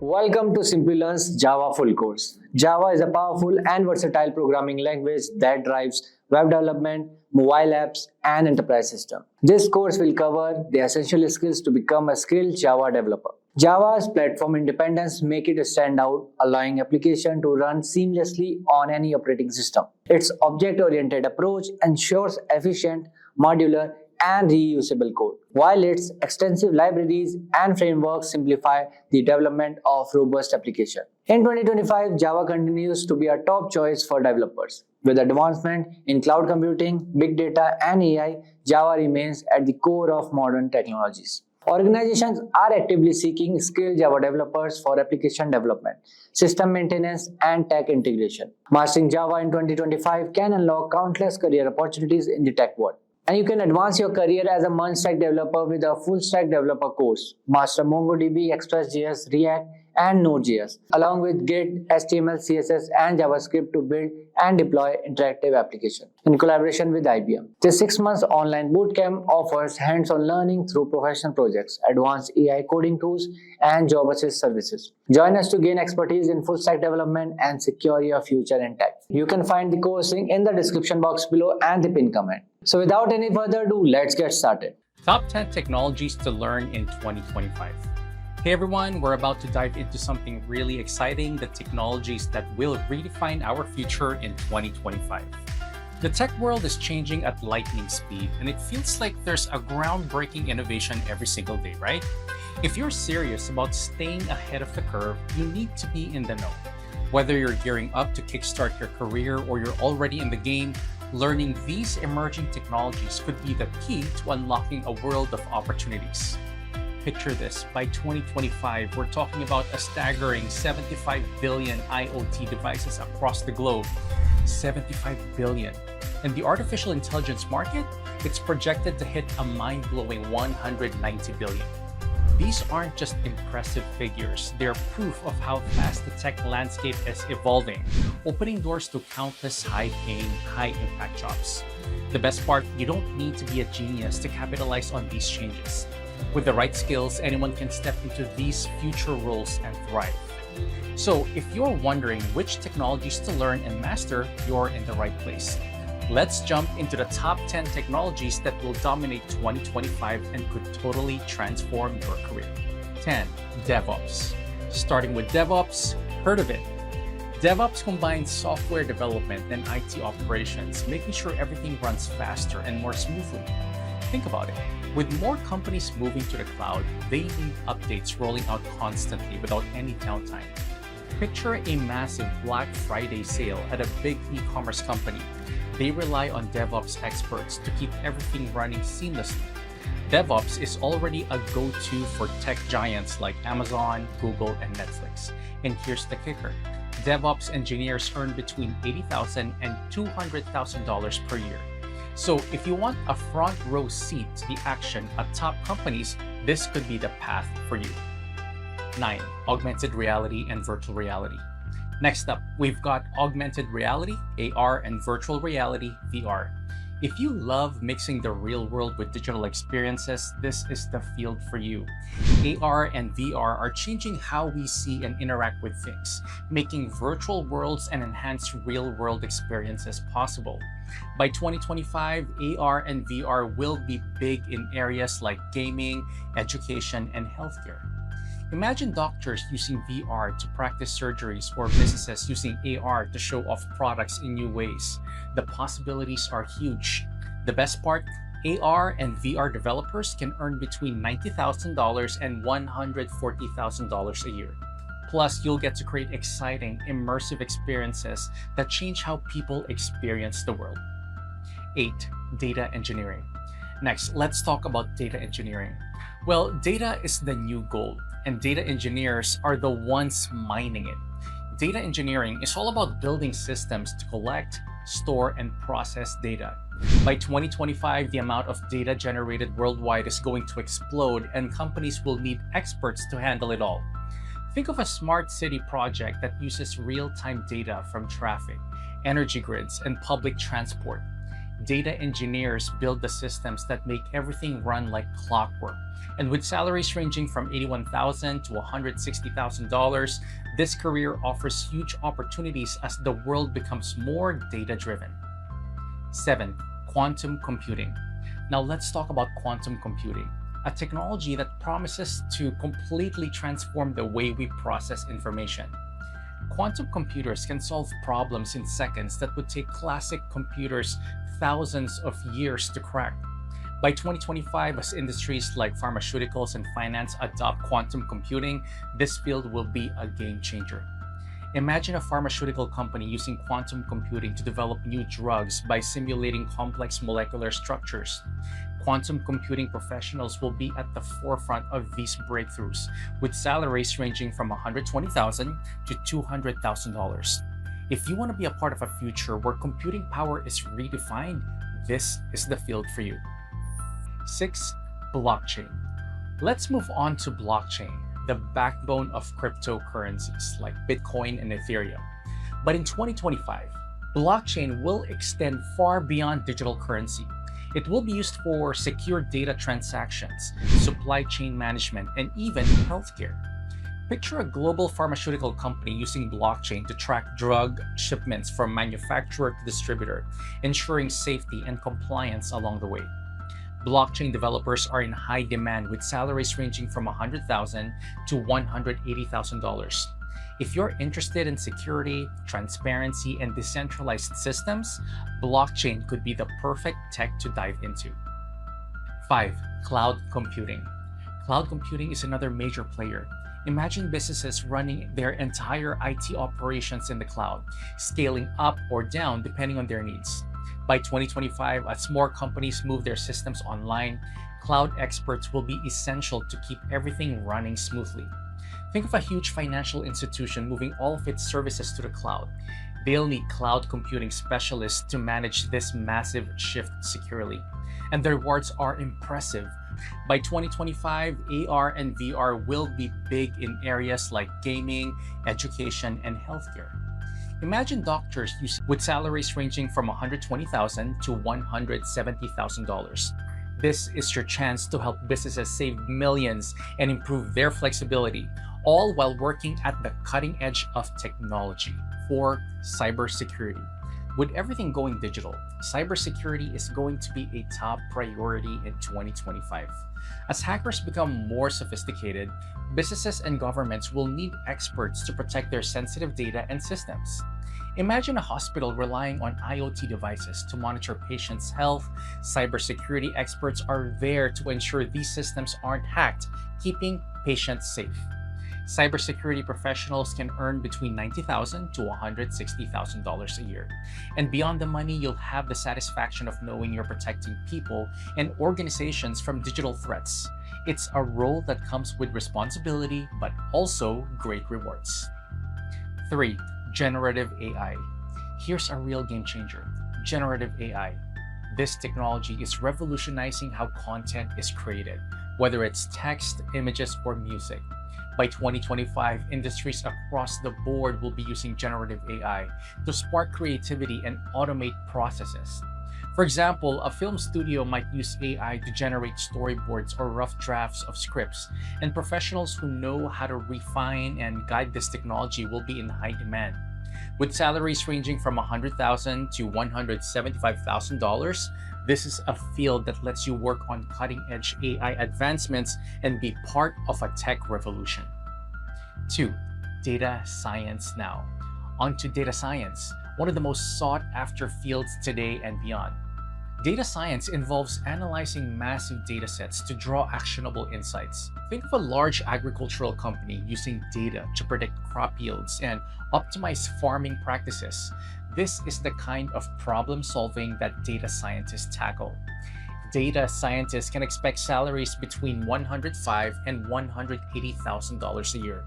Welcome to Simplilearn's Java full course. Java is a powerful and versatile programming language that drives web development, mobile apps, and enterprise systems. This course will cover the essential skills to become a skilled Java developer. Java's platform independence make it stand out, allowing application to run seamlessly on any operating system. Its object-oriented approach ensures efficient, modular, and reusable code, while its extensive libraries and frameworks simplify the development of robust applications. In 2025, Java continues to be a top choice for developers. With advancement in cloud computing, big data, and AI, Java remains at the core of modern technologies. Organizations are actively seeking skilled Java developers for application development, system maintenance, and tech integration. Mastering Java in 2025 can unlock countless career opportunities in the tech world. And you can advance your career as a multi-stack developer with a full-stack developer course. Master MongoDB, Express.js, React, and Node.js, along with Git, HTML, CSS, and JavaScript to build and deploy interactive applications in collaboration with IBM. This 6 months online bootcamp offers hands-on learning through professional projects, advanced AI coding tools, and job assist services. Join us to gain expertise in full-stack development and secure your future in tech. You can find the course link in the description box below and the pinned comment. So without any further ado, let's get started. Top 10 technologies to learn in 2025. Hey everyone, we're about to dive into something really exciting, the technologies that will redefine our future in 2025. The tech world is changing at lightning speed, and it feels like there's a groundbreaking innovation every single day, right? If you're serious about staying ahead of the curve, you need to be in the know. Whether you're gearing up to kickstart your career or you're already in the game, learning these emerging technologies could be the key to unlocking a world of opportunities. Picture this, by 2025, we're talking about a staggering 75 billion IoT devices across the globe. 75 billion. And the artificial intelligence market, it's projected to hit a mind-blowing 190 billion. These aren't just impressive figures, they're proof of how fast the tech landscape is evolving, opening doors to countless high-paying, high-impact jobs. The best part, you don't need to be a genius to capitalize on these changes. With the right skills, anyone can step into these future roles and thrive. So, if you're wondering which technologies to learn and master, you're in the right place. Let's jump into the top 10 technologies that will dominate 2025 and could totally transform your career. 10. DevOps. Starting with DevOps, heard of it? DevOps combines software development and IT operations, making sure everything runs faster and more smoothly. Think about it. With more companies moving to the cloud, they need updates rolling out constantly without any downtime. Picture a massive Black Friday sale at a big e-commerce company. They rely on DevOps experts to keep everything running seamlessly. DevOps is already a go-to for tech giants like Amazon, Google, and Netflix. And here's the kicker. DevOps engineers earn between $80,000 and $200,000 per year. So if you want a front row seat to the action at top companies, this could be the path for you. 9. Augmented reality and virtual reality. Next up, we've got augmented reality, AR, and virtual reality, VR. If you love mixing the real world with digital experiences, this is the field for you. AR and VR are changing how we see and interact with things, making virtual worlds and enhanced real-world experiences possible. By 2025, AR and VR will be big in areas like gaming, education, and healthcare. Imagine doctors using VR to practice surgeries or businesses using AR to show off products in new ways. The possibilities are huge. The best part, AR and VR developers can earn between $90,000 and $140,000 a year. Plus, you'll get to create exciting, immersive experiences that change how people experience the world. 8. Data engineering. Next, let's talk about data engineering. Well, data is the new gold, and data engineers are the ones mining it. Data engineering is all about building systems to collect, store, and process data. By 2025, the amount of data generated worldwide is going to explode, and companies will need experts to handle it all. Think of a smart city project that uses real-time data from traffic, energy grids, and public transport. Data engineers build the systems that make everything run like clockwork. And with salaries ranging from $81,000 to $160,000, this career offers huge opportunities as the world becomes more data-driven. 7. Quantum computing. Now let's talk about quantum computing, a technology that promises to completely transform the way we process information. Quantum computers can solve problems in seconds that would take classic computers thousands of years to crack. By 2025, as industries like pharmaceuticals and finance adopt quantum computing, this field will be a game changer. Imagine a pharmaceutical company using quantum computing to develop new drugs by simulating complex molecular structures. Quantum computing professionals will be at the forefront of these breakthroughs, with salaries ranging from $120,000 to $200,000. If you want to be a part of a future where computing power is redefined, this is the field for you. 6. Blockchain. Let's move on to blockchain, the backbone of cryptocurrencies like Bitcoin and Ethereum. But in 2025, blockchain will extend far beyond digital currency. It will be used for secure data transactions, supply chain management, and even healthcare. Picture a global pharmaceutical company using blockchain to track drug shipments from manufacturer to distributor, ensuring safety and compliance along the way. Blockchain developers are in high demand with salaries ranging from $100,000 to $180,000. If you're interested in security, transparency, and decentralized systems, blockchain could be the perfect tech to dive into. 5. Cloud computing. Cloud computing is another major player. Imagine businesses running their entire IT operations in the cloud, scaling up or down depending on their needs. By 2025, as more companies move their systems online, cloud experts will be essential to keep everything running smoothly. Think of a huge financial institution moving all of its services to the cloud. They'll need cloud computing specialists to manage this massive shift securely. And the rewards are impressive. By 2025, AR and VR will be big in areas like gaming, education, and healthcare. Imagine doctors with salaries ranging from $120,000 to $170,000. This is your chance to help businesses save millions and improve their flexibility, all while working at the cutting edge of technology. 4. Cybersecurity. With everything going digital, cybersecurity is going to be a top priority in 2025. As hackers become more sophisticated, businesses and governments will need experts to protect their sensitive data and systems. Imagine a hospital relying on IoT devices to monitor patients' health. Cybersecurity experts are there to ensure these systems aren't hacked, keeping patients safe. Cybersecurity professionals can earn between $90,000 to $160,000 a year. And beyond the money, you'll have the satisfaction of knowing you're protecting people and organizations from digital threats. It's a role that comes with responsibility, but also great rewards. 3. Generative AI. Here's a real game changer. Generative AI. This technology is revolutionizing how content is created, whether it's text, images, or music. By 2025, industries across the board will be using generative AI to spark creativity and automate processes. For example, a film studio might use AI to generate storyboards or rough drafts of scripts, and professionals who know how to refine and guide this technology will be in high demand. With salaries ranging from $100,000 to $175,000, this is a field that lets you work on cutting-edge AI advancements and be part of a tech revolution. 2. Data science now. On to data science, one of the most sought-after fields today and beyond. Data science involves analyzing massive data sets to draw actionable insights. Think of a large agricultural company using data to predict crop yields and optimize farming practices. This is the kind of problem solving that data scientists tackle. Data scientists can expect salaries between $105,000 and $180,000 a year.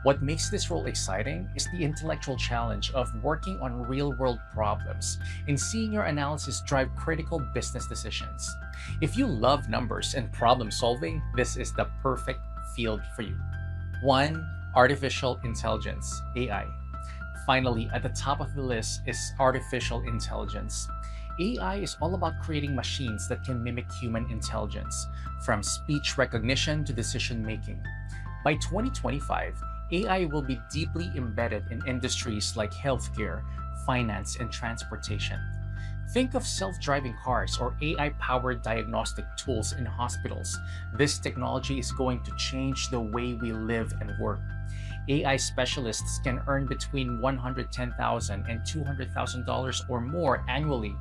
What makes this role exciting is the intellectual challenge of working on real-world problems and seeing your analysis drive critical business decisions. If you love numbers and problem solving, this is the perfect field for you. 1. Artificial intelligence, AI. Finally, at the top of the list is artificial intelligence. AI is all about creating machines that can mimic human intelligence, from speech recognition to decision making. By 2025, AI will be deeply embedded in industries like healthcare, finance, and transportation. Think of self driving cars or AI powered diagnostic tools in hospitals. This technology is going to change the way we live and work. AI specialists can earn between $110,000 and $200,000 or more annually.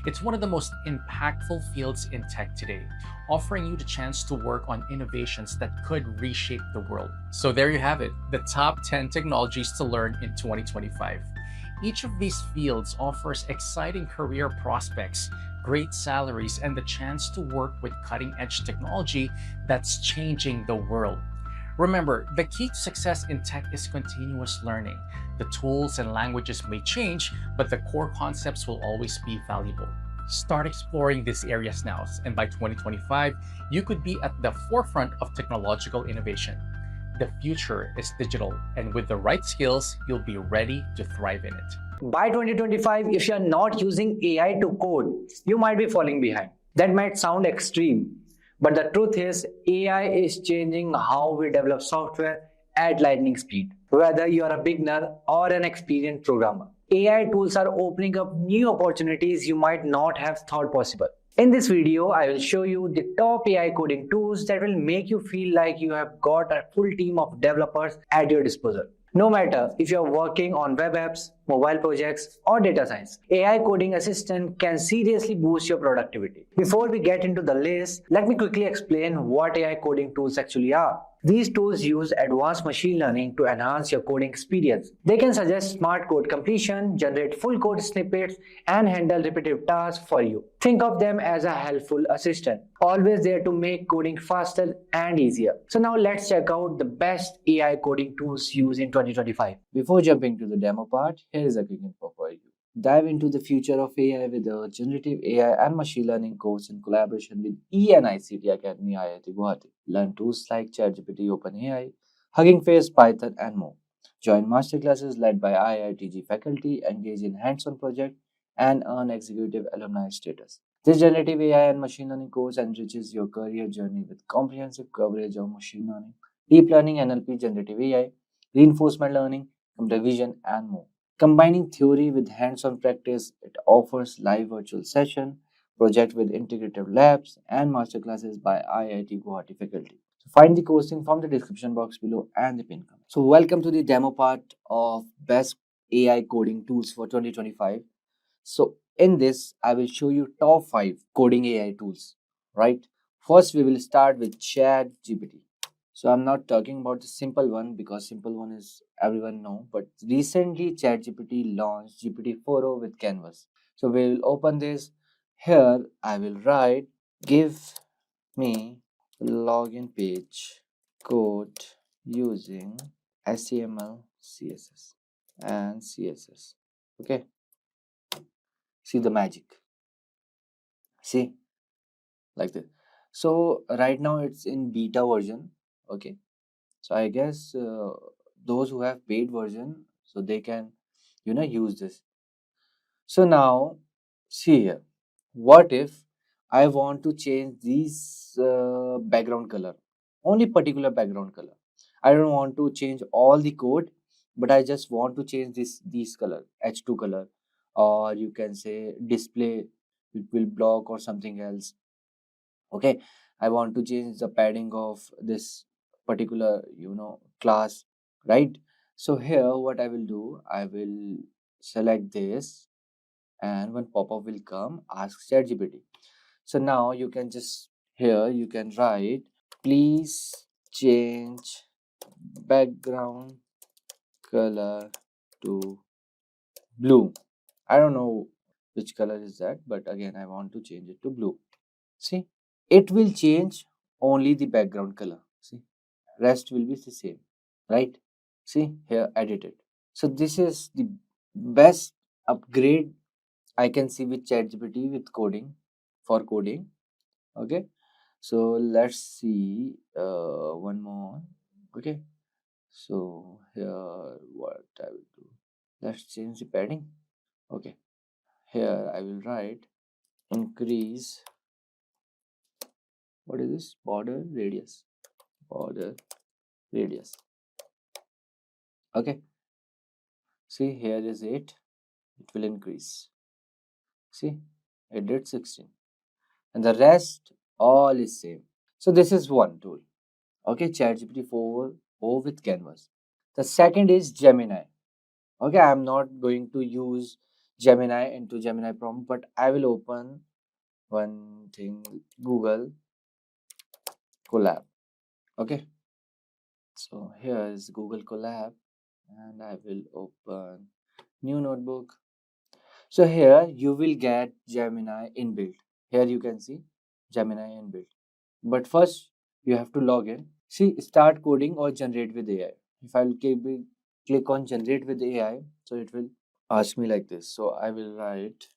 It's one of the most impactful fields in tech today, offering you the chance to work on innovations that could reshape the world. So there you have it, the top 10 technologies to learn in 2025. Each of these fields offers exciting career prospects, great salaries, and the chance to work with cutting-edge technology that's changing the world. Remember, the key to success in tech is continuous learning. The tools and languages may change, but the core concepts will always be valuable. Start exploring these areas now, and by 2025, you could be at the forefront of technological innovation. The future is digital, and with the right skills, you'll be ready to thrive in it. By 2025, if you are not using AI to code, you might be falling behind. That might sound extreme, but the truth is, AI is changing how we develop software at lightning speed. Whether you are a beginner or an experienced programmer, AI tools are opening up new opportunities you might not have thought possible. In this video, I will show you the top AI coding tools that will make you feel like you have got a full team of developers at your disposal. No matter if you are working on web apps, mobile projects, or data science, AI coding assistant can seriously boost your productivity. Before we get into the list, let me quickly explain what AI coding tools actually are. These tools use advanced machine learning to enhance your coding experience. They can suggest smart code completion, generate full code snippets, and handle repetitive tasks for you. Think of them as a helpful assistant, always there to make coding faster and easier. So now let's check out the best AI coding tools used in 2025. Before jumping to the demo part, here is a quick info for you. Dive into the future of AI with a generative AI and machine learning course in collaboration with ENICT Academy IIT Guwahati. Learn tools like ChatGPT, OpenAI, Hugging Face, Python, and more. Join masterclasses led by IITG faculty, engage in hands-on projects, and earn executive alumni status. This generative AI and machine learning course enriches your career journey with comprehensive coverage of machine learning, deep learning, NLP, generative AI, reinforcement learning, computer vision, and more. Combining theory with hands-on practice, it offers live virtual session, project with integrative labs, and masterclasses by IIT Guwahati faculty. So find the course link from the description box below and the pin comment. So welcome to the demo part of best AI coding tools for 2025. So in this, I will show you top 5 coding AI tools, right? First, we will start with ChatGPT. So I'm not talking about the simple one because simple one is everyone know, but recently ChatGPT launched GPT 4.0 with Canvas. So we'll open this. Here I will write, give me login page code using HTML, CSS and CSS. Okay. See the magic. See, like this. So right now it's in beta version. Okay. So I guess those who have paid version, so they can, use this. So now, see here. What if I want to change these background color, only particular background color? I don't want to change all the code, but I just want to change these color, H2 color, or you can say display, it will block or something else. Okay, I want to change the padding of this particular class, right? So here what I will do, I will select this, and one pop-up will come, ask ChatGPT. So now you can just, here you can write, please change background color to blue. I don't know which color is that, but again I want to change it to blue. See, it will change only the background color. See, rest will be the same, right? See here, edited. So this is the best upgrade I can see with ChatGPT with coding, for coding. Okay, so let's see one more. Okay, so here what I will do, let's change the padding. Okay, here I will write increase, what is this, border radius, okay. See, here is 8, it will increase. See, it did 16, and the rest all is same. So this is one tool, okay, ChatGPT 4o with canvas. The second is Gemini. Okay, I'm not going to use Gemini into Gemini prompt, but I will open one thing, Google Colab. Okay, so here is Google Colab, and I will open new notebook. So here you will get Gemini inbuilt. Here you can see Gemini inbuilt. But first you have to log in. See, start coding or generate with AI. If I'll click on generate with AI, so it will ask me like this. So I will write,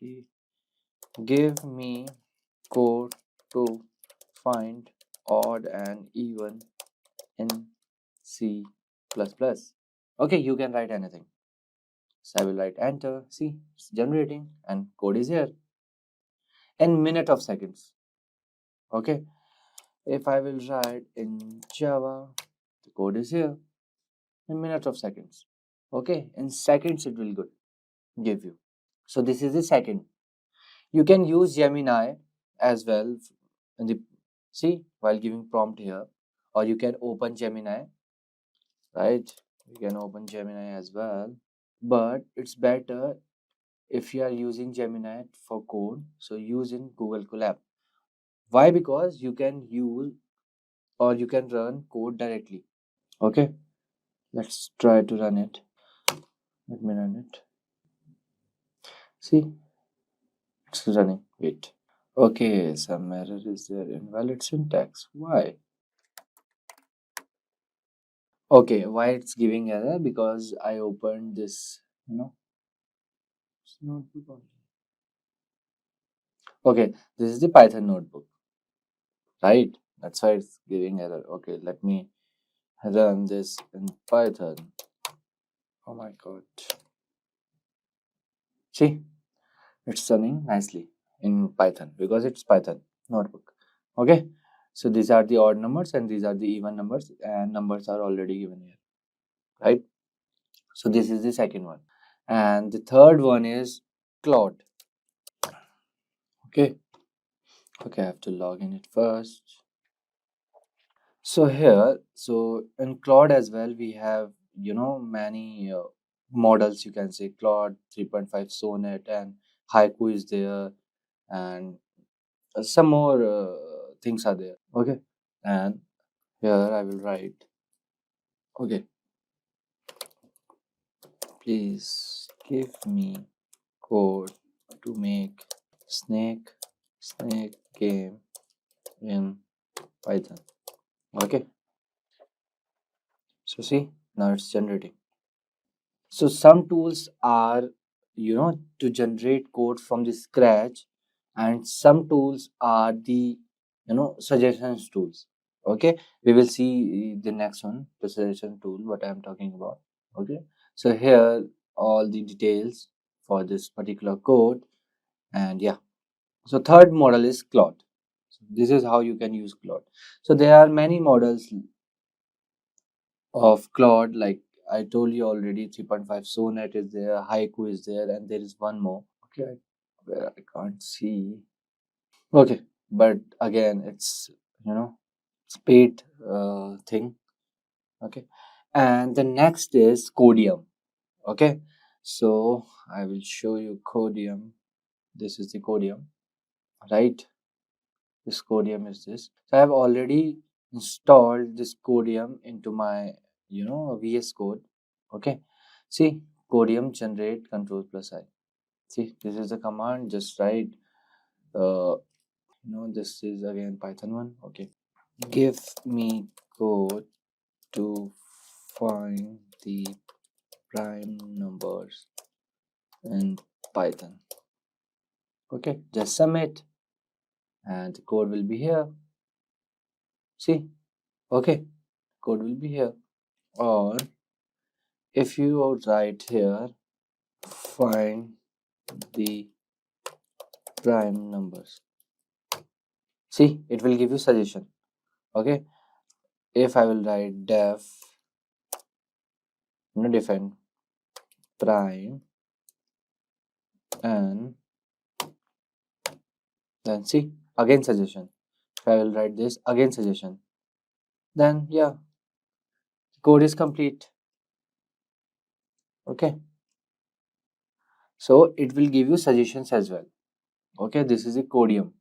okay, give me code to find odd and even in C++. Okay, you can write anything. So I will write enter. See, it's generating and code is here in minute of seconds. Okay, if I will write in Java, the code is here in minute of seconds. Okay, in seconds it will give you. So this is the second. You can use Gemini as well in the, see, while giving prompt here, or you can open Gemini, right? You can open Gemini as well, but it's better if you are using Gemini for code, so use in Google Colab. Why? Because you can use or you can run code directly. Okay, let's try to run it. Let me run it. See, it's running. Wait. Okay, some error is there. Invalid syntax. Why? Okay, why it's giving error? Because I opened this, it's notebook only. Okay, this is the Python notebook, right? That's why it's giving error. Okay, let me run this in Python. Oh my god. See, it's running nicely in Python because it's Python notebook. Okay, so these are the odd numbers and these are the even numbers, and numbers are already given here, right? So this is the second one, and the third one is Claude. Okay, I have to log in it first. So here, so in Claude as well, we have many models. You can say Claude 3.5 Sonnet and Haiku is there, and some more things are there. Okay, and here I will write. Okay, please give me code to make snake game in Python. Okay, so see, now it's generating. So some tools are to generate code from the scratch, and some tools are the suggestions tools. Okay, we will see the next one, the suggestion tool, what I am talking about. Okay, so here all the details for this particular code, and yeah, so third model is Claude. So this is how you can use Claude. So there are many models of Claude, like I told you already, 3.5 Sonnet is there, Haiku is there, and there is one more. Okay, where I can't see. Okay, but again, it's it's paid thing. Okay, and the next is Codium. Okay, so I will show you Codium. This is the Codium, right? This Codium is this. So I have already installed this Codium into my VS Code. Okay, see, Codium generate control plus I. See, this is the command. Just write. This is again Python one. Okay, give me code to find the prime numbers in Python. Okay, just submit, and the code will be here. See, okay, code will be here. Or if you write here, find the prime numbers. See, it will give you suggestion. Okay, if I will write define prime, and then see, again suggestion. If I will write this, again suggestion, then yeah, code is complete. Okay, so it will give you suggestions as well. Okay, this is a Codium.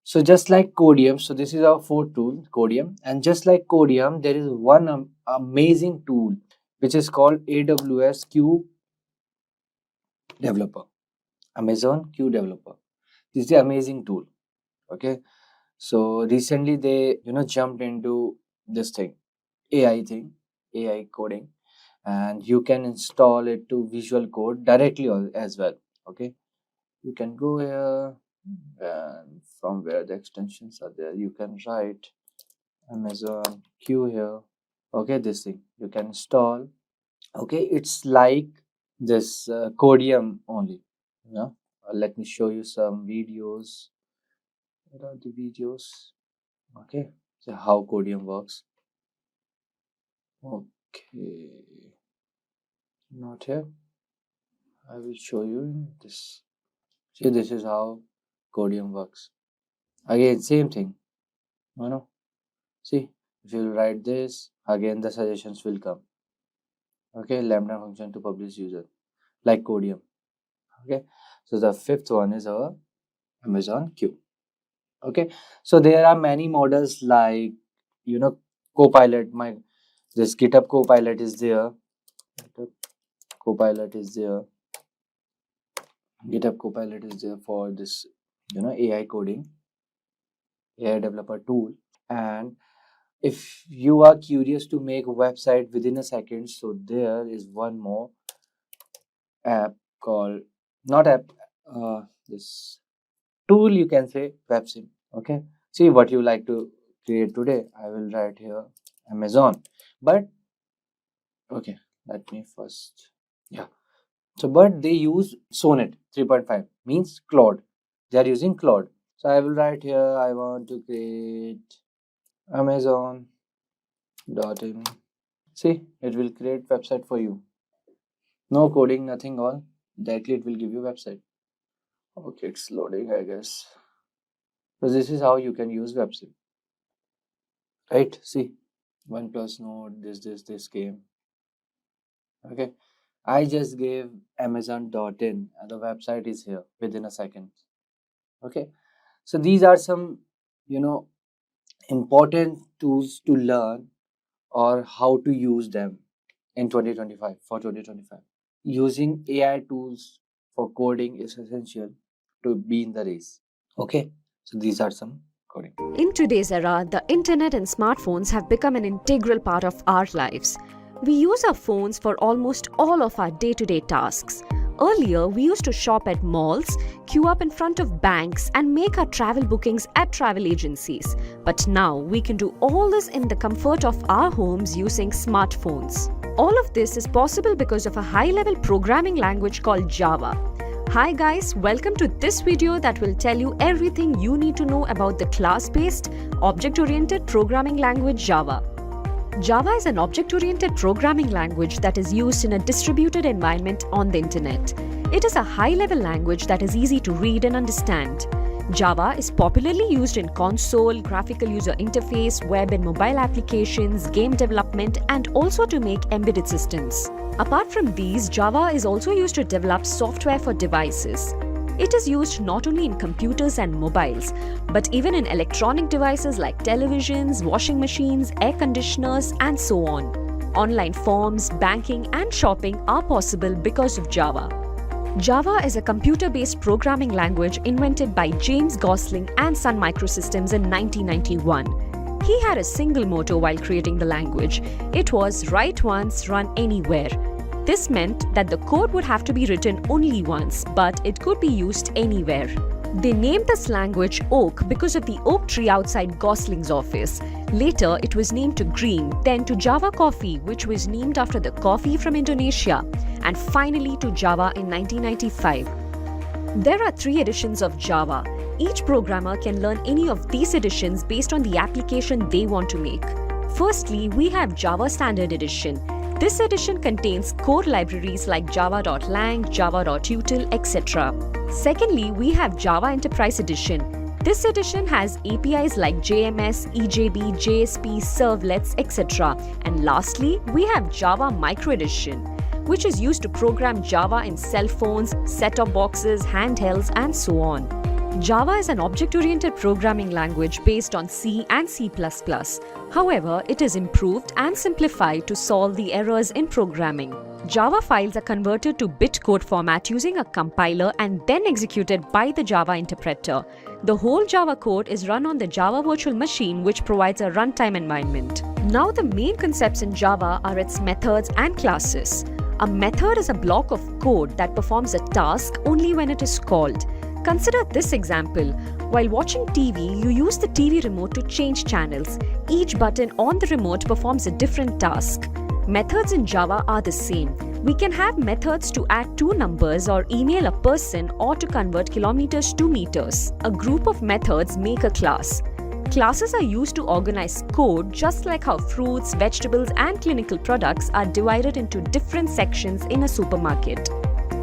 So just like Codium, so this is our fourth tool, Codium, and just like Codium, there is one amazing tool which is called AWS Q Developer, Amazon Q Developer. This is the amazing tool. Okay, so recently they jumped into this thing, AI coding, and you can install it to Visual Code directly as well. Okay, you can go here, and from where the extensions are there, you can write Amazon Q here. Okay, this thing you can install. Okay, it's like this Codium only. Let me show you some videos. Where are the videos? Okay, so how Codium works. Okay, not here. I will show you in this. See, this is how Codium works. Again, same thing. See, if you write this, again the suggestions will come. Okay, lambda function to publish user, like Codium. Okay, so the fifth one is our Amazon Q. Okay, so there are many models like Copilot. This GitHub Copilot is there. GitHub Copilot is there for this AI coding, AI developer tool. And if you are curious to make a website within a second, so there is one more app called, not app, this tool, you can say, WebSim. Okay, see what you like to create today. I will write here Amazon, but okay, let me first, so but they use Sonnet 3.5, means Claude. They are using Claude. So I will write here, I want to create Amazon.in. See, it will create website for you. No coding, nothing, all directly it will give you website. Okay, it's loading, I guess. So this is how you can use WebSim. Right? See, OnePlus Node, this came. Okay, I just gave Amazon.in and the website is here within a second. Okay, so these are some important tools to learn or how to use them in 2025. For 2025, using AI tools for coding is essential to be in the race. Okay, so these are some coding. In today's era, the internet and smartphones have become an integral part of our lives. We use our phones for almost all of our day-to-day tasks. Earlier, we used to shop at malls, queue up in front of banks, and make our travel bookings at travel agencies. But now, we can do all this in the comfort of our homes using smartphones. All of this is possible because of a high-level programming language called Java. Hi guys, welcome to this video that will tell you everything you need to know about the class-based, object-oriented programming language Java. Java is an object-oriented programming language that is used in a distributed environment on the internet. It is a high-level language that is easy to read and understand. Java is popularly used in console, graphical user interface, web and mobile applications, game development, and also to make embedded systems. Apart from these, Java is also used to develop software for devices. It is used not only in computers and mobiles, but even in electronic devices like televisions, washing machines, air conditioners, and so on. Online forms, banking, and shopping are possible because of Java. Java is a computer-based programming language invented by James Gosling and Sun Microsystems in 1991. He had a single motto while creating the language. It was write once, run anywhere. This meant that the code would have to be written only once, but it could be used anywhere. They named this language Oak because of the oak tree outside Gosling's office. Later, it was named to Green, then to Java Coffee, which was named after the coffee from Indonesia, and finally to Java in 1995. There are 3 editions of Java. Each programmer can learn any of these editions based on the application they want to make. Firstly, we have Java Standard Edition. This edition contains core libraries like java.lang, java.util, etc. Secondly, we have Java Enterprise Edition. This edition has APIs like JMS, EJB, JSP, servlets, etc. And lastly, we have Java Micro Edition, which is used to program Java in cell phones, set-top boxes, handhelds, and so on. Java is an object-oriented programming language based on C and C++. However, it is improved and simplified to solve the errors in programming. Java files are converted to bitcode format using a compiler and then executed by the Java interpreter. The whole Java code is run on the Java virtual machine, which provides a runtime environment. Now, the main concepts in Java are its methods and classes. A method is a block of code that performs a task only when it is called. Consider this example. While watching TV, you use the TV remote to change channels. Each button on the remote performs a different task. Methods in Java are the same. We can have methods to add 2 numbers or email a person or to convert kilometers to meters. A group of methods make a class. Classes are used to organize code, just like how fruits, vegetables, and clinical products are divided into different sections in a supermarket.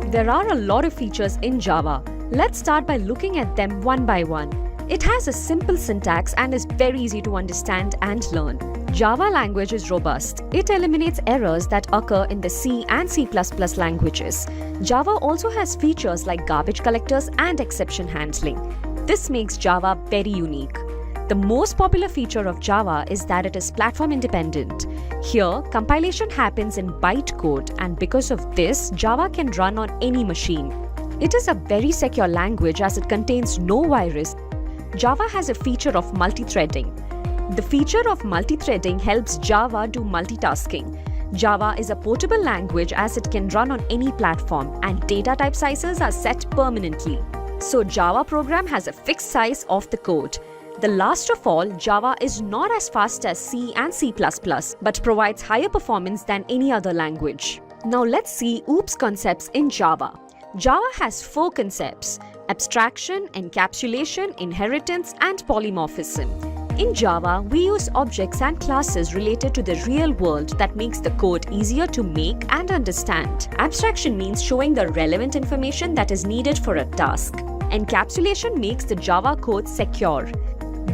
There are a lot of features in Java. Let's start by looking at them one by one. It has a simple syntax and is very easy to understand and learn. Java language is robust. It eliminates errors that occur in the C and C++ languages. Java also has features like garbage collectors and exception handling. This makes Java very unique. The most popular feature of Java is that it is platform independent. Here, compilation happens in bytecode, and because of this, Java can run on any machine. It is a very secure language as it contains no virus. Java has a feature of multi-threading. The feature of multi-threading helps Java do multitasking. Java is a portable language as it can run on any platform, and data type sizes are set permanently. So Java program has a fixed size of the code. The last of all, Java is not as fast as C and C++, but provides higher performance than any other language. Now let's see OOPS concepts in Java. Java has 4 concepts: abstraction, encapsulation, inheritance, and polymorphism. In Java, we use objects and classes related to the real world that makes the code easier to make and understand. Abstraction means showing the relevant information that is needed for a task. Encapsulation makes the Java code secure.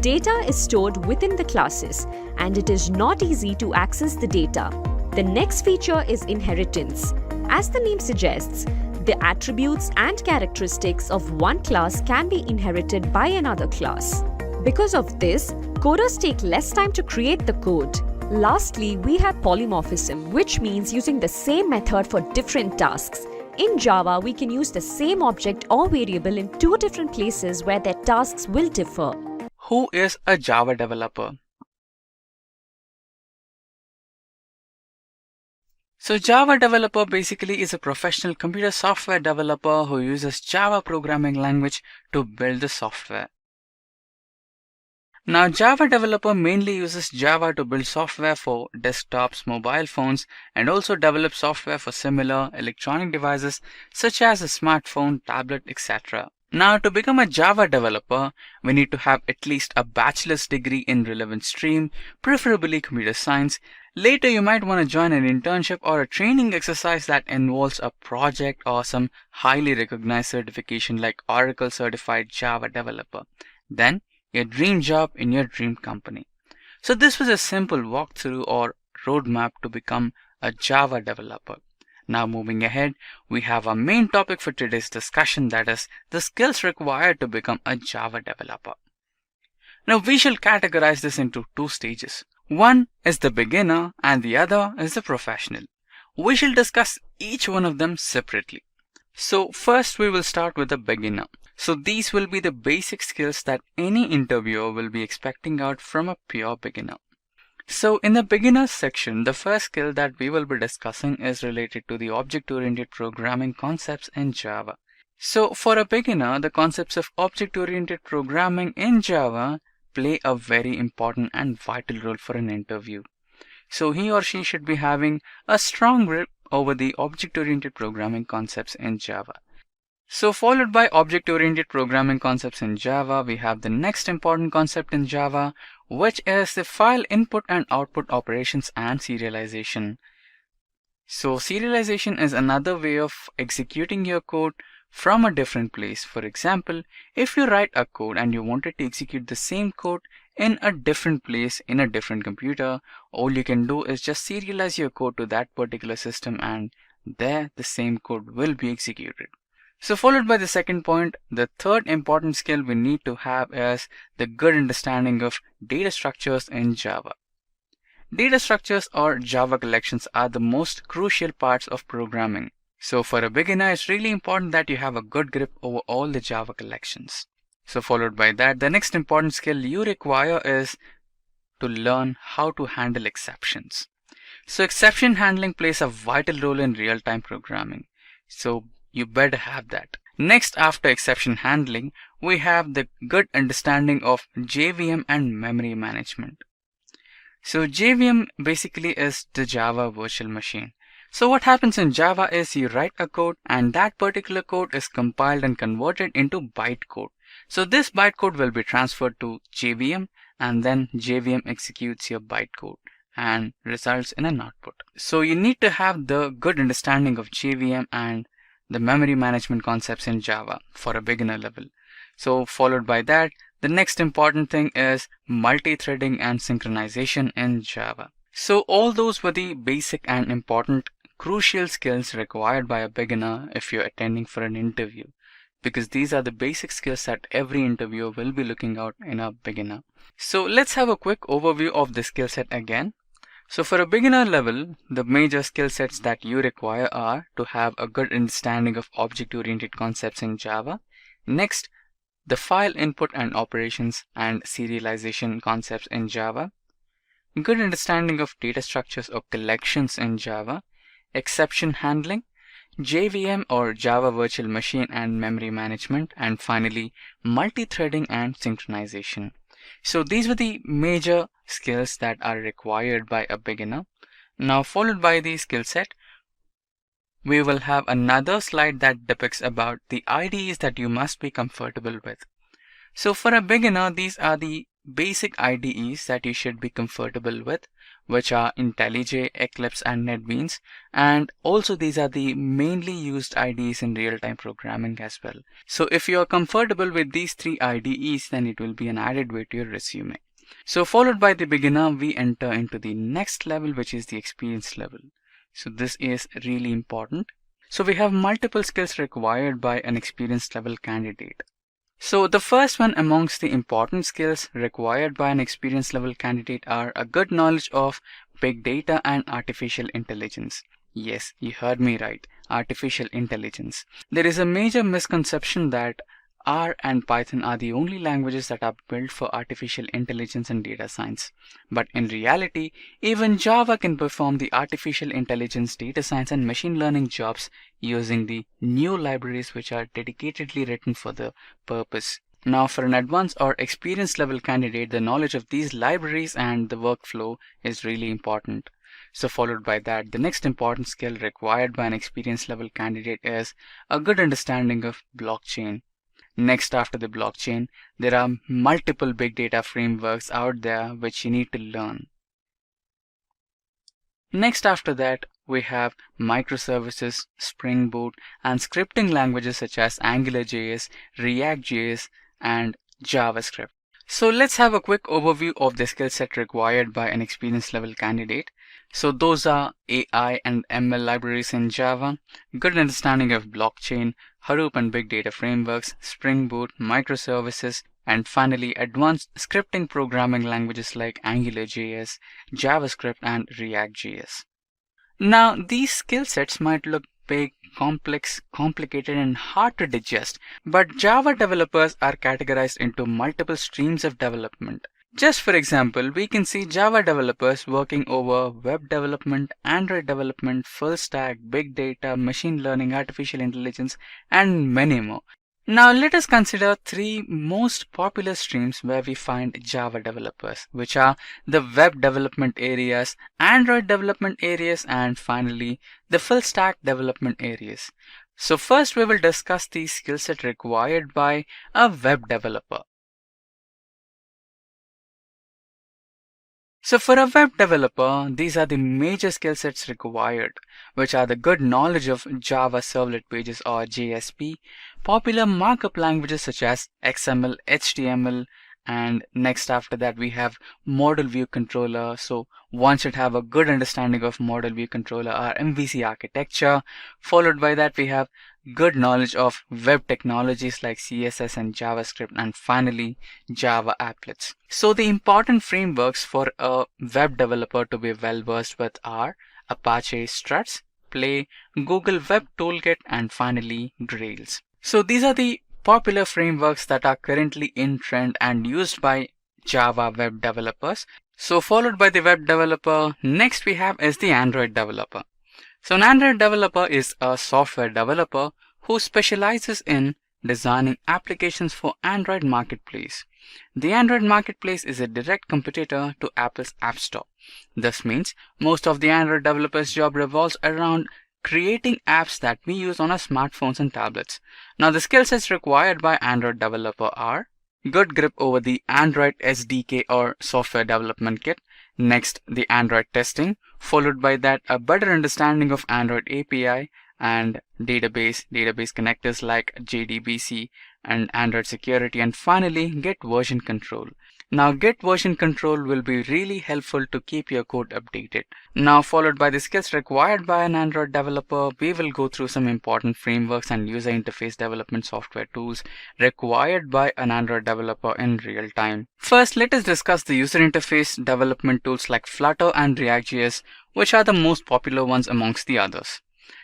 Data is stored within the classes, and it is not easy to access the data. The next feature is inheritance. As the name suggests, the attributes and characteristics of one class can be inherited by another class. Because of this, coders take less time to create the code. Lastly, we have polymorphism, which means using the same method for different tasks. In Java, we can use the same object or variable in 2 different places where their tasks will differ. Who is a Java developer? So Java developer basically is a professional computer software developer who uses Java programming language to build the software. Now Java developer mainly uses Java to build software for desktops, mobile phones, and also develop software for similar electronic devices such as a smartphone, tablet, etc. Now to become a Java developer, we need to have at least a bachelor's degree in relevant stream, preferably computer science. Later you might want to join an internship or a training exercise that involves a project or some highly recognized certification like Oracle Certified Java Developer. Then your dream job in your dream company. So this was a simple walkthrough or roadmap to become a Java developer. Now moving ahead, we have our main topic for today's discussion, that is the skills required to become a Java developer. Now we shall categorize this into 2 stages. One is the beginner and the other is the professional. We shall discuss each one of them separately. So first we will start with the beginner. So these will be the basic skills that any interviewer will be expecting out from a pure beginner. So in the beginners section, the first skill that we will be discussing is related to the object-oriented programming concepts in Java. So for a beginner, the concepts of object-oriented programming in Java play a very important and vital role for an interview. So he or she should be having a strong grip over the object-oriented programming concepts in Java. So followed by object-oriented programming concepts in Java, we have the next important concept in Java, which is the file input and output operations and serialization. So serialization is another way of executing your code from a different place. For example, if you write a code and you wanted to execute the same code in a different place in a different computer, all you can do is just serialize your code to that particular system, and there the same code will be executed. So followed by the second point, the third important skill we need to have is the good understanding of data structures in Java. Data structures or Java collections are the most crucial parts of programming. So for a beginner, it's really important that you have a good grip over all the Java collections. So followed by that, the next important skill you require is to learn how to handle exceptions. So exception handling plays a vital role in real-time programming. So you better have that. Next, after exception handling, we have the good understanding of JVM and memory management. So JVM basically is the Java virtual machine. So what happens in Java is you write a code and that particular code is compiled and converted into bytecode. So this bytecode will be transferred to JVM, and then JVM executes your bytecode and results in an output. So you need to have the good understanding of JVM and the memory management concepts in Java for a beginner level. So followed by that, the next important thing is multi-threading and synchronization in Java. So all those were the basic and important crucial skills required by a beginner if you're attending for an interview, because these are the basic skills that every interviewer will be looking out in a beginner. So let's have a quick overview of the skill set again. So for a beginner level, the major skill sets that you require are to have a good understanding of object-oriented concepts in Java. Next, the file input and operations and serialization concepts in Java. Good understanding of data structures or collections in Java. Exception handling, JVM or Java virtual machine and memory management, and finally multi-threading and synchronization. So these were the major skills that are required by a beginner. Now followed by the skill set, we will have another slide that depicts about the IDEs that you must be comfortable with. So for a beginner, these are the basic IDEs that you should be comfortable with, which are IntelliJ, Eclipse and NetBeans, and also these are the mainly used IDEs in real-time programming as well. So if you are comfortable with these three IDEs, then it will be an added weight to your resume. So followed by the beginner, we enter into the next level, which is the experience level. So this is really important. So we have multiple skills required by an experienced level candidate. So the first one amongst the important skills required by an experienced level candidate are a good knowledge of big data and artificial intelligence. Yes, you heard me right, artificial intelligence. There is a major misconception that R and Python are the only languages that are built for artificial intelligence and data science. But in reality, even Java can perform the artificial intelligence, data science and machine learning jobs using the new libraries which are dedicatedly written for the purpose. Now for an advanced or experienced level candidate, the knowledge of these libraries and the workflow is really important. So followed by that, the next important skill required by an experienced level candidate is a good understanding of blockchain. Next, after the blockchain, there are multiple big data frameworks out there which you need to learn. Next, after that, we have microservices, Spring Boot, and scripting languages such as AngularJS, ReactJS, and JavaScript. So let's have a quick overview of the skill set required by an experienced level candidate. So those are AI and ML libraries in Java, good understanding of blockchain, Hadoop and big data frameworks, Spring Boot, microservices, and finally advanced scripting programming languages like AngularJS, JavaScript, and ReactJS. Now these skill sets might look big, complex, complicated, and hard to digest, but Java developers are categorized into multiple streams of development. Just for example, we can see Java developers working over web development, Android development, full stack, big data, machine learning, artificial intelligence, and many more. Now let us consider three most popular streams where we find Java developers, which are the web development areas, Android development areas, and finally the full stack development areas. So first we will discuss the skill set required by a web developer. So for a web developer, these are the major skill sets required, which are the good knowledge of Java Servlet Pages or JSP, popular markup languages such as XML, HTML, and next after that we have model view controller. So one should have a good understanding of model view controller or MVC architecture. Followed by that we have good knowledge of web technologies like CSS and JavaScript, and finally Java applets. So the important frameworks for a web developer to be well versed with are Apache Struts, Play, Google Web Toolkit, and finally Grails. So these are the popular frameworks that are currently in trend and used by Java web developers. So followed by the web developer, next we have is the Android developer. So an Android developer is a software developer who specializes in designing applications for Android Marketplace. The Android Marketplace is a direct competitor to Apple's App Store. This means most of the Android developers' job revolves around creating apps that we use on our smartphones and tablets. Now the skill sets required by Android developer are good grip over the Android SDK or software development kit, next the Android testing, followed by that a better understanding of Android API and database connectors like JDBC and Android security, and finally Git version control. Now Git version control will be really helpful to keep your code updated. Now followed by the skills required by an Android developer, we will go through some important frameworks and user interface development software tools required by an Android developer in real time. First, let us discuss the user interface development tools like Flutter and React.js, which are the most popular ones amongst the others.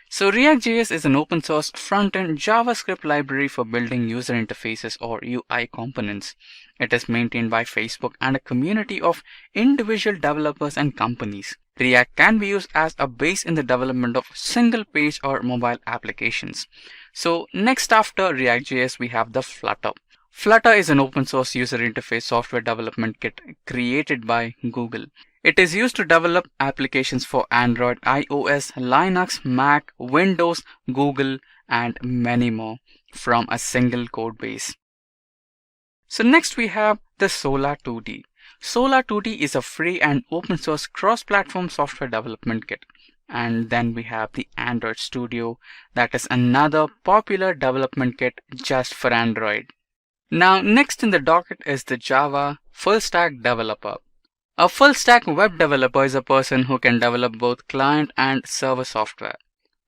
So React.js is an open source front-end JavaScript library for building user interfaces or UI components. It is maintained by Facebook and a community of individual developers and companies. React can be used as a base in the development of single page or mobile applications. So next after React.js we have the Flutter. Flutter is an open source user interface software development kit created by Google. It is used to develop applications for Android, iOS, Linux, Mac, Windows, Google, and many more from a single code base. So next we have the Solar 2D. Solar 2D is a free and open source cross-platform software development kit. And then we have the Android Studio, that is another popular development kit just for Android. Now next in the docket is the Java full stack developer. A full stack web developer is a person who can develop both client and server software.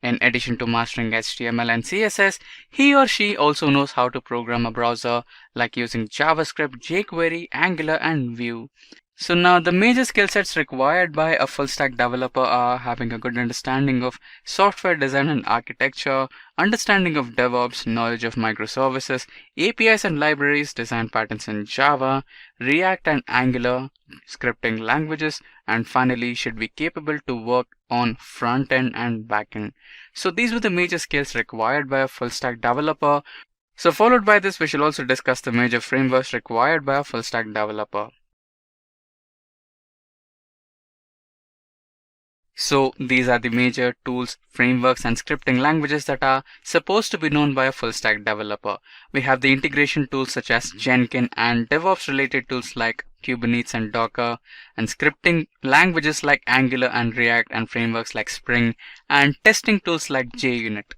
In addition to mastering HTML and CSS, he or she also knows how to program a browser like using JavaScript, jQuery, Angular, and Vue. So now the major skill sets required by a full stack developer are having a good understanding of software design and architecture, understanding of DevOps, knowledge of microservices, APIs and libraries, design patterns in Java, React and Angular, scripting languages, and finally should be capable to work on front end and back end. So these were the major skills required by a full stack developer. So followed by this, we shall also discuss the major frameworks required by a full stack developer. So these are the major tools, frameworks, and scripting languages that are supposed to be known by a full stack developer. We have the integration tools such as Jenkins and DevOps related tools like Kubernetes and Docker, and scripting languages like Angular and React, and frameworks like Spring, and testing tools like JUnit.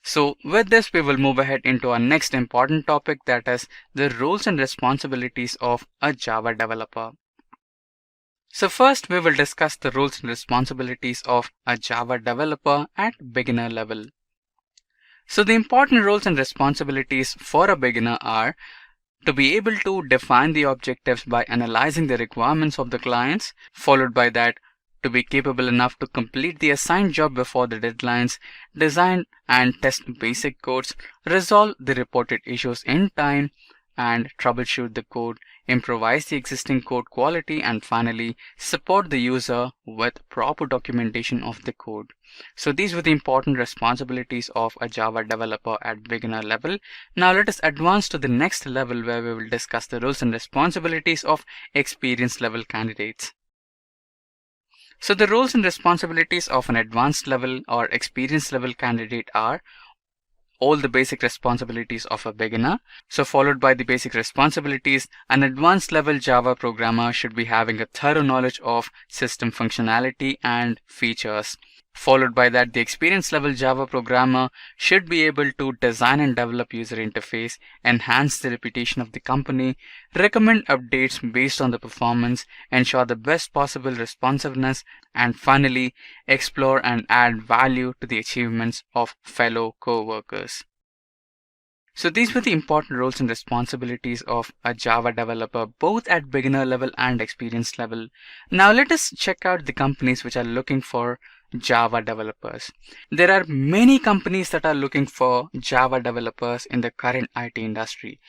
So with this, we will move ahead into our next important topic, that is the roles and responsibilities of a Java developer. So first we will discuss the roles and responsibilities of a Java developer at beginner level. So the important roles and responsibilities for a beginner are to be able to define the objectives by analyzing the requirements of the clients, followed by that to be capable enough to complete the assigned job before the deadlines, design and test basic codes, resolve the reported issues in time, and troubleshoot the code, improvise the existing code quality, and finally support the user with proper documentation of the code. So these were the important responsibilities of a Java developer at beginner level. Now let us advance to the next level, where we will discuss the roles and responsibilities of experienced level candidates. So the roles and responsibilities of an advanced level or experienced level candidate are: all the basic responsibilities of a beginner. So followed by the basic responsibilities, an advanced level Java programmer should be having a thorough knowledge of system functionality and features. Followed by that, the experienced level Java programmer should be able to design and develop user interface, enhance the reputation of the company, recommend updates based on the performance, ensure the best possible responsiveness, and finally, explore and add value to the achievements of fellow co-workers. So these were the important roles and responsibilities of a Java developer, both at beginner level and experienced level. Now let us check out the companies which are looking for Java developers. There are many companies that are looking for Java developers in the current IT industry.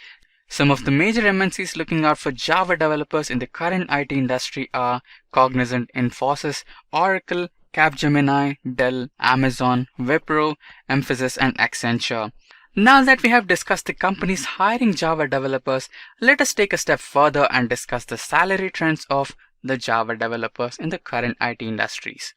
Some of the major MNCs looking out for Java developers in the current IT industry are Cognizant, Infosys, Oracle, Capgemini, Dell, Amazon, Wipro, Mphasis, and Accenture. Now that we have discussed the companies hiring Java developers, let us take a step further and discuss the salary trends of the Java developers in the current IT industries.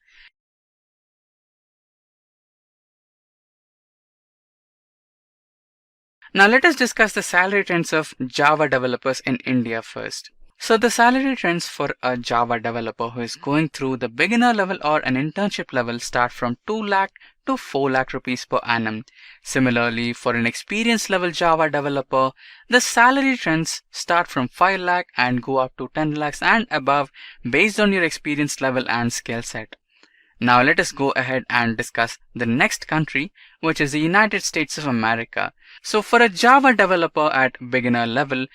Now let us discuss the salary trends of Java developers in India first. So the salary trends for a Java developer who is going through the beginner level or an internship level start from 2 lakh to 4 lakh rupees per annum. Similarly, for an experienced level Java developer, the salary trends start from 5 lakh and go up to 10 lakhs and above based on your experience level and skill set. Now let us go ahead and discuss the next country, which is the United States of America. So for a Java developer at beginner level,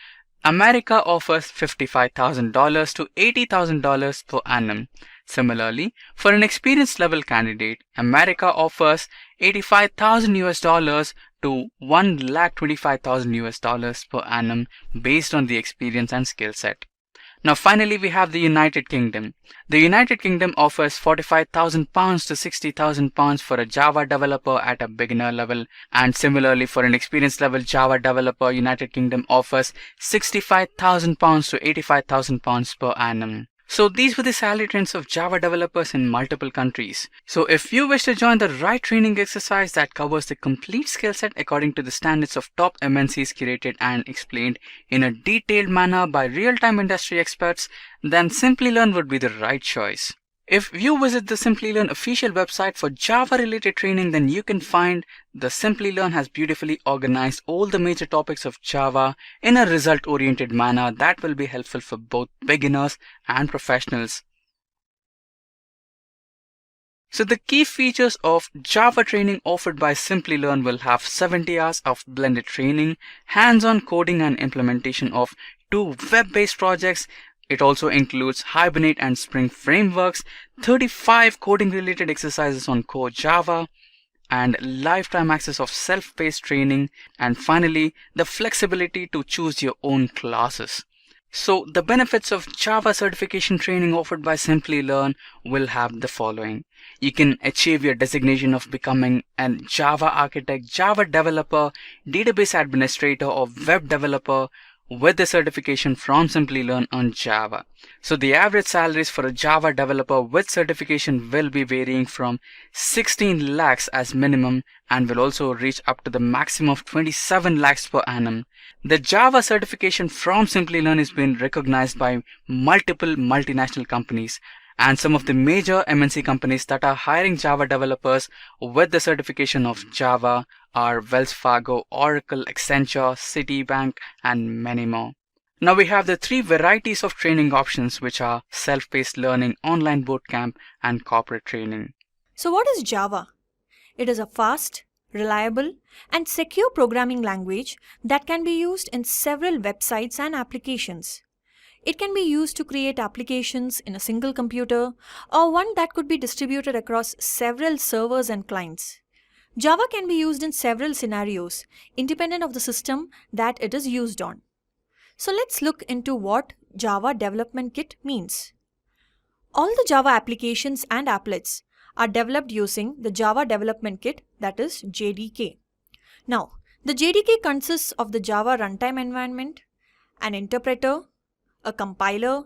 America offers $55,000 to $80,000 per annum. Similarly, for an experienced level candidate, America offers $85,000 to $1,25,000 per annum based on the experience and skill set. Now finally, we have the United Kingdom. The United Kingdom offers £45,000 to £60,000 for a Java developer at a beginner level, and similarly for an experienced level Java developer, United Kingdom offers £65,000 to £85,000 per annum. So these were the salary trends of Java developers in multiple countries. So if you wish to join the right training exercise that covers the complete skill set according to the standards of top MNCs curated and explained in a detailed manner by real-time industry experts, then Simplilearn would be the right choice. If you visit the Simplilearn official website for Java related training, then you can find the Simplilearn has beautifully organized all the major topics of Java in a result oriented manner that will be helpful for both beginners and professionals. So the key features of Java training offered by Simplilearn will have 70 hours of blended training, hands-on coding and implementation of 2 web-based projects. It also includes Hibernate and Spring frameworks, 35 coding-related exercises on core Java, and lifetime access of self-paced training, and finally, the flexibility to choose your own classes. So the benefits of Java certification training offered by Simplilearn will have the following. You can achieve your designation of becoming a Java architect, Java developer, database administrator, or web developer with the certification from Simplilearn on Java. So the average salaries for a Java developer with certification will be varying from 16 lakhs as minimum and will also reach up to the maximum of 27 lakhs per annum. The Java certification from Simplilearn is being recognized by multiple multinational companies, and some of the major MNC companies that are hiring Java developers with the certification of Java are Wells Fargo, Oracle, Accenture, Citibank, and many more. Now we have the 3 varieties of training options, which are self-paced learning, online bootcamp, and corporate training. So what is Java? It is a fast, reliable, and secure programming language that can be used in several websites and applications. It can be used to create applications in a single computer or one that could be distributed across several servers and clients. Java can be used in several scenarios, independent of the system that it is used on. So let's look into what Java Development Kit means. All the Java applications and applets are developed using the Java Development Kit, that is JDK. Now, the JDK consists of the Java runtime environment, an interpreter, a compiler,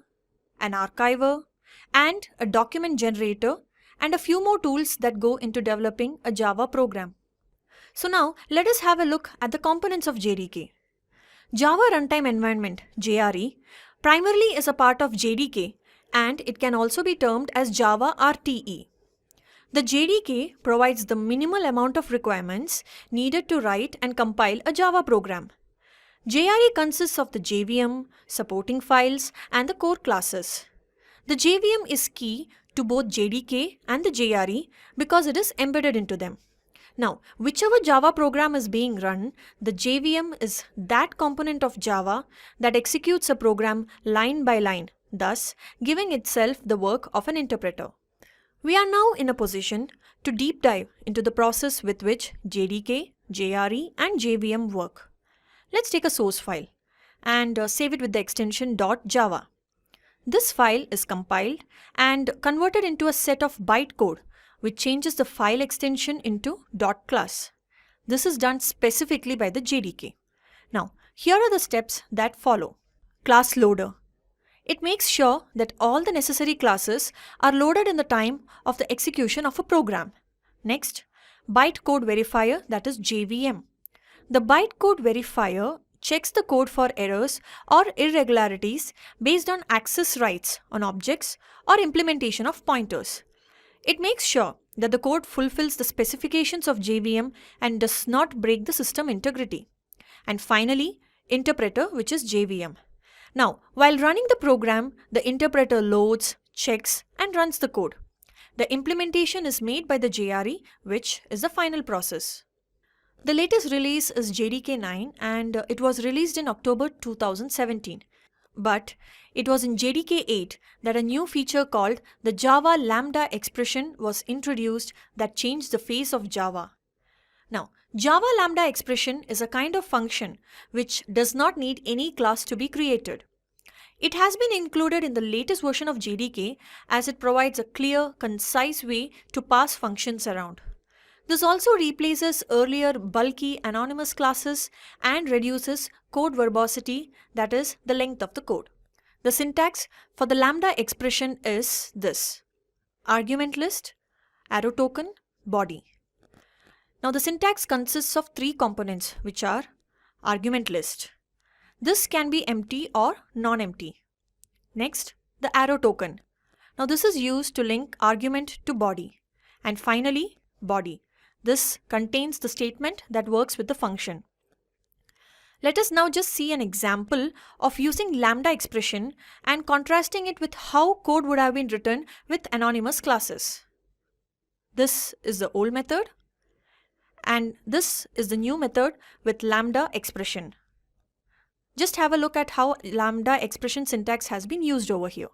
an archiver, and a document generator, and a few more tools that go into developing a Java program. So now let us have a look at the components of JDK. Java Runtime Environment (JRE) primarily is a part of JDK, and it can also be termed as Java RTE. The JDK provides the minimal amount of requirements needed to write and compile a Java program. JRE consists of the JVM, supporting files, and the core classes. The JVM is key to both JDK and the JRE because it is embedded into them. Now, whichever Java program is being run, the JVM is that component of Java that executes a program line by line, thus giving itself the work of an interpreter. We are now in a position to deep dive into the process with which JDK, JRE, and JVM work. Let's take a source file and save it with the extension .java. This file is compiled and converted into a set of bytecode which changes the file extension into .class. This is done specifically by the JDK. Now, here are the steps that follow. Class loader. It makes sure that all the necessary classes are loaded in the time of the execution of a program. Next, bytecode verifier, that is JVM. The bytecode verifier checks the code for errors or irregularities based on access rights on objects or implementation of pointers. It makes sure that the code fulfills the specifications of JVM and does not break the system integrity. And finally, interpreter, which is JVM. Now, while running the program, the interpreter loads, checks, and runs the code. The implementation is made by the JRE, which is the final process. The latest release is JDK 9 and it was released in October 2017. But it was in JDK 8 that a new feature called the Java Lambda expression was introduced that changed the face of Java. Now, Java Lambda expression is a kind of function which does not need any class to be created. It has been included in the latest version of JDK as it provides a clear, concise way to pass functions around. This also replaces earlier bulky anonymous classes and reduces code verbosity, that is, the length of the code. The syntax for the Lambda expression is this: argument list, arrow token, body. Now the syntax consists of three components, which are argument list. This can be empty or non-empty. Next, the arrow token. Now this is used to link argument to body. And finally, body. This contains the statement that works with the function. Let us now just see an example of using Lambda expression and contrasting it with how code would have been written with anonymous classes. This is the old method and this is the new method with Lambda expression. Just have a look at how Lambda expression syntax has been used over here.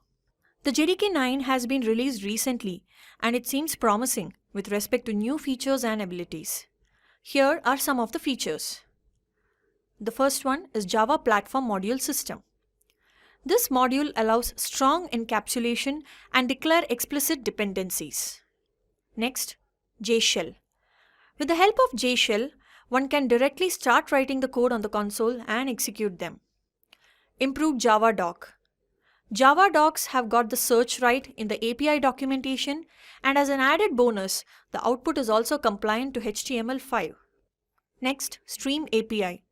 The JDK 9 has been released recently and it seems promising with respect to new features and abilities. Here are some of the features. The first one is Java Platform Module System. This module allows strong encapsulation and declare explicit dependencies. Next, JShell. With the help of JShell, one can directly start writing the code on the console and execute them. Improved Java Doc. Java docs have got the search right in the API documentation, and as an added bonus, the output is also compliant to HTML5. Next, Stream API.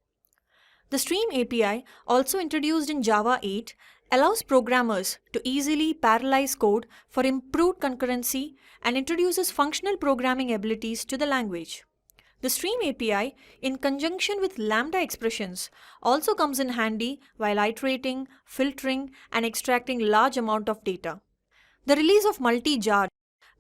The Stream API, also introduced in Java 8, allows programmers to easily parallelize code for improved concurrency and introduces functional programming abilities to the language. The Stream API, in conjunction with Lambda expressions, also comes in handy while iterating, filtering, and extracting large amount of data. The release of multi-jar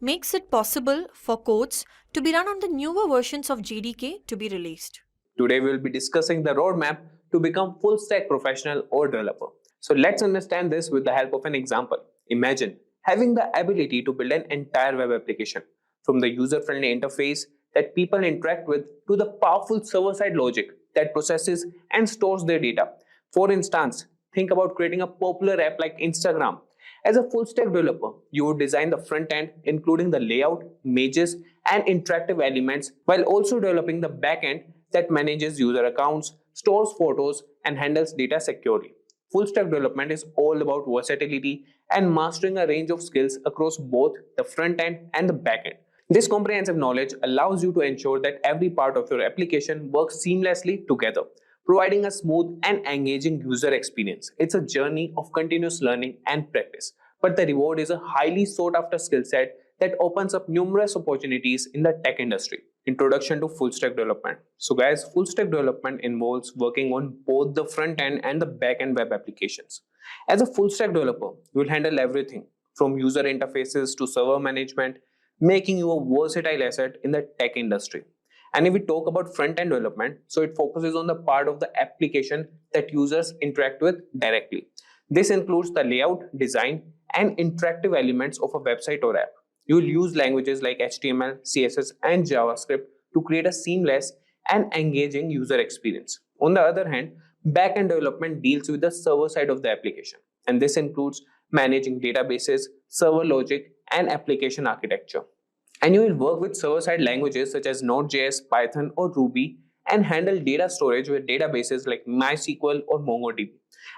makes it possible for codes to be run on the newer versions of JDK to be released. Today we will be discussing the roadmap to become full stack professional or developer. So let's understand this with the help of an example. Imagine having the ability to build an entire web application from the user-friendly interface that people interact with to the powerful server-side logic that processes and stores their data. For instance, think about creating a popular app like Instagram. As a full-stack developer, you would design the front end, including the layout, images, and interactive elements, while also developing the back end that manages user accounts, stores photos, and handles data securely. Full-stack development is all about versatility and mastering a range of skills across both the front end and the back end. This comprehensive knowledge allows you to ensure that every part of your application works seamlessly together, providing a smooth and engaging user experience. It's a journey of continuous learning and practice, but the reward is a highly sought after skill set that opens up numerous opportunities in the tech industry. Introduction to full stack development. So guys, full stack development involves working on both the front end and the back end web applications. As a full stack developer, you will handle everything from user interfaces to server management, making you a versatile asset in the tech industry. And if we talk about front end development, so it focuses on the part of the application that users interact with directly. This includes the layout, design, and interactive elements of a website or app. You will use languages like HTML, CSS, and JavaScript to create a seamless and engaging user experience. On the other hand, back-end development deals with the server side of the application, and this includes managing databases, server logic, and application architecture. And you will work with server-side languages such as Node.js, Python, or Ruby, and handle data storage with databases like MySQL or MongoDB.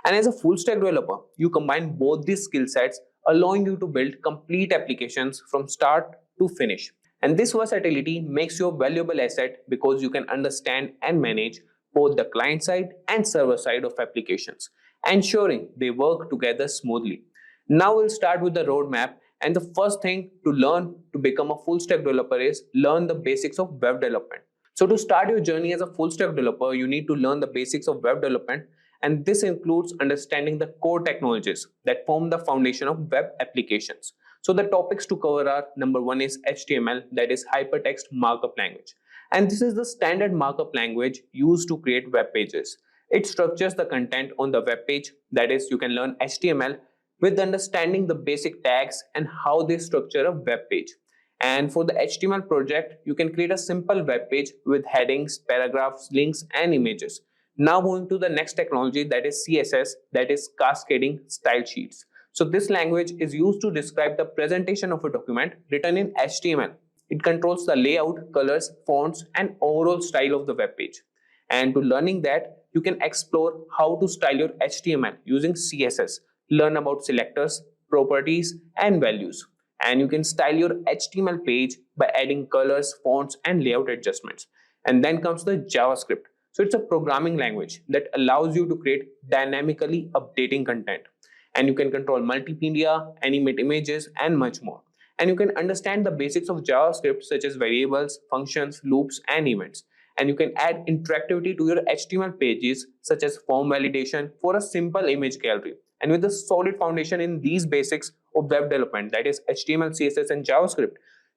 And as a full-stack developer, you combine both these skill sets, allowing you to build complete applications from start to finish. And this versatility makes you a valuable asset because you can understand and manage both the client side and server side of applications, ensuring they work together smoothly. Now we'll start with the roadmap, and the first thing to learn to become a full stack developer is learn the basics of web development. So to start your journey as a full stack developer, you need to learn the basics of web development, and this includes understanding the core technologies that form the foundation of web applications. So the topics to cover are: number one is HTML, that is hypertext markup language. And this is the standard markup language used to create web pages. It structures the content on the web page, that is, you can learn HTML with understanding the basic tags and how they structure a web page. And for the HTML project, you can create a simple web page with headings, paragraphs, links, and images. Now moving to the next technology, that is CSS, that is cascading style sheets. So this language is used to describe the presentation of a document written in HTML. It controls the layout, colors, fonts, and overall style of the web page. And to learning that, you can explore how to style your HTML using CSS. Learn about selectors, properties, and values. And you can style your HTML page by adding colors, fonts, and layout adjustments. And then comes the JavaScript. So it's a programming language that allows you to create dynamically updating content. And you can control multimedia, animate images, and much more. And you can understand the basics of JavaScript such as variables, functions, loops, and events. And you can add interactivity to your HTML pages such as form validation for a simple image gallery. And with a solid foundation in these basics of web development, that is HTML, CSS, and JavaScript,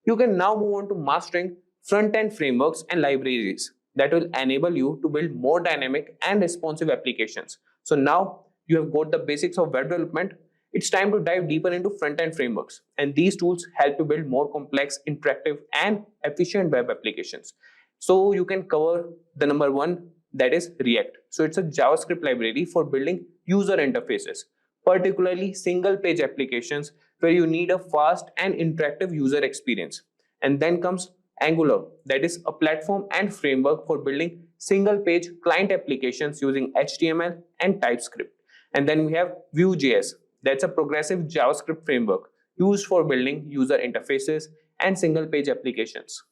you can now move on to mastering front-end frameworks and libraries that will enable you to build more dynamic and responsive applications. So now you have got the basics of web development. It's time to dive deeper into front-end frameworks. And these tools help you build more complex, interactive, and efficient web applications. So you can cover the number one, that is React. So it's a JavaScript library for building user interfaces, particularly single page applications where you need a fast and interactive user experience. And then comes Angular, that is a platform and framework for building single page client applications using HTML and TypeScript. And then we have Vue.js, that's a progressive JavaScript framework used for building user interfaces and single page applications.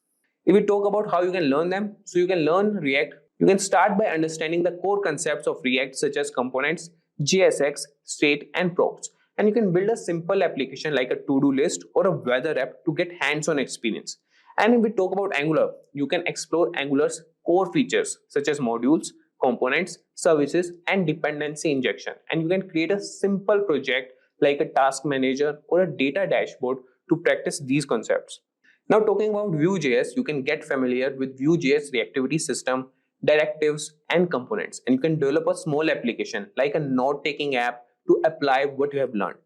If we talk about how you can learn them, so you can learn React. You can start by understanding the core concepts of React such as components, JSX, state, and props. And you can build a simple application like a to-do list or a weather app to get hands-on experience. And if we talk about Angular, you can explore Angular's core features such as modules, components, services, and dependency injection. And you can create a simple project like a task manager or a data dashboard to practice these concepts. Now talking about Vue.js, you can get familiar with Vue.js reactivity system, directives, and components. And you can develop a small application like a note-taking app to apply what you have learned.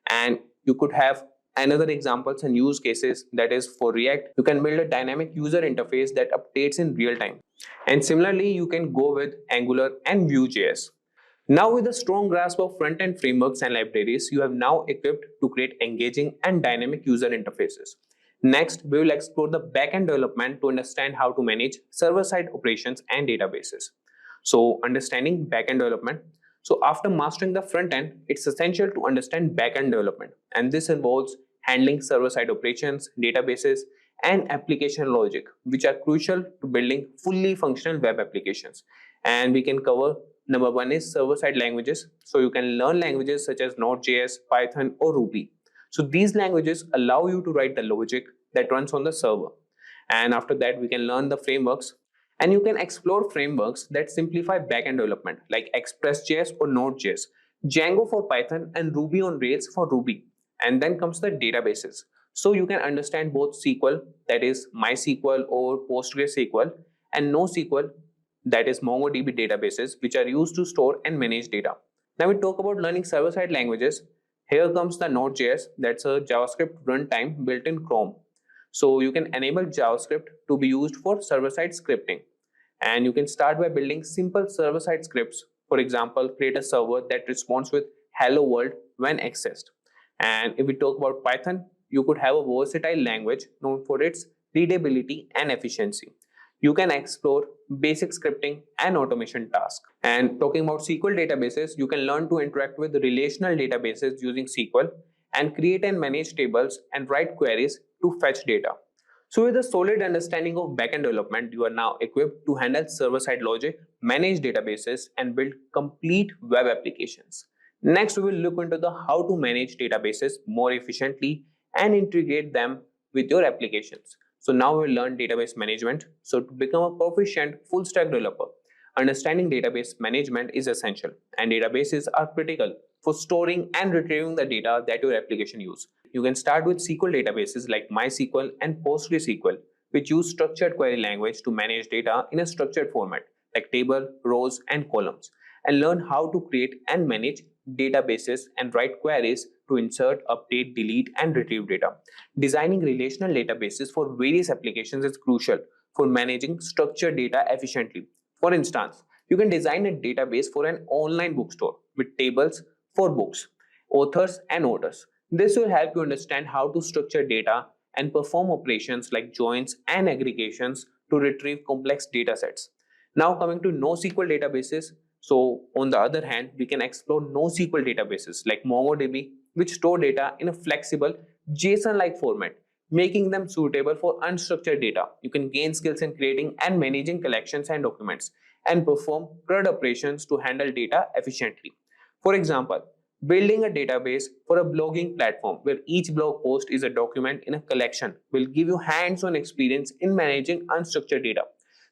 And you could have another examples and use cases, that is for React, you can build a dynamic user interface that updates in real time. And similarly, you can go with Angular and Vue.js. Now with a strong grasp of front-end frameworks and libraries, you have now equipped to create engaging and dynamic user interfaces. Next, we will explore the back-end development to understand how to manage server-side operations and databases. So understanding back-end development. So after mastering the front end, it's essential to understand back-end development. And this involves handling server-side operations, databases, and application logic, which are crucial to building fully functional web applications. And we can cover number one is server-side languages. So you can learn languages such as Node.js, Python, or Ruby. So these languages allow you to write the logic that runs on the server. And after that, we can learn the frameworks. And you can explore frameworks that simplify backend development like Express.js or Node.js, Django for Python, and Ruby on Rails for Ruby. And then comes the databases. So you can understand both SQL, that is MySQL or PostgreSQL, and NoSQL, that is MongoDB databases, which are used to store and manage data. Now we talk about learning server-side languages. Here comes the Node.js, that's a JavaScript runtime built in Chrome. So you can enable JavaScript to be used for server-side scripting. And you can start by building simple server-side scripts. For example, create a server that responds with hello world when accessed. And if we talk about Python, you could have a versatile language known for its readability and efficiency. You can explore basic scripting and automation tasks. And talking about SQL databases, you can learn to interact with relational databases using SQL and create and manage tables and write queries to fetch data. So with a solid understanding of backend development, you are now equipped to handle server-side logic, manage databases, and build complete web applications. Next, we will look into the how to manage databases more efficiently and integrate them with your applications. So now we'll learn database management. So to become a proficient full stack developer, understanding database management is essential, and databases are critical for storing and retrieving the data that your application uses. You can start with SQL databases like MySQL and PostgreSQL, which use structured query language to manage data in a structured format like table, rows, and columns, and learn how to create and manage databases and write queries to insert, update, delete, and retrieve data. Designing relational databases for various applications is crucial for managing structured data efficiently. For instance, you can design a database for an online bookstore with tables for books, authors, and orders. This will help you understand how to structure data and perform operations like joins and aggregations to retrieve complex data sets. Now coming to NoSQL databases. So on the other hand, we can explore NoSQL databases like MongoDB, which store data in a flexible JSON-like format, making them suitable for unstructured data. You can gain skills in creating and managing collections and documents, and perform CRUD operations to handle data efficiently. For example, building a database for a blogging platform where each blog post is a document in a collection will give you hands-on experience in managing unstructured data.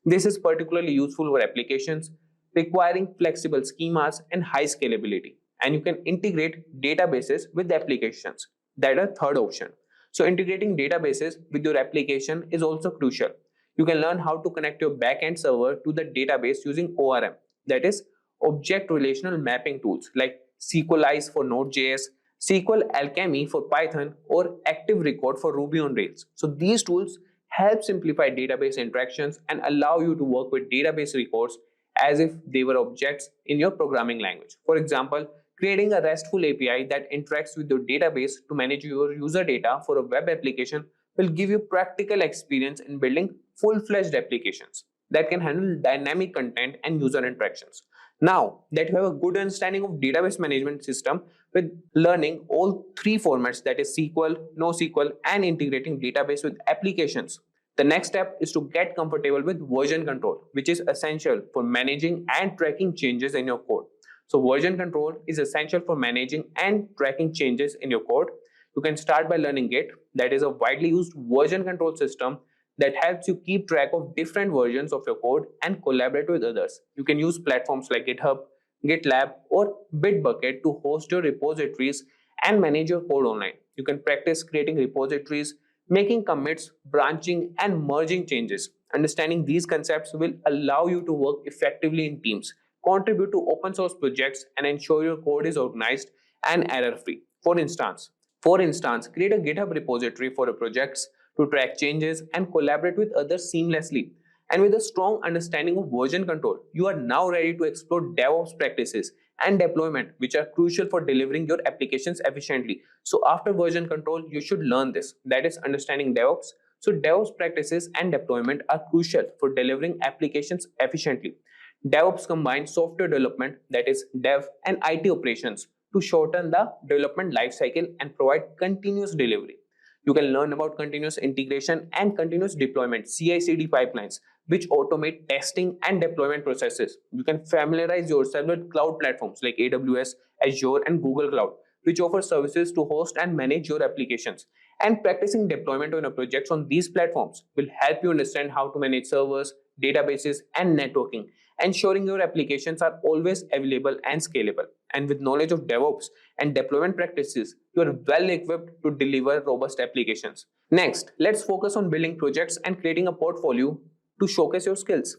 This is particularly useful for applications requiring flexible schemas and high scalability. And you can integrate databases with applications. That is a third option. So integrating databases with your application is also crucial. You can learn how to connect your backend server to the database using ORM, that is Object Relational Mapping tools like SQLize for Node.js, SQL Alchemy for Python, or Active Record for Ruby on Rails. So these tools help simplify database interactions and allow you to work with database records as if they were objects in your programming language. For example, creating a RESTful API that interacts with your database to manage your user data for a web application will give you practical experience in building full-fledged applications that can handle dynamic content and user interactions. Now that you have a good understanding of database management system with learning all three formats, that is SQL, NoSQL, and integrating database with applications, the next step is to get comfortable with version control, which is essential for managing and tracking changes in your code. So version control is essential for managing and tracking changes in your code. You can start by learning Git, that is a widely used version control system that helps you keep track of different versions of your code and collaborate with others. You can use platforms like GitHub, GitLab, or Bitbucket to host your repositories and manage your code online. You can practice creating repositories, making commits, branching, and merging changes. Understanding these concepts will allow you to work effectively in teams, contribute to open source projects, and ensure your code is organized and error-free. For instance, create a GitHub repository for your projects to track changes and collaborate with others seamlessly. And with a strong understanding of version control, you are now ready to explore DevOps practices and deployment, which are crucial for delivering your applications efficiently. So after version control, you should learn this, that is understanding DevOps. So DevOps practices and deployment are crucial for delivering applications efficiently. DevOps combines software development, that is dev, and IT operations to shorten the development lifecycle and provide continuous delivery. You can learn about continuous integration and continuous deployment, CI/CD pipelines, which automate testing and deployment processes. You can familiarize yourself with cloud platforms like AWS, Azure, and Google Cloud, which offer services to host and manage your applications. And practicing deployment on your projects on these platforms will help you understand how to manage servers, databases, and networking, ensuring your applications are always available and scalable. And with knowledge of DevOps and deployment practices, you are well equipped to deliver robust applications. Next, let's focus on building projects and creating a portfolio to showcase your skills.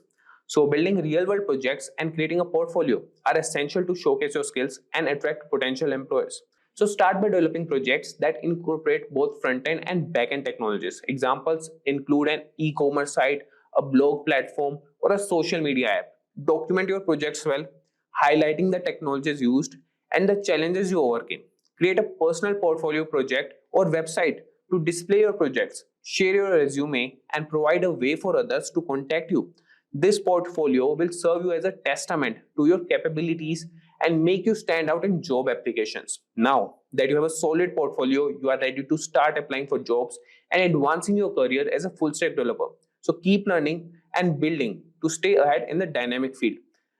So, building real world projects and creating a portfolio are essential to showcase your skills and attract potential employers. So, start by developing projects that incorporate both front end and back end technologies. Examples include an e commerce site, a blog platform, or a social media app. Document your projects well, highlighting the technologies used and the challenges you overcame. Create a personal portfolio project or website to display your projects, share your resume, and provide a way for others to contact you. This portfolio will serve you as a testament to your capabilities and make you stand out in job applications. Now that you have a solid portfolio, you are ready to start applying for jobs and advancing your career as a full stack developer. So keep learning and building to stay ahead in the dynamic field.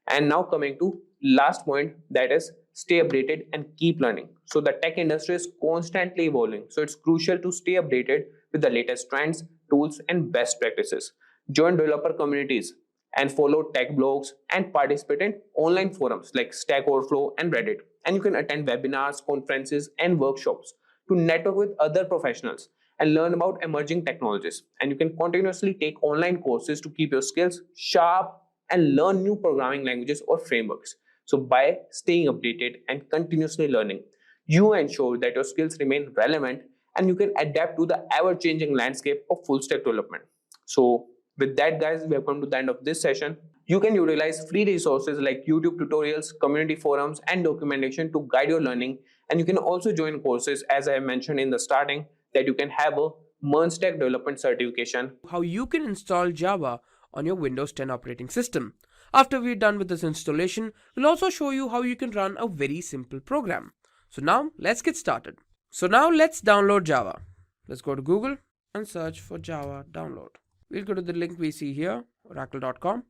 And now coming to last point, that is stay updated and keep learning. So the tech industry is constantly evolving. So it's crucial to stay updated with the latest trends, tools, and best practices. Join developer communities and follow tech blogs and participate in online forums like Stack Overflow and Reddit. And you can attend webinars, conferences, and workshops to network with other professionals and learn about emerging technologies. And you can continuously take online courses to keep your skills sharp and learn new programming languages or frameworks. So by staying updated and continuously learning, you ensure that your skills remain relevant and you can adapt to the ever-changing landscape of full stack development. So with that, guys, we have come to the end of this session. You can utilize free resources like YouTube tutorials, community forums, and documentation to guide your learning. And you can also join courses, as I mentioned in the starting, that you can have a MERN-Stack development certification. How you can install Java on your Windows 10 operating system. After we're done with this installation, we'll also show you how you can run a very simple program. So now let's get started. So now let's download Java. Let's go to Google and search for Java download. We'll go to the link we see here, oracle.com.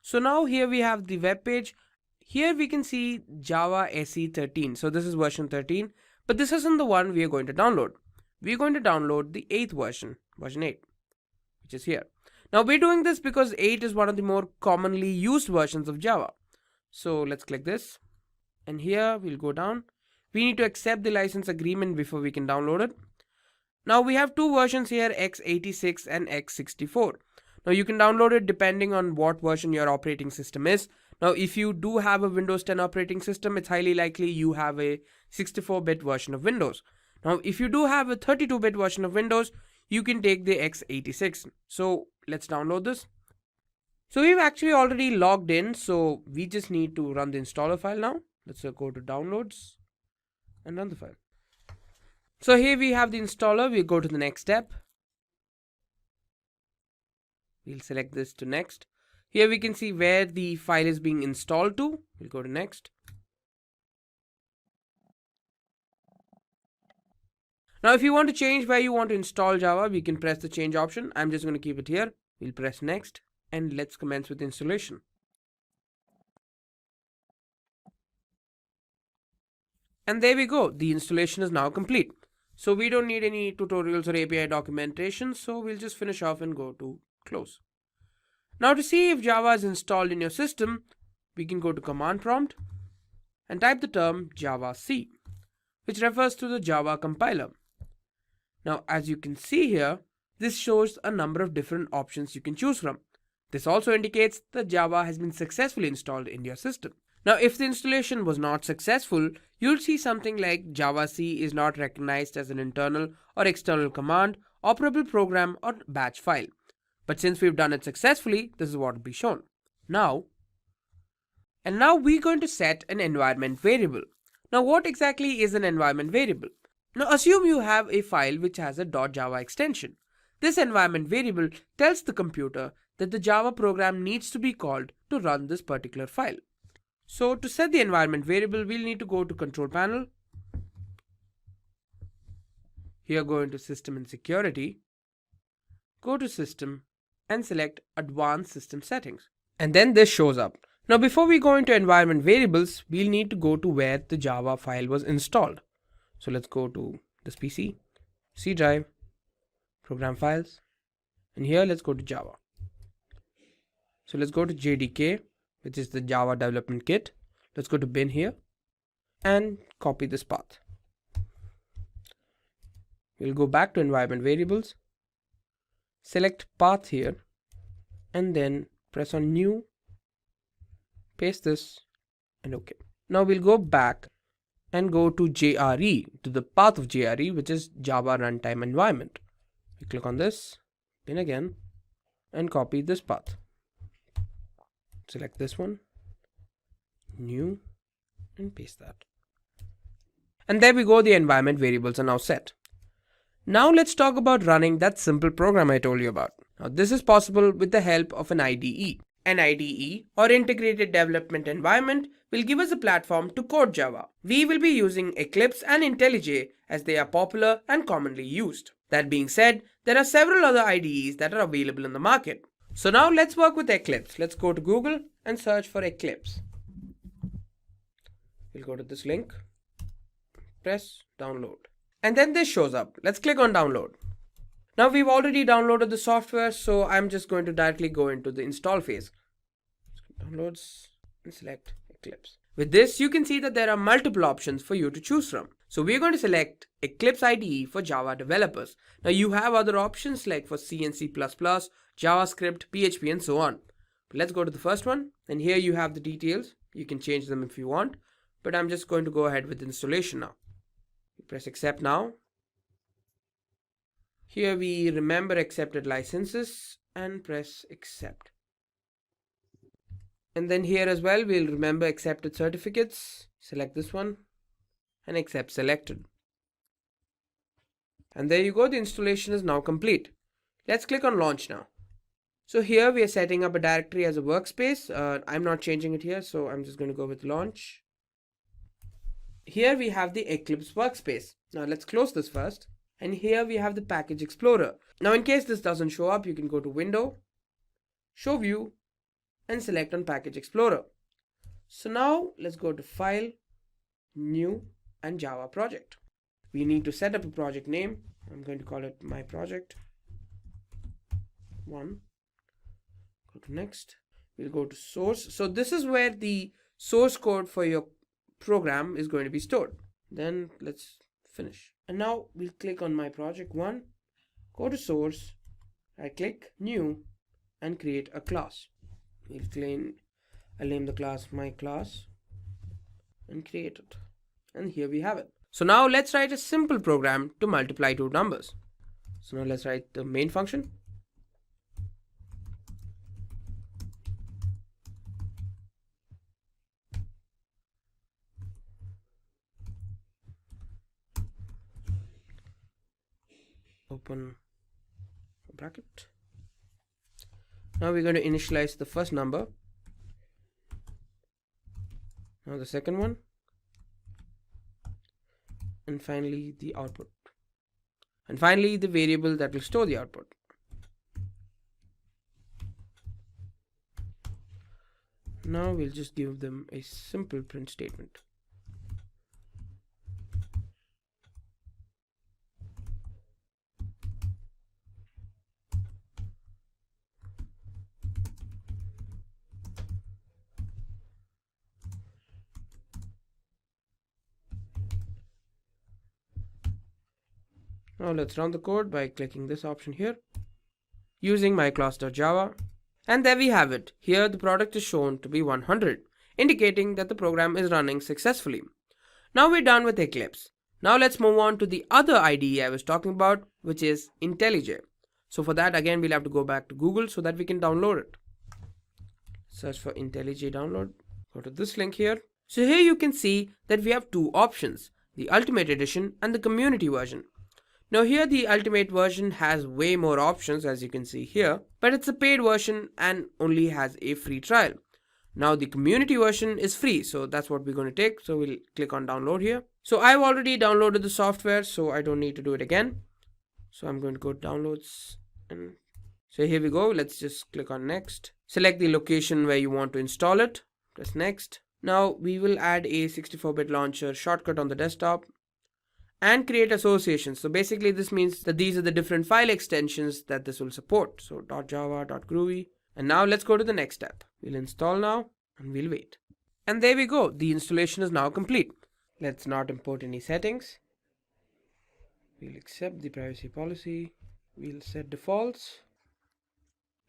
So now here we have the web page. Here we can see Java SE 13. So this is version 13, but this isn't the one we are going to download. We're going to download the 8th version, version 8, which is here. Now we're doing this because 8 is one of the more commonly used versions of Java. So let's click this. And here we'll go down. We need to accept the license agreement before we can download it. Now we have two versions here, x86 and x64. Now you can download it depending on what version your operating system is. Now if you do have a Windows 10 operating system, it's highly likely you have a 64-bit version of Windows. Now if you do have a 32-bit version of Windows, you can take the x86. So let's download this. So we've actually already logged in, so we just need to run the installer file now. Let's go to downloads and run the file. So here we have the installer. We'll go to the next step. We'll select this to next. Here we can see where the file is being installed to. We'll go to next. Now if you want to change where you want to install Java, we can press the change option. I'm just going to keep it here. We'll press next and let's commence with the installation. And there we go. The installation is now complete. So we don't need any tutorials or API documentation. So we'll just finish off and go to close. Now to see if Java is installed in your system, we can go to command prompt and type the term javac, which refers to the Java compiler. Now as you can see here, this shows a number of different options you can choose from. This also indicates that Java has been successfully installed in your system. Now if the installation was not successful, you'll see something like javac is not recognized as an internal or external command, operable program, or batch file. But since we've done it successfully, this is what will be shown. Now we're going to set an environment variable. Now what exactly is an environment variable? Now assume you have a file which has a .java extension. This environment variable tells the computer that the Java program needs to be called to run this particular file. So to set the environment variable, we'll need to go to control panel. Here go into System and Security, go to System and select Advanced System Settings. And then this shows up. Now before we go into environment variables, we'll need to go to where the Java file was installed. So let's go to this PC, C drive, program files, and here let's go to Java. So let's go to JDK, which is the Java Development Kit. Let's go to bin here and copy this path. We'll go back to environment variables, select path here, and then press on new, paste this, and OK. Now we'll go back and go to JRE, to the path of JRE, which is Java Runtime Environment. We click on this, bin again, and copy this path. Select this one, new, and paste that. And there we go, the environment variables are now set. Now let's talk about running that simple program I told you about. Now this is possible with the help of an IDE. An IDE, or Integrated Development Environment, will give us a platform to code Java. We will be using Eclipse and IntelliJ as they are popular and commonly used. That being said, there are several other IDEs that are available in the market. So now let's work with Eclipse. Let's go to Google and search for Eclipse. We'll go to this link, press download. And then this shows up. Let's click on download. Now we've already downloaded the software, so I'm just going to directly go into the install phase. Downloads and select Eclipse. With this, you can see that there are multiple options for you to choose from. So we're going to select Eclipse IDE for Java developers. Now you have other options like for C and C++, JavaScript, PHP, and so on. But let's go to the first one, and here you have the details. You can change them if you want, but I'm just going to go ahead with installation now. Press accept now. Here we remember accepted licenses and press accept. And then here as well, we'll remember accepted certificates. Select this one and accept selected. And there you go, the installation is now complete. Let's click on launch now. So here we are setting up a directory as a workspace. I'm not changing it here, so I'm just going to go with launch. Here we have the Eclipse workspace. Now let's close this first. And here we have the package explorer. Now in case this doesn't show up, you can go to window, show view, and select on package explorer. So now let's go to file, new, and Java project. We need to set up a project name. I'm going to call it my project 1. Go to next. We'll go to source. So this is where the source code for your program is going to be stored. Then let's finish. And now we'll click on my project 1, go to source, right click, new, and create a class. I'll name the class my class and create it. And here we have it. So now let's write a simple program to multiply two numbers. So now let's write the main function. Open bracket. Now we're going to initialize the first number. Now the second one. And finally the output. And finally the variable that will store the output. Now we'll just give them a simple print statement. Now let's run the code by clicking this option here, using myclass.java. And there we have it. Here the product is shown to be 100, indicating that the program is running successfully. Now we're done with Eclipse. Now let's move on to the other IDE I was talking about, which is IntelliJ. So for that, again, we'll have to go back to Google so that we can download it. Search for IntelliJ download. Go to this link here. So here you can see that we have two options, the Ultimate Edition and the Community version. Now here the Ultimate version has way more options, as you can see here, but it's a paid version and only has a free trial. Now the Community version is free, so that's what we're going to take. So we'll click on download here. So I've already downloaded the software, so I don't need to do it again. So I'm going to go to downloads, and so here we go. Let's just click on next. Select the location where you want to install it. Press next. Now we will add a 64-bit launcher shortcut on the desktop and create associations. So basically this means that these are the different file extensions that this will support. So .java, .groovy. And now let's go to the next step. We'll install now and we'll wait. And there we go. The installation is now complete. Let's not import any settings. We'll accept the privacy policy. We'll set defaults.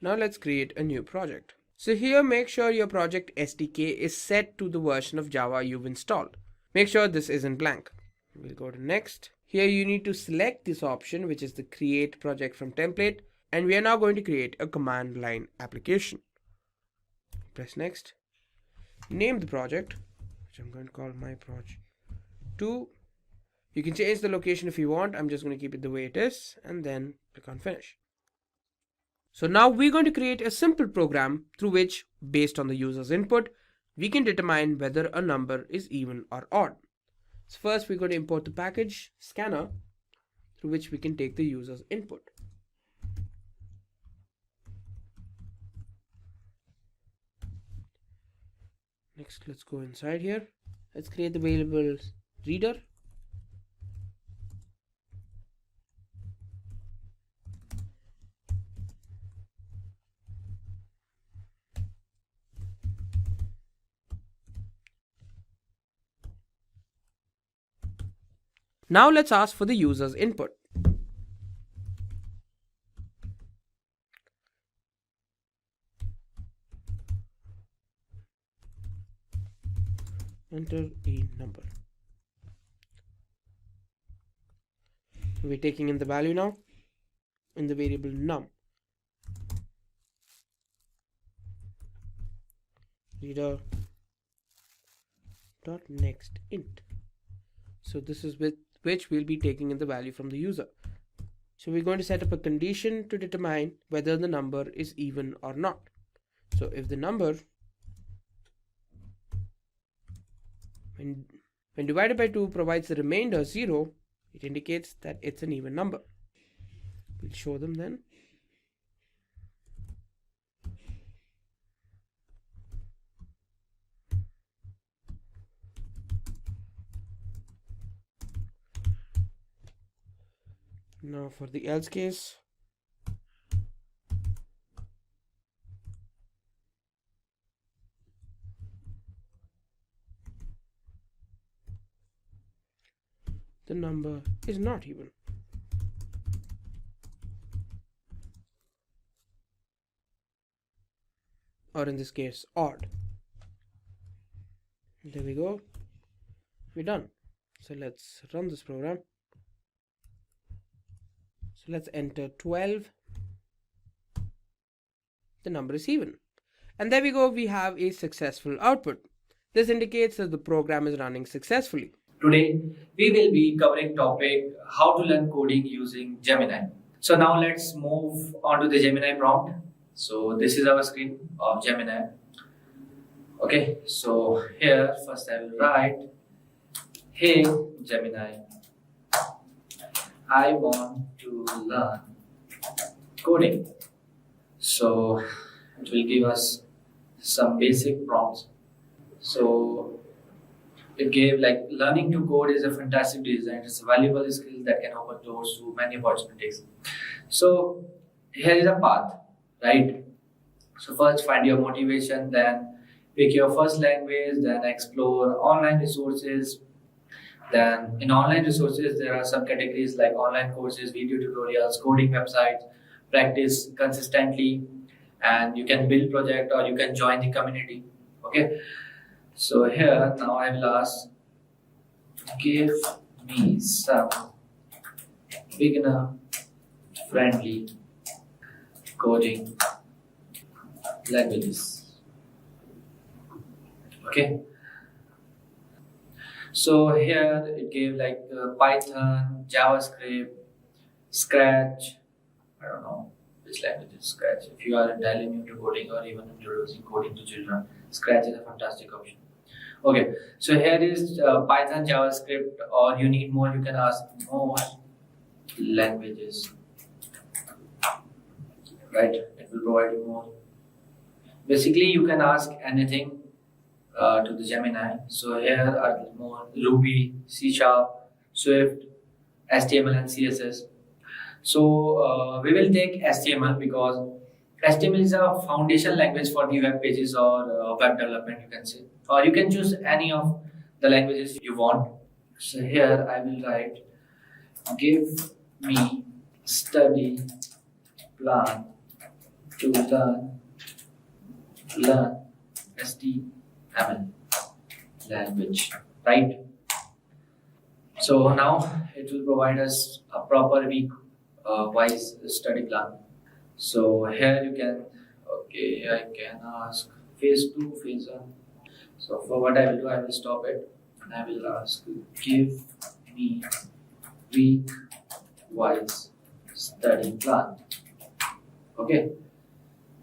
Now let's create a new project. So here make sure your project SDK is set to the version of Java you've installed. Make sure this isn't blank. We'll go to next. Here you need to select this option, which is the create project from template, and we are now going to create a command line application. Press next. Name the project, which I'm going to call my project 2. You can change the location if you want. I'm just going to keep it the way it is, and then click on finish. So now we're going to create a simple program through which, based on the user's input, we can determine whether a number is even or odd. So first we're going to import the package scanner through which we can take the user's input. Next, let's go inside here. Let's create the variable reader. Now let's ask for the user's input. Enter a number. So we're taking in the value now in the variable num. Reader dot next int. So this is with which we'll be taking in the value from the user. So we're going to set up a condition to determine whether the number is even or not. So if the number when divided by 2 provides the remainder 0, it indicates that it's an even number. We'll show them then. Now for the else case, the number is not even. Or in this case, odd. There we go. We're done. So let's run this program. So let's enter 12. The number is even. And there we go, we have a successful output. This indicates that the program is running successfully. Today, we will be covering topic how to learn coding using Gemini. So now let's move on to the Gemini prompt. So this is our screen of Gemini. Okay, so here first I will write, hey Gemini, I want to learn coding. So it will give us some basic prompts. So it gave like learning to code is a fantastic design. It's a valuable skill that can open doors to many opportunities. So here is a path, right? So first find your motivation, then pick your first language, then explore online resources. Then in online resources, there are some categories like online courses, video tutorials, coding websites, practice consistently, and you can build project or you can join the community. Okay. So here now I will ask, give me some beginner friendly coding languages. Okay. So here it gave like Python, JavaScript, Scratch. I don't know which language is Scratch. If you are entirely new to coding or even introducing coding to children, Scratch is a fantastic option. Okay, so here is Python, JavaScript, or you need more, you can ask more languages, right? It will provide you more. Basically, you can ask anything to the Gemini. So here are more Ruby, C Sharp, Swift, HTML and CSS. So we will take HTML because HTML is a foundation language for the web pages or web development, you can say. Or you can choose any of the languages you want. So here I will write, give me study plan to learn HTML language, right? So now it will provide us a proper week wise study plan. So here you can, okay, I can ask phase 2, phase 1. So for what I will do, I will stop it and I will ask, give me week wise study plan. Okay.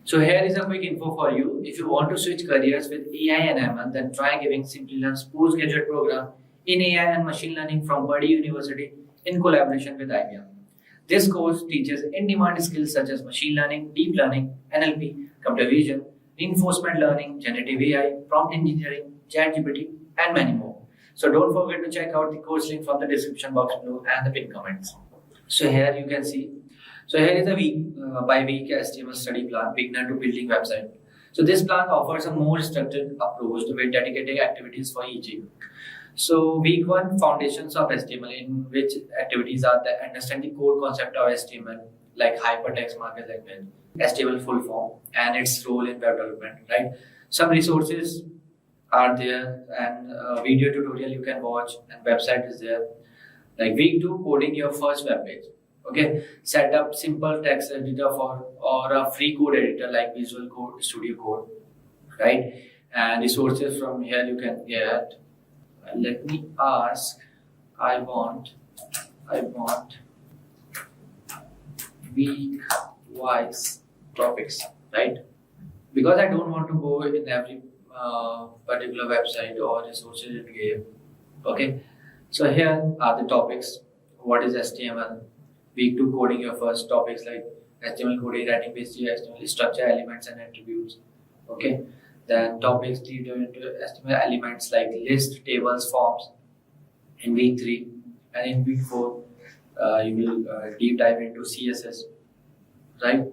So here is a quick info for you. If you want to switch careers with AI and ML, then try giving Simplilearn's postgraduate program in AI and machine learning from Purdue University in collaboration with IBM. This course teaches in-demand skills such as machine learning, deep learning, NLP, computer vision, reinforcement learning, generative AI, prompt engineering, ChatGPT, and many more. So don't forget to check out the course link from the description box below and the pinned comments. So here you can see. So here is a week by week HTML study plan, beginner to building website. So this plan offers a more structured approach with dedicated activities for each week. So week 1, foundations of HTML, in which activities are the understand the core concept of HTML, like hypertext markup language, HTML full form, and its role in web development, right? Some resources are there and video tutorial you can watch and website is there. Like week 2, coding your first web page. Okay, set up simple text editor or a free code editor like Visual Code, Studio Code, right? And resources from here you can get. Let me ask. I want week wise topics, right? Because I don't want to go in every particular website or resources it gave. Okay, so here are the topics. What is HTML? Week 2, coding your first topics like HTML coding, writing basic HTML, structure, elements, and attributes. Okay, then topics deep into HTML elements like list, tables, forms in week 3, and in week 4, you will deep dive into CSS, right?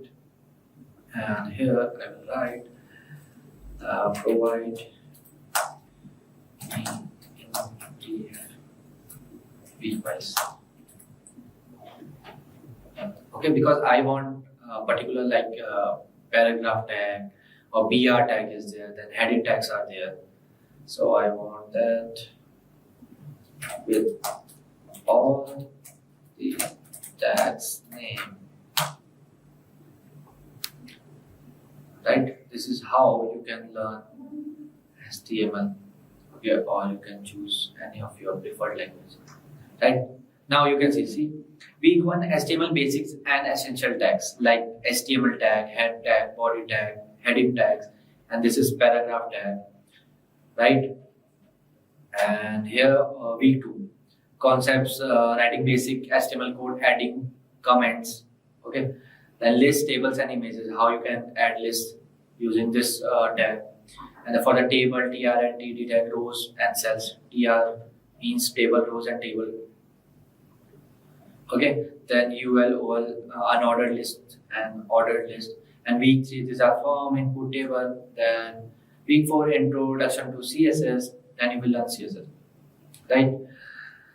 And here I will write provide me in brief week wise. Okay, because I want particular like paragraph tag or BR tag is there, then heading tags are there. So I want that with all the tags name. Right? This is how you can learn HTML. Okay, or you can choose any of your preferred language. Right? Now you can see week 1 HTML basics and essential tags like HTML tag, head tag, body tag, heading tags, and this is paragraph tag, right? And here week 2 concepts, writing basic HTML code, adding comments, okay? Then list, tables, and images, how you can add lists using this tag. And for the table, TR and TD tag, rows and cells. TR means table, rows, and table. Okay, then UL, OL, unordered list and ordered list. And week 3, these are form, input table. Then week 4, introduction to CSS. Then you will learn CSS, right?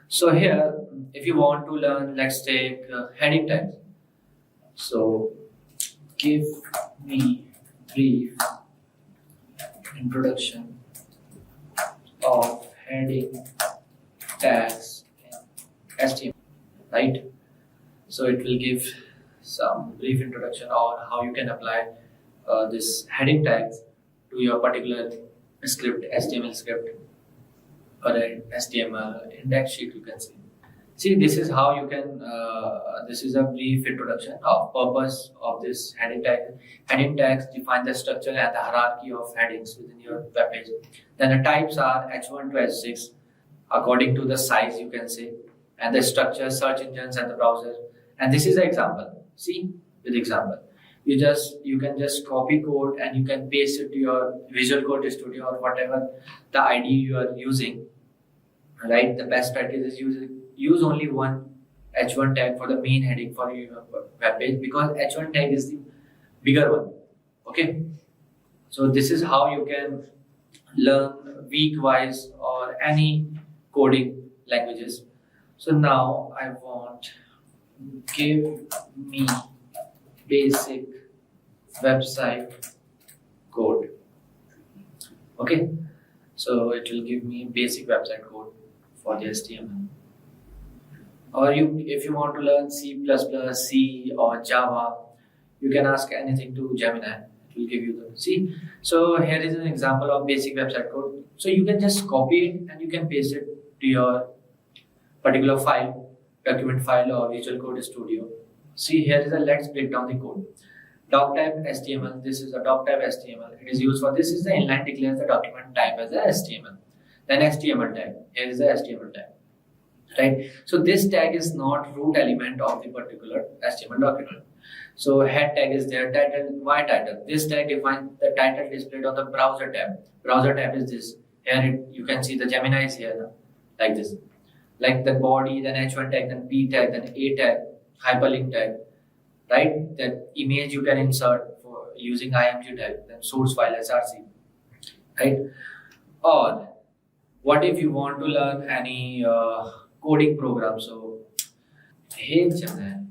So here, if you want to learn, let's take heading tags. So give me brief introduction of heading tags in HTML, right? So it will give some brief introduction on how you can apply this heading tags to your particular script, HTML script or an HTML index sheet, you can see. See, this is how you can, this is a brief introduction of purpose of this heading tag. Heading tags define the structure and the hierarchy of headings within your web page. Then the types are H1 to H6 according to the size, you can say, and the structure, search engines and the browser. And this is the example. See, with example. You can just copy code and you can paste it to your Visual Code Studio or whatever the IDE you are using. Right, the best practice is use only one H1 tag for the main heading for your web page, because H1 tag is the bigger one. Okay, so this is how you can learn week wise or any coding languages. So now I want give me basic website code. Okay, so it will give me basic website code for the HTML. Or if you want to learn C++, C or Java, you can ask anything to Gemini. It will give you the see. So here is an example of basic website code. So you can just copy it and you can paste it to your particular file, document file or Visual Code Studio. See, here is a let's break down the code. Doc type HTML. This is a doc type HTML. It is used for this is the inline declares the document type as a HTML. Then HTML tag. Here is the HTML tag. Right. So this tag is not root element of the particular HTML document. So head tag is there. Title. Why title? This tag defines the title displayed on the browser tab. Browser tab is this. Here you can see the Gemini is here now, like this. Like the body, then H1 tag, then P tag, then A tag, hyperlink tag. Right. That image you can insert for using img tag. Then source file src. Right. Or what if you want to learn any coding program? So, hey Gemini,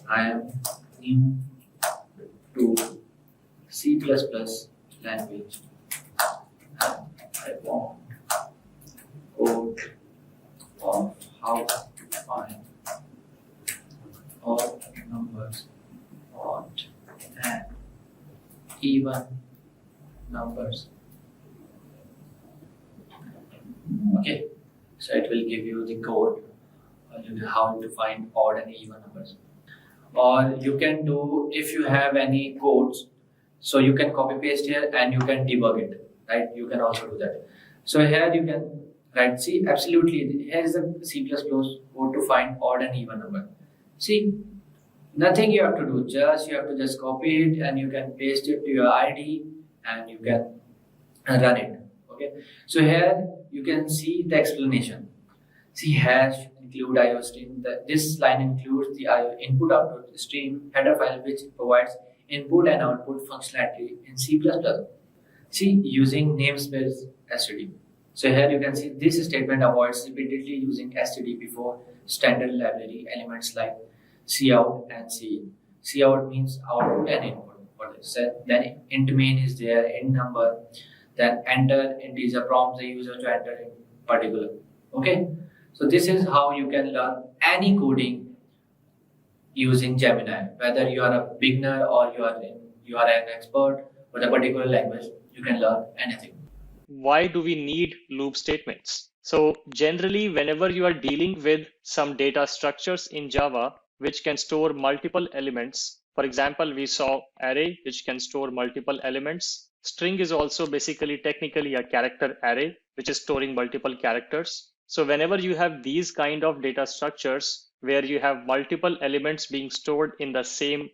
I am new to C++ language and I want code of how to find all numbers, odd and even numbers. Okay, so it will give you the code how to find odd and even numbers. Or you can do, if you have any codes, so you can copy paste here and you can debug it, right? You can also do that. So here you can write, see, absolutely, here is the C++ code to find odd and even number. See, nothing you have to do, you have to just copy it and you can paste it to your IDE and you can run it. Okay, so here you can see the explanation. See, hash include IO stream. This line includes the IO input output stream header file which provides input and output functionality in C++. See, using namespace std. So here you can see this statement avoids repeatedly using std before standard library elements like cout and cin. Cout means output and input for this. Then int main is there, int number. Then enter integer prompts the user to enter in particular. Okay, so this is how you can learn any coding using Gemini. Whether you are a beginner or you are an expert with a particular language, you can learn anything. Why do we need loop statements? So generally, whenever you are dealing with some data structures in Java, which can store multiple elements, for example, we saw array, which can store multiple elements. String is also basically technically a character array, which is storing multiple characters. So whenever you have these kind of data structures where you have multiple elements being stored in the same,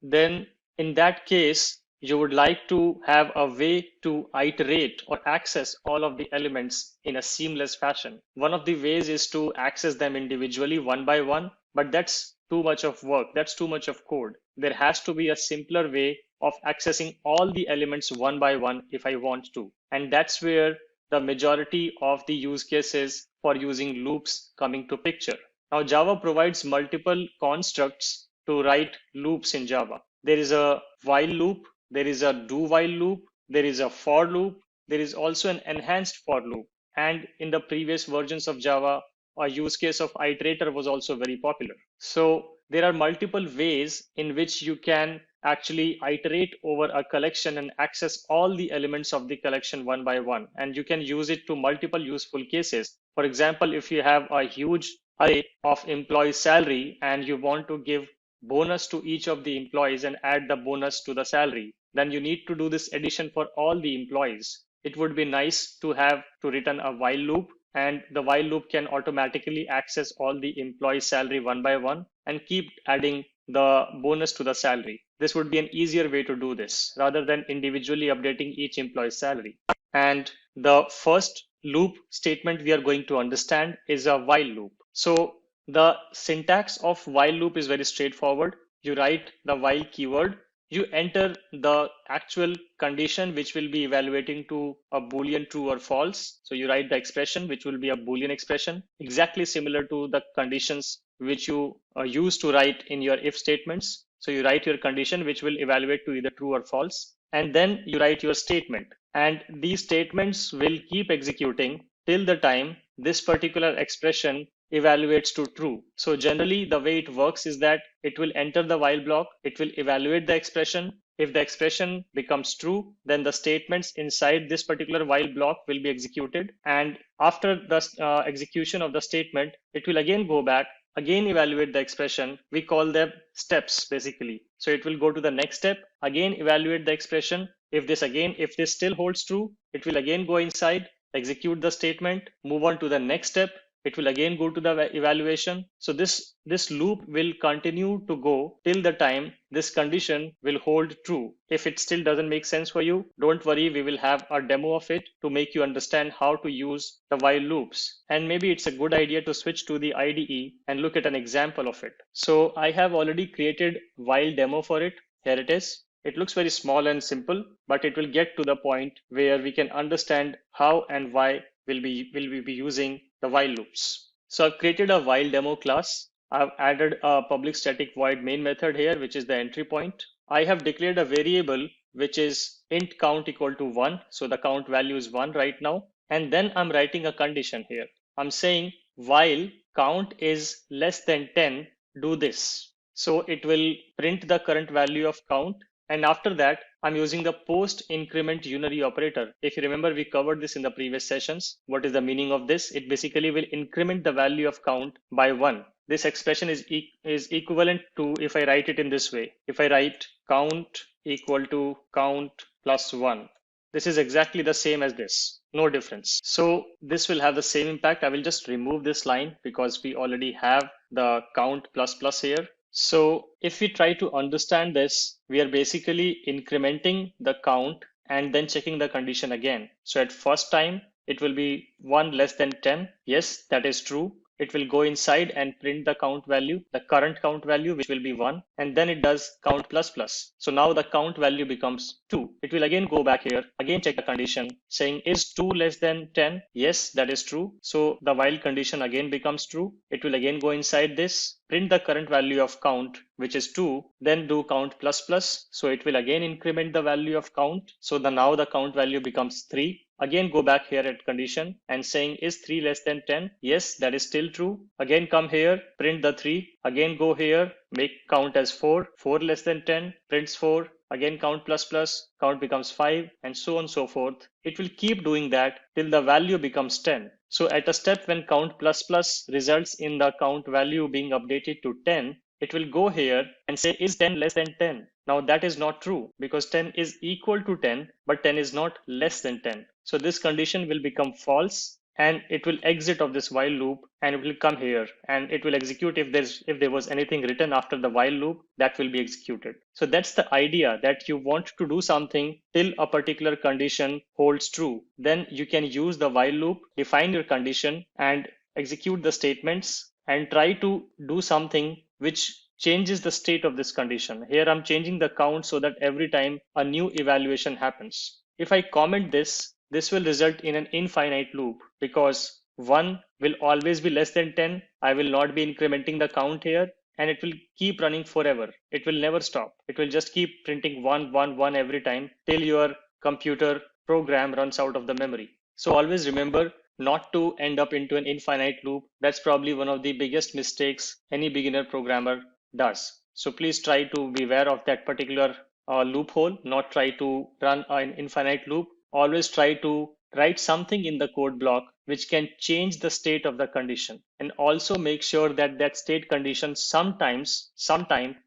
then in that case, you would like to have a way to iterate or access all of the elements in a seamless fashion. One of the ways is to access them individually one by one, but that's too much of work. That's too much of code. There has to be a simpler way of accessing all the elements one by one if I want to. And that's where the majority of the use cases for using loops coming to picture. Now, Java provides multiple constructs to write loops in Java. There is a while loop, there is a do while loop, there is a for loop, there is also an enhanced for loop. And in the previous versions of Java, a use case of iterator was also very popular. So there are multiple ways in which you can actually iterate over a collection and access all the elements of the collection one by one. And you can use it to multiple useful cases. For example, if you have a huge array of employee salary and you want to give bonus to each of the employees and add the bonus to the salary, then you need to do this addition for all the employees. It would be nice to have to return a while loop, and the while loop can automatically access all the employee salary one by one and keep adding the bonus to the salary. This would be an easier way to do this rather than individually updating each employee's salary. And the first loop statement we are going to understand is a while loop. So the syntax of while loop is very straightforward. You write the while keyword, you enter the actual condition which will be evaluating to a Boolean true or false. So you write the expression which will be a Boolean expression, exactly similar to the conditions which you use to write in your if statements. So you write your condition which will evaluate to either true or false, and then you write your statement. And these statements will keep executing till the time this particular expression evaluates to true. So generally the way it works is that it will enter the while block, it will evaluate the expression. If the expression becomes true, then the statements inside this particular while block will be executed. And after the execution of the statement, it will again go back, again evaluate the expression. We call them steps basically. So it will go to the next step, again evaluate the expression. If this still holds true, it will again go inside, execute the statement, move on to the next step. It will again go to the evaluation. So this loop will continue to go till the time this condition will hold true. If it still doesn't make sense for you, don't worry, we will have a demo of it to make you understand how to use the while loops. And maybe it's a good idea to switch to the IDE and look at an example of it. So I have already created while demo for it. Here it is. It looks very small and simple, but it will get to the point where we can understand how and why will we be using the while loops. So I've created a while demo class. I've added a public static void main method here, which is the entry point. I have declared a variable which is int count equal to 1. So the count value is 1 right now. And then I'm writing a condition here. I'm saying while count is less than 10, do this. So it will print the current value of count. And after that, I'm using the post increment unary operator. If you remember, we covered this in the previous sessions. What is the meaning of this? It basically will increment the value of count by 1. This expression is equivalent to if I write it in this way. If I write count equal to count plus 1. This is exactly the same as this. No difference. So this will have the same impact. I will just remove this line because we already have the count plus plus here. So if we try to understand this, we are basically incrementing the count and then checking the condition again. So at first time, it will be 1 less than 10. Yes, that is true. It will go inside and print the count value, the current count value, which will be 1. And then it does count plus plus. So now the count value becomes 2. It will again go back here, again check the condition saying is 2 less than 10? Yes, that is true. So the while condition again becomes true. It will again go inside this, print the current value of count, which is 2, then do count plus plus. So it will again increment the value of count. So now the count value becomes 3. Again, go back here at condition and saying is 3 less than 10? Yes, that is still true. Again, come here, print the 3. Again, go here, make count as 4. 4 less than 10, prints 4. Again, count plus plus, count becomes 5, and so on and so forth. It will keep doing that till the value becomes 10. So at a step when count plus plus results in the count value being updated to 10, it will go here and say is 10 less than 10? Now that is not true because 10 is equal to 10, but 10 is not less than 10. So this condition will become false and it will exit of this while loop and it will come here and it will execute if there was anything written after the while loop that will be executed. So that's the idea, that you want to do something till a particular condition holds true. Then you can use the while loop, define your condition and execute the statements and try to do something which changes the state of this condition. Here I'm changing the count so that every time a new evaluation happens. If I comment this will result in an infinite loop because 1 will always be less than 10. I will not be incrementing the count here and it will keep running forever. It will never stop. It will just keep printing 1, 1, 1 every time till your computer program runs out of the memory. So always remember not to end up into an infinite loop. That's probably one of the biggest mistakes any beginner programmer does. So please try to beware of that particular loophole, not try to run an infinite loop. Always try to write something in the code block which can change the state of the condition, and also make sure that that state condition sometime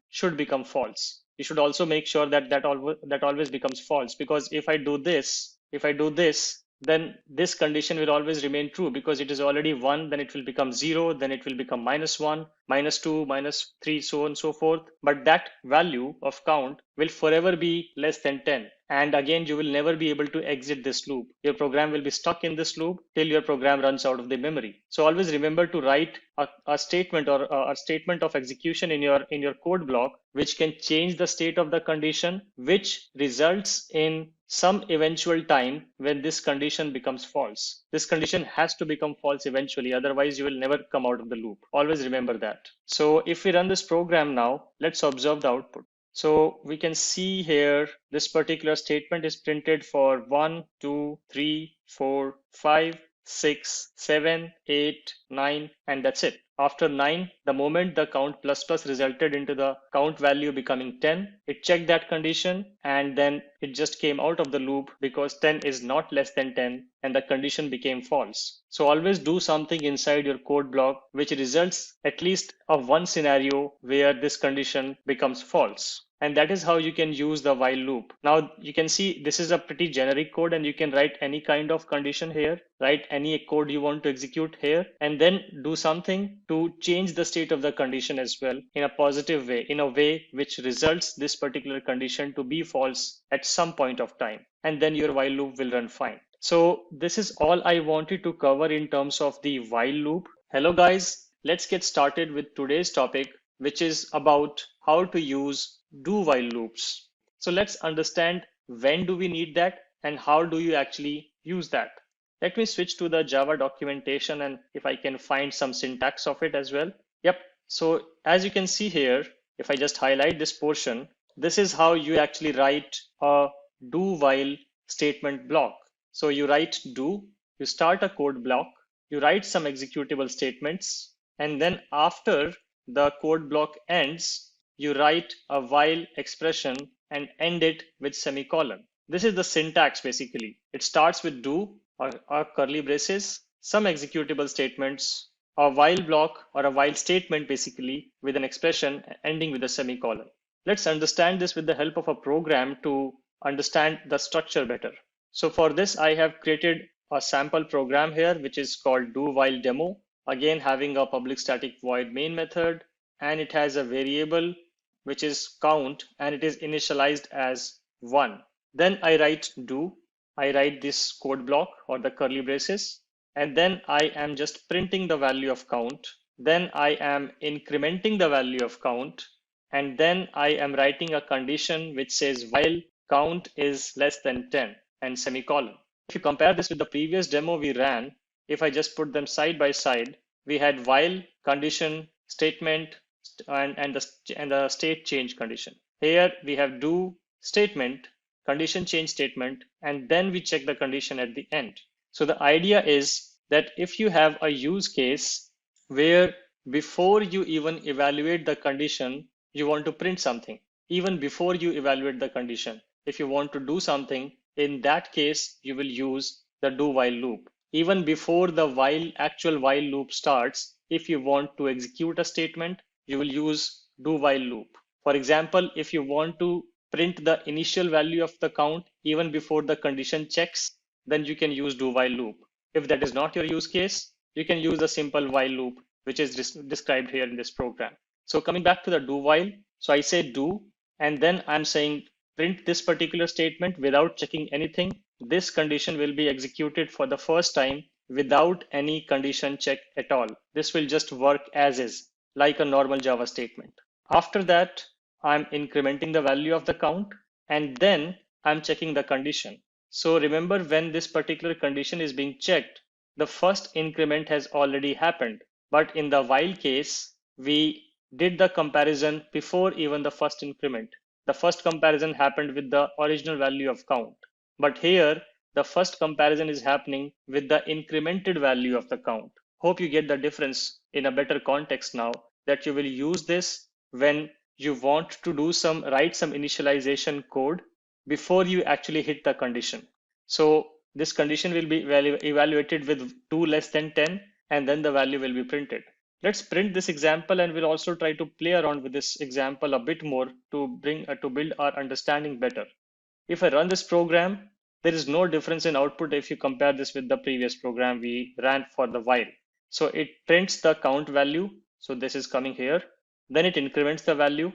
should become false. You should also make sure that that always becomes false, because if I do this, then this condition will always remain true, because it is already 1, then it will become 0, then it will become -1, -2, -3, so on and so forth. But that value of count will forever be less than 10. And again, you will never be able to exit this loop. Your program will be stuck in this loop till your program runs out of the memory. So always remember to write a statement or a statement of execution in your code block, which can change the state of the condition, which results in some eventual time when this condition becomes false. This condition has to become false eventually, otherwise you will never come out of the loop. Always remember that. So if we run this program now, let's observe the output. So we can see here this particular statement is printed for 1, 2, 3, 4, 5, 6, 7, 8, 9, and that's it. After 9, the moment the count plus plus resulted into the count value becoming 10, it checked that condition and then it just came out of the loop because 10 is not less than 10 and the condition became false. So always do something inside your code block which results at least of one scenario where this condition becomes false. And that is how you can use the while loop. Now you can see this is a pretty generic code and you can write any kind of condition here, write any code you want to execute here, and then do something to change the state of the condition as well in a positive way, in a way which results this particular condition to be false at some point of time. And then your while loop will run fine. So this is all I wanted to cover in terms of the while loop. Hello guys, let's get started with today's topic, which is about how to use do while loops. So let's understand when do we need that and how do you actually use that. Let me switch to the Java documentation and if I can find some syntax of it as well. Yep. So as you can see here, if I just highlight this portion, this is how you actually write a do while statement block. So you write do, you start a code block, you write some executable statements, and then after the code block ends, you write a while expression and end it with semicolon. This is the syntax basically. It starts with do or curly braces, some executable statements, a while block or a while statement basically with an expression ending with a semicolon. Let's understand this with the help of a program to understand the structure better. So for this, I have created a sample program here, which is called do while demo. Again, having a public static void main method, and it has a variable which is count and it is initialized as 1. Then I write do, I write this code block or the curly braces, and then I am just printing the value of count. Then I am incrementing the value of count, and then I am writing a condition which says while count is less than 10 and semicolon. If you compare this with the previous demo we ran, if I just put them side by side, we had while condition statement and the state change condition. Here we have do statement, condition change statement, and then we check the condition at the end. So the idea is that if you have a use case where before you even evaluate the condition, you want to print something, even before you evaluate the condition, if you want to do something, in that case, you will use the do while loop. Even before the actual while loop starts, if you want to execute a statement, you will use do while loop. For example, if you want to print the initial value of the count even before the condition checks, then you can use do while loop. If that is not your use case, you can use a simple while loop, which is described here in this program. So coming back to the do while, so I say do, and then I'm saying print this particular statement without checking anything. This condition will be executed for the first time without any condition check at all. This will just work as is, like a normal Java statement. After that, I'm incrementing the value of the count, and then I'm checking the condition. So remember, when this particular condition is being checked, the first increment has already happened. But in the while case, we did the comparison before even the first increment. The first comparison happened with the original value of count. But here, the first comparison is happening with the incremented value of the count. Hope you get the difference in a better context now, that you will use this when you want to write some initialization code before you actually hit the condition. So this condition will be evaluated with 2 less than 10, and then the value will be printed. Let's print this example, and we'll also try to play around with this example a bit more to build our understanding better. If I run this program, there is no difference in output if you compare this with the previous program we ran for the while. So it prints the count value. So this is coming here. Then it increments the value.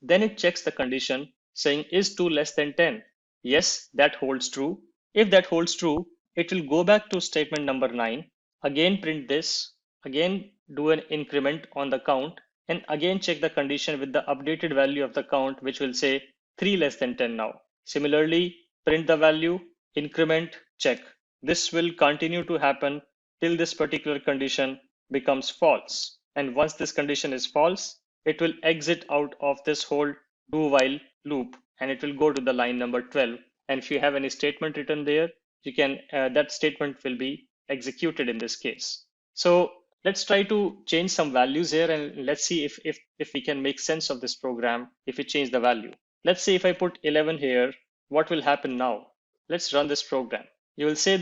Then it checks the condition saying is 2 less than 10. Yes, that holds true. If that holds true, it will go back to statement number 9, again print this, again do an increment on the count, and again check the condition with the updated value of the count, which will say 3 less than 10 now. Similarly, print the value, increment, check. This will continue to happen till this particular condition becomes false. And once this condition is false, it will exit out of this whole do while loop, and it will go to the line number 12. And if you have any statement written there, you can that statement will be executed in this case. So let's try to change some values here, and let's see if we can make sense of this program if we change the value. Let's say if I put 11 here, what will happen now? Let's run this program. You will say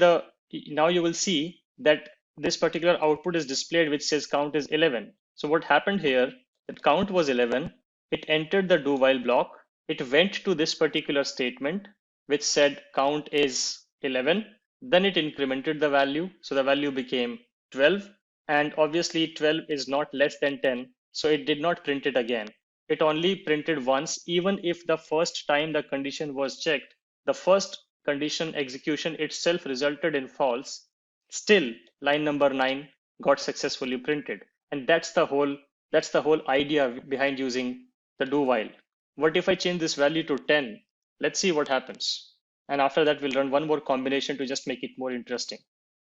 now you will see that this particular output is displayed which says count is 11. So what happened here, that count was 11, it entered the do while block, it went to this particular statement which said count is 11, then it incremented the value, so the value became 12, and obviously 12 is not less than 10, so it did not print it again. It only printed once, even if the first time the condition was checked, the first condition execution itself resulted in false. Still, line number 9 got successfully printed. And that's the whole idea behind using the do while. What if I change this value to 10? Let's see what happens. And after that, we'll run one more combination to just make it more interesting.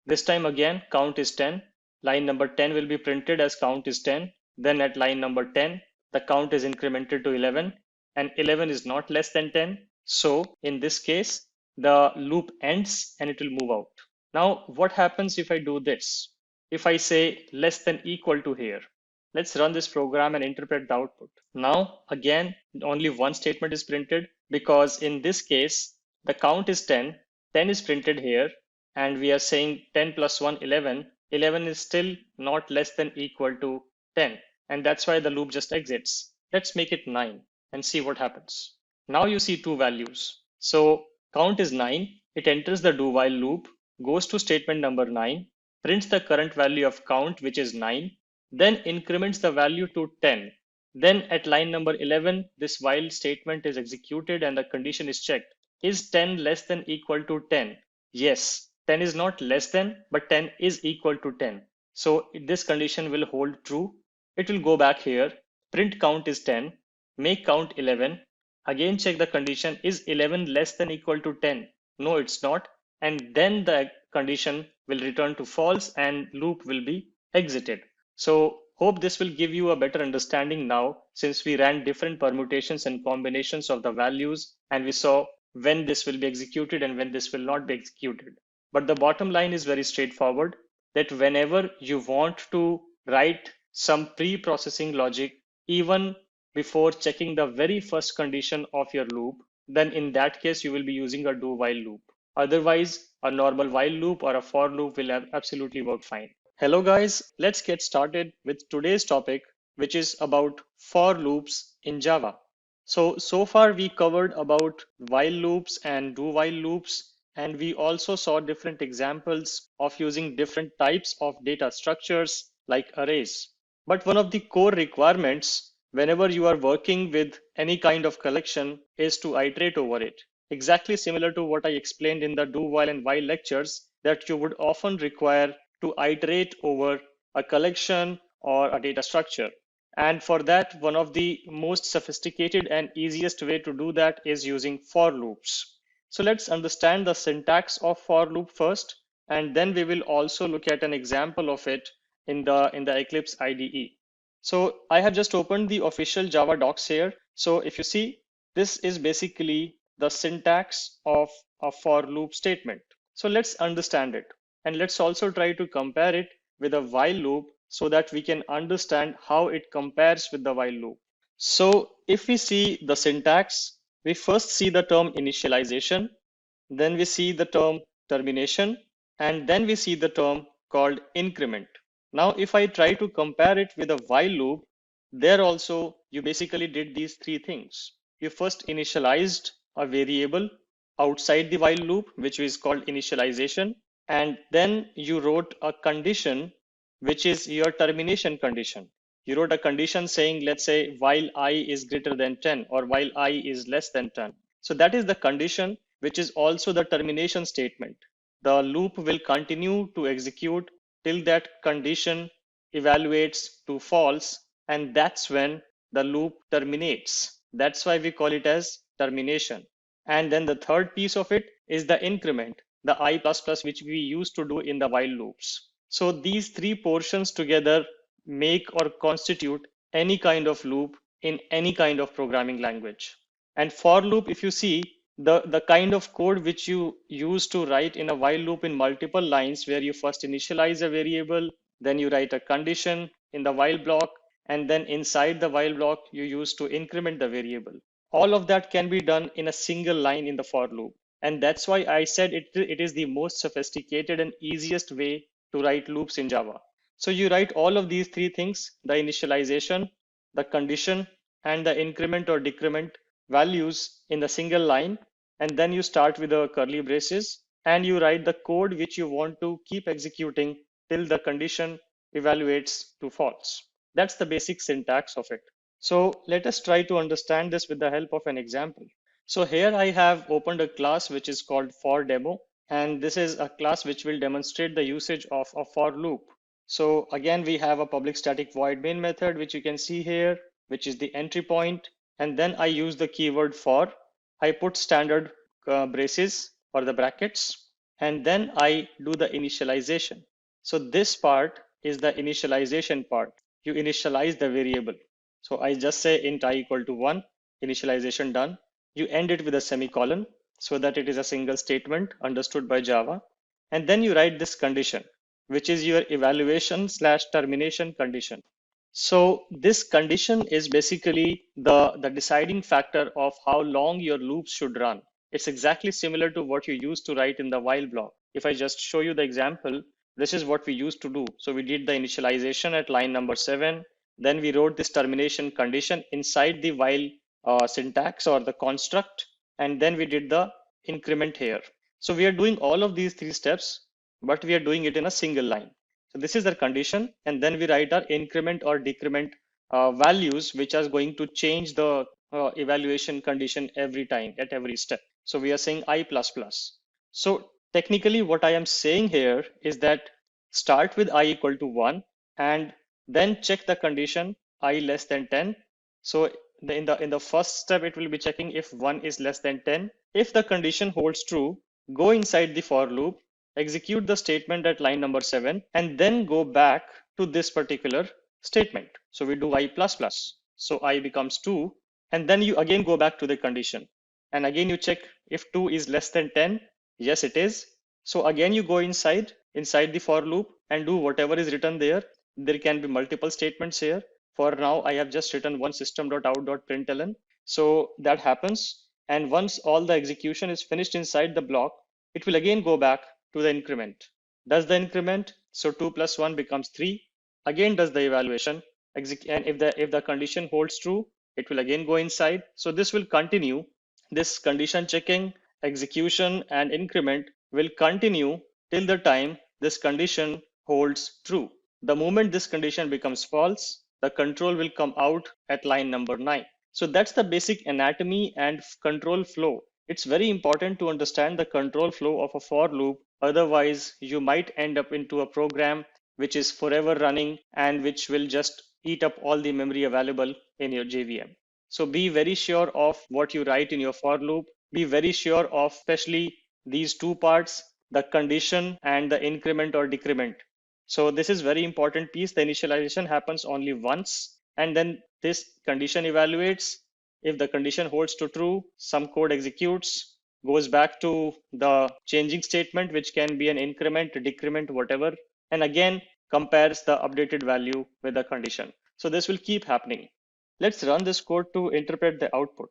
This time again, count is 10. Line number 10 will be printed as count is 10. Then at line number 10, the count is incremented to 11, and 11 is not less than 10. So in this case, the loop ends and it will move out. Now, what happens if I do this? If I say less than equal to here, let's run this program and interpret the output. Now, again, only one statement is printed because in this case, the count is 10, 10 is printed here, and we are saying 10 plus 1, 11. 11 is still not less than equal to 10. And that's why the loop just exits. Let's make it 9 and see what happens. Now you see two values. So count is 9. It enters the do while loop, goes to statement number 9, prints the current value of count, which is 9, then increments the value to 10. Then at line number 11, this while statement is executed and the condition is checked. Is 10 less than equal to 10? Yes, 10 is not less than, but 10 is equal to 10. So this condition will hold true. It will go back here, print count is 10, make count 11, again check the condition, is 11 less than equal to 10? No, it's not. And then the condition will return to false and loop will be exited. So hope this will give you a better understanding now, since we ran different permutations and combinations of the values and we saw when this will be executed and when this will not be executed. But the bottom line is very straightforward, that whenever you want to write some pre-processing logic, even before checking the very first condition of your loop, then in that case, you will be using a do while loop. Otherwise, a normal while loop or a for loop will absolutely work fine. Hello guys, let's get started with today's topic, which is about for loops in Java. So far we covered about while loops and do while loops, and we also saw different examples of using different types of data structures like arrays. But one of the core requirements whenever you are working with any kind of collection is to iterate over it. Exactly similar to what I explained in the do while and while lectures, that you would often require to iterate over a collection or a data structure. And for that, one of the most sophisticated and easiest way to do that is using for loops. So let's understand the syntax of for loop first, and then we will also look at an example of it in the Eclipse IDE. So I have just opened the official Java docs here. So if you see, this is basically the syntax of a for loop statement. So let's understand it. And let's also try to compare it with a while loop so that we can understand how it compares with the while loop. So if we see the syntax, we first see the term initialization, then we see the term termination, and then we see the term called increment. Now, if I try to compare it with a while loop, there also you basically did these three things. You first initialized a variable outside the while loop, which is called initialization, and then you wrote a condition, which is your termination condition. You wrote a condition saying, let's say, while I is greater than 10 or while I is less than 10. So that is the condition, which is also the termination statement. The loop will continue to execute till that condition evaluates to false, and that's when the loop terminates. That's why we call it as termination. And then the third piece of it is the increment, the I++, which we used to do in the while loops. So these three portions together make or constitute any kind of loop in any kind of programming language. And for loop, if you see, the kind of code which you use to write in a while loop in multiple lines, where you first initialize a variable, then you write a condition in the while block, and then inside the while block, you use to increment the variable. All of that can be done in a single line in the for loop. And that's why I said it is the most sophisticated and easiest way to write loops in Java. So you write all of these three things, the initialization, the condition, and the increment or decrement values in the single line, and then you start with the curly braces and you write the code which you want to keep executing till the condition evaluates to false. That's the basic syntax of it. So let us try to understand this with the help of an example. So here I have opened a class which is called for demo, and this is a class which will demonstrate the usage of a for loop. So again, we have a public static void main method, which you can see here, which is the entry point. And then I use the keyword for. I put standard braces or the brackets, and then I do the initialization. So this part is the initialization part. You initialize the variable. So I just say int I equal to 1, initialization done. You end it with a semicolon so that it is a single statement understood by Java. And then you write this condition, which is your evaluation / termination condition. So this condition is basically the deciding factor of how long your loops should run. It's exactly similar to what you used to write in the while block. If I just show you the example, this is what we used to do. So we did the initialization at line number 7. Then we wrote this termination condition inside the while syntax or the construct. And then we did the increment here. So we are doing all of these three steps, but we are doing it in a single line. So this is the condition, and then we write our increment or decrement values, which are going to change the evaluation condition every time at every step. So we are saying I++. So technically what I am saying here is that start with I equal to 1 and then check the condition I less than 10. So in the first step, it will be checking if 1 is less than 10. If the condition holds true, go inside the for loop, execute the statement at line number 7, and then go back to this particular statement. So we do I++. So I becomes 2, and then you again go back to the condition. And again you check if 2 is less than 10. Yes, it is. So again you go inside the for loop and do whatever is written there. There can be multiple statements here. For now, I have just written one system.out.println. So that happens. And once all the execution is finished inside the block, it will again go back to the increment. Does the increment, so 2 plus 1 becomes 3. Again does the evaluation. And if the condition holds true, it will again go inside. So this will continue. This condition checking, execution, and increment will continue till the time this condition holds true. The moment this condition becomes false, the control will come out at line number 9. So that's the basic anatomy and control flow. It's very important to understand the control flow of a for loop. Otherwise, you might end up into a program which is forever running and which will just eat up all the memory available in your JVM. So be very sure of what you write in your for loop. Be very sure of especially these two parts, the condition and the increment or decrement. So this is very important piece. The initialization happens only once, and then this condition evaluates. If the condition holds to true, some code executes, goes back to the changing statement, which can be an increment, decrement, whatever, and again compares the updated value with the condition. So this will keep happening. Let's run this code to interpret the output.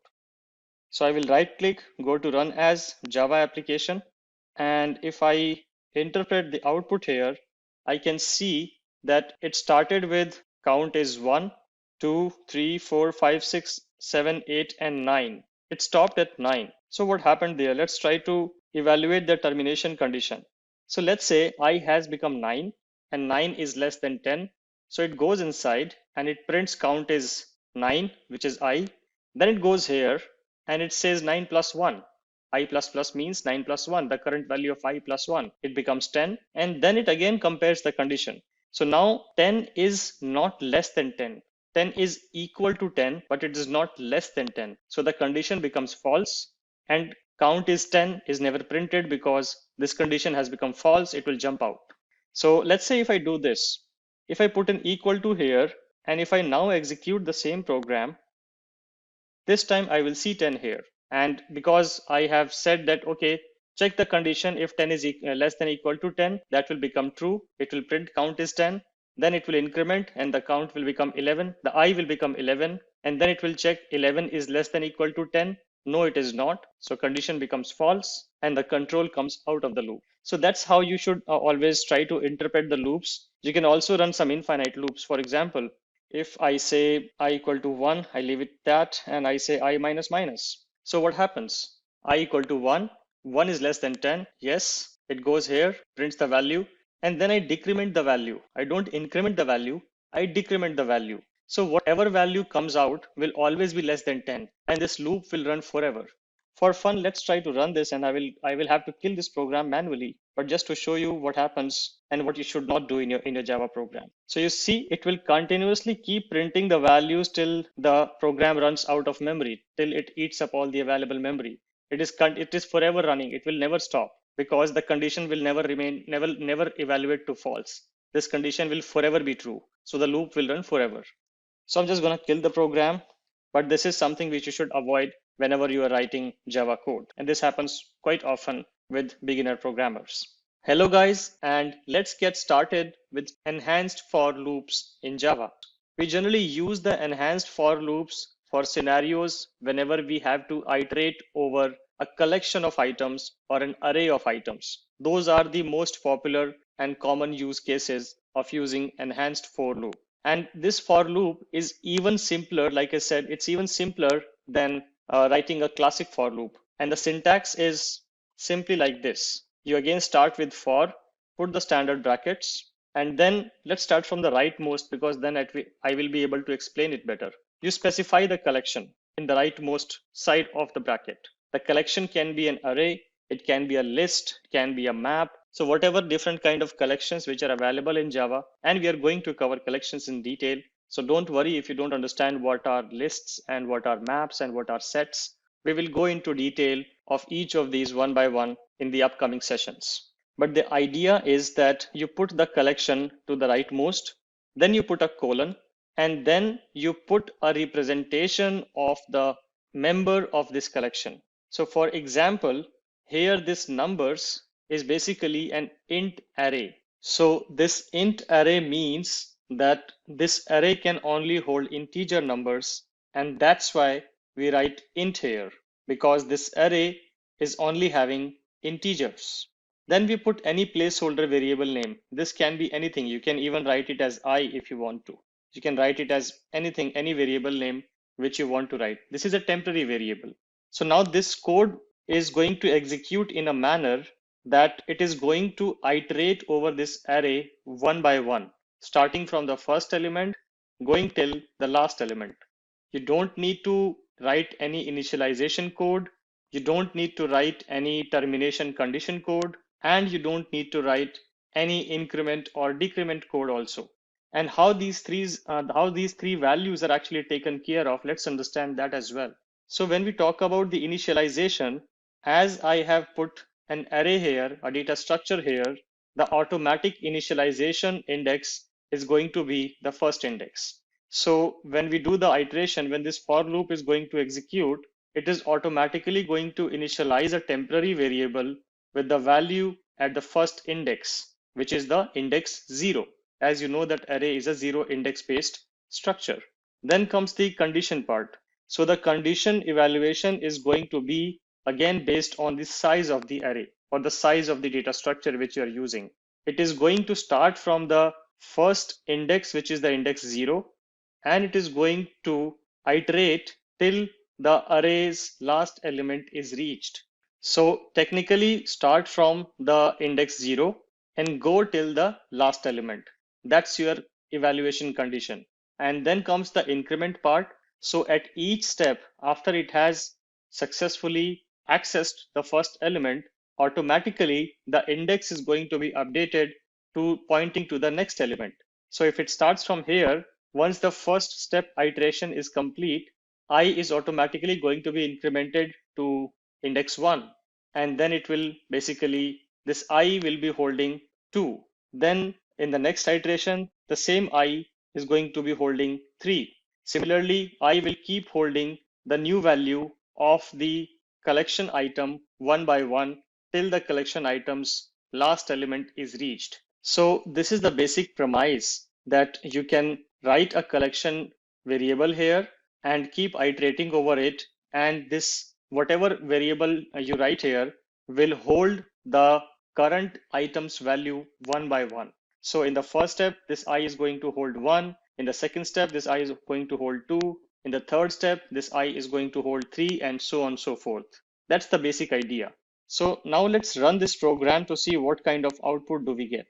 So I will right click, go to run as Java application. And if I interpret the output here, I can see that it started with count is 1, 2, 3, 4, 5, 6, 7, 8, and 9. It stopped at 9. So what happened there? Let's try to evaluate the termination condition. So let's say I has become 9 and 9 is less than 10. So it goes inside and it prints count is 9, which is I. Then it goes here and it says 9 plus 1. I plus plus means 9 plus 1, the current value of I plus 1. It becomes 10. And then it again compares the condition. So now 10 is not less than 10. 10 is equal to 10, but it is not less than 10. So the condition becomes false and count is 10 is never printed because this condition has become false. It will jump out. So let's say if I do this, if I put an equal to here, and if I now execute the same program, this time I will see 10 here. And because I have said that, okay, check the condition, if 10 is less than or equal to 10, that will become true. It will print count is 10. Then it will increment and the count will become 11. The I will become 11. And then it will check 11 is less than or equal to 10. No, it is not. So condition becomes false and the control comes out of the loop. So that's how you should always try to interpret the loops. You can also run some infinite loops. For example, if I say I equal to 1, I leave it that, and I say I minus minus. So what happens? I equal to 1, 1 is less than 10. Yes, it goes here, prints the value, and then I decrement the value. I don't increment the value, I decrement the value. So whatever value comes out will always be less than 10, and this loop will run forever. For fun, let's try to run this, and I will have to kill this program manually, but just to show you what happens and what you should not do in your Java program. So you see, it will continuously keep printing the values till the program runs out of memory, till it eats up all the available memory. It is forever running. It will never stop because the condition will never evaluate to false. This condition will forever be true. So the loop will run forever. So I'm just going to kill the program, but this is something which you should avoid whenever you are writing Java code. And this happens quite often with beginner programmers. Hello guys, and let's get started with enhanced for loops in Java. We generally use the enhanced for loops for scenarios whenever we have to iterate over a collection of items or an array of items. Those are the most popular and common use cases of using enhanced for loop. And this for loop is even simpler. Like I said, it's even simpler than writing a classic for loop. And the syntax is simply like this. You again start with for, put the standard brackets, and then let's start from the rightmost because then I will be able to explain it better. You specify the collection in the rightmost side of the bracket. The collection can be an array, it can be a list, it can be a map. So whatever different kind of collections which are available in Java, and we are going to cover collections in detail. So don't worry if you don't understand what are lists and what are maps and what are sets. We will go into detail of each of these one by one in the upcoming sessions. But the idea is that you put the collection to the rightmost, then you put a colon, and then you put a representation of the member of this collection. So for example, here this numbers is basically an int array. So this int array means that this array can only hold integer numbers, and that's why we write int here, because this array is only having integers. Then we put any placeholder variable name. This can be anything. You can even write it as I if you want to. You can write it as anything, any variable name which you want to write. This is a temporary variable. So now this code is going to execute in a manner that it is going to iterate over this array one by one, starting from the first element, going till the last element. You don't need to write any initialization code. You don't need to write any termination condition code, and you don't need to write any increment or decrement code also. And how these three values are actually taken care of, let's understand that as well. So when we talk about the initialization, as I have put an array here, a data structure here, the automatic initialization index is going to be the first index. So when we do the iteration, when this for loop is going to execute, it is automatically going to initialize a temporary variable with the value at the first index, which is the index 0. As you know that array is a 0 index based structure. Then comes the condition part. So the condition evaluation is going to be again based on the size of the array or the size of the data structure which you are using. It is going to start from the first index, which is the index 0, and it is going to iterate till the array's last element is reached. So technically start from the index 0 and go till the last element. That's your evaluation condition. And then comes the increment part. So at each step, after it has successfully accessed the first element, automatically the index is going to be updated to pointing to the next element. So if it starts from here, once the first step iteration is complete, I is automatically going to be incremented to index 1, and then it will basically, this I will be holding 2. Then in the next iteration, the same I is going to be holding 3. Similarly, I will keep holding the new value of the collection item one by one till the collection item's last element is reached. So this is the basic premise, that you can write a collection variable here and keep iterating over it, and this whatever variable you write here will hold the current item's value one by one. So in the first step, this I is going to hold 1. In the second step, this I is going to hold 2. In the third step, this I is going to hold 3, and so on and so forth. That's the basic idea. So now let's run this program to see what kind of output do we get.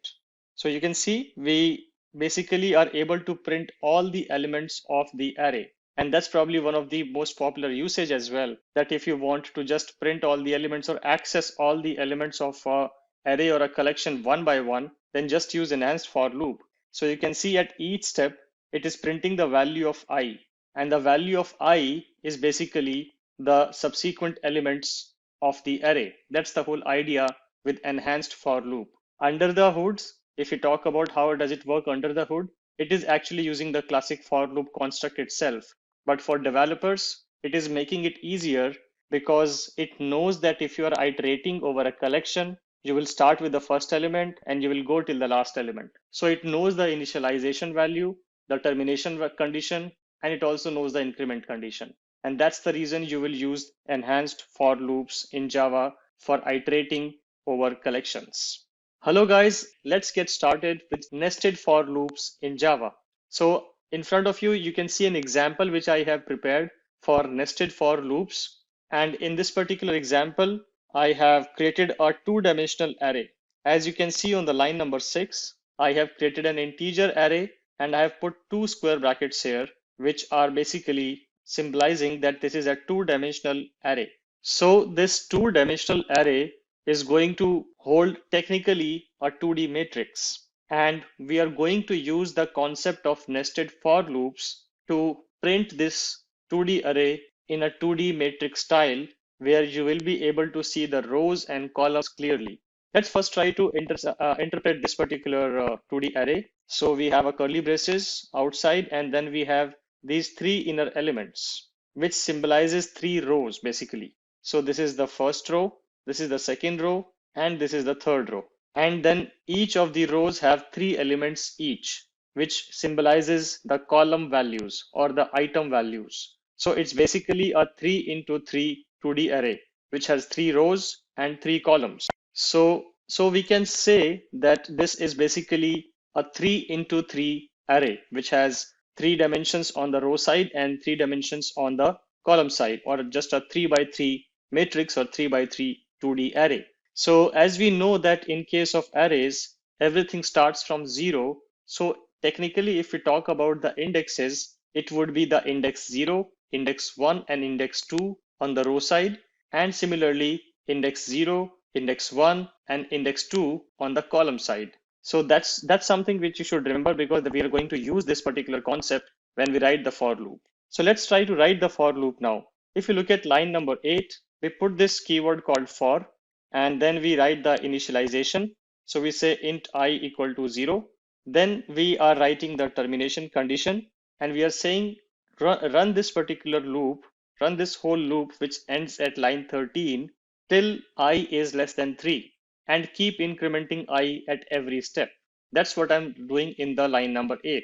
So you can see we basically are able to print all the elements of the array. And that's probably one of the most popular usage as well, that if you want to just print all the elements or access all the elements of a array or a collection one by one, then just use enhanced for loop. So you can see at each step, it is printing the value of I, and the value of I is basically the subsequent elements of the array. That's the whole idea with enhanced for loop. Under the hoods, if we talk about how does it work under the hood, it is actually using the classic for loop construct itself. But for developers, it is making it easier because it knows that if you are iterating over a collection, you will start with the first element and you will go till the last element. So it knows the initialization value, the termination condition, and it also knows the increment condition. And that's the reason you will use enhanced for loops in Java for iterating over collections. Hello guys, let's get started with nested for loops in Java. So in front of you, you can see an example which I have prepared for nested for loops. And in this particular example, I have created a two-dimensional array. As you can see on the line number 6, I have created an integer array and I have put two square brackets here, which are basically symbolizing that this is a two-dimensional array. So this two-dimensional array is going to hold technically a 2D matrix. And we are going to use the concept of nested for loops to print this 2D array in a 2D matrix style, where you will be able to see the rows and columns clearly. Let's first try to interpret this particular 2D array. So we have a curly braces outside, and then we have these three inner elements, which symbolizes three rows basically. So this is the first row, this is the second row, and this is the third row. And then each of the rows have three elements each, which symbolizes the column values or the item values. So it's basically a 3x3 2D array, which has three rows and three columns. So we can say that this is basically a 3x3 array, which has 3 dimensions on the row side and 3 dimensions on the column side, or just a 3x3 matrix or 3x3 2D array. So as we know that in case of arrays, everything starts from 0. So technically, if we talk about the indexes, it would be the index 0, index 1, and index 2 on the row side. And similarly, index 0, index 1, and index 2 on the column side. So that's something which you should remember, because we are going to use this particular concept when we write the for loop. So let's try to write the for loop now. If you look at line number 8, we put this keyword called for, and then we write the initialization. So we say int I equal to 0. Then we are writing the termination condition, and we are saying run this particular loop, run this whole loop which ends at line 13 till I is less than 3, and keep incrementing I at every step. That's what I'm doing in the line number 8.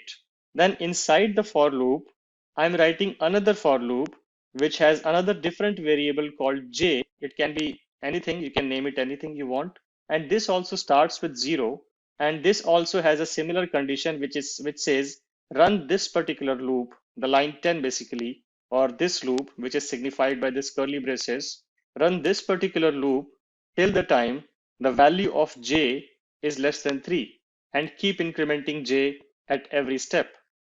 Then inside the for loop, I'm writing another for loop which has another different variable called j. It can be anything, you can name it anything you want. And this also starts with 0. And this also has a similar condition which says run this particular loop, the line 10 basically, or this loop which is signified by this curly braces, run this particular loop till the time the value of j is less than 3 and keep incrementing j at every step.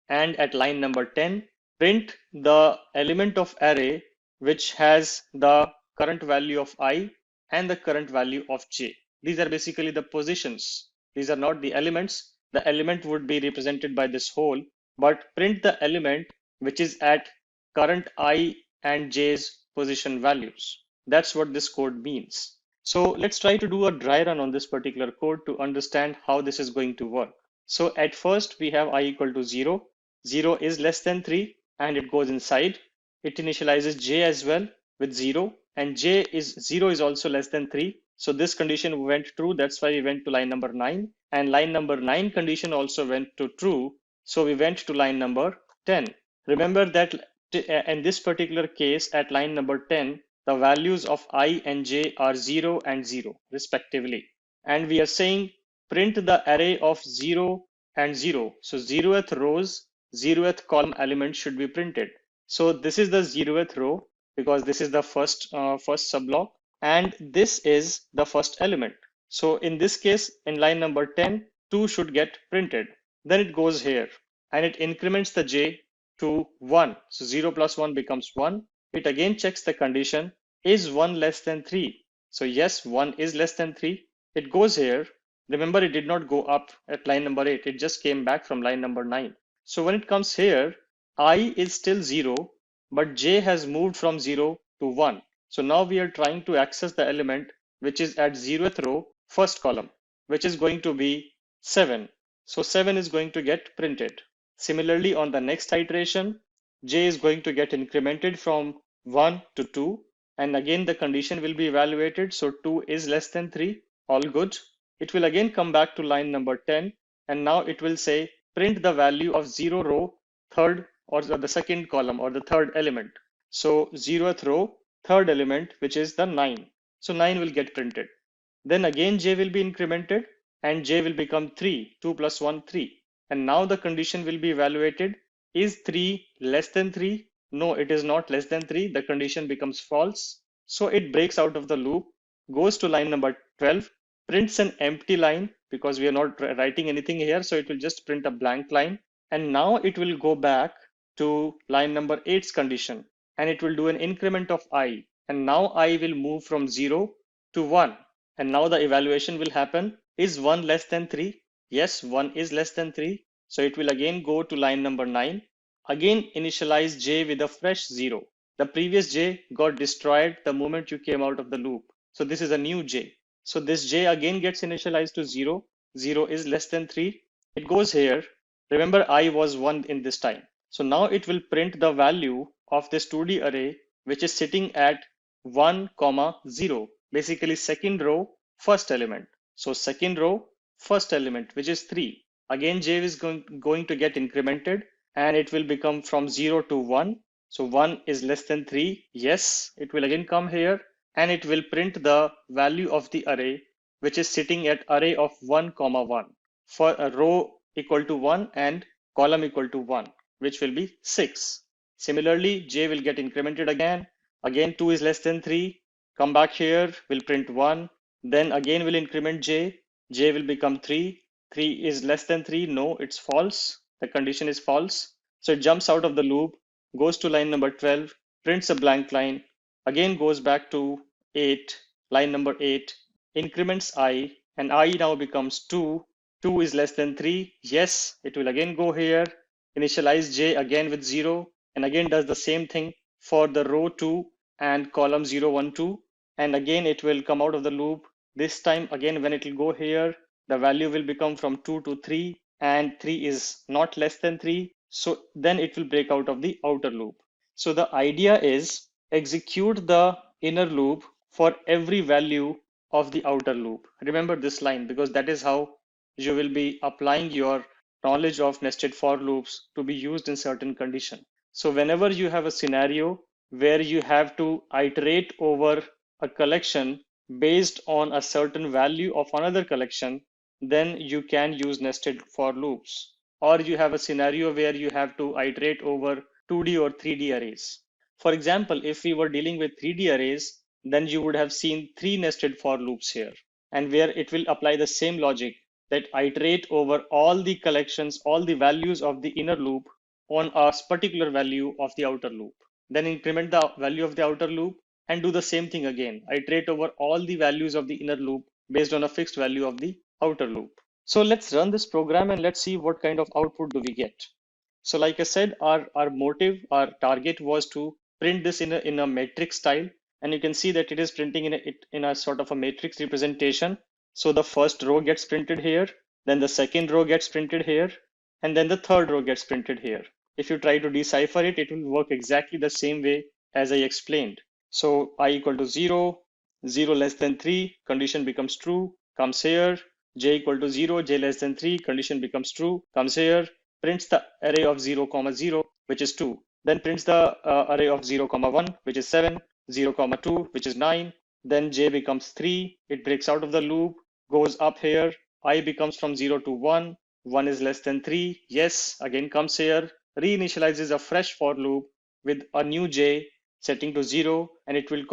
And at line number 10, print the element of array which has the current value of I and the current value of j. These are basically the positions. These are not the elements. The element would be represented by this whole, but print the element which is at current I and j's position values. That's what this code means. So let's try to do a dry run on this particular code to understand how this is going to work. So at first we have I equal to 0. 0 is less than 3 and it goes inside. It initializes j as well with 0 and 0 is also less than 3. So this condition went true. That's why we went to line number 9, and line number 9 condition also went to true. So we went to line number 10. Remember that in this particular case at line number 10, the values of I and j are 0 and 0 respectively. And we are saying print the array of 0 and 0. So 0th rows, 0th column element should be printed. So this is the 0th row because this is the first subblock, and this is the first element. So in this case, in line number 10, 2 should get printed. Then it goes here and it increments the j to 1. So 0 plus 1 becomes 1. It again checks the condition, is 1 less than 3? So yes, 1 is less than 3. It goes here. Remember, it did not go up at line number 8. It just came back from line number 9. So when it comes here, I is still 0, but j has moved from 0 to 1. So now we are trying to access the element which is at 0th row, first column, which is going to be 7. So 7 is going to get printed. Similarly, on the next iteration, j is going to get incremented from 1 to 2. And again, the condition will be evaluated. So 2 is less than 3. All good. It will again come back to line number 10. And now it will say print the value of 0 row, third or the second column or the third element. So 0th row, third element, which is the 9. So 9 will get printed. Then again, j will be incremented and j will become 3. 2 plus 1, 3. And now the condition will be evaluated. Is 3 less than 3? No, it is not less than 3. The condition becomes false. So it breaks out of the loop, goes to line number 12, prints an empty line because we are not writing anything here. So it will just print a blank line. And now it will go back to line number 8's condition and it will do an increment of I. And now I will move from 0 to 1. And now the evaluation will happen. Is 1 less than 3? Yes, 1 is less than 3. So it will again go to line number 9. Again, initialize j with a fresh 0. The previous j got destroyed the moment you came out of the loop. So this is a new j. So this j again gets initialized to 0. 0 is less than 3. It goes here. Remember, I was 1 in this time. So now it will print the value of this 2D array, which is sitting at 1, 0. Basically, second row, first element. So second row, first element, which is 3. Again, j is going to get incremented and it will become from 0 to 1. So 1 is less than 3. Yes, it will again come here and it will print the value of the array, which is sitting at array of 1, 1 for a row equal to 1 and column equal to 1, which will be 6. Similarly, j will get incremented again. Again, 2 is less than 3. Come back here, will print 1. Then again will increment j. J will become 3. 3 is less than 3. No, it's false. The condition is false. So it jumps out of the loop, goes to line number 12, prints a blank line, again goes back to 8, line number 8, increments I, and I now becomes 2. 2 is less than 3. Yes, it will again go here, initialize j again with 0, and again does the same thing for the row 2 and column 0, 1, 2. And again, it will come out of the loop. This time, again, when it will go here, the value will become from 2 to 3, and 3 is not less than 3. So then it will break out of the outer loop. So the idea is execute the inner loop for every value of the outer loop. Remember this line because that is how you will be applying your knowledge of nested for loops to be used in certain condition. So whenever you have a scenario where you have to iterate over a collection based on a certain value of another collection, then you can use nested for loops. Or you have a scenario where you have to iterate over 2D or 3D arrays. For example, if we were dealing with 3D arrays, then you would have seen 3 nested for loops here, and where it will apply the same logic that iterate over all the collections, all the values of the inner loop on a particular value of the outer loop. Then increment the value of the outer loop and do the same thing again. Iterate over all the values of the inner loop based on a fixed value of the outer loop. So let's run this program and let's see what kind of output do we get. So like I said, our motive, our target was to print this in a matrix style. And you can see that it is printing in a sort of a matrix representation. So the first row gets printed here, then the second row gets printed here, and then the third row gets printed here. If you try to decipher it, it will work exactly the same way as I explained. So I equal to 0, 0 less than 3, condition becomes true, comes here, j equal to 0, j less than 3, condition becomes true, comes here, prints the array of 0, 0, which is 2, then prints the array of 0, 1, which is 7, 0, 2, which is 9, then j becomes 3, it breaks out of the loop, goes up here, I becomes from 0 to 1, 1 is less than 3, yes, again comes here, reinitializes a fresh for loop with a new j setting to 0, and it will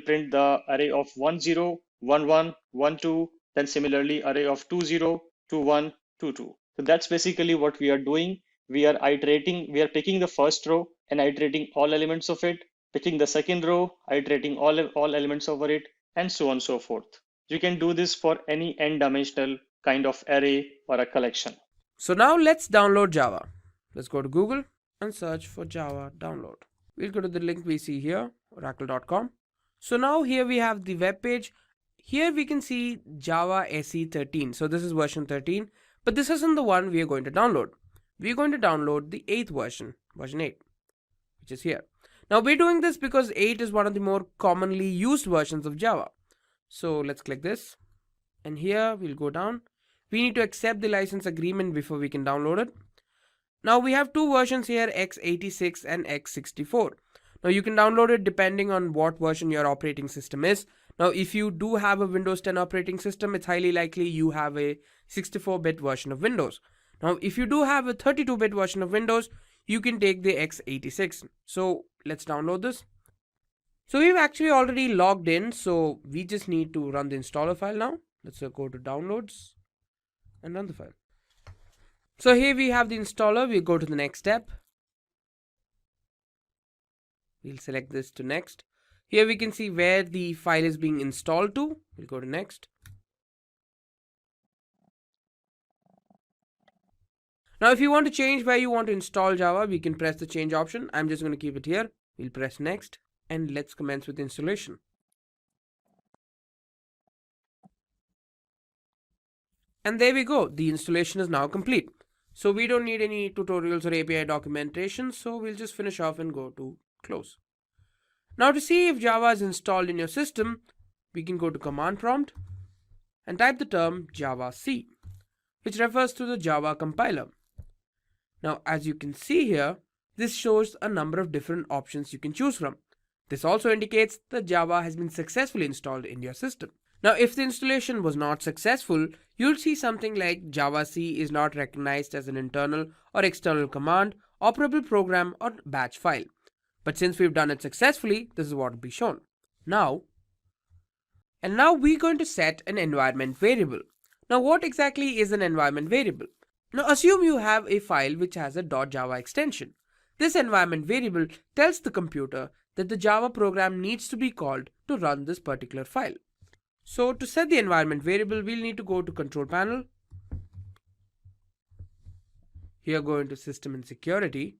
print the array of 1, 0, 1, 1, 1, 2, then similarly array of 2, 0, 2, 1, 2, 2. So that's basically what we are doing. We are picking the first row and iterating all elements of it, picking the second row, iterating all elements over it, and so on and so forth. You can do this for any n-dimensional kind of array or a collection. So now let's download Java. Let's go to Google and search for Java download. We'll go to the link we see here, oracle.com. So now here we have the web page. Here we can see Java SE 13. So this is version 13, but this isn't the one we are going to download. We're going to download the 8th version, version 8, which is here. Now we're doing this because 8 is one of the more commonly used versions of Java. So let's click this, and here we'll go down. We need to accept the license agreement before we can download it. Now we have two versions here, x86 and x64. Now you can download it depending on what version your operating system is. Now if you do have a Windows 10 operating system, it's highly likely you have a 64-bit version of Windows. Now if you do have a 32-bit version of Windows, you can take the x86. So let's download this. So we've actually already logged in, so we just need to run the installer file now. Let's go to downloads and run the file. So here we have the installer. We'll go to the next step. We'll select this to next. Here we can see where the file is being installed to. We'll go to next. Now if you want to change where you want to install Java, we can press the change option. I'm just going to keep it here. We'll press next, and let's commence with the installation. And there we go. The installation is now complete. So we don't need any tutorials or API documentation. So we'll just finish off and go to close. Now to see if Java is installed in your system, we can go to command prompt and type the term javac, which refers to the Java compiler. Now as you can see here, this shows a number of different options you can choose from. This also indicates that Java has been successfully installed in your system. Now if the installation was not successful, you'll see something like javac is not recognized as an internal or external command, operable program, or batch file. But since we've done it successfully, this is what will be shown. Now we're going to set an environment variable. Now what exactly is an environment variable? Now assume you have a file which has a .java extension. This environment variable tells the computer that the Java program needs to be called to run this particular file. So to set the environment variable, we'll need to go to Control Panel. Here go into System and Security.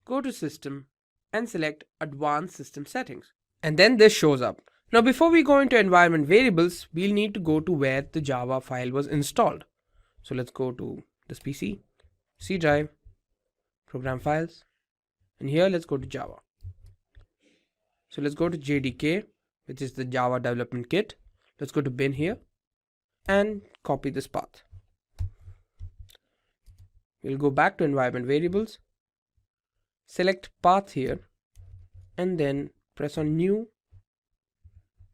Go to System and select Advanced System Settings. And then this shows up. Now before we go into environment variables, we'll need to go to where the Java file was installed. So let's go to this PC, C drive, Program Files, and here let's go to Java. So let's go to JDK, which is the Java Development Kit. Let's go to bin here and copy this path. We'll go back to environment variables, select path here, and then press on new,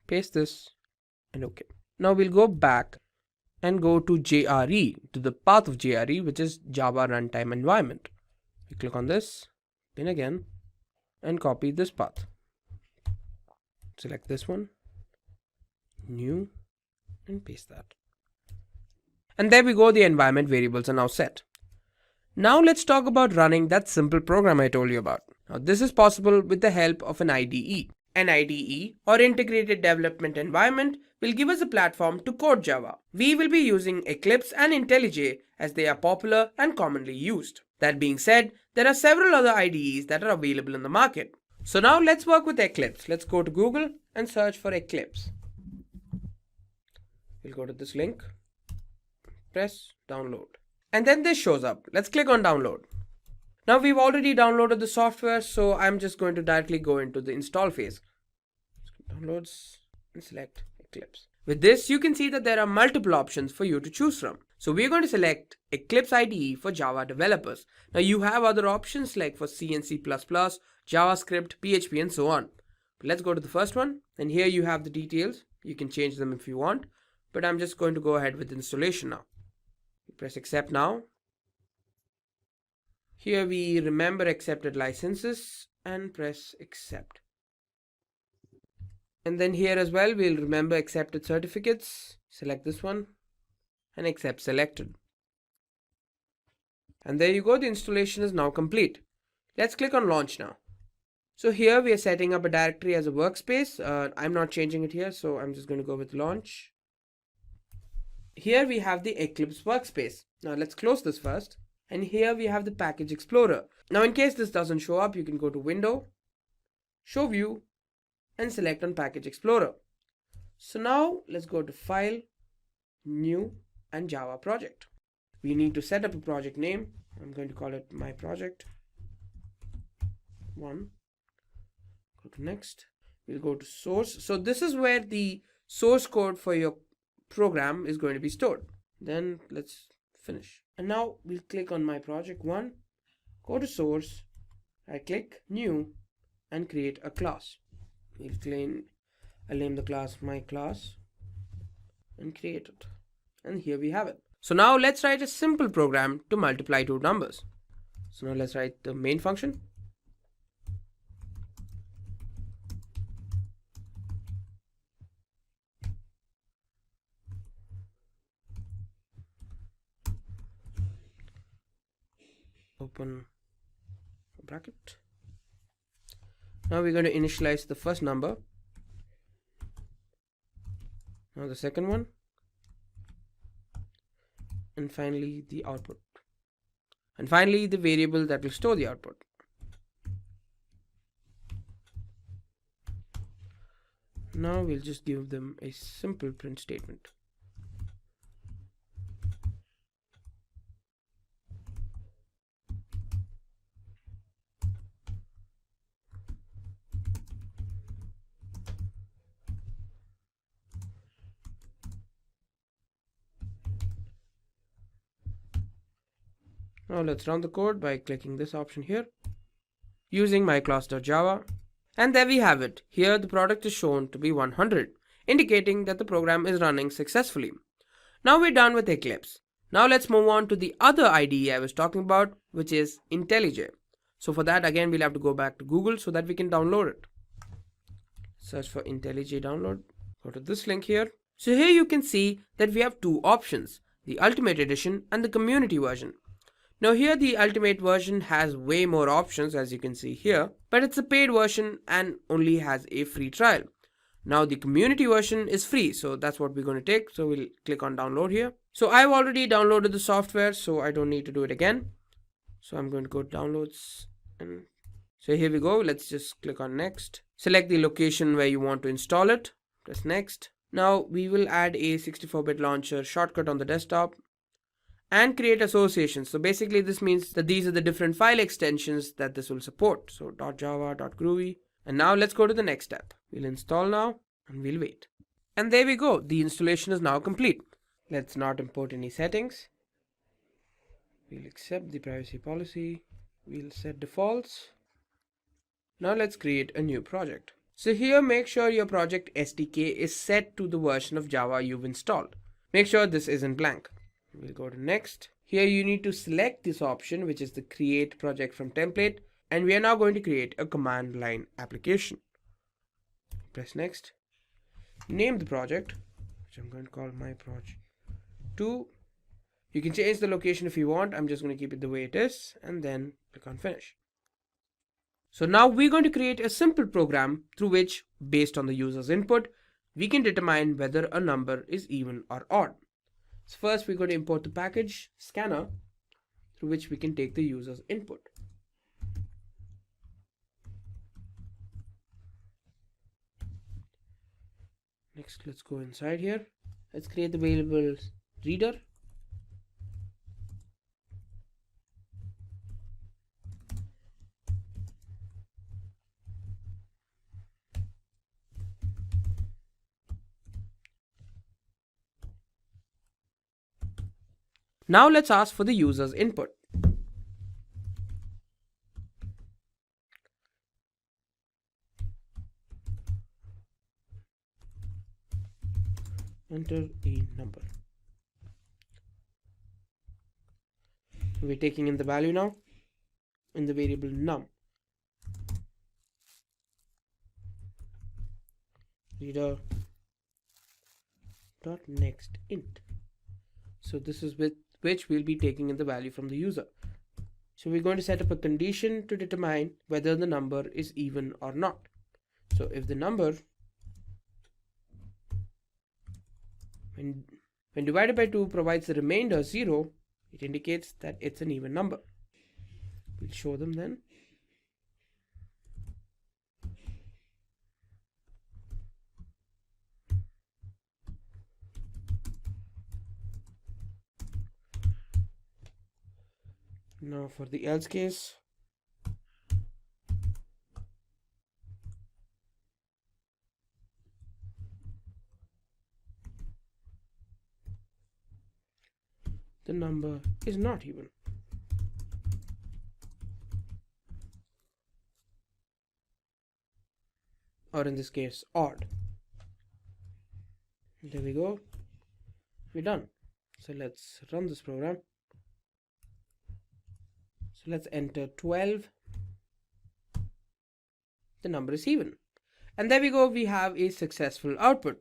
paste this, and OK. Now we'll go back and go to JRE, to the path of JRE, which is Java Runtime Environment. We click on this, then again, and copy this path. Select this one, new, and paste that. And there we go, the environment variables are now set. Now let's talk about running that simple program I told you about. Now this is possible with the help of an IDE. An IDE, or Integrated Development Environment, will give us a platform to code Java. We will be using Eclipse and IntelliJ as they are popular and commonly used. That being said, there are several other IDEs that are available in the market. So now let's work with Eclipse. Let's go to Google and search for Eclipse. We'll go to this link, press download, and then this shows up. Let's click on download. Now we've already downloaded the software, so I'm just going to directly go into the install phase. Downloads and select Eclipse. With this, you can see that there are multiple options for you to choose from. So we're going to select Eclipse IDE for Java developers. Now you have other options like for C and C++, JavaScript, PHP, and so on. But let's go to the first one, and here you have the details. You can change them if you want, but I'm just going to go ahead with installation now. Press accept now. Here we remember accepted licenses and press accept. And then here as well, we'll remember accepted certificates. Select this one and accept selected. And there you go, the installation is now complete. Let's click on launch now. So here we are setting up a directory as a workspace. I'm not changing it here, so I'm just going to go with launch. Here we have the Eclipse workspace. Now let's close this first. And here we have the package explorer. Now in case this doesn't show up, you can go to window, show view, and select on package explorer. So now let's go to file, new, and Java project. We need to set up a project name. I'm going to call it my project 1. Go to next. We'll go to source. So this is where the source code for your program is going to be stored. Then let's finish. And now we'll click on my project 1, go to source, right click, new, and create a class. I'll name the class my class and create it. And here we have it. So now let's write a simple program to multiply two numbers. So now let's write the main function. Open a bracket. Now we're going to initialize the first number. Now the second one. And finally the output. And finally the variable that will store the output. Now we'll just give them a simple print statement. Now let's run the code by clicking this option here using myclass.java, and there we have it. Here the product is shown to be 100, indicating that the program is running successfully. Now we're done with Eclipse. Now let's move on to the other IDE I was talking about, which is IntelliJ. So for that, again, we'll have to go back to Google so that we can download it. Search for IntelliJ download. Go to this link here. So here you can see that we have two options, the Ultimate Edition and the Community version. Now here the Ultimate version has way more options, as you can see here, but it's a paid version and only has a free trial. Now the Community version is free, so that's what we're going to take. So we'll click on download here. So I've already downloaded the software, so I don't need to do it again. So I'm going to go to downloads, and so here we go. Let's just click on next. Select the location where you want to install it. Press next. Now we will add a 64-bit launcher shortcut on the desktop and create associations. So basically this means that these are the different file extensions that this will support. So .java, .groovy. And now let's go to the next step. We'll install now and we'll wait. And there we go. The installation is now complete. Let's not import any settings. We'll accept the privacy policy. We'll set defaults. Now let's create a new project. So here make sure your project SDK is set to the version of Java you've installed. Make sure this isn't blank. We'll go to next. Here you need to select this option, which is the create project from template, and we are now going to create a command line application. Press next. Name the project, which I'm going to call my project 2. You can change the location if you want. I'm just going to keep it the way it is, and then click on finish. So now we're going to create a simple program through which, based on the user's input, we can determine whether a number is even or odd. So first we're going to import the package scanner through which we can take the user's input. Next, let's go inside here. Let's create the variable reader. Now let's ask for the user's input. Enter a number. We're taking in the value now in the variable num. Reader dot next int. So this is with which we'll be taking in the value from the user. So we're going to set up a condition to determine whether the number is even or not. So if the number when divided by 2 provides the remainder 0, it indicates that it's an even number. We'll show them then. Now for the else case, the number is not even. Or in this case, odd. There we go. We're done. So let's run this program. So let's enter 12. The number is even. And there we go, we have a successful output.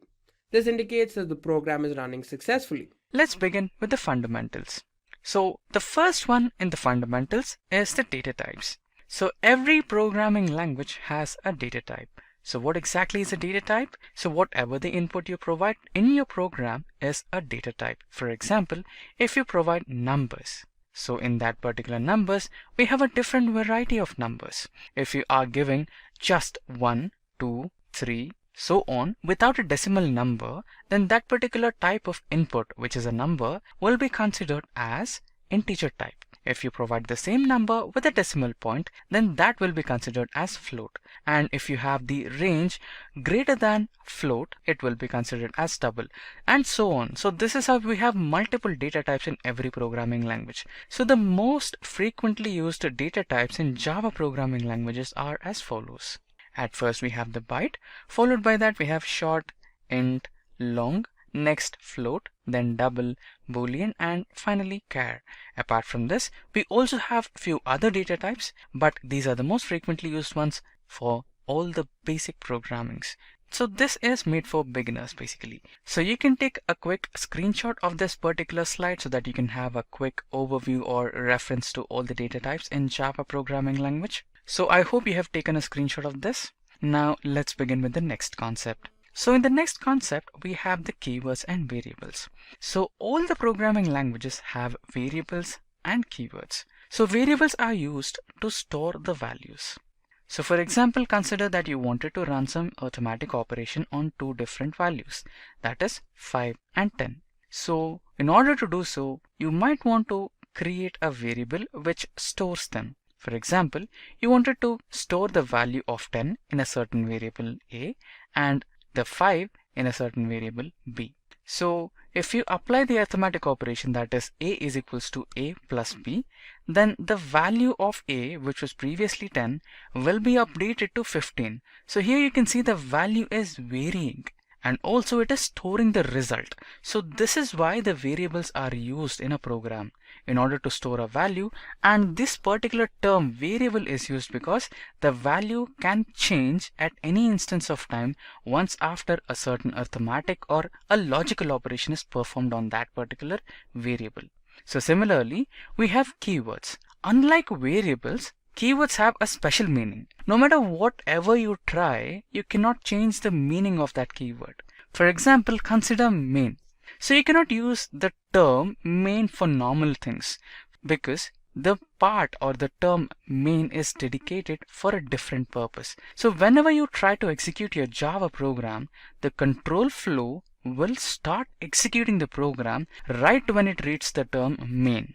This indicates that the program is running successfully. Let's begin with the fundamentals. So the first one in the fundamentals is the data types. So every programming language has a data type. So what exactly is a data type? So whatever the input you provide in your program is a data type. For example, if you provide numbers, so in that particular numbers, we have a different variety of numbers. If you are giving just 1, 2, 3, so on without a decimal number, then that particular type of input, which is a number, will be considered as integer type. If you provide the same number with a decimal point, then that will be considered as float. And if you have the range greater than float, it will be considered as double, and so on. So this is how we have multiple data types in every programming language. So the most frequently used data types in Java programming languages are as follows. At first we have the byte, followed by that we have short, int, long, next float, then double, boolean, and finally char. Apart from this, we also have few other data types, but these are the most frequently used ones for all the basic programmings. So this is made for beginners basically. So you can take a quick screenshot of this particular slide so that you can have a quick overview or reference to all the data types in Java programming language. So I hope you have taken a screenshot of this. Now let's begin with the next concept. So in the next concept, we have the keywords and variables. So all the programming languages have variables and keywords. So variables are used to store the values. So for example, consider that you wanted to run some automatic operation on two different values, that is 5 and 10. So in order to do so, you might want to create a variable which stores them. For example, you wanted to store the value of 10 in a certain variable A and the 5 in a certain variable B. So if you apply the arithmetic operation, that is a is equals to a plus b, then the value of a, which was previously 10, will be updated to 15. So here you can see the value is varying, and also it is storing the result. So this is why the variables are used in a program, in order to store a value. And this particular term variable is used because the value can change at any instance of time once after a certain arithmetic or a logical operation is performed on that particular variable. So similarly, we have keywords. Unlike variables, keywords have a special meaning. No matter whatever you try, you cannot change the meaning of that keyword. For example, consider main. So you cannot use the term main for normal things, because the part or the term main is dedicated for a different purpose. So whenever you try to execute your Java program, the control flow will start executing the program right when it reaches the term main.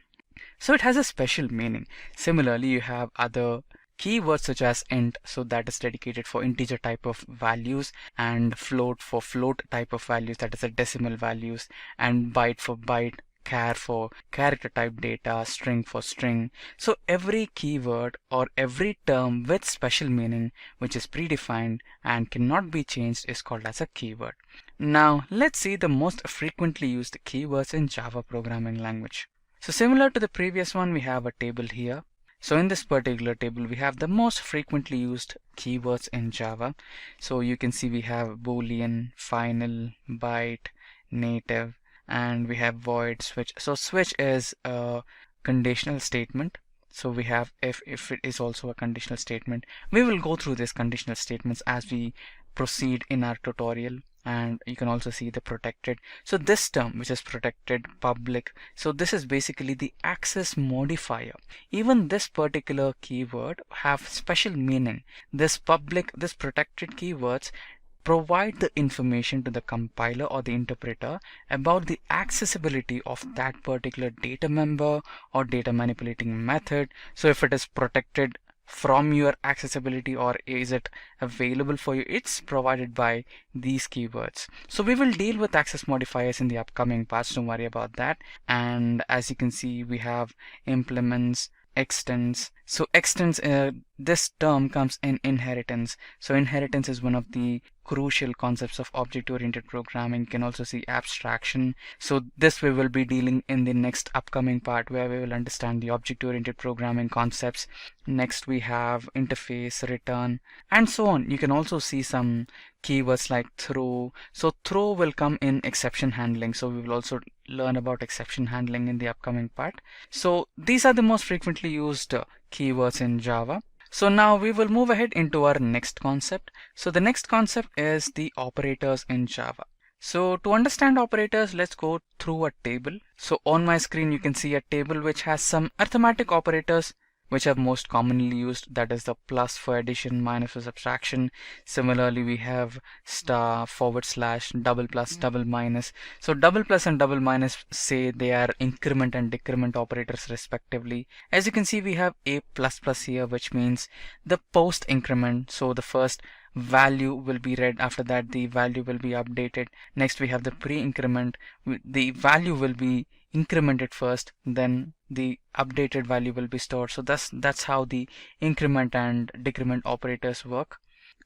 So it has a special meaning. Similarly, you have other keywords such as int, so that is dedicated for integer type of values, and float for float type of values, that is a decimal values, and byte for byte, char for character type data, string for string. So every keyword or every term with special meaning which is predefined and cannot be changed is called as a keyword. Now let's see the most frequently used keywords in Java programming language. So similar to the previous one, we have a table here. So in this particular table, we have the most frequently used keywords in Java. So you can see we have boolean, final, byte, native, and we have void, switch. So switch is a conditional statement. So we have if it is also a conditional statement. We will go through these conditional statements as we proceed in our tutorial. And you can also see the protected. So this term, which is protected, public, so this is basically the access modifier. Even this particular keyword have special meaning. This public, this protected keywords provide the information to the compiler or the interpreter about the accessibility of that particular data member or data manipulating method. So if it is protected from your accessibility or is it available for you, it's provided by these keywords. So we will deal with access modifiers in the upcoming parts, don't worry about that. And as you can see, we have implements, extends. So extends, this term comes in inheritance. So inheritance is one of the crucial concepts of object-oriented programming. You can also see abstraction. So this we will be dealing in the next upcoming part, where we will understand the object-oriented programming concepts. Next we have interface, return, and so on. You can also see some keywords like throw. So throw will come in exception handling. So we will also learn about exception handling in the upcoming part. So these are the most frequently used keywords in Java. So now we will move ahead into our next concept. So the next concept is the operators in Java. So to understand operators, let's go through a table. So on my screen, you can see a table which has some arithmetic operators which are most commonly used, that is the plus for addition, minus for subtraction. Similarly, we have star, forward slash, double plus, double minus. So double plus and double minus say they are increment and decrement operators respectively. As you can see, we have a plus plus here, which means the post increment. So the first value will be read, after that the value will be updated. Next we have the pre-increment, the value will be incremented first, then the updated value will be stored. So that's how the increment and decrement operators work.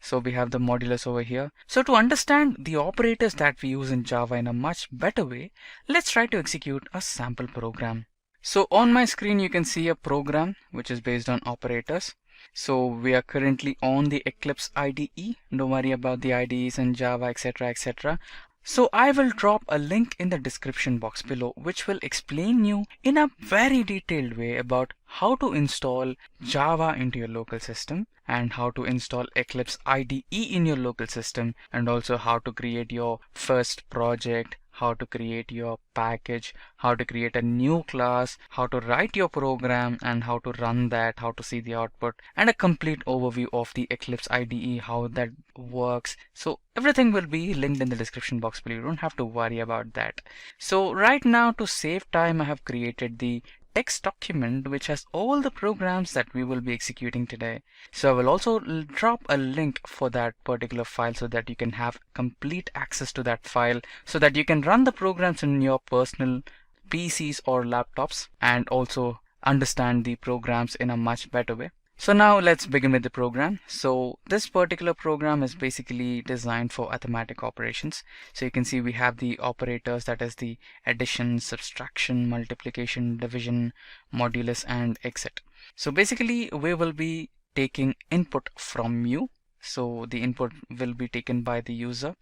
So we have the modulus over here. So to understand the operators that we use in Java in a much better way, let's try to execute a sample program. So on my screen you can see a program which is based on operators. So we are currently on the Eclipse IDE. Don't worry about the IDEs in Java, etc., etc. So I will drop a link in the description box below, which will explain you in a very detailed way about how to install Java into your local system, and how to install Eclipse IDE in your local system, and also how to create your first project, how to create your package, how to create a new class, how to write your program and how to run that, how to see the output, and a complete overview of the Eclipse IDE, how that works. So everything will be linked in the description box below. You don't have to worry about that. So right now, to save time, I have created the text document which has all the programs that we will be executing today. So I will also drop a link for that particular file so that you can have complete access to that file so that you can run the programs in your personal PCs or laptops and also understand the programs in a much better way. So now let's begin with the program. So this particular program is basically designed for arithmetic operations. So you can see we have the operators, that is the addition, subtraction, multiplication, division, modulus, and exit. So basically we will be taking input from you. So the input will be taken by the user.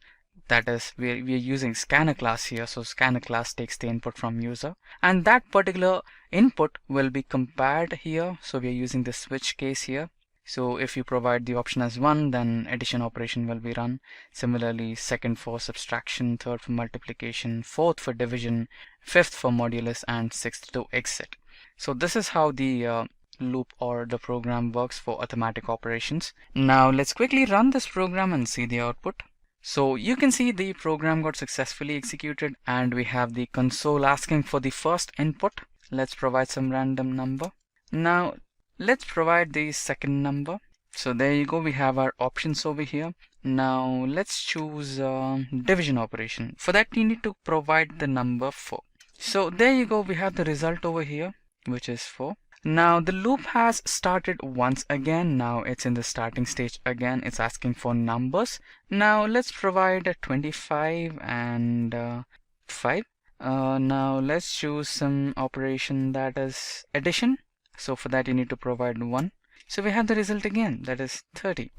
That is, we are using scanner class here. So scanner class takes the input from user, and that particular input will be compared here. So we are using the switch case here. So if you provide the option as 1, then addition operation will be run. Similarly, second for subtraction, third for multiplication, fourth for division, fifth for modulus, and sixth to exit. So this is how the loop or the program works for arithmetic operations. Now let's quickly run this program and see the output. So you can see the program got successfully executed and we have the console asking for the first input. Let's provide some random number. Now let's provide the second number. So there you go, we have our options over here. Now let's choose division operation. For that you need to provide the number 4. So there you go, we have the result over here, which is 4. Now the loop has started once again. Now it's in the starting stage again. It's asking for numbers. Now let's provide 25 and 5. Now let's choose some operation, that is addition. So for that you need to provide 1. So we have the result again, that is 30.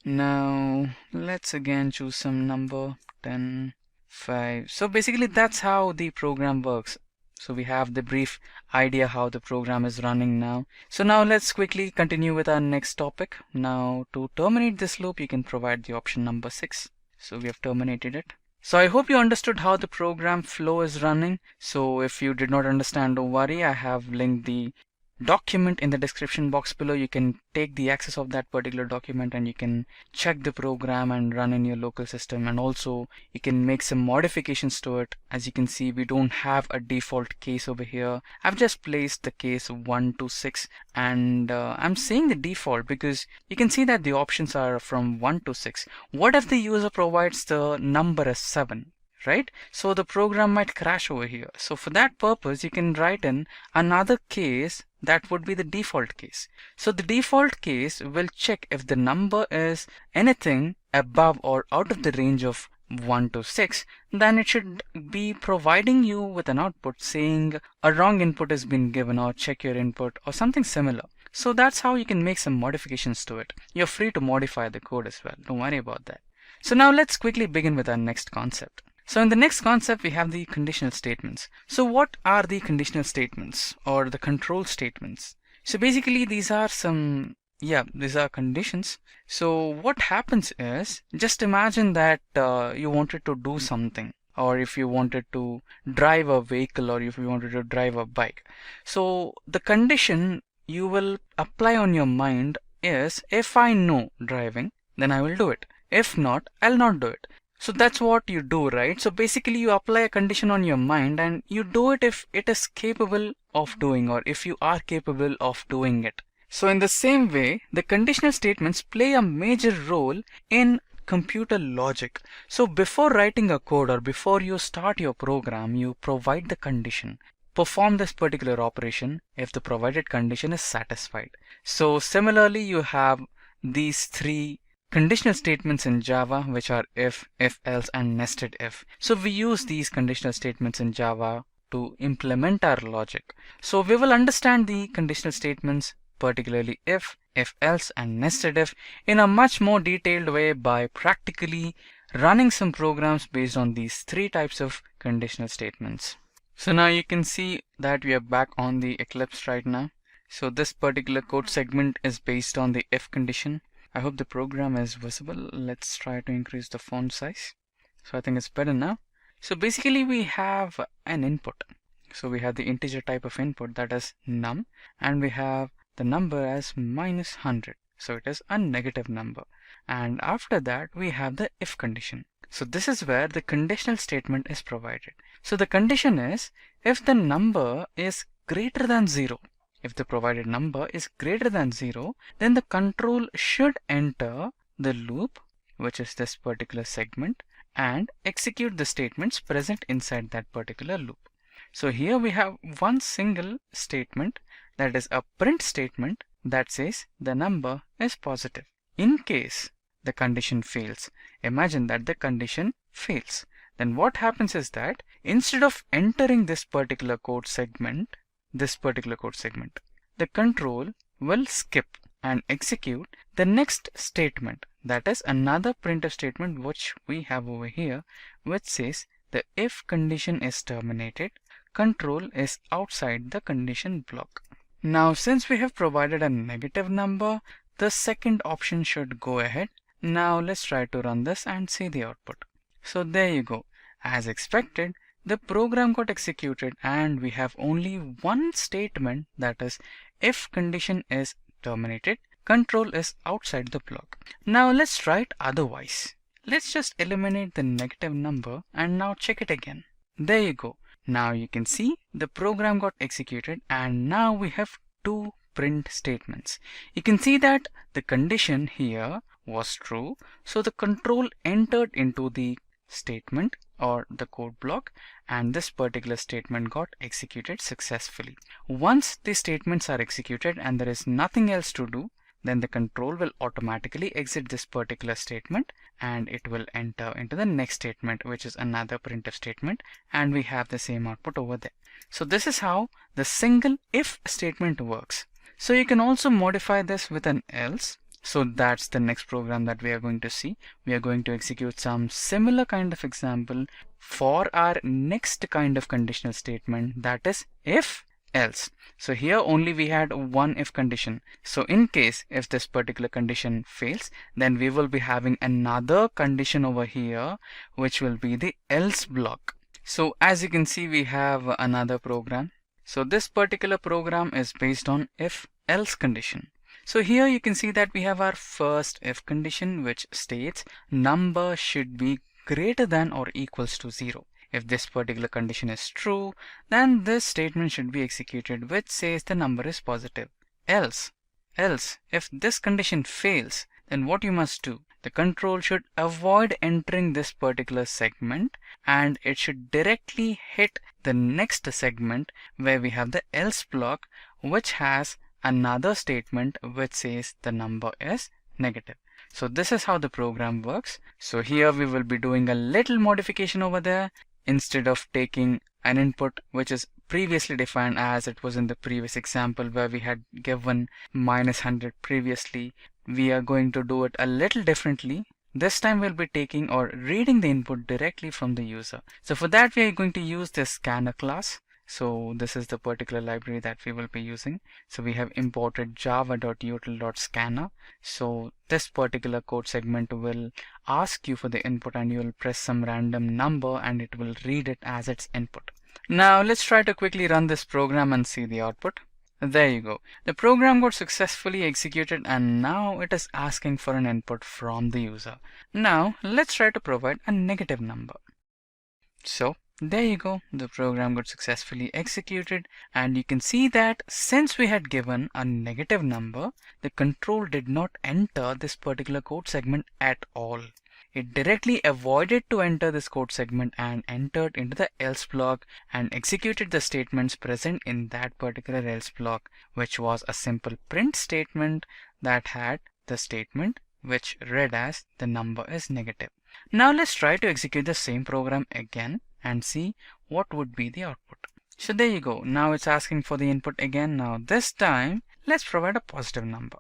Now let's again choose some number, 10, 5. So basically that's how the program works. So we have the brief idea how the program is running now. So now let's quickly continue with our next topic. Now to terminate this loop, you can provide the option number 6. So we have terminated it. So I hope you understood how the program flow is running. So if you did not understand, don't worry. I have linked the document in the description box below. You can take the access of that particular document and you can check the program and run in your local system, and also you can make some modifications to it. As you can see, we don't have a default case over here. I've just placed the case 1 to 6 and I'm saying the default because you can see that the options are from 1 to 6. What if the user provides the number as 7? Right? So the program might crash over here. So for that purpose, you can write in another case that would be the default case. So the default case will check if the number is anything above or out of the range of 1 to 6, then it should be providing you with an output saying a wrong input has been given or check your input or something similar. So that's how you can make some modifications to it. You're free to modify the code as well. Don't worry about that. So now let's quickly begin with our next concept. So in the next concept, we have the conditional statements. So what are the conditional statements or the control statements? So basically these are these are conditions. So what happens is, just imagine that you wanted to do something, or if you wanted to drive a vehicle, or if you wanted to drive a bike. So the condition you will apply on your mind is, if I know driving, then I will do it. If not, I'll not do it. So that's what you do, right? So basically you apply a condition on your mind and you do it if it is capable of doing, or if you are capable of doing it. So in the same way, the conditional statements play a major role in computer logic. So before writing a code or before you start your program, you provide the condition. Perform this particular operation if the provided condition is satisfied. So similarly, you have these 3 conditional statements in Java, which are if else, and nested if. So we use these conditional statements in Java to implement our logic. So we will understand the conditional statements, particularly if else, and nested if, in a much more detailed way by practically running some programs based on these 3 types of conditional statements. So now you can see that we are back on the Eclipse right now. So this particular code segment is based on the if condition. I hope the program is visible. Let's try to increase the font size. So I think it's better now. So basically we have an input. So we have the integer type of input, that is num, and we have the number as -100. So it is a negative number. And after that we have the if condition. So this is where the conditional statement is provided. So the condition is, if the number is greater than 0. If the provided number is greater than 0, then the control should enter the loop, which is this particular segment, and execute the statements present inside that particular loop. So here we have one single statement, that is a print statement that says the number is positive. In case the condition fails, imagine that the condition fails, then what happens is that instead of entering this particular code segment, the control will skip and execute the next statement, that is another printf statement which we have over here, which says the if condition is terminated, control is outside the condition block. Now since we have provided a negative number, the second option should go ahead. Now let's try to run this and see the output. So there you go. As expected, the program got executed and we have only one statement, that is if condition is terminated, control is outside the block. Now let's try it otherwise. Let's just eliminate the negative number and now check it again. There you go. Now you can see the program got executed and now we have two print statements. You can see that the condition here was true, so the control entered into the statement or the code block and this particular statement got executed successfully. Once the statements are executed and there is nothing else to do, then the control will automatically exit this particular statement and it will enter into the next statement, which is another printf statement, and we have the same output over there. So this is how the single if statement works. So you can also modify this with an else. So that's the next program that we are going to see. We are going to execute some similar kind of example for our next kind of conditional statement, that is if else. So here only we had one if condition. So in case if this particular condition fails, then we will be having another condition over here, which will be the else block. So as you can see, we have another program. So this particular program is based on if else condition. So here you can see that we have our first if condition, which states number should be greater than or equals to 0. If this particular condition is true, then this statement should be executed, which says the number is positive. Else, if this condition fails, then what you must do? The control should avoid entering this particular segment and it should directly hit the next segment where we have the else block, which has another statement which says the number is negative. So this is how the program works. So here we will be doing a little modification over there. Instead of taking an input which is previously defined as it was in the previous example where we had given -100 previously, we are going to do it a little differently. This time we'll be taking or reading the input directly from the user. So for that we are going to use this scanner class. So this is the particular library that we will be using. So we have imported java.util.scanner. So this particular code segment will ask you for the input and you will press some random number and it will read it as its input. Now let's try to quickly run this program and see the output. There you go. The program got successfully executed and now it is asking for an input from the user. Now let's try to provide a negative number. So there you go, the program got successfully executed and you can see that since we had given a negative number, the control did not enter this particular code segment at all. It directly avoided to enter this code segment and entered into the else block and executed the statements present in that particular else block, which was a simple print statement that had the statement which read as the number is negative. Now let's try to execute the same program again and see what would be the output. So there you go. Now it's asking for the input again. Now this time let's provide a positive number.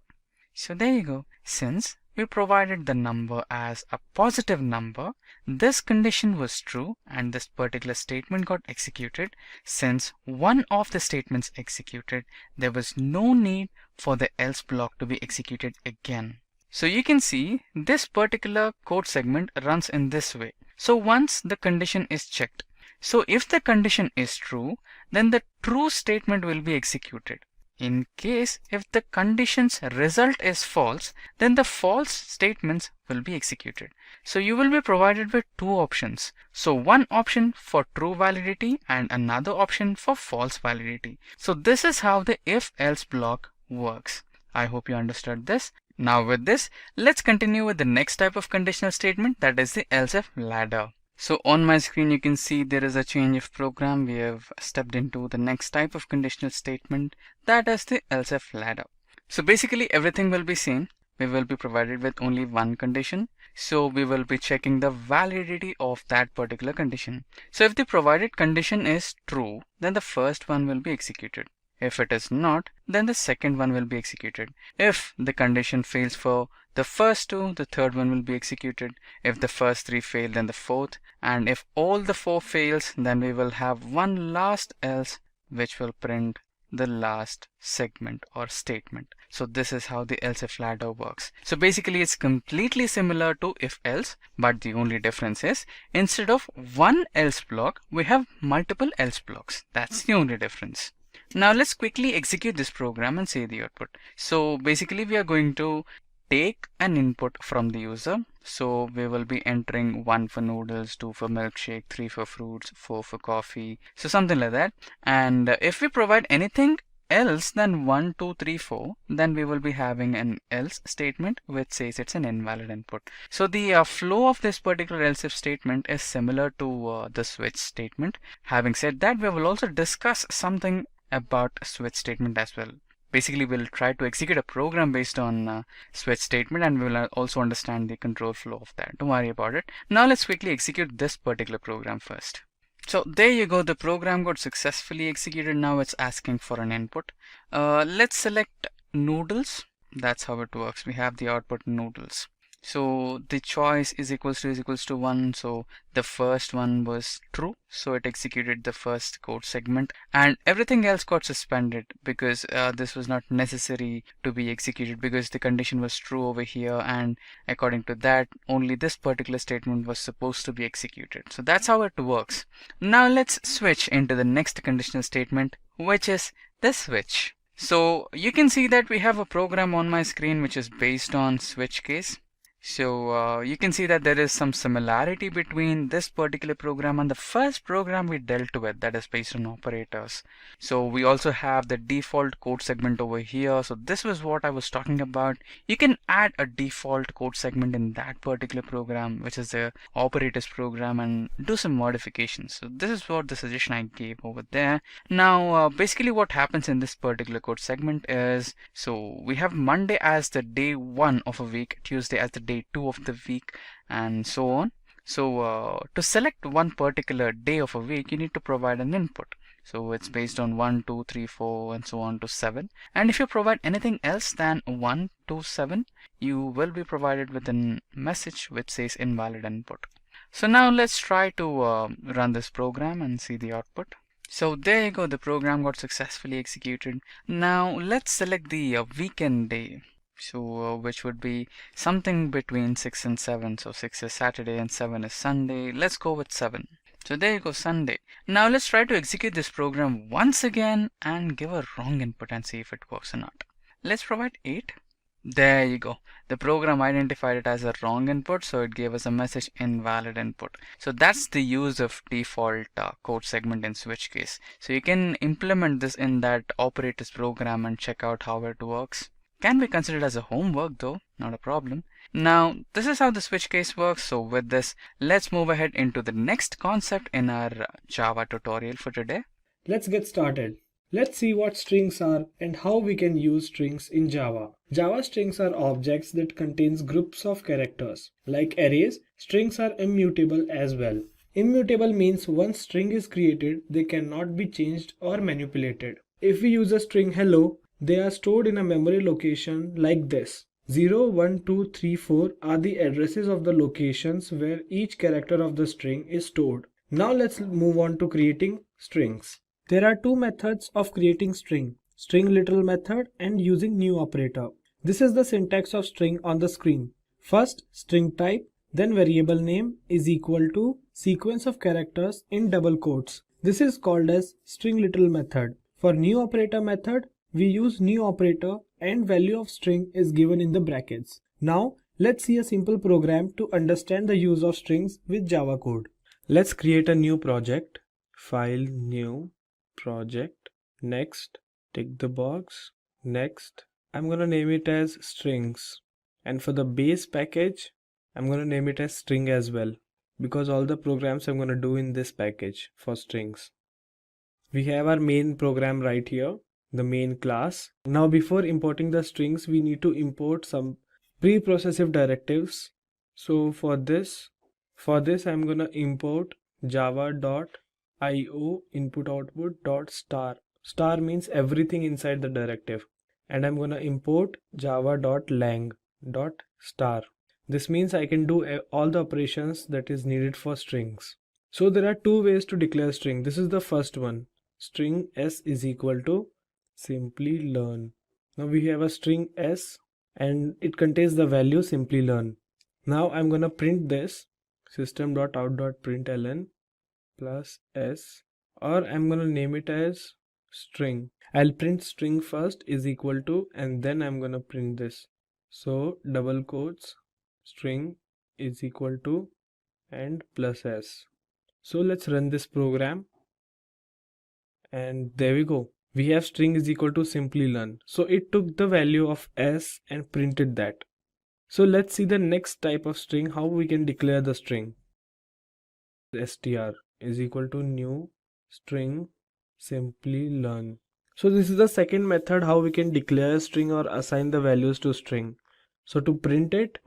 So there you go. Since we provided the number as a positive number, this condition was true and this particular statement got executed. Since one of the statements executed, there was no need for the else block to be executed again. So you can see this particular code segment runs in this way. So once the condition is checked, so if the condition is true, then the true statement will be executed. In case if the condition's result is false, then the false statements will be executed. So you will be provided with two options. So one option for true validity and another option for false validity. So this is how the if-else block works. I hope you understood this. Now with this, let's continue with the next type of conditional statement, that is the else-if ladder. So on my screen you can see there is a change of program. We have stepped into the next type of conditional statement, that is the else-if ladder. So basically everything will be same. We will be provided with only one condition. So we will be checking the validity of that particular condition. So if the provided condition is true, then the first one will be executed. If it is not, then the second one will be executed. If the condition fails for the first two, the third one will be executed. If the first three fail, then the fourth. And if all the four fails, then we will have one last else which will print the last segment or statement. So this is how the else-if ladder works. So basically it's completely similar to if-else, but the only difference is instead of one else block, we have multiple else blocks. That's the only difference. Now let's quickly execute this program and see the output. So basically we are going to take an input from the user. So we will be entering 1 for noodles, 2 for milkshake, 3 for fruits, 4 for coffee. So something like that. And if we provide anything else than 1, 2, 3, 4, then we will be having an else statement which says it's an invalid input. So the flow of this particular else if statement is similar to the switch statement. Having said that, we will also discuss something about switch statement as well. Basically we'll try to execute a program based on switch statement, and we will also understand the control flow of that. Don't worry about it. Now let's quickly execute this particular program first. So there you go, the program got successfully executed. Now it's asking for an input. Let's select noodles. That's how it works. We have the output noodles. So the choice is equals to 1. So the first one was true. So it executed the first code segment, and everything else got suspended because this was not necessary to be executed because the condition was true over here, and according to that only this particular statement was supposed to be executed. So that's how it works. Now let's switch into the next conditional statement, which is the switch. So you can see that we have a program on my screen which is based on switch case. So you can see that there is some similarity between this particular program and the first program we dealt with, that is based on operators. So we also have the default code segment over here. So this was what I was talking about. You can add a default code segment in that particular program, which is the operators program, and do some modifications. So this is what the suggestion I gave over there. Now basically what happens in this particular code segment is, so we have Monday as the day 1 of a week, Tuesday as the day 2 of the week, and so on. So to select one particular day of a week, you need to provide an input. So it's based on 1, 2, 3, 4 and so on to 7. And if you provide anything else than 1 to 7, you will be provided with a message which says invalid input. So now let's try to run this program and see the output. So there you go, the program got successfully executed. Now let's select the weekend day. So which would be something between 6 and 7. So 6 is Saturday and 7 is Sunday. Let's go with 7. So there you go, Sunday. Now let's try to execute this program once again and give a wrong input and see if it works or not. Let's provide 8. There you go. The program identified it as a wrong input, so it gave us a message invalid input. So that's the use of default code segment in switch case. So you can implement this in that operators program and check out how it works. Can be considered as a homework though, not a problem. Now this is how the switch case works. So with this, let's move ahead into the next concept in our Java tutorial for today. Let's get started. Let's see what strings are and how we can use strings in Java. Java strings are objects that contains groups of characters. Like arrays, strings are immutable as well. Immutable means once string is created, they cannot be changed or manipulated. If we use a string hello, they are stored in a memory location like this. 0, 1, 2, 3, 4 are the addresses of the locations where each character of the string is stored. Now let's move on to creating strings. There are two methods of creating string: string literal method and using new operator. This is the syntax of string on the screen. First, string type, then variable name is equal to sequence of characters in double quotes. This is called as string literal method. For new operator method, we use new operator and value of string is given in the brackets. Now let's see a simple program to understand the use of strings with Java code. Let's create a new project. File, new, project, next, tick the box, next. I'm gonna name it as strings, and for the base package I'm gonna name it as string as well, because all the programs I'm gonna do in this package for strings. We have our main program right here, the main class. Now before importing the strings, we need to import some pre-processive directives. So for this I'm gonna import java.io input output dot star. Star means everything inside the directive. And I'm gonna import java.lang dot star. This means I can do all the operations that is needed for strings. So there are two ways to declare string. This is the first one. String s is equal to Simplilearn. Now we have a string s and it contains the value Simplilearn. Now I'm gonna print this system.out.println plus s, or I'm gonna name it as string. I'll print string first is equal to, and then I'm gonna print this. So double quotes string is equal to and plus s. So let's run this program. And there we go. We have string is equal to Simplilearn. So it took the value of s and printed that. So let's see the next type of string, how we can declare the string. Str is equal to new string Simplilearn. So this is the second method how we can declare a string or assign the values to string. So to print it,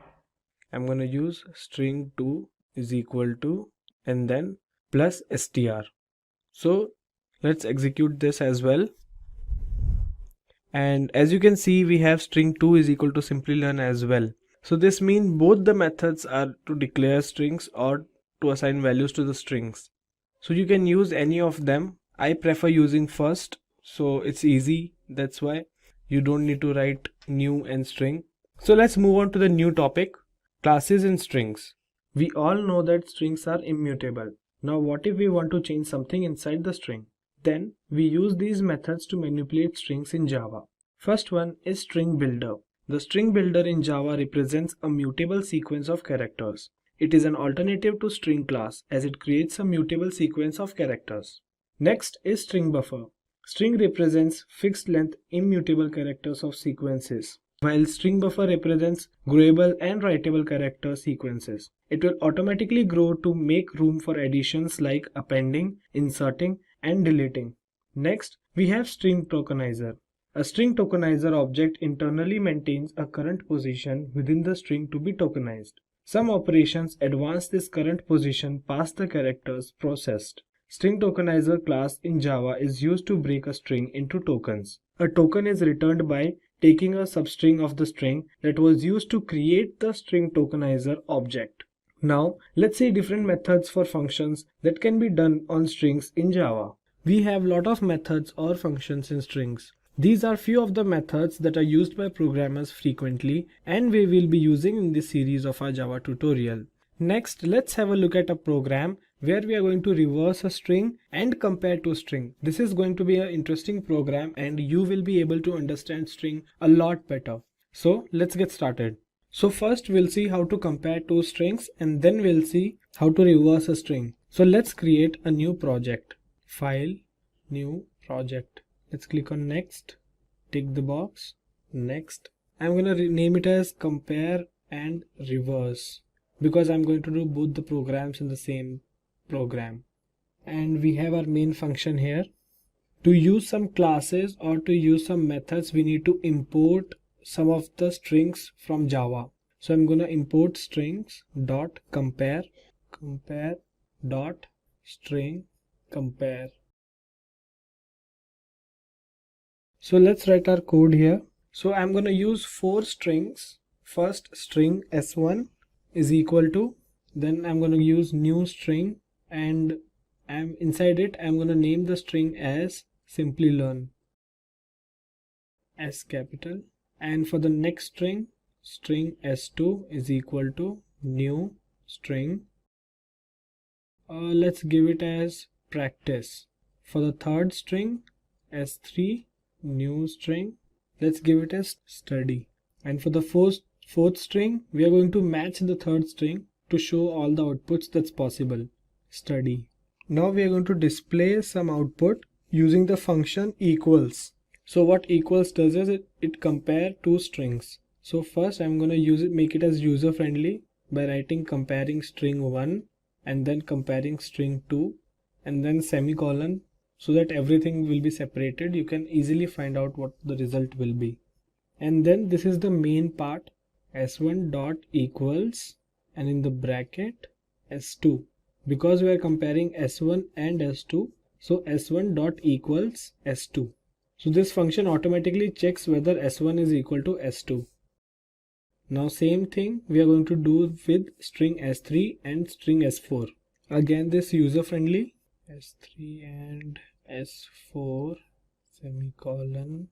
I'm going to use string2 is equal to and then plus str. So let's execute this as well. And as you can see, we have string2 is equal to Simplilearn as well. So this means both the methods are to declare strings or to assign values to the strings. So you can use any of them. I prefer using first, so it's easy. That's why you don't need to write new and string. So let's move on to the new topic, classes and strings. We all know that strings are immutable. Now what if we want to change something inside the string? Then we use these methods to manipulate strings in Java. First one is string builder. The string builder in Java represents a mutable sequence of characters. It is an alternative to string class as it creates a mutable sequence of characters. Next is string buffer. String represents fixed length immutable characters of sequences, while string buffer represents growable and writable character sequences. It will automatically grow to make room for additions like appending, inserting, and deleting. Next, we have string tokenizer. A string tokenizer object internally maintains a current position within the string to be tokenized. Some operations advance this current position past the characters processed. String tokenizer class in Java is used to break a string into tokens. A token is returned by taking a substring of the string that was used to create the string tokenizer object. Now, let's see different methods for functions that can be done on strings in Java. We have lot of methods or functions in strings. These are few of the methods that are used by programmers frequently and we will be using in this series of our Java tutorial. Next, let's have a look at a program where we are going to reverse a string and compare to a string. This is going to be an interesting program and you will be able to understand string a lot better. So let's get started. So first we'll see how to compare two strings and then we'll see how to reverse a string. So let's create a new project. File, new project. Let's click on next, tick the box, next. I'm going to rename it as compare and reverse because I'm going to do both the programs in the same program. And we have our main function here. To use some classes or to use some methods, we need to import some of the strings from Java. So I'm going to import strings dot compare dot string compare. So let's write our code here. So I'm going to use 4 strings. First string s1 is equal to, then I'm going to use new string and inside it I'm going to name the string as Simplilearn, S capital. And for the next string s2 is equal to new string. Let's give it as practice. For the third string s3 new string. Let's give it as study. And for the fourth string, we are going to match the third string to show all the outputs that's possible. Study. Now we are going to display some output using the function equals. So what equals does is it compare two strings. So first I'm going to make it as user friendly by writing comparing string 1 and then comparing string 2 and then semicolon, so that everything will be separated. You can easily find out what the result will be. And then this is the main part, s1 dot equals and in the bracket s2. Because we are comparing s1 and s2, so s1 dot equals s2. So this function automatically checks whether s1 is equal to s2. Now same thing we are going to do with string s3 and string s4. Again this user friendly, s3 and s4 semicolon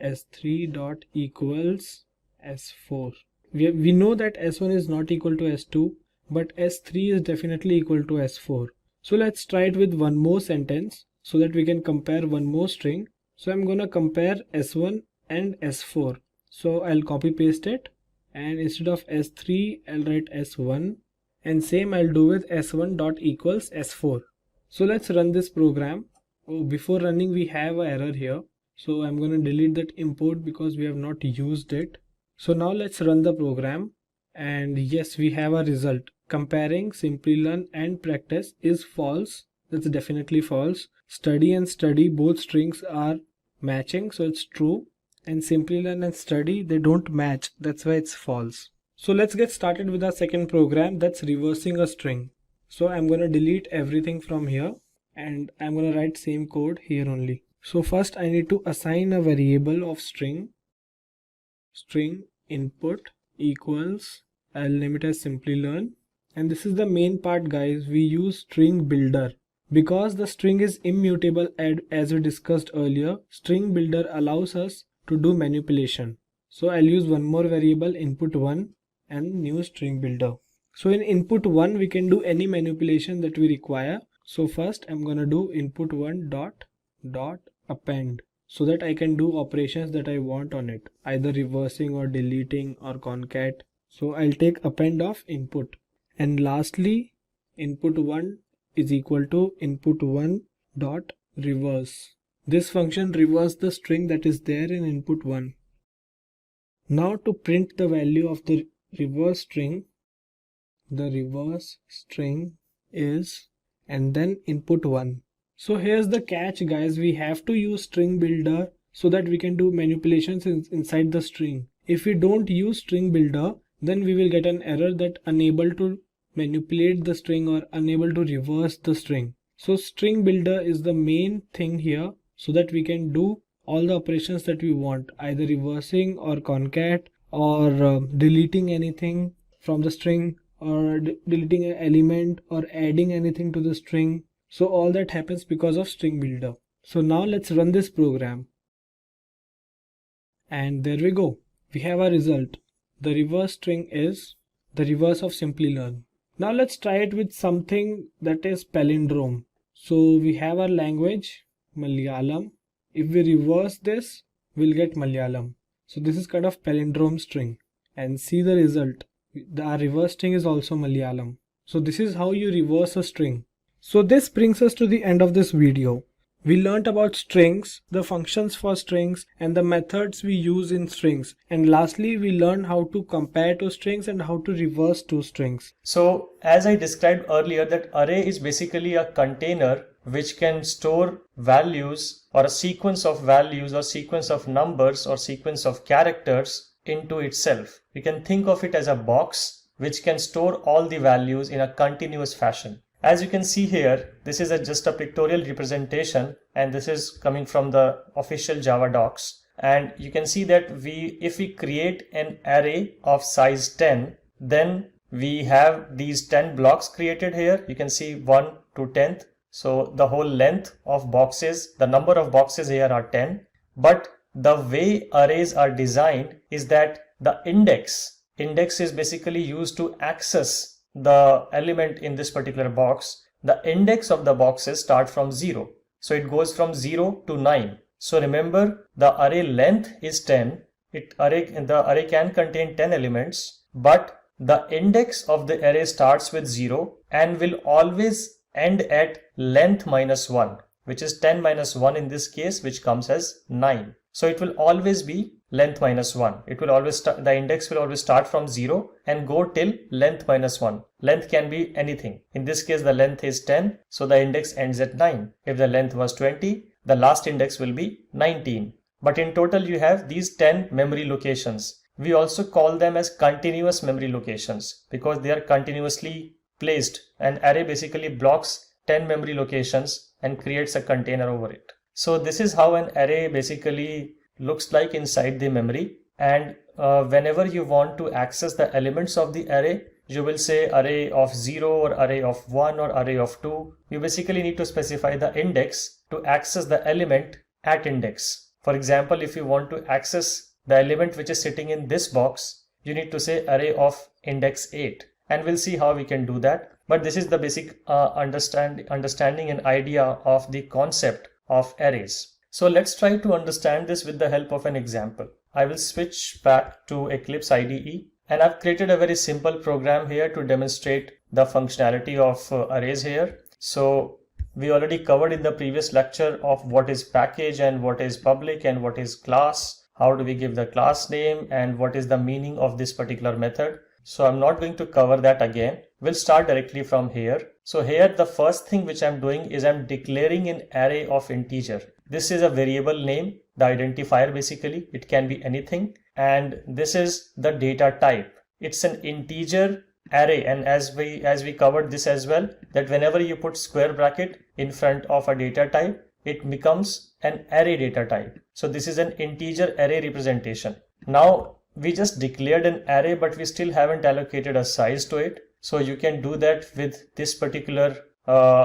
s3 dot equals s4. We know that s1 is not equal to s2, but s3 is definitely equal to s4. So let's try it with one more sentence so that we can compare one more string. So I'm gonna compare s1 and s4. So I'll copy paste it, and instead of s3 I'll write s1, and same I'll do with s1 dot equals s4. So let's run this program. Oh, before running we have an error here, so I'm going to delete that import because we have not used it. So now let's run the program, and yes, we have a result. Comparing Simplilearn and practice is false. That's definitely false. Study and study, both strings are matching, so it's true. And Simplilearn and study, they don't match, that's why it's false. So let's get started with our second program, that's reversing a string. So I'm going to delete everything from here and I'm going to write same code here only. So first I need to assign a variable of string input equals, I'll name it as Simplilearn. And this is the main part, guys. We use string builder. Because the string is immutable, as we discussed earlier, string builder allows us to do manipulation. So I'll use one more variable, input1, and new string builder. So in input1 we can do any manipulation that we require. So first I'm gonna do input1 dot append, so that I can do operations that I want on it, either reversing or deleting or concat. So I'll take append of input, and lastly input1 is equal to input1 dot reverse. This function reverses the string that is there in input1. Now to print the value of the reverse string is, and then input1. So here's the catch, guys. We have to use string builder so that we can do manipulations inside the string. If we don't use string builder, then we will get an error that unable to manipulate the string or unable to reverse the string. So string builder is the main thing here, so that we can do all the operations that we want, either reversing or concat or deleting anything from the string, or deleting an element or adding anything to the string. So all that happens because of string builder. So now let's run this program. And there we go. We have a result. The reverse string is the reverse of Simplilearn. Now let's try it with something that is palindrome. So we have our language Malayalam. If we reverse this, we'll get Malayalam. So this is kind of palindrome string, and see the result. Our reverse string is also Malayalam. So this is how you reverse a string. So this brings us to the end of this video. We learnt about strings, the functions for strings, and the methods we use in strings. And lastly, we learned how to compare two strings and how to reverse two strings. So as I described earlier, that array is basically a container which can store values or a sequence of values or sequence of numbers or sequence of characters into itself. We can think of it as a box which can store all the values in a continuous fashion. As you can see here, this is just a pictorial representation, and this is coming from the official Java docs. And you can see that if we create an array of size 10, then we have these 10 blocks created here. You can see 1 to 10th. So the whole length of boxes, the number of boxes here are 10. But the way arrays are designed is that the index is basically used to access the element in this particular box. The index of the boxes start from 0. So it goes from 0 to 9. So remember, the array length is 10. The array can contain 10 elements, but the index of the array starts with 0 and will always end at length minus 1, which is 10 minus 1 in this case, which comes as 9. So it will always be length minus 1. It will always the index will always start from 0 and go till length minus 1. Length can be anything. In this case, the length is 10, so the index ends at 9. If the length was 20, the last index will be 19. But in total, you have these 10 memory locations. We also call them as continuous memory locations because they are continuously placed. An array basically blocks 10 memory locations and creates a container over it. So this is how an array basically looks like inside the memory. And whenever you want to access the elements of the array, you will say array of 0 or array of 1 or array of 2. You basically need to specify the index to access the element at index. For example, if you want to access the element which is sitting in this box, you need to say array of index 8. And we'll see how we can do that. But this is the basic understanding and idea of the concept of arrays. So let's try to understand this with the help of an example. I will switch back to Eclipse IDE, and I've created a very simple program here to demonstrate the functionality of arrays here. So we already covered in the previous lecture of what is package and what is public and what is class. How do we give the class name and what is the meaning of this particular method. So I'm not going to cover that again. We'll start directly from here. So here the first thing which I'm doing is I'm declaring an array of integer. This is a variable name, the identifier basically. It can be anything. And this is the data type. It's an integer array, and as we covered this as well, that whenever you put square bracket in front of a data type, it becomes an array data type. So this is an integer array representation. Now we just declared an array, but we still haven't allocated a size to it. So you can do that with this particular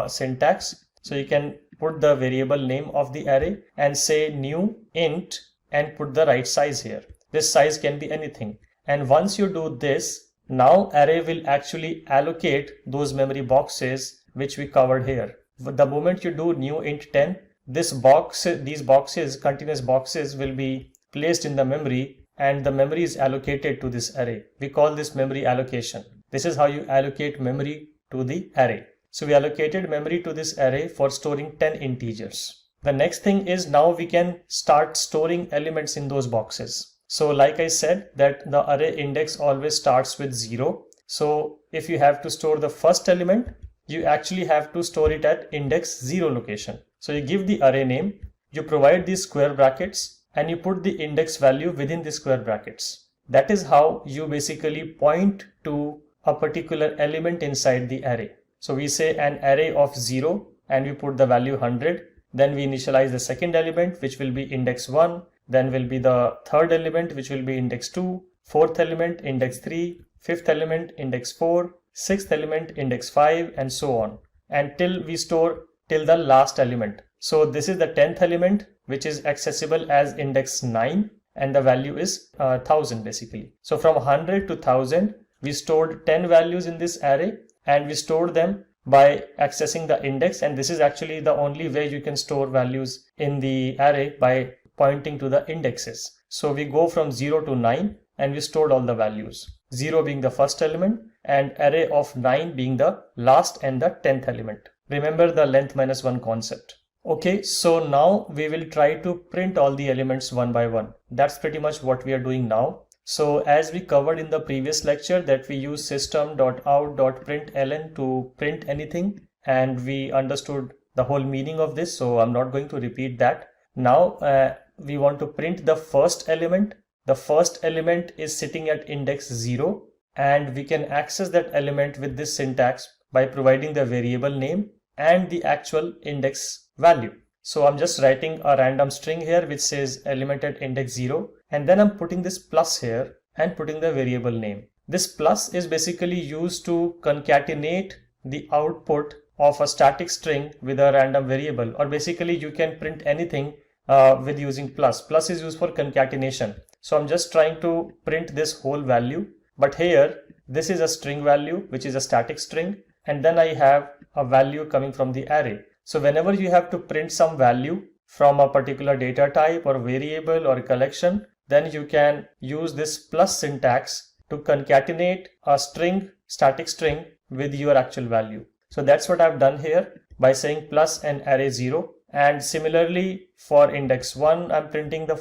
syntax. So you can put the variable name of the array and say new int and put the right size here. This size can be anything. And once you do this, now array will actually allocate those memory boxes which we covered here. The moment you do new int 10, these boxes, continuous boxes, will be placed in the memory, and the memory is allocated to this array. We call this memory allocation. This is how you allocate memory to the array. So we allocated memory to this array for storing 10 integers. The next thing is now we can start storing elements in those boxes. So like I said, that the array index always starts with 0. So if you have to store the first element, you actually have to store it at index 0 location. So you give the array name, you provide these square brackets, and you put the index value within the square brackets. That is how you basically point to a particular element inside the array. So we say an array of 0 and we put the value 100. Then we initialize the second element, which will be index 1. Then will be the third element, which will be index 2. Fourth element, index 3. Fifth element, index 4. Sixth element, index 5, and so on. Until we store till the last element. So this is the 10th element, which is accessible as index 9, and the value is 1000 basically. So from 100 to 1000, we stored 10 values in this array, and we stored them by accessing the index. And this is actually the only way you can store values in the array, by pointing to the indexes. So we go from 0 to 9 and we stored all the values. 0 being the first element and array of 9 being the last and the 10th element. Remember the length minus 1 concept. Okay, so now we will try to print all the elements one by one. That's pretty much what we are doing now. So as we covered in the previous lecture, that we use system.out.println to print anything, and we understood the whole meaning of this, so I'm not going to repeat that. Now we want to print the first element. The first element is sitting at index 0, and we can access that element with this syntax by providing the variable name and the actual index value. So I'm just writing a random string here which says element at index 0, and then I'm putting this plus here and putting the variable name. This plus is basically used to concatenate the output of a static string with a random variable, or basically you can print anything with using plus. Plus is used for concatenation. So I'm just trying to print this whole value, but here this is a string value which is a static string, and then I have a value coming from the array. So whenever you have to print some value, from a particular data type or variable or collection, then you can use this plus syntax to concatenate a string, static string, with your actual value. So that's what I've done here by saying plus an array 0. And similarly for index 1, I'm printing the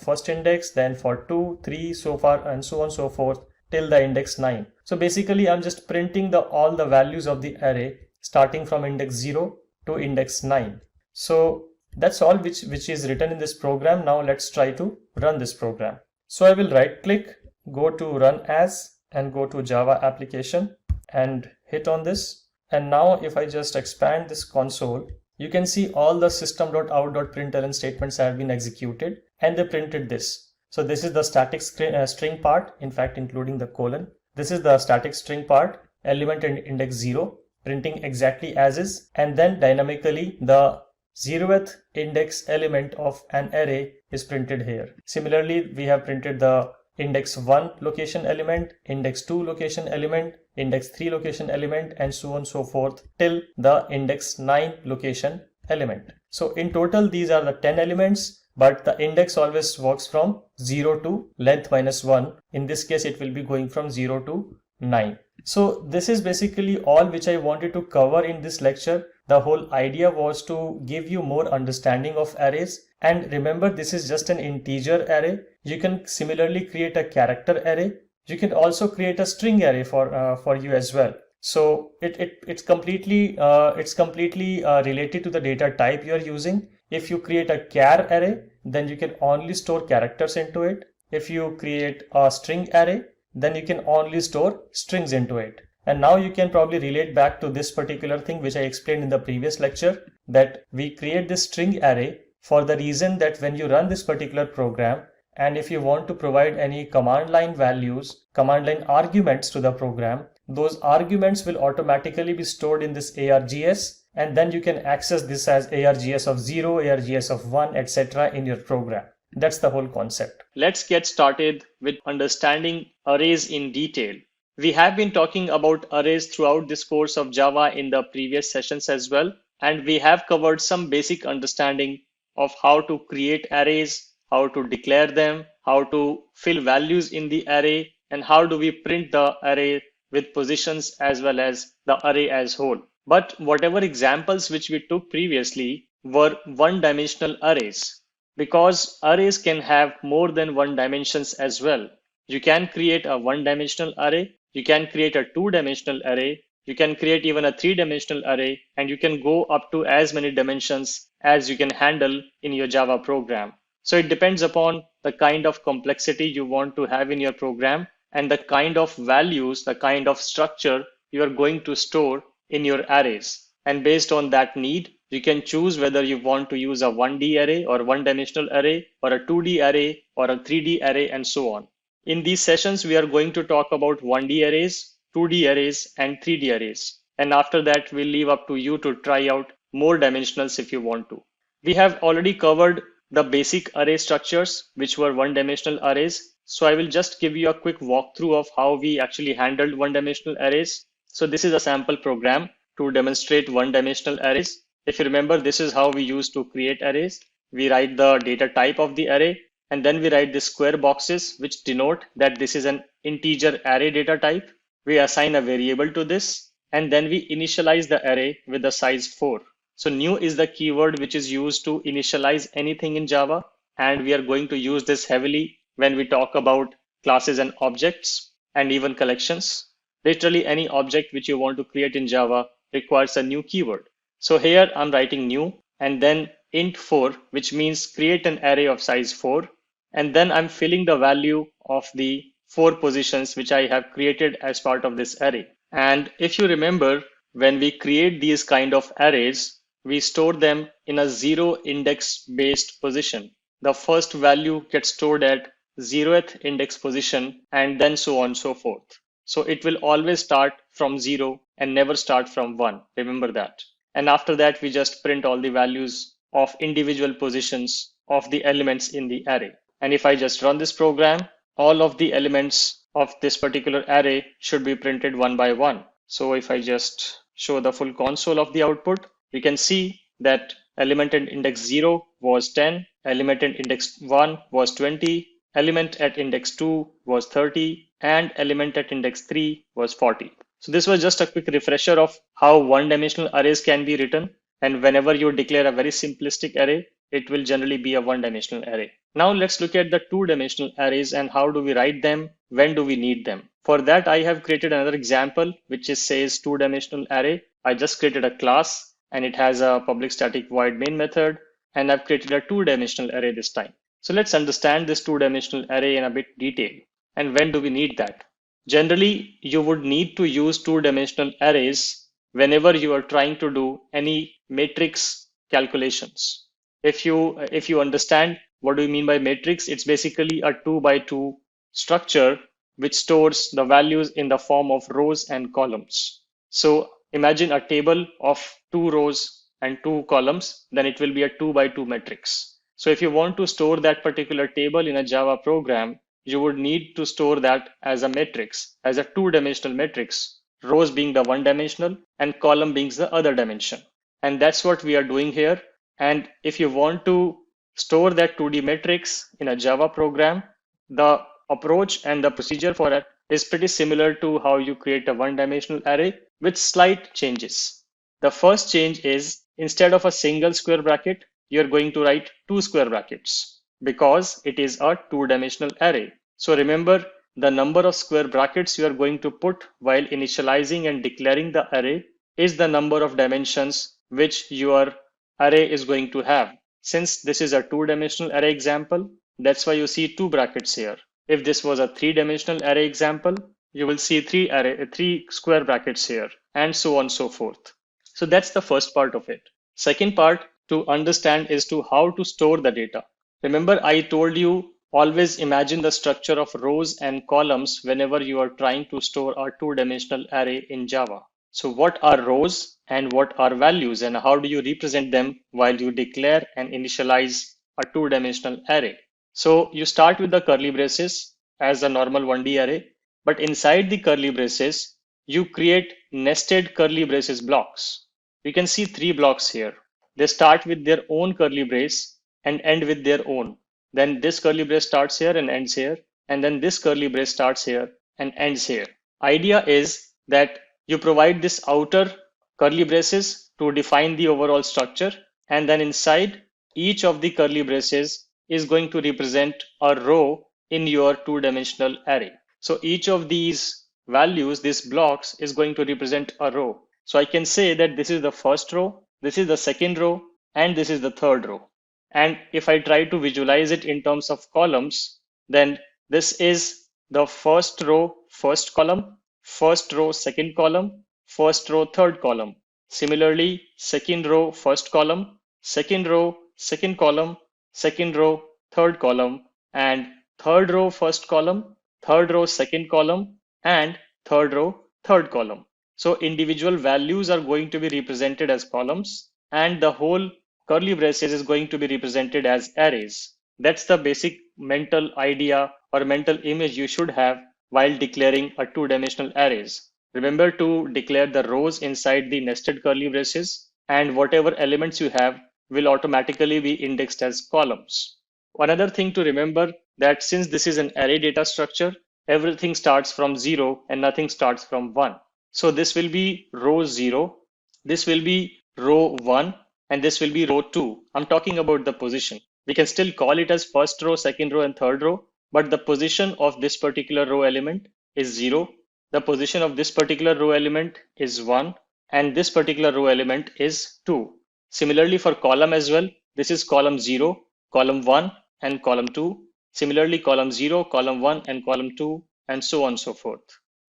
first index, then for 2, 3, so far and so on so forth till the index 9. So basically I'm just printing all the values of the array starting from index 0 to index 9. So that's all which is written in this program. Now let's try to run this program. So I will right click, go to run as, and go to Java application and hit on this. And now if I just expand this console, you can see all the system.out.println statements have been executed and they printed this. So this is the static string part, in fact including the colon. This is the static string part, element in index 0, printing exactly as is, and then dynamically the 0th index element of an array is printed here. Similarly, we have printed the index 1 location element, index 2 location element, index 3 location element, and so on so forth till the index 9 location element. So in total these are the 10 elements, but the index always works from 0 to length minus 1. In this case it will be going from 0 to 9. So this is basically all which I wanted to cover in this lecture. The whole idea was to give you more understanding of arrays, and remember this is just an integer array. You can similarly create a character array. You can also create a string array for you as well. So it's completely related to the data type you are using. If you create a char array, then you can only store characters into it. If you create a string array, then you can only store strings into it. And now you can probably relate back to this particular thing which I explained in the previous lecture, that we create this string array for the reason that when you run this particular program, and if you want to provide any command line values, command line arguments to the program, those arguments will automatically be stored in this args, and then you can access this as args of 0, args of 1, etc. in your program. That's the whole concept. Let's get started with understanding arrays in detail. We have been talking about arrays throughout this course of Java in the previous sessions as well, and we have covered some basic understanding of how to create arrays, how to declare them, how to fill values in the array, and how do we print the array with positions as well as the array as whole. But whatever examples which we took previously were one-dimensional arrays, because arrays can have more than one dimensions as well. You can create a one-dimensional array, you can create a two-dimensional array, you can create even a three-dimensional array, and you can go up to as many dimensions as you can handle in your Java program. So it depends upon the kind of complexity you want to have in your program and the kind of values, the kind of structure you are going to store in your arrays. And based on that need, you can choose whether you want to use a 1D array or one-dimensional array or a 2D array or a 3D array and so on. In these sessions, we are going to talk about 1D arrays, 2D arrays, and 3D arrays. And after that, we'll leave up to you to try out more dimensionals if you want to. We have already covered the basic array structures, which were one-dimensional arrays. So I will just give you a quick walkthrough of how we actually handled one-dimensional arrays. So this is a sample program to demonstrate one-dimensional arrays. If you remember, this is how we used to create arrays. We write the data type of the array, and then we write the square boxes, which denote that this is an integer array data type. We assign a variable to this, and then we initialize the array with the size 4. So new is the keyword which is used to initialize anything in Java. And we are going to use this heavily when we talk about classes and objects and even collections. Literally any object which you want to create in Java requires a new keyword. So here I'm writing new and then int 4, which means create an array of size 4. And then I'm filling the value of the 4 positions which I have created as part of this array. And if you remember, when we create these kind of arrays, we store them in a 0 index based position. The first value gets stored at 0th index position and then so on and so forth. So it will always start from 0 and never start from 1. Remember that. And after that, we just print all the values of individual positions of the elements in the array. And if I just run this program, all of the elements of this particular array should be printed one by one. So if I just show the full console of the output, we can see that element at index 0 was 10, element at index 1 was 20, element at index 2 was 30, and element at index 3 was 40. So this was just a quick refresher of how one-dimensional arrays can be written. And whenever you declare a very simplistic array, it will generally be a one-dimensional array. Now let's look at the two-dimensional arrays and how do we write them, when do we need them. For that, I have created another example, which says two-dimensional array. I just created a class and it has a public static void main method, and I've created a two-dimensional array this time. So let's understand this two-dimensional array in a bit detail. And when do we need that? Generally, you would need to use two-dimensional arrays whenever you are trying to do any matrix calculations. If you understand what do you mean by matrix, it's basically a 2x2 structure which stores the values in the form of rows and columns. So imagine a table of 2 rows and 2 columns, then it will be a 2x2 matrix. So if you want to store that particular table in a Java program, you would need to store that as a matrix, as a two-dimensional matrix, rows being the one-dimensional and column being the other dimension. And that's what we are doing here. And if you want to store that 2D matrix in a Java program, the approach and the procedure for it is pretty similar to how you create a one-dimensional array with slight changes. The first change is instead of a single square bracket, you're going to write 2 square brackets because it is a two-dimensional array. So remember, the number of square brackets you are going to put while initializing and declaring the array is the number of dimensions which your array is going to have. Since this is a two-dimensional array example, that's why you see 2 brackets here. If this was a 3-dimensional array example, you will see 3 square brackets here, and so on and so forth. So that's the first part of it. Second part to understand is to how to store the data. Remember, I told you always imagine the structure of rows and columns whenever you are trying to store a two-dimensional array in Java. So what are rows and what are values, and how do you represent them while you declare and initialize a two-dimensional array? So you start with the curly braces as a normal 1D array, but inside the curly braces, you create nested curly braces blocks. You can see 3 blocks here. They start with their own curly brace and end with their own. Then this curly brace starts here and ends here. And then this curly brace starts here and ends here. Idea is that you provide this outer curly braces to define the overall structure. And then inside each of the curly braces is going to represent a row in your two-dimensional array. So each of these values, these blocks, is going to represent a row. So I can say that this is the first row, this is the second row, and this is the third row. And if I try to visualize it in terms of columns, then this is the first row, first column, first row, second column, first row, third column. Similarly, second row, first column, second row, second column, second row, third column, and third row, first column, third row, second column, and third row, third column. So individual values are going to be represented as columns, and the whole curly braces is going to be represented as arrays. That's the basic mental idea or mental image you should have while declaring a two-dimensional arrays. Remember to declare the rows inside the nested curly braces, and whatever elements you have will automatically be indexed as columns. Another thing to remember that since this is an array data structure, everything starts from 0 and nothing starts from 1. So this will be row 0, this will be row 1, and this will be row 2. I'm talking about the position. We can still call it as first row, second row, and third row, but the position of this particular row element is 0. The position of this particular row element is 1, and this particular row element is 2. Similarly for column as well, this is column 0, column 1, and column 2. Similarly, column 0, column 1, and column 2, and so on and so forth.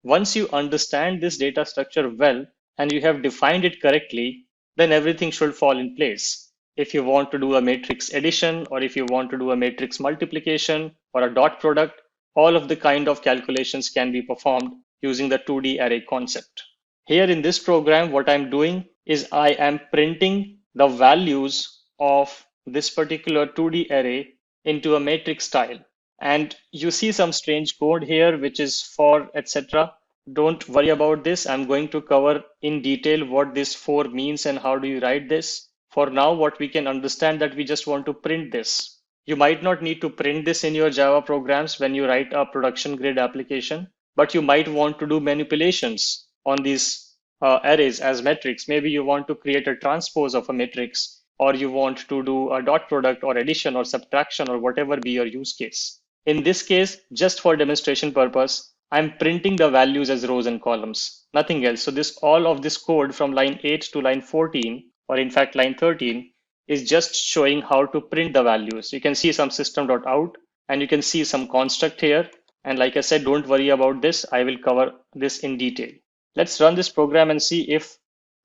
Once you understand this data structure well, and you have defined it correctly, then everything should fall in place. If you want to do a matrix addition, or if you want to do a matrix multiplication, or a dot product, all of the kind of calculations can be performed using the 2D array concept. Here in this program, what I'm doing is I am printing the values of this particular 2D array into a matrix style. And you see some strange code here, which is for etc. Don't worry about this. I'm going to cover in detail what this for means and how do you write this. For now, what we can understand that we just want to print this. You might not need to print this in your Java programs when you write a production grade application, but you might want to do manipulations on these arrays as metrics. Maybe you want to create a transpose of a matrix, or you want to do a dot product or addition or subtraction or whatever be your use case. In this case, just for demonstration purpose, I'm printing the values as rows and columns, nothing else. So all of this code from line 8 to line 14, or in fact line 13, is just showing how to print the values. You can see some system.out and you can see some construct here. And like I said, don't worry about this. I will cover this in detail. Let's run this program and see if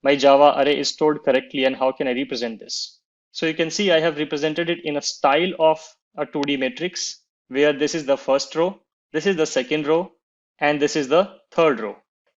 my Java array is stored correctly and how can I represent this. So you can see I have represented it in a style of a 2D matrix where this is the first row, this is the second row, and this is the third row.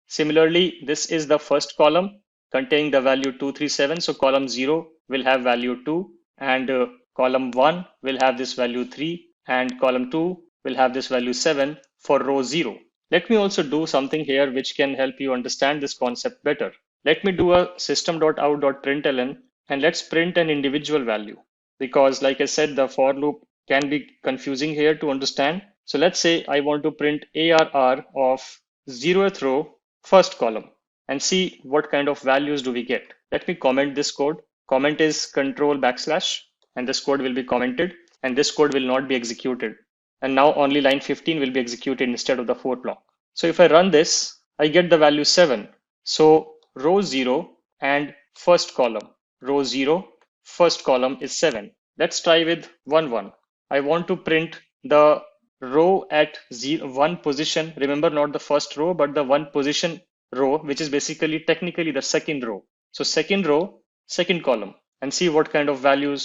Similarly, this is the first column containing the value 237. So column 0 will have value 2, and column 1 will have this value 3, and column 2 will have this value 7 for row 0. Let me also do something here which can help you understand this concept better. Let me do a system.out.println and let's print an individual value, because like I said, the for loop can be confusing here to understand. So let's say I want to print ARR of 0th row, first column, and see what kind of values do we get. Let me comment this code. Comment is control \, and this code will be commented, and this code will not be executed. And now only line 15 will be executed instead of the 4 block. So if I run this, I get the value 7. So row 0 and first column. Row 0, first column is 7. Let's try with 1, 1. I want to print the row at 1 position. Remember, not the first row, but the 1 position row, which is basically technically the second row. So second row, second column, and see what kind of value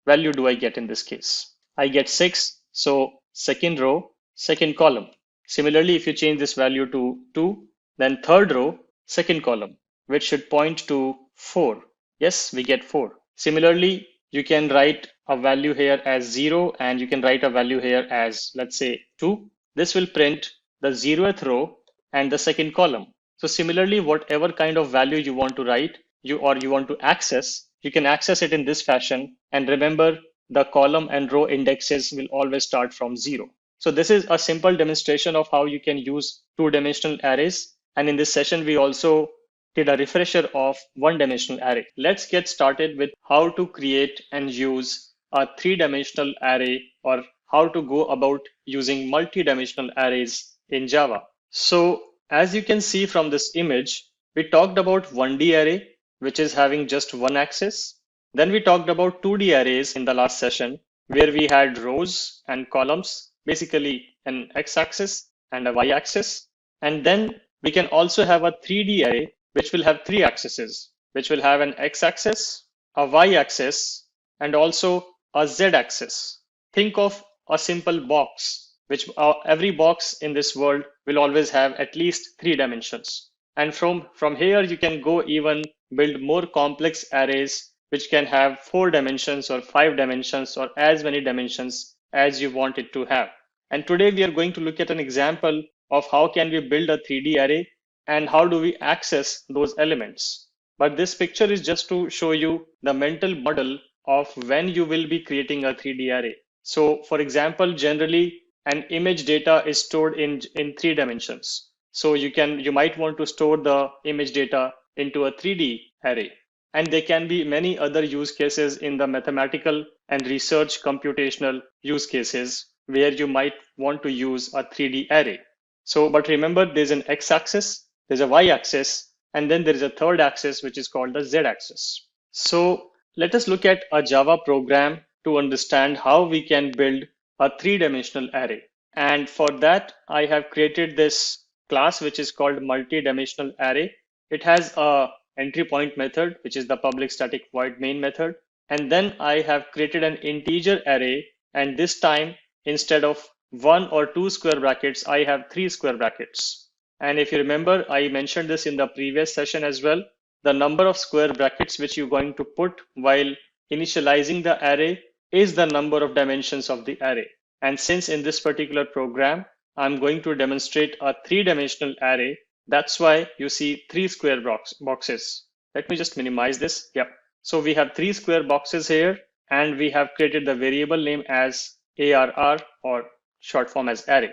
do I get in this case. I get 6. So second row, second column. Similarly, if you change this value to 2, then third row, second column, which should point to 4. Yes, we get 4. Similarly, you can write a value here as 0, and you can write a value here as, let's say, 2. This will print the 0th row and the second column. So similarly, whatever kind of value you want to write, you want to access, you can access it in this fashion. And remember, the column and row indexes will always start from 0. So this is a simple demonstration of how you can use 2-dimensional arrays. And in this session, we also did a refresher of 1-dimensional array. Let's get started with how to create and use a 3-dimensional array, or how to go about using multi-dimensional arrays in Java. So as you can see from this image, we talked about 1D array, which is having just one axis. Then we talked about 2D arrays in the last session, where we had rows and columns, basically an x-axis and a y-axis. And then we can also have a 3D array, which will have 3 axes, which will have an x-axis, a y-axis, and also a z-axis. Think of a simple box, which every box in this world will always have at least 3 dimensions. And from here, you can go even build more complex arrays, which can have 4 dimensions or 5 dimensions or as many dimensions as you want it to have. And today we are going to look at an example of how can we build a 3D array and how do we access those elements. But this picture is just to show you the mental model of when you will be creating a 3D array. So for example, generally an image data is stored in 3 dimensions. So you might want to store the image data into a 3D array. And there can be many other use cases in the mathematical and research computational use cases where you might want to use a 3D array. So, but remember, there's an x-axis, there's a y-axis, and then there is a third axis, which is called the z-axis. So let us look at a Java program to understand how we can build a 3-dimensional array. And for that, I have created this class, which is called multi-dimensional array. It has a entry point method, which is the public static void main method. And then I have created an integer array. And this time, instead of 1 or 2 square brackets, I have 3 square brackets. And if you remember, I mentioned this in the previous session as well. The number of square brackets which you're going to put while initializing the array is the number of dimensions of the array. And since in this particular program, I'm going to demonstrate a 3-dimensional array, that's why you see 3 square boxes. Let me just minimize this. Yep. So we have 3 square boxes here, and we have created the variable name as ARR, or short form as array.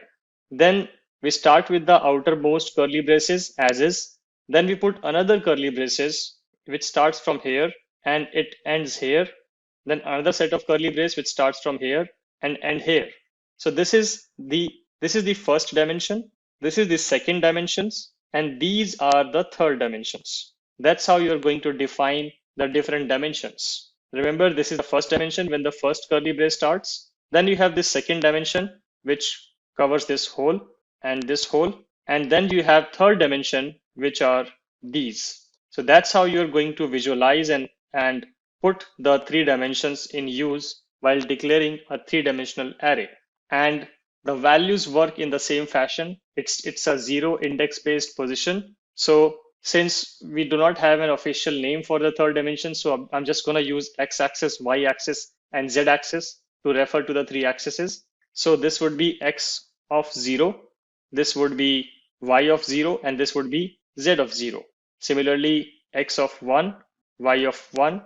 Then we start with the outermost curly braces as is. Then we put another curly braces which starts from here and it ends here. Then another set of curly brace which starts from here and end here. So this is the first dimension. This is the second dimensions, and these are the third dimensions. That's how you're going to define the different dimensions. Remember, this is the first dimension when the first curly brace starts. Then you have this second dimension which covers this hole and this hole, and then you have third dimension which are these. So that's how you're going to visualize and put the 3 dimensions in use while declaring a 3-dimensional array. And the values work in the same fashion. It's a 0 index based position. So since we do not have an official name for the third dimension, so I'm just going to use x-axis, y-axis, and z-axis to refer to the 3 axes. So this would be x of 0, this would be y of 0, and this would be z of 0. Similarly, x of 1, y of 1,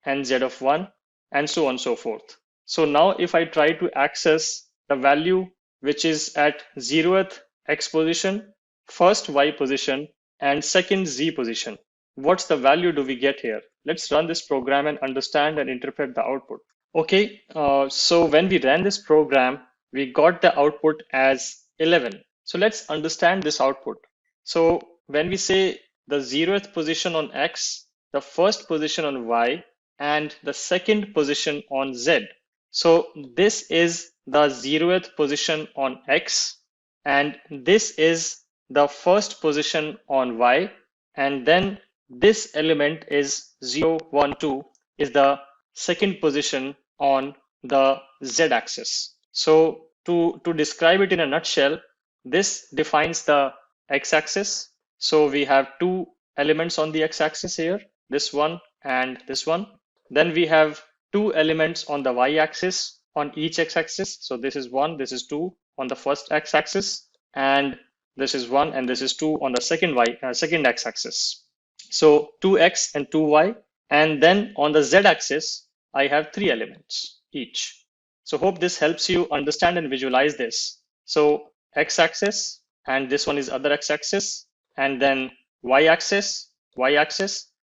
and z of 1, and so on and so forth. So now if I try to access the value which is at 0th x position, first y position, and second z position, what's the value do we get here? Let's run this program and understand and interpret the output. Okay, so when we ran this program, we got the output as 11. So let's understand this output. So when we say the 0th position on x, the first position on y, and the second position on z. So this is the 0th position on x, and this is the first position on y, and then this element is 0, 1, 2 is the second position on the z-axis. So to describe it in a nutshell, this defines the x-axis. So we have 2 elements on the x-axis here, this one and this one. Then we have 2 elements on the y-axis on each x-axis. So this is 1, this is 2 on the first x-axis, and this is 1 and this is 2 on the second x-axis. So 2x and 2y, and then on the z-axis I have 3 elements each. So hope this helps you understand and visualize this. So x-axis, and this one is other x-axis, and then y-axis,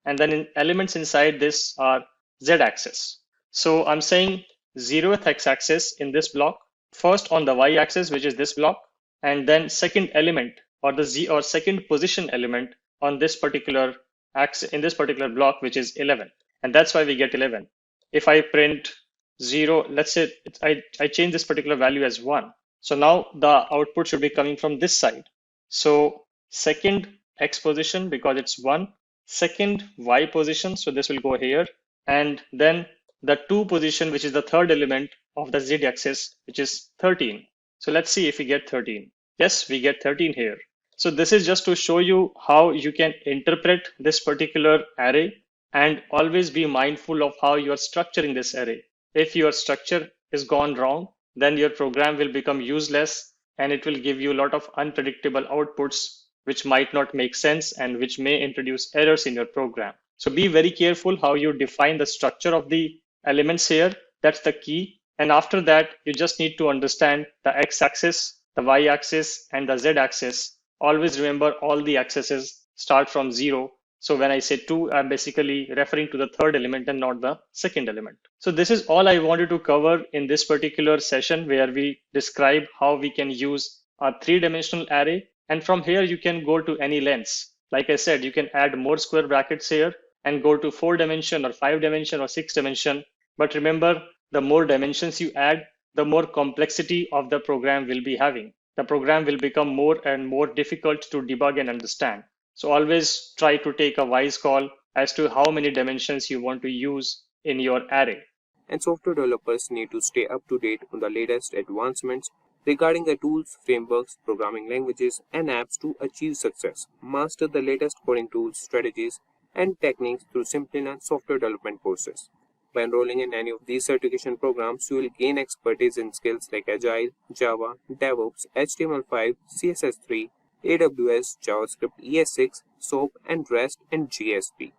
and then in elements inside this are z-axis. So I'm saying 0th x-axis in this block, first on the y-axis, which is this block, and then second element or the z or second position element on this particular axis in this particular block, which is 11, and that's why we get 11. If I print 0, let's say I change this particular value as 1. So now the output should be coming from this side. So second x position, because it's 1, second y position, so this will go here, and then the 2 position, which is the third element of the z-axis, which is 13. So let's see if we get 13. Yes, we get 13 here. So this is just to show you how you can interpret this particular array, and always be mindful of how you are structuring this array. If your structure is gone wrong, then your program will become useless, and it will give you a lot of unpredictable outputs which might not make sense and which may introduce errors in your program. So be very careful how you define the structure of the elements here. That's the key. And after that, you just need to understand the x-axis, the y-axis, and the z-axis. Always remember all the axes start from 0. So when I say 2, I'm basically referring to the third element and not the second element. So this is all I wanted to cover in this particular session, where we describe how we can use a 3-dimensional array. And from here, you can go to any lengths. Like I said, you can add more square brackets here and go to 4-dimension or 5-dimension or 6-dimension. But remember, the more dimensions you add, the more complexity of the program will be having. The program will become more and more difficult to debug and understand. So always try to take a wise call as to how many dimensions you want to use in your array. And software developers need to stay up to date on the latest advancements regarding the tools, frameworks, programming languages, and apps to achieve success. Master the latest coding tools, strategies, and techniques through Simplilearn software development courses. By enrolling in any of these certification programs, you will gain expertise in skills like Agile, Java, DevOps, HTML5, CSS3, AWS, JavaScript, ES6, SOAP, and REST and GSP.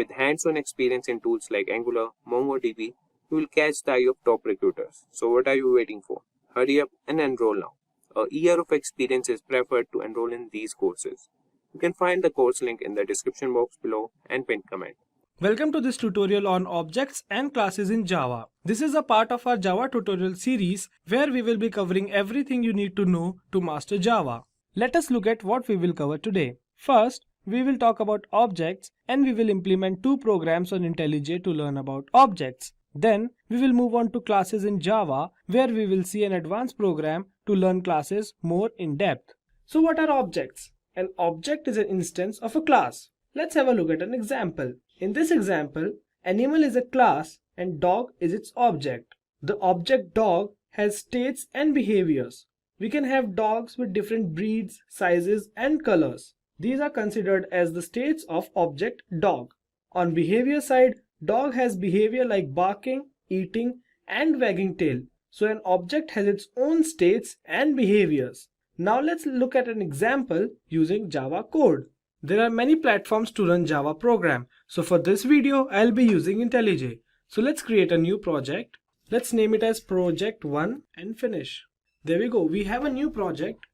With hands-on experience in tools like Angular, MongoDB, you will catch the eye of top recruiters. So what are you waiting for? Hurry up and enroll now. A year of experience is preferred to enroll in these courses. You can find the course link in the description box below and pinned comment. Welcome to this tutorial on objects and classes in Java. This is a part of our Java tutorial series where we will be covering everything you need to know to master Java. Let us look at what we will cover today. First, we will talk about objects and we will implement 2 programs on IntelliJ to learn about objects. Then, we will move on to classes in Java where we will see an advanced program to learn classes more in depth. So what are objects? An object is an instance of a class. Let's have a look at an example. In this example, animal is a class and dog is its object. The object dog has states and behaviors. We can have dogs with different breeds, sizes and colors. These are considered as the states of object dog. On behavior side, dog has behavior like barking, eating and wagging tail. So an object has its own states and behaviors. Now let's look at an example using Java code. There are many platforms to run Java program. So for this video, I'll be using IntelliJ. So let's create a new project. Let's name it as project 1 and finish. There we go. We have a new project.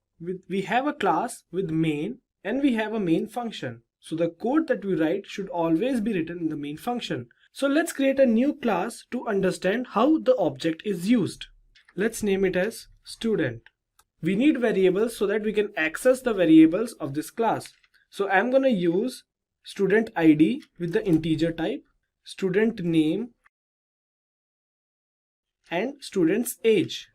We have a class with main and we have a main function. So the code that we write should always be written in the main function. So let's create a new class to understand how the object is used. Let's name it as student. We need variables so that we can access the variables of this class. So I'm going to use student ID with the integer type, student name and student's age.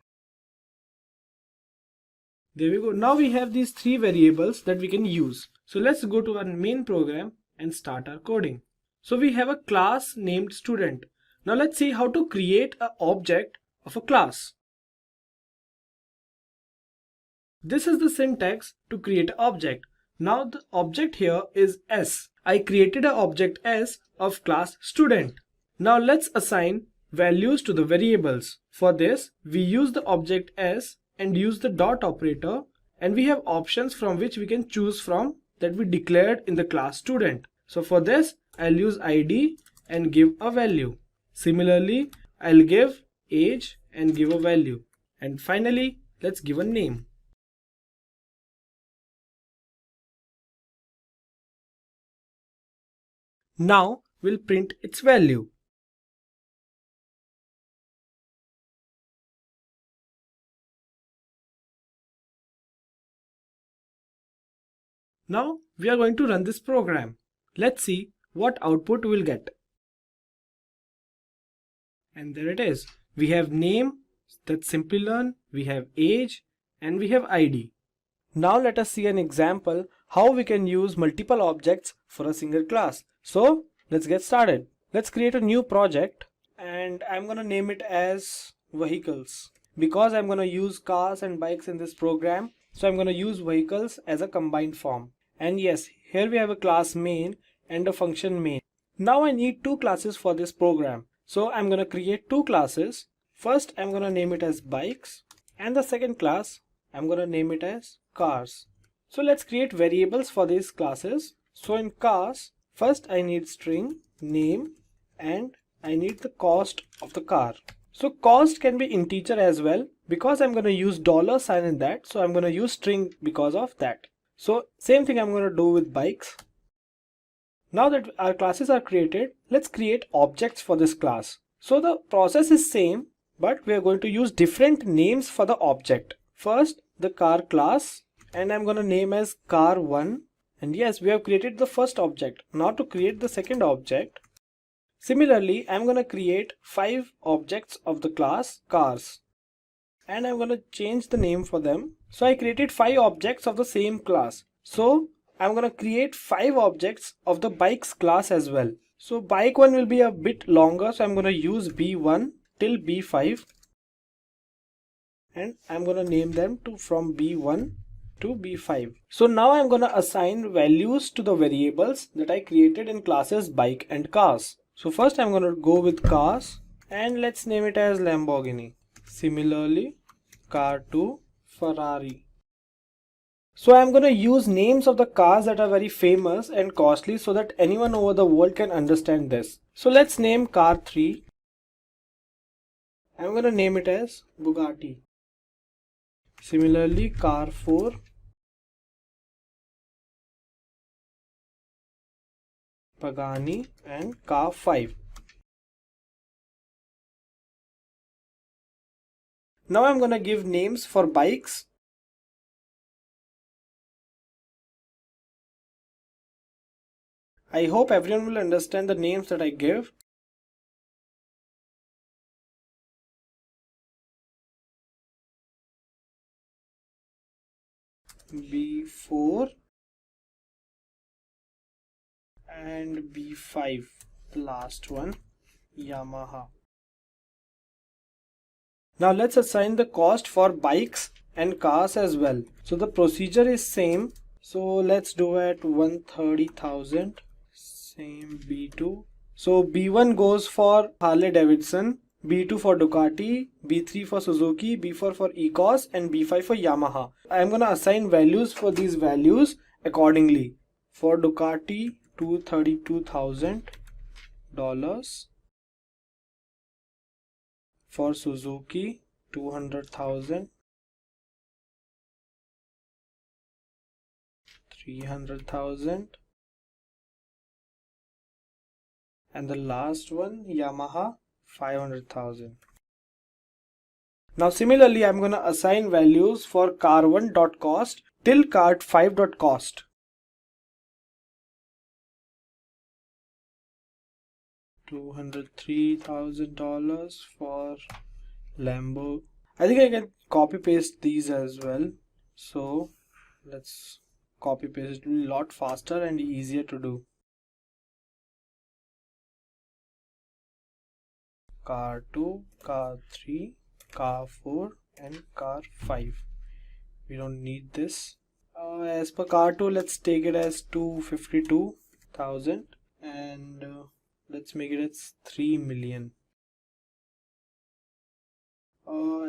There we go. Now we have these 3 variables that we can use. So let's go to our main program and start our coding. So we have a class named student. Now let's see how to create an object of a class. This is the syntax to create an object. Now the object here is S. I created an object S of class student. Now let's assign values to the variables. For this, we use the object S and use the dot operator, and we have options from which we can choose from that we declared in the class student. So for this, I'll use ID and give a value. Similarly, I'll give age and give a value. And finally, let's give a name. Now we'll print its value. Now we are going to run this program. Let's see what output we'll get. And there it is. We have name, that's Simplilearn, we have age and we have ID. Now let us see an example how we can use multiple objects for a single class. So let's get started. Let's create a new project and I'm going to name it as vehicles. Because I'm going to use cars and bikes in this program, so I'm going to use vehicles as a combined form. And yes, here we have a class main and a function main. Now I need 2 classes for this program. So I'm going to create 2 classes. First I'm going to name it as bikes and the second class I'm going to name it as cars. So let's create variables for these classes. So in cars, first I need string, name and I need the cost of the car. So cost can be integer as well because I'm going to use $sign in that. So I'm going to use string because of that. So same thing I'm going to do with bikes. Now that our classes are created, let's create objects for this class. So the process is same, but we are going to use different names for the object. First, the car class, and I'm going to name as car1. And yes, we have created the first object. Now to create the second object, similarly, I'm going to create 5 objects of the class cars. And I'm going to change the name for them. So I created 5 objects of the same class. So I'm going to create 5 objects of the bikes class as well. So bike one will be a bit longer. So I'm going to use B1 till B5. And I'm going to name them from B1 to B5. So now I'm going to assign values to the variables that I created in classes bike and cars. So first I'm going to go with cars and let's name it as Lamborghini. Similarly, car 2, Ferrari. So I'm going to use names of the cars that are very famous and costly so that anyone over the world can understand this. So let's name car 3. I'm going to name it as Bugatti. Similarly, car 4. Pagani, and car 5. Now I'm going to give names for bikes. I hope everyone will understand the names that I give. B4 and B5, the last one, Yamaha. Now let's assign the cost for bikes and cars as well. So the procedure is same. So let's do it 130,000. Same B2. So B1 goes for Harley Davidson, B2 for Ducati, B3 for Suzuki, B4 for Ecos, and B5 for Yamaha. I'm gonna assign values for these values accordingly. For Ducati, $232,000. For Suzuki, 200,000. 300,000. And the last one, Yamaha, 500,000. Now similarly, I'm going to assign values for car1.cost till car5.cost. $203,000 for Lambo. I think I can copy paste these as well. So let's copy paste. It will be a lot faster and easier to do. Car 2, car 3, car 4 and car 5. We don't need this. As per car 2, let's take it as 252,000 and let's make it as 3 million.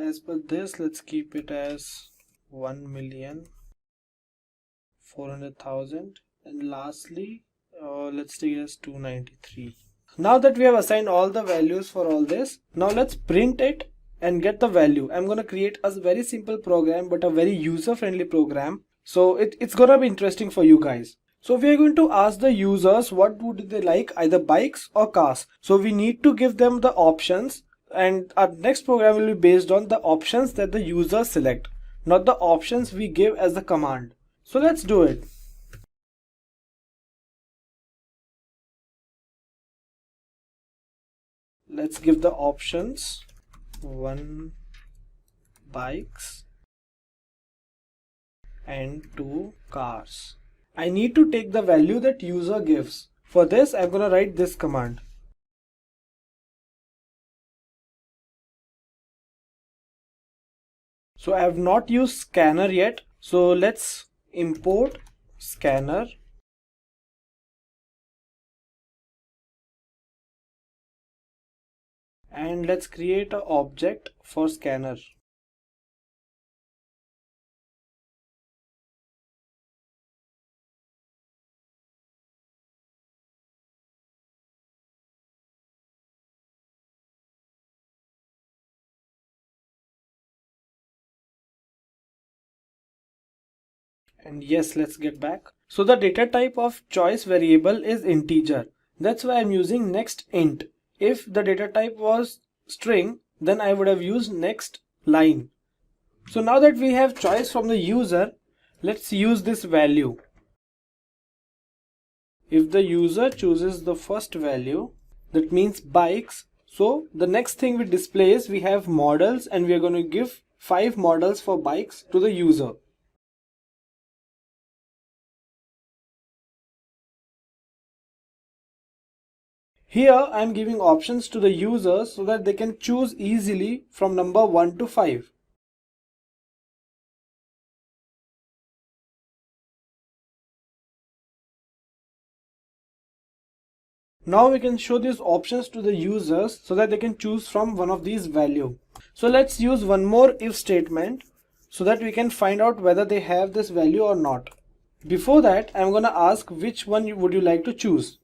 As per this, let's keep it as 1,400,000 and lastly let's take it as 293. Now that we have assigned all the values for all this, now let's print it and get the value. I'm going to create a very simple program but a very user-friendly program. So it's going to be interesting for you guys. So we are going to ask the users what would they like, either bikes or cars. So we need to give them the options and our next program will be based on the options that the users select, not the options we give as the command. So let's do it. Let's give the options 1 bikes and 2 cars. I need to take the value that user gives. For this, I'm going to write this command. So I have not used scanner yet. So let's import scanner. And let's create an object for scanner. And yes, let's get back. So the data type of choice variable is integer. That's why I'm using next int. If the data type was string, then I would have used next line. So now that we have choice from the user, let's use this value. If the user chooses the first value, that means bikes. So the next thing we display is we have models and we are going to give 5 models for bikes to the user. Here I am giving options to the users so that they can choose easily from number 1 to 5. Now we can show these options to the users so that they can choose from one of these values. So let's use one more if statement. so that we can find out whether they have this value or not. Before that, I'm going to ask which one would you like to choose.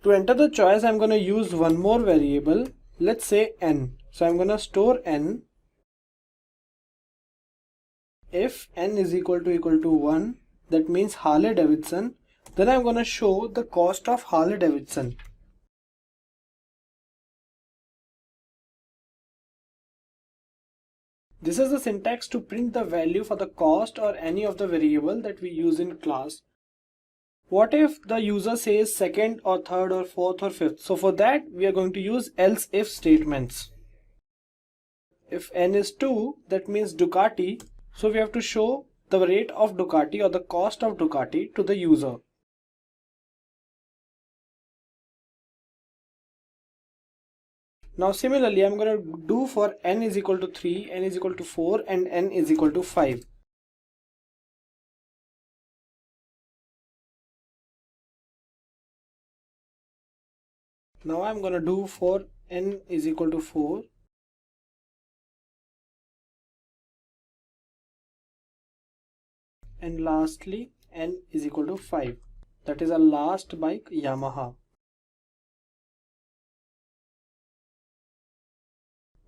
To enter the choice, I'm going to use one more variable, let's say n. So I'm going to store n. If n is equal to 1, that means Harley Davidson, then I'm going to show the cost of Harley Davidson. This is the syntax to print the value for the cost or any of the variable that we use in class. What if the user says second or third or fourth or fifth? So for that we are going to use else if statements. If n is 2, that means Ducati, so we have to show the rate of Ducati or the cost of Ducati to the user. Now similarly, I'm going to do for n is equal to 3, n is equal to 4 and n is equal to 5. Now I'm going to do for n is equal to 4. And lastly, n is equal to 5. That is our last bike, Yamaha.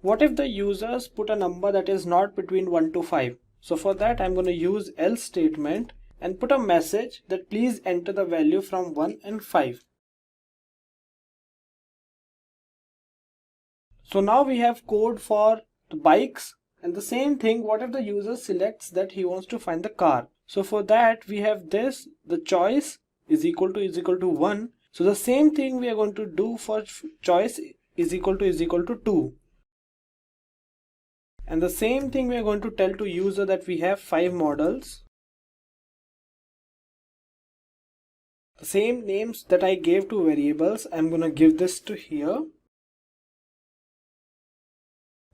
What if the users put a number that is not between 1 to 5? So for that I'm going to use else statement and put a message that please enter the value from 1 and 5. So now we have code for the bikes, and the same thing, what if the user selects that he wants to find the car? So for that we have this, the choice is equal to 1. So the same thing we are going to do for choice is equal to 2. And the same thing we are going to tell to user that we have 5 models. The same names that I gave to variables, I'm going to give this to here.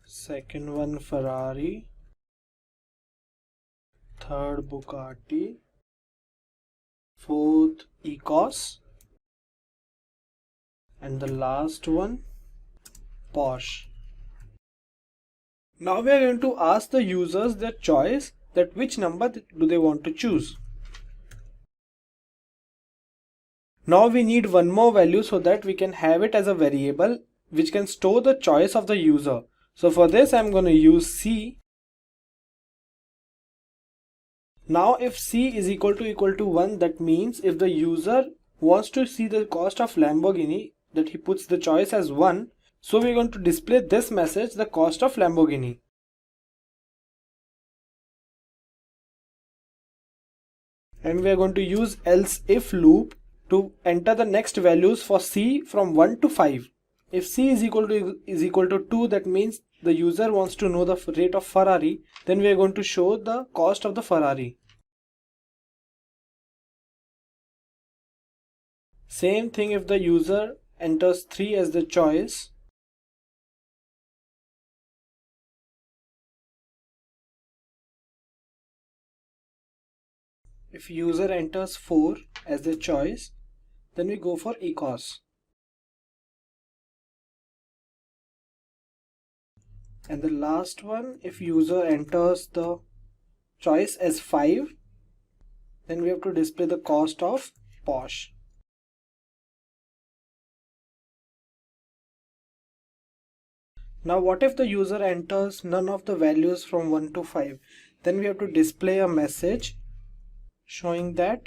Second one Ferrari, third Bugatti, fourth Ecos, and the last one Porsche. Now we are going to ask the users their choice, that which number do they want to choose. Now we need one more value so that we can have it as a variable which can store the choice of the user. So for this I'm going to use C. Now if C is equal to 1, that means if the user wants to see the cost of Lamborghini, that he puts the choice as 1. So we're going to display this message, the cost of Lamborghini. And we are going to use else if loop to enter the next values for C from 1 to 5. If C is equal to 2, that means the user wants to know the rate of Ferrari, then we are going to show the cost of the Ferrari. Same thing if the user enters 3 as the choice. If user enters 4 as the choice, then we go for Ecos. And the last one, if user enters the choice as 5, then we have to display the cost of Porsche. Now what if the user enters none of the values from 1 to 5? Then we have to display a message showing that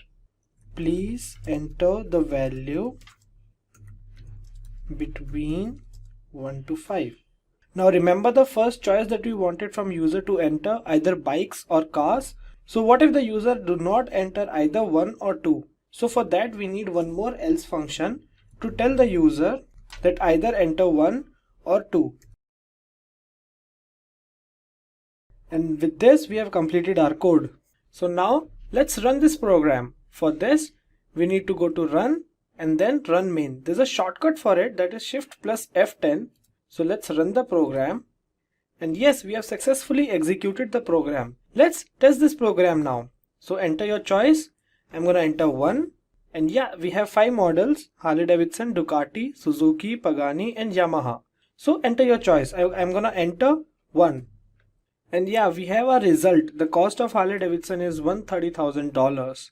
please enter the value between 1 to 5. Now remember the first choice that we wanted from user to enter either bikes or cars. So what if the user do not enter either 1 or 2? So for that we need one more else function to tell the user that either enter 1 or 2. And with this we have completed our code. So now let's run this program. For this we need to go to run and then run main. There's a shortcut for it, that is Shift plus F10. So let's run the program. And yes, we have successfully executed the program. Let's test this program now. So enter your choice. I'm going to enter 1. And yeah, we have 5 models: Harley Davidson, Ducati, Suzuki, Pagani and Yamaha. So enter your choice. I'm going to enter 1. And yeah, we have our result. The cost of Harley Davidson is $130,000.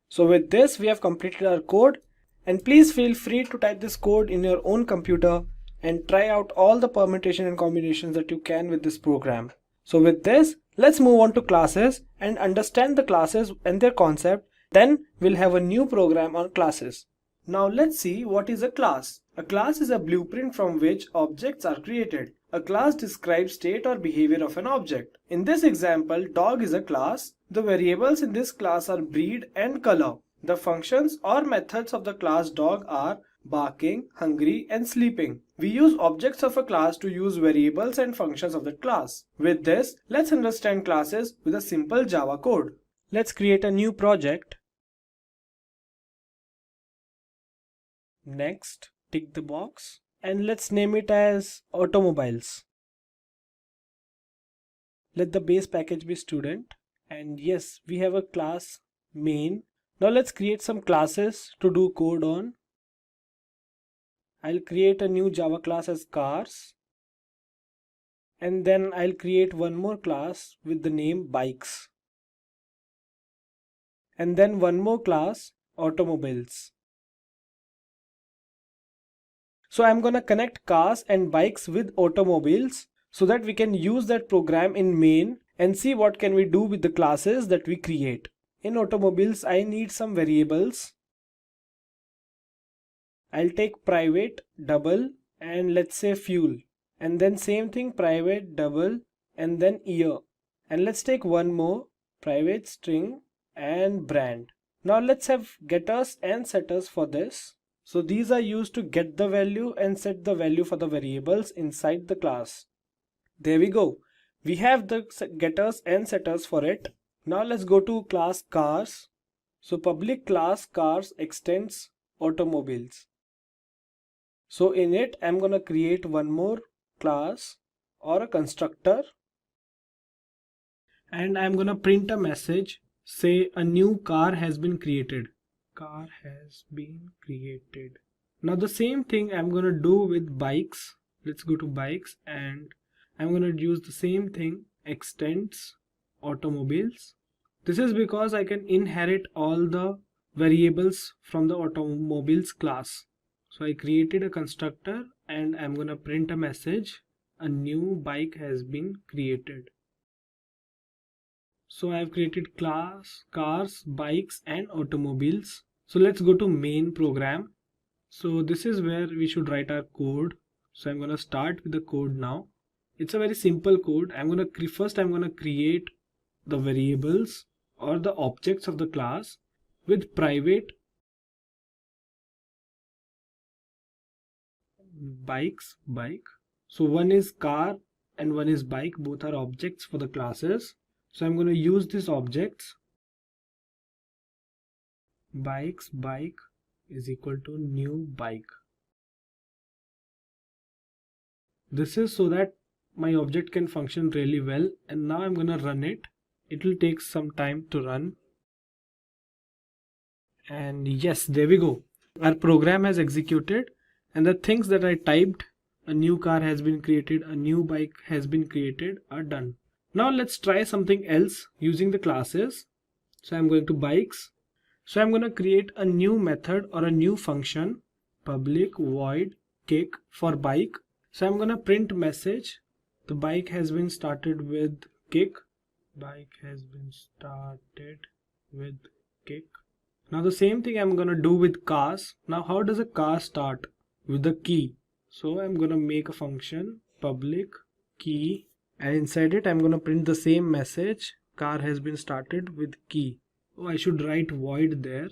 So with this, we have completed our code. And please feel free to type this code in your own computer and try out all the permutation and combinations that you can with this program. So with this, let's move on to classes and understand the classes and their concept. Then we'll have a new program on classes. Now let's see what is a class. A class is a blueprint from which objects are created. A class describes state or behavior of an object. In this example, dog is a class. The variables in this class are breed and color. The functions or methods of the class dog are barking, hungry, and sleeping. We use objects of a class to use variables and functions of the class. With this, let's understand classes with a simple Java code. Let's create a new project. Next, tick the box and let's name it as automobiles. Let the base package be student, and yes, we have a class main. Now let's create some classes to do code on. I'll create a new Java class as cars, and then I'll create one more class with the name bikes, and then one more class automobiles. So I'm gonna connect cars and bikes with automobiles so that we can use that program in main and see what can we do with the classes that we create. In automobiles, I need some variables. I'll take private, double, and let's say fuel. And then same thing, private, double, and then year. And let's take one more, private, string, and brand. Now let's have getters and setters for this. So these are used to get the value and set the value for the variables inside the class. There we go. We have the getters and setters for it. Now let's go to class cars. So public class cars extends automobiles. So in it, I'm gonna create one more class or a constructor. And I'm gonna print a message. Say a new car has been created. Car has been created. Now the same thing I'm gonna do with bikes. Let's go to bikes and I'm gonna use the same thing, extends automobiles. This is because I can inherit all the variables from the automobiles class. So I created a constructor and I'm gonna print a message. A new bike has been created. So I have created class, cars, bikes, and automobiles. So let's go to main program. So this is where we should write our code. So I'm going to start with the code now. It's a very simple code. First I'm going to create the variables or the objects of the class with private bikes, bike. So one is car and one is bike. Both are objects for the classes. So I'm going to use these objects. Bikes, bike is equal to new bike. This is so that my object can function really well, and now I'm going to run it. It will take some time to run. And yes, there we go. Our program has executed, and the things that I typed, a new car has been created, a new bike has been created, are done. Now let's try something else using the classes. So I'm going to bikes. So I'm going to create a new method or a new function, public void kick for bike. So I'm going to print message. The bike has been started with kick. Bike has been started with kick. Now the same thing I'm going to do with cars. Now how does a car start? With the key. So I'm going to make a function, public key. And inside it I'm going to print the same message, car has been started with key. Oh, I should write void there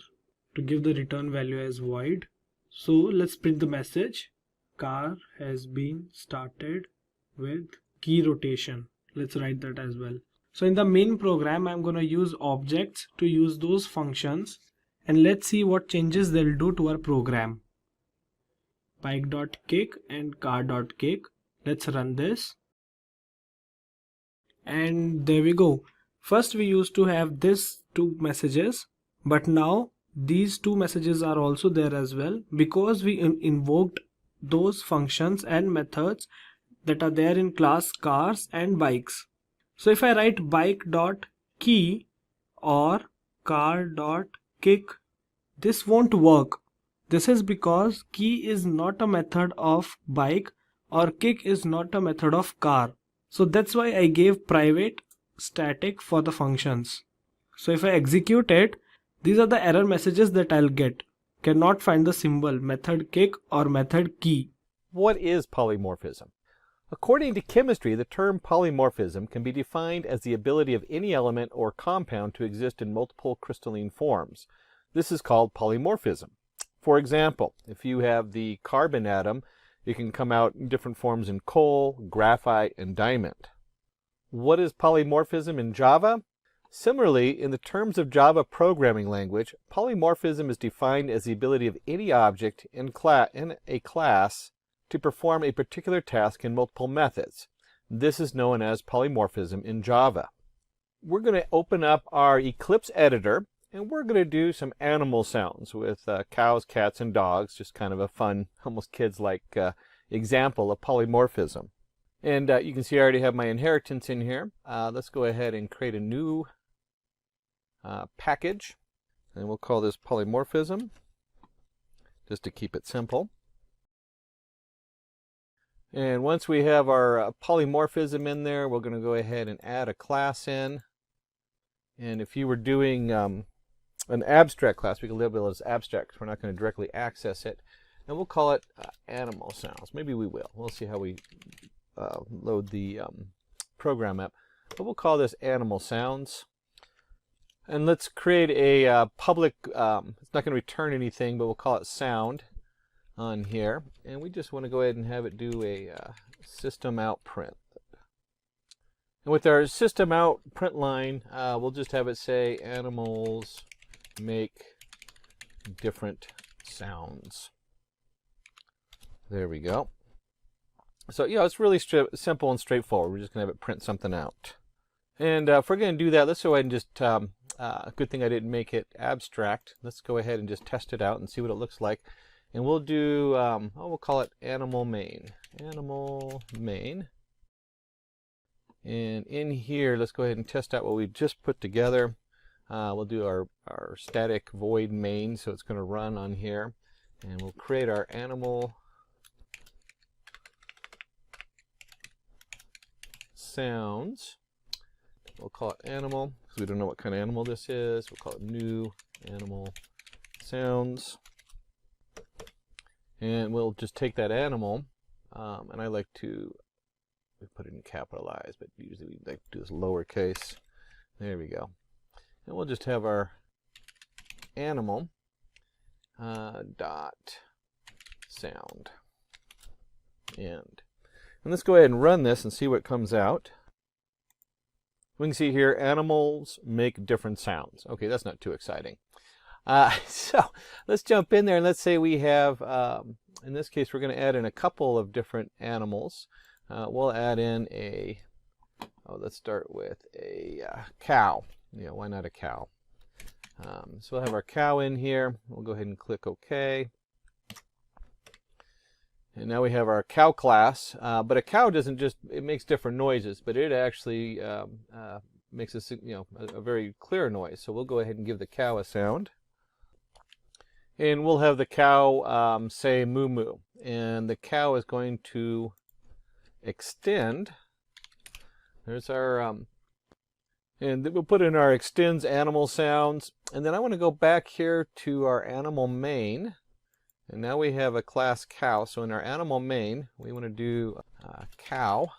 to give the return value as void. So let's print the message, car has been started with key rotation. Let's write that as well. So in the main program I'm going to use objects to use those functions, and let's see what changes they'll do to our program. Bike.kick and car.kick. Let's run this. And there we go. First we used to have this two messages, but now these two messages are also there as well because we invoked those functions and methods that are there in class cars and bikes. So if I write bike.key or car.kick, this won't work. This is because key is not a method of bike or kick is not a method of car. So that's why I gave private static for the functions. So if I execute it, these are the error messages that I'll get. Cannot find the symbol method kick or method key. What is polymorphism? According to chemistry, the term polymorphism can be defined as the ability of any element or compound to exist in multiple crystalline forms. This is called polymorphism. For example, if you have the carbon atom, it can come out in different forms in coal, graphite, and diamond. What is polymorphism in Java? Similarly, in the terms of Java programming language, polymorphism is defined as the ability of any object in a class to perform a particular task in multiple methods. This is known as polymorphism in Java. We're going to open up our Eclipse editor, and we're going to do some animal sounds with cows, cats, and dogs, just kind of a fun, almost kids-like example of polymorphism. And you can see I already have my inheritance in here. Let's go ahead and create a new package, and we'll call this polymorphism, just to keep it simple. And once we have our polymorphism in there, we're going to go ahead and add a class in. And if you were doing an abstract class, we can label it as abstract. We're not going to directly access it. And we'll call it animal sounds. Maybe we will. We'll see how we load the program up. But we'll call this animal sounds. And let's create a public, it's not going to return anything, but we'll call it sound on here. And we just want to go ahead and have it do a system out print. And with our system out print line, we'll just have it say animals make different sounds. There we go. So yeah, it's really simple and straightforward. We're just going to have it print something out. And if we're going to do that, let's go ahead and just, good thing I didn't make it abstract. Let's go ahead and just test it out and see what it looks like. And we'll do, we'll call it animal main. Animal main. And in here, let's go ahead and test out what we just put together. We'll do our static void main, so it's going to run on here. And we'll create our animal sounds. We'll call it animal, because we don't know what kind of animal this is. We'll call it new animal sounds. And we'll just take that animal, and I like to put it in capitalized, but usually we like to do this lowercase. There we go. And we'll just have our animal dot sound end. And let's go ahead and run this and see what comes out. We can see here animals make different sounds. Okay, that's not too exciting. So let's jump in there and let's say we have, in this case, we're going to add in a couple of different animals. We'll add in let's start with a cow. Yeah, why not a cow? So we'll have our cow in here. We'll go ahead and click OK. And now we have our cow class. But a cow doesn't just, it makes different noises, but it actually makes a very clear noise. So we'll go ahead and give the cow a sound. And we'll have the cow say moo moo. And the cow is going to extend. There's our, and we'll put in our extends animal sounds. And then I want to go back here to our animal main. And now we have a class cow. So in our animal main, we want to do cow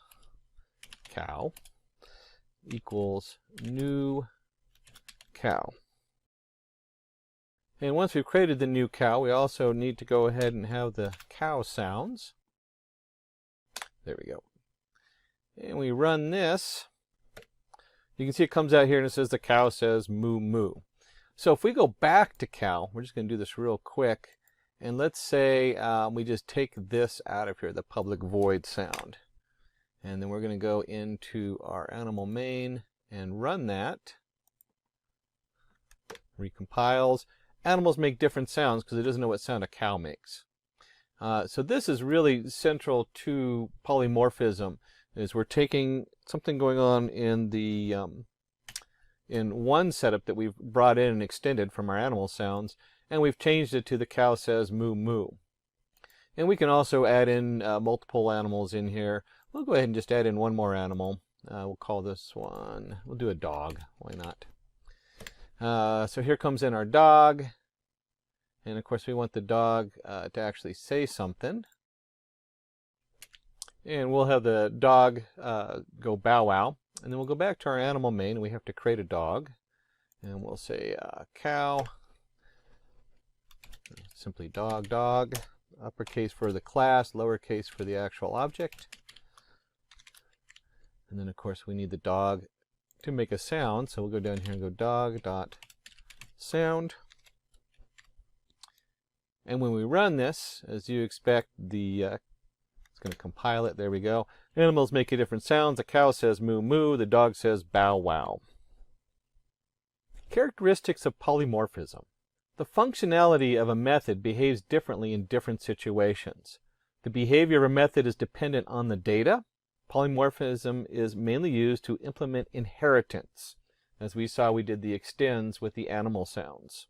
equals new cow. And once we've created the new cow, we also need to go ahead and have the cow sounds. There we go. And we run this. You can see it comes out here and it says the cow says moo moo. So if we go back to cow, we're just going to do this real quick. And let's say we just take this out of here, the public void sound. And then we're going to go into our animal main and run that. Recompiles. Animals make different sounds because it doesn't know what sound a cow makes. So this is really central to polymorphism. is we're taking something going on in the in one setup that we've brought in and extended from our animal sounds, and we've changed it to the cow says moo moo. And we can also add in multiple animals in here. We'll go ahead and just add in one more animal. We'll call this one, we'll do a dog, why not? So here comes in our dog, and of course we want the dog to actually say something. And we'll have the dog go bow wow. And then we'll go back to our animal main, and we have to create a dog. And we'll say cow, simply dog, dog, uppercase for the class, lowercase for the actual object. And then of course we need the dog to make a sound, so we'll go down here and go dog dot sound. And when we run this, as you expect, the it's going to compile it. There we go. Animals make different sounds. The cow says moo moo. The dog says bow wow. Characteristics of polymorphism. The functionality of a method behaves differently in different situations. The behavior of a method is dependent on the data. Polymorphism is mainly used to implement inheritance. As we saw, we did the extends with the animal sounds.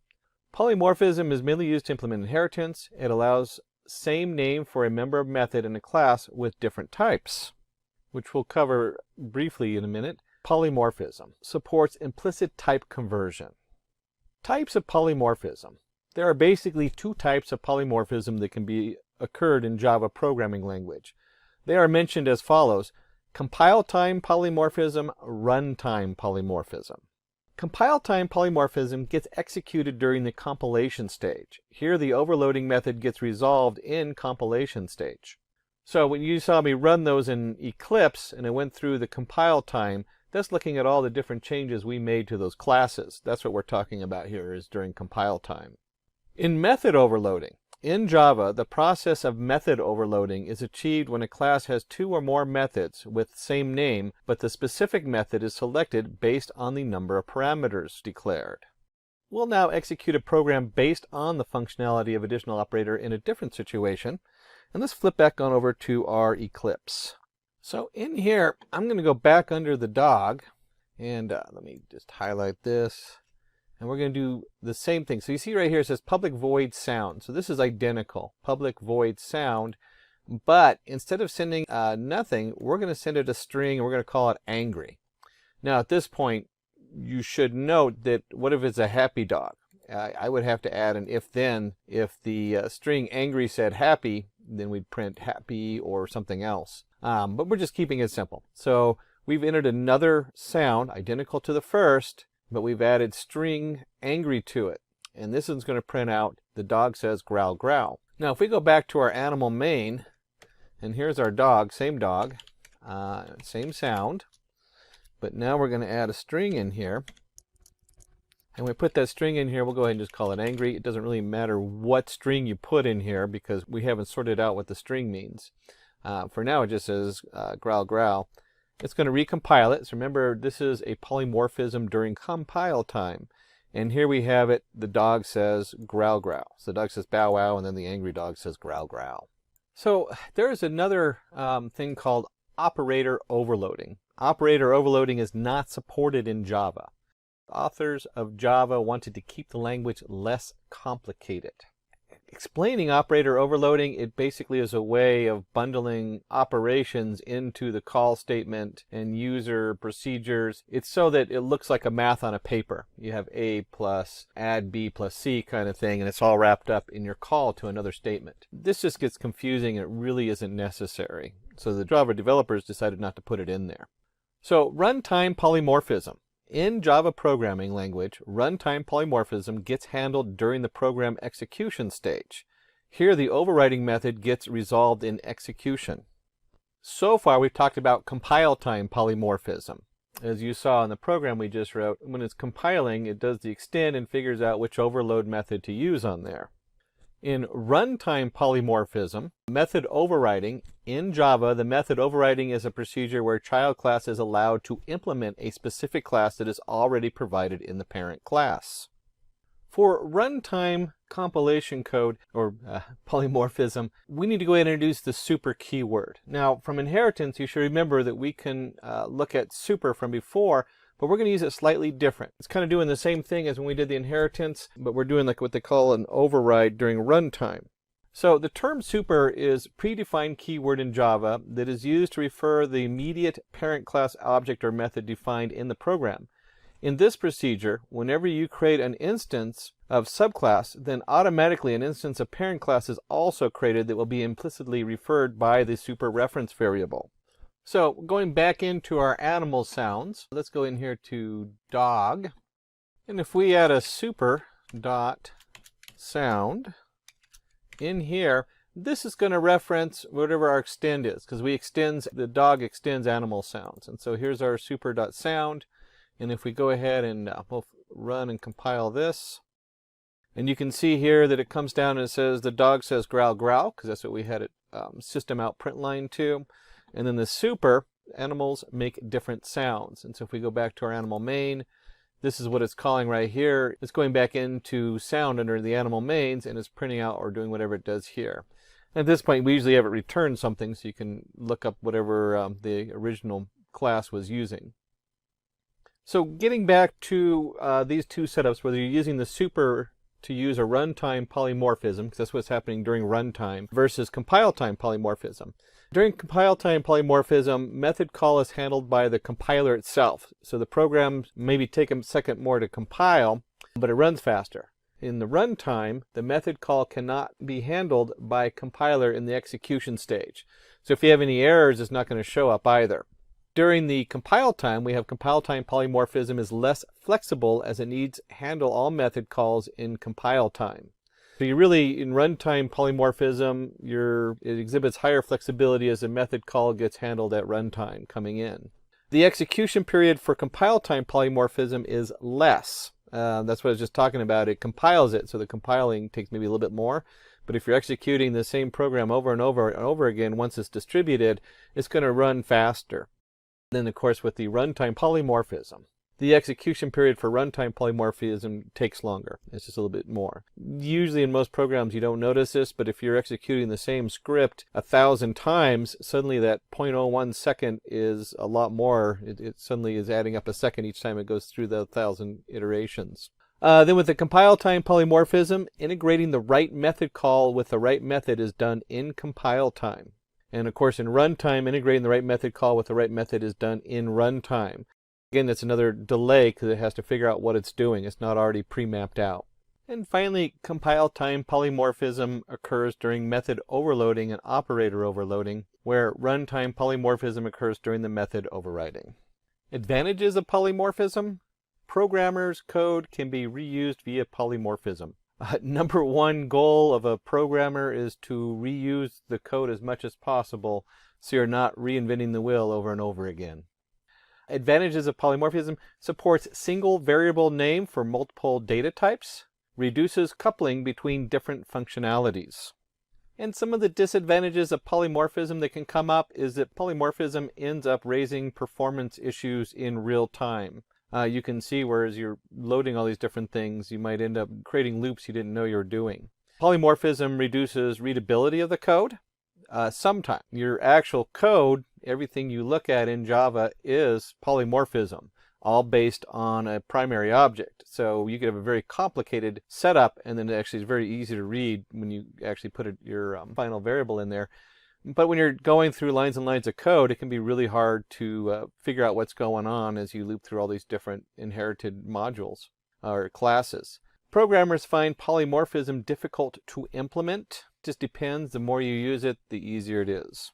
Polymorphism is mainly used to implement inheritance. It allows same name for a member of method in a class with different types, which we'll cover briefly in a minute. Polymorphism supports implicit type conversion. Types of polymorphism. There are basically two types of polymorphism that can be occurred in Java programming language. They are mentioned as follows: compile time polymorphism, runtime polymorphism. Compile time polymorphism gets executed during the compilation stage. Here the overloading method gets resolved in compilation stage. So when you saw me run those in Eclipse and it went through the compile time, that's looking at all the different changes we made to those classes. That's what we're talking about here, is during compile time. In method overloading, in Java, the process of method overloading is achieved when a class has two or more methods with same name, but the specific method is selected based on the number of parameters declared. We'll now execute a program based on the functionality of additional operator in a different situation. And let's flip back on over to our Eclipse. So in here, I'm going to go back under the dog, and let me just highlight this. And we're going to do the same thing. So you see right here it says public void sound. So this is identical, public void sound. But instead of sending nothing, we're going to send it a string, and we're going to call it angry. Now at this point, you should note that what if it's a happy dog? I would have to add an if-then. If the string angry said happy, then we'd print happy or something else. But we're just keeping it simple. So we've entered another sound identical to the first, but we've added string angry to it. And this is going to print out the dog says growl growl. Now if we go back to our animal main, and here's our dog, same sound, but now we're going to add a string in here. And we put that string in here, we'll go ahead and just call it angry. It doesn't really matter what string you put in here because we haven't sorted out what the string means. For now it just says growl growl. It's going to recompile it. So remember, this is a polymorphism during compile time. And here we have it, the dog says growl growl. So the dog says bow wow, and then the angry dog says growl growl. So there's another thing called operator overloading. Operator overloading is not supported in Java. Authors of Java wanted to keep the language less complicated. Explaining operator overloading, it basically is a way of bundling operations into the call statement and user procedures. It's so that it looks like a math on a paper. You have A plus add B plus C kind of thing, and it's all wrapped up in your call to another statement. This just gets confusing, and it really isn't necessary. So the Java developers decided not to put it in there. So runtime polymorphism. In Java programming language, runtime polymorphism gets handled during the program execution stage. Here the overriding method gets resolved in execution. So far we've talked about compile time polymorphism. As you saw in the program we just wrote, when it's compiling, it does the extend and figures out which overload method to use on there. In runtime polymorphism, method overriding, in Java, the method overriding is a procedure where a child class is allowed to implement a specific class that is already provided in the parent class. For runtime compilation code, or polymorphism, we need to go ahead and introduce the super keyword. Now, from inheritance, you should remember that we can look at super from before, but we're going to use it slightly different. It's kind of doing the same thing as when we did the inheritance, but we're doing like what they call an override during runtime. So the term super is predefined keyword in Java that is used to refer the immediate parent class object or method defined in the program. In this procedure, whenever you create an instance of subclass, then automatically an instance of parent class is also created that will be implicitly referred by the super reference variable. So going back into our animal sounds, let's go in here to dog. And if we add a super dot sound in here, this is going to reference whatever our extend is, because the dog extends animal sounds. And so here's our super dot sound. And if we go ahead and we'll run and compile this, and you can see here that it comes down and it says the dog says growl growl, because that's what we had it system out print line to. And then the super, animals make different sounds. And so if we go back to our animal main, this is what it's calling right here. It's going back into sound under the animal mains and it's printing out or doing whatever it does here. At this point, we usually have it return something so you can look up whatever the original class was using. So getting back to these two setups, whether you're using the super to use a runtime polymorphism, because that's what's happening during runtime, versus compile time polymorphism. During compile time polymorphism, method call is handled by the compiler itself. So the program maybe take a second more to compile, but it runs faster. In the runtime, the method call cannot be handled by compiler in the execution stage. So if you have any errors, it's not going to show up either. During the compile time, we have compile time polymorphism is less flexible as it needs to handle all method calls in compile time. So you really, in runtime polymorphism, it exhibits higher flexibility as the method call gets handled at runtime coming in. The execution period for compile time polymorphism is less. That's what I was just talking about. It compiles it, so the compiling takes maybe a little bit more. But if you're executing the same program over and over and over again, once it's distributed, it's going to run faster. Then, of course, with the runtime polymorphism, the execution period for runtime polymorphism takes longer. It's just a little bit more. Usually in most programs you don't notice this, but if you're executing the same script 1,000 times, suddenly that 0.01 second is a lot more. It suddenly is adding up a second each time it goes through the 1,000 iterations. Then with the compile time polymorphism, integrating the right method call with the right method is done in compile time. And of course in runtime, integrating the right method call with the right method is done in runtime. Again, that's another delay because it has to figure out what it's doing. It's not already pre-mapped out. And finally, compile time polymorphism occurs during method overloading and operator overloading, where runtime polymorphism occurs during the method overriding. Advantages of polymorphism: programmers' code can be reused via polymorphism. Number one goal of a programmer is to reuse the code as much as possible so you're not reinventing the wheel over and over again. Advantages of polymorphism: supports single variable name for multiple data types, reduces coupling between different functionalities. And some of the disadvantages of polymorphism that can come up is that polymorphism ends up raising performance issues in real time. You can see where as you're loading all these different things, you might end up creating loops you didn't know you were doing. Polymorphism reduces readability of the code. Sometimes your actual code, everything you look at in Java is polymorphism, all based on a primary object. So you could have a very complicated setup, and then actually it's very easy to read when you actually put your final variable in there. But when you're going through lines and lines of code, it can be really hard to figure out what's going on as you loop through all these different inherited modules or classes. Programmers find polymorphism difficult to implement. Just depends. The more you use it, the easier it is.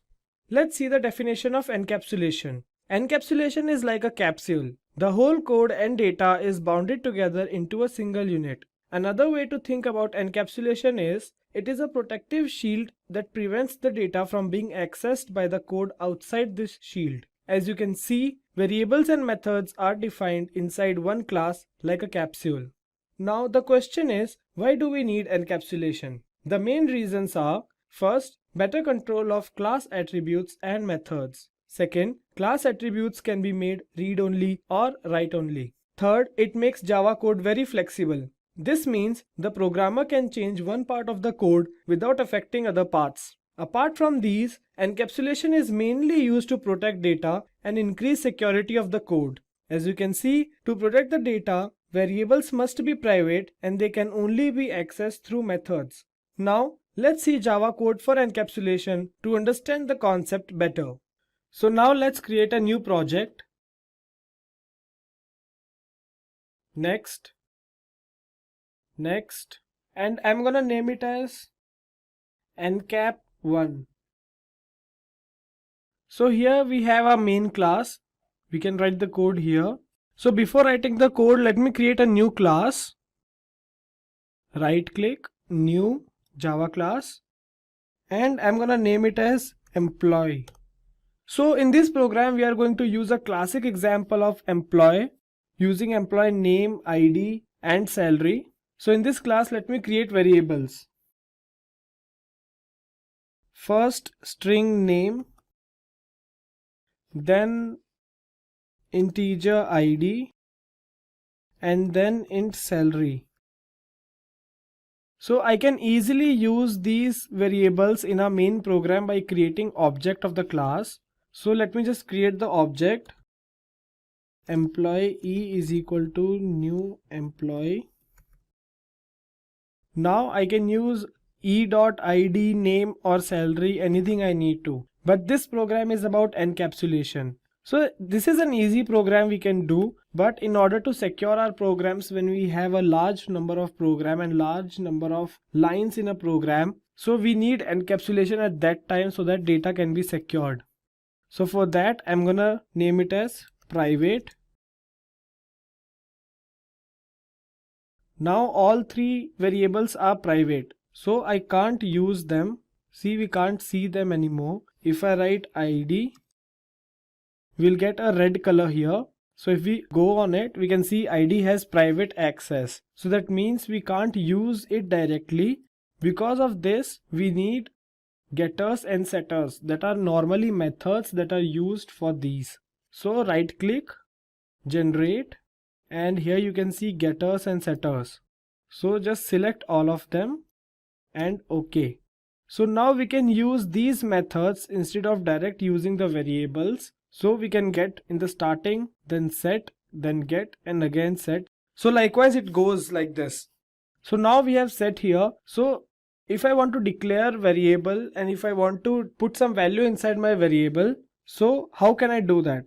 Let's see the definition of encapsulation. Encapsulation is like a capsule. The whole code and data is bounded together into a single unit. Another way to think about encapsulation is, it is a protective shield that prevents the data from being accessed by the code outside this shield. As you can see, variables and methods are defined inside one class like a capsule. Now the question is, why do we need encapsulation? The main reasons are: first, better control of class attributes and methods. Second, class attributes can be made read-only or write-only. Third, it makes Java code very flexible. This means the programmer can change one part of the code without affecting other parts. Apart from these, encapsulation is mainly used to protect data and increase security of the code. As you can see, to protect the data, variables must be private and they can only be accessed through methods. Now, let's see Java code for encapsulation to understand the concept better. So now let's create a new project. Next, and I'm gonna name it as encap1. So here we have our main class. We can write the code here. So before writing the code, let me create a new class. Right click, new Java class, and I'm gonna name it as employee. So in this program, we are going to use a classic example of employee using employee name, ID, and salary. So in this class, let me create variables. First string name, then integer ID, and then int salary. So I can easily use these variables in our main program by creating object of the class. So let me just create the object. Employee is equal to new employee. Now I can use e.id, name or salary, anything I need to. But this program is about encapsulation. So this is an easy program we can do, but in order to secure our programs when we have a large number of program and large number of lines in a program, so we need encapsulation at that time so that data can be secured. So for that, I'm gonna name it as private. Now all three variables are private, so I can't use them. See, we can't see them anymore. If I write ID, we'll get a red color here. So if we go on it, we can see ID has private access. So that means we can't use it directly. Because of this, we need getters and setters that are normally methods that are used for these. So right click, generate, and here you can see getters and setters. So just select all of them and OK. So now we can use these methods instead of direct using the variables. So we can get in the starting, then set, then get, and again set. So likewise it goes like this. So now we have set here. So if I want to declare variable and if I want to put some value inside my variable, so how can I do that?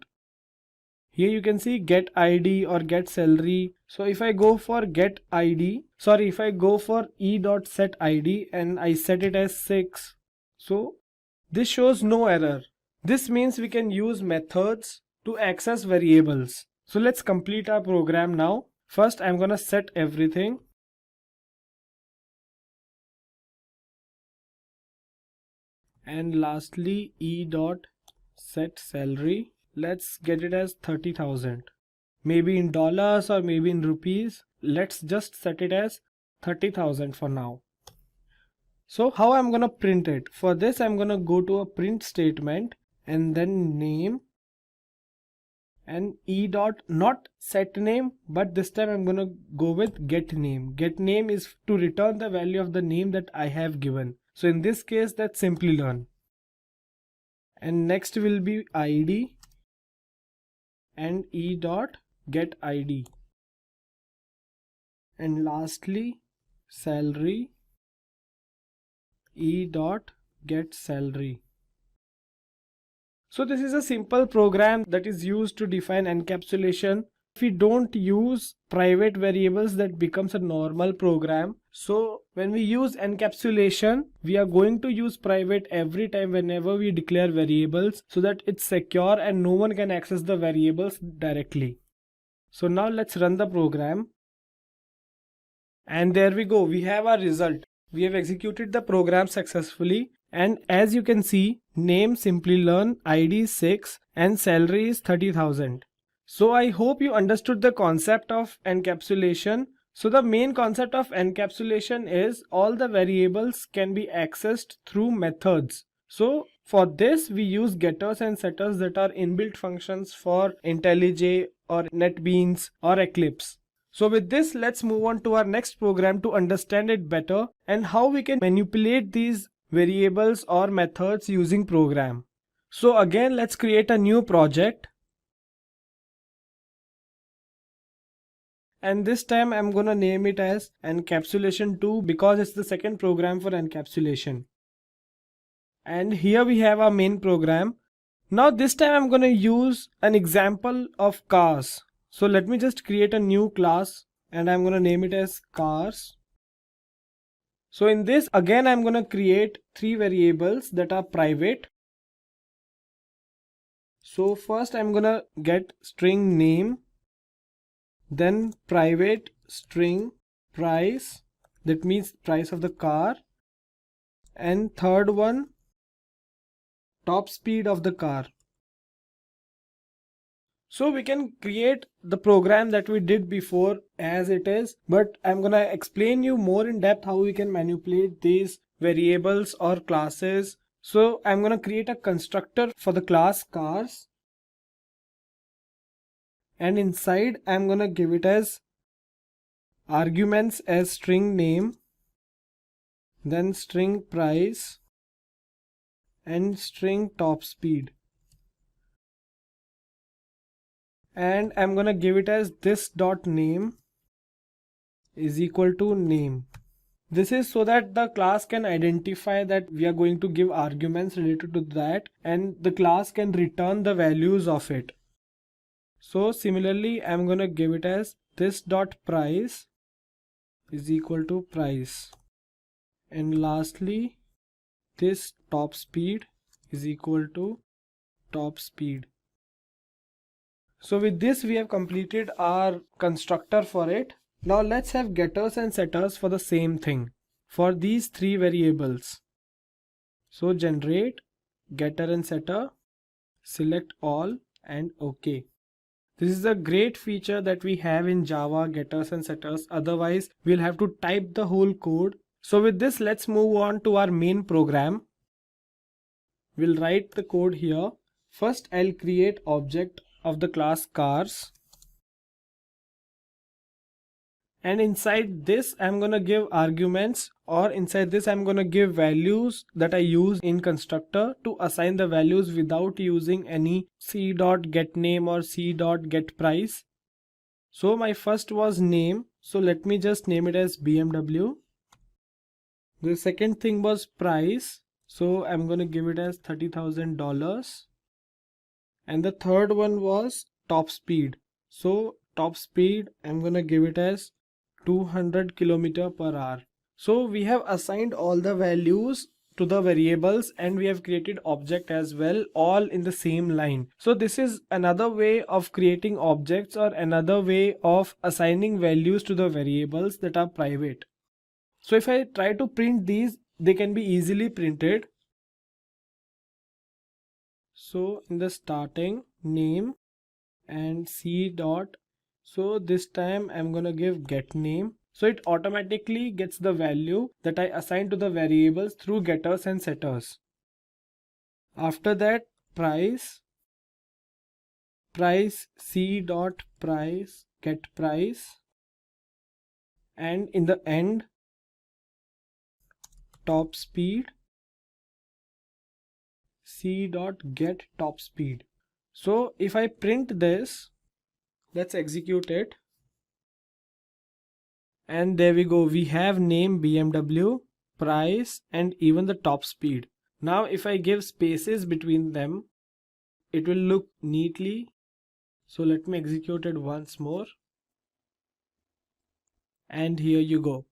Here you can see get ID or get salary. So if I go for get ID, if I go for e.set ID and I set it as 6, so this shows no error. This means we can use methods to access variables. So let's complete our program now. First, I'm gonna set everything. And lastly, e.set salary. Let's get it as 30,000. Maybe in dollars or maybe in rupees. Let's just set it as 30,000 for now. So how I'm gonna print it? For this, I'm gonna go to a print statement and then name and not set name, but this time I'm gonna go with get name. Get name is to return the value of the name that I have given. So in this case, that's Simplilearn. And next will be ID and e.get ID. And lastly, salary, e.get salary. So this is a simple program that is used to define encapsulation. If we don't use private variables, that becomes a normal program. So when we use encapsulation, we are going to use private every time whenever we declare variables so that it's secure and no one can access the variables directly. So now let's run the program. And there we go. We have our result. We have executed the program successfully. And as you can see, name Simplilearn, ID 6 and salary is 30,000. So I hope you understood the concept of encapsulation. So the main concept of encapsulation is all the variables can be accessed through methods. So for this we use getters and setters that are inbuilt functions for IntelliJ or NetBeans or Eclipse. So with this, let's move on to our next program to understand it better and how we can manipulate these variables or methods using program. So again, let's create a new project. And this time I'm gonna name it as encapsulation 2 because it's the second program for encapsulation. And here we have our main program. Now this time I'm gonna use an example of cars. So let me just create a new class and I'm gonna name it as cars. So in this again I'm gonna create 3 variables that are private. So first I'm gonna get string name, then private string price, that means price of the car, and third one top speed of the car. So we can create the program that we did before as it is, but I'm gonna explain you more in depth how we can manipulate these variables or classes. So I'm gonna create a constructor for the class cars, and inside I'm gonna give it as arguments as string name, then string price and string top speed. And I'm gonna give it as this dot name is equal to name. This is so that the class can identify that we are going to give arguments related to that, and the class can return the values of it. So similarly I'm gonna give it as this dot price is equal to price, and lastly this top speed is equal to top speed. So with this we have completed our constructor for it. Now let's have getters and setters for the same thing for these 3 variables. So generate getter and setter, select all, and OK. This is a great feature that we have in Java, getters and setters. Otherwise we'll have to type the whole code. So with this, let's move on to our main program. We'll write the code here. First I'll create object of the class cars, and inside this I'm gonna give arguments, or inside this I'm gonna give values that I use in constructor to assign the values without using any c.getName or c.getPrice. So my first was name, so let me just name it as BMW. The second thing was price, so I'm gonna give it as $30,000. And the third one was top speed. So top speed I'm gonna give it as 200 km/h. So we have assigned all the values to the variables and we have created object as well, all in the same line. So this is another way of creating objects, or another way of assigning values to the variables that are private. So if I try to print these, they can be easily printed. So in the starting name and c dot, so this time I'm gonna give get name, so it automatically gets the value that I assigned to the variables through getters and setters. After that price c dot price get price, and in the end top speed c dot get top speed. So if I print this, let's execute it, and there we go, we have name BMW, price, and even the top speed. Now if I give spaces between them, it will look neatly. So let me execute it once more, and here you go,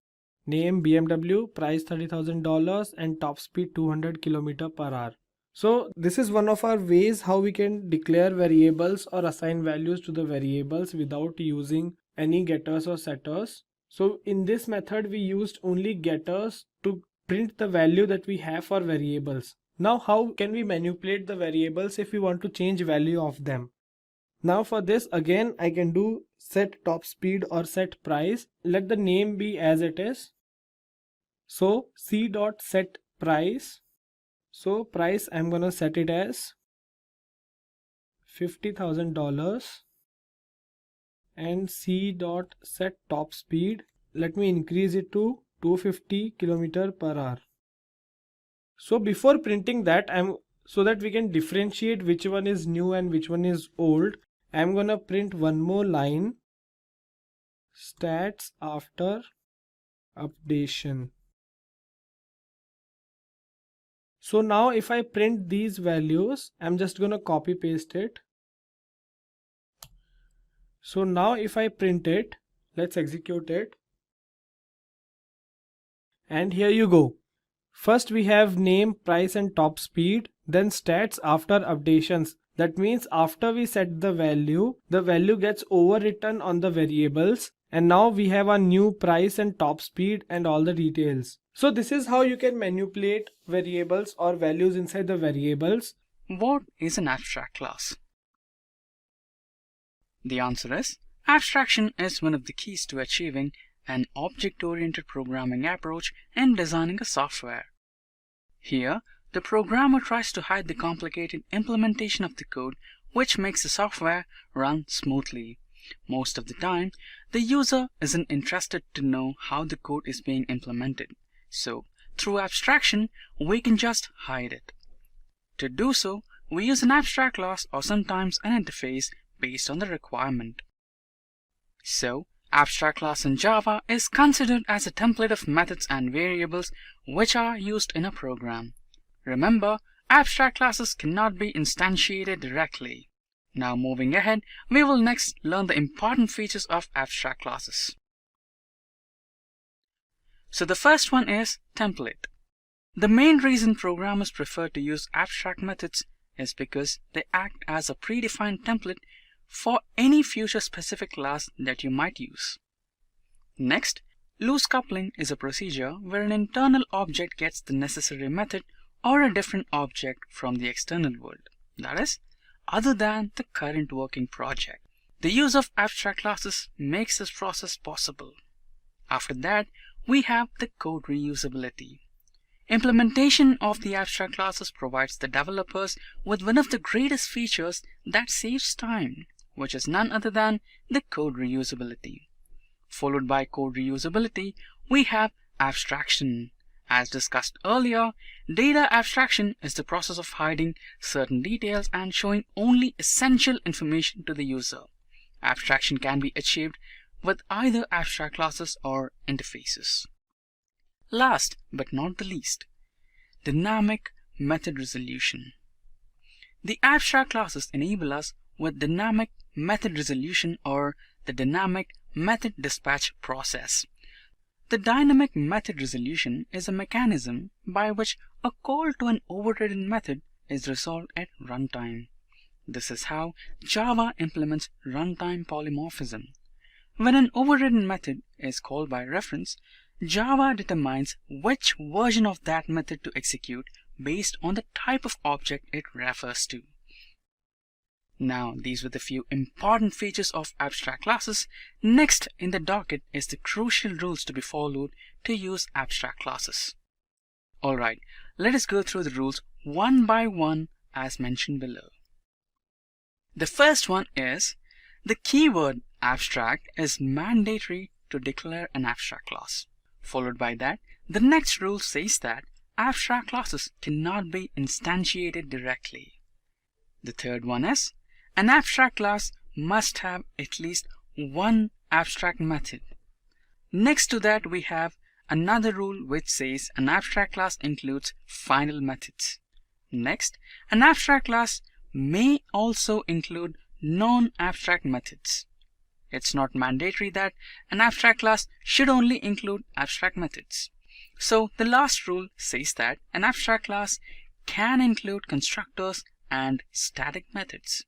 name BMW, price $30,000, and top speed 200 km/h. So this is one of our ways how we can declare variables or assign values to the variables without using any getters or setters. So in this method we used only getters to print the value that we have for variables. Now how can we manipulate the variables if we want to change value of them? Now for this again I can do set top speed or set price. Let the name be as it is. So c dot set price. So price I'm gonna set it as $50,000, and c.set top speed. Let me increase it to 250 km/h. So before printing that, so that we can differentiate which one is new and which one is old, I'm gonna print one more line, stats after updation. So now if I print these values, I'm just gonna copy paste it. So now if I print it, let's execute it. And here you go. First we have name, price and top speed, then stats after updations. That means after we set the value gets overwritten on the variables, and now we have a new price and top speed and all the details. So this is how you can manipulate variables or values inside the variables. What is an abstract class? The answer is, abstraction is one of the keys to achieving an object-oriented programming approach in designing a software. Here, the programmer tries to hide the complicated implementation of the code, which makes the software run smoothly. Most of the time, the user isn't interested to know how the code is being implemented. So, through abstraction, we can just hide it. To do so, we use an abstract class or sometimes an interface based on the requirement. So, abstract class in Java is considered as a template of methods and variables which are used in a program. Remember, abstract classes cannot be instantiated directly. Now moving ahead, we will next learn the important features of abstract classes. So the first one is template. The main reason programmers prefer to use abstract methods is because they act as a predefined template for any future specific class that you might use. Next, loose coupling is a procedure where an internal object gets the necessary method or a different object from the external world, that is, other than the current working project. The use of abstract classes makes this process possible. After that, we have the code reusability. Implementation of the abstract classes provides the developers with one of the greatest features that saves time, which is none other than the code reusability. Followed by code reusability, we have abstraction. As discussed earlier, data abstraction is the process of hiding certain details and showing only essential information to the user. Abstraction can be achieved with either abstract classes or interfaces. Last but not the least, dynamic method resolution. The abstract classes enable us with dynamic method resolution or the dynamic method dispatch process. The dynamic method resolution is a mechanism by which a call to an overridden method is resolved at runtime. This is how Java implements runtime polymorphism. When an overridden method is called by reference, Java determines which version of that method to execute based on the type of object it refers to. Now, these were the few important features of abstract classes. Next in the docket is the crucial rules to be followed to use abstract classes. Alright, let us go through the rules one by one as mentioned below. The first one is the keyword abstract is mandatory to declare an abstract class. Followed by that, the next rule says that abstract classes cannot be instantiated directly. The third one is an abstract class must have at least one abstract method. Next to that, we have another rule which says an abstract class includes final methods. Next, an abstract class may also include non-abstract methods. It's not mandatory that an abstract class should only include abstract methods. So the last rule says that an abstract class can include constructors and static methods.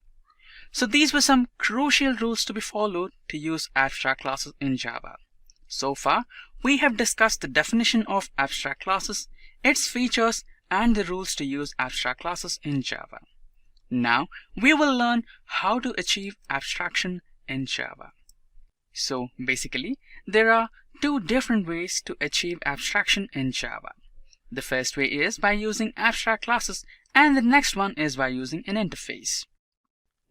So these were some crucial rules to be followed to use abstract classes in Java. So far, we have discussed the definition of abstract classes, its features, and the rules to use abstract classes in Java. Now, we will learn how to achieve abstraction in Java. So basically, there are two different ways to achieve abstraction in Java. The first way is by using abstract classes, and the next one is by using an interface.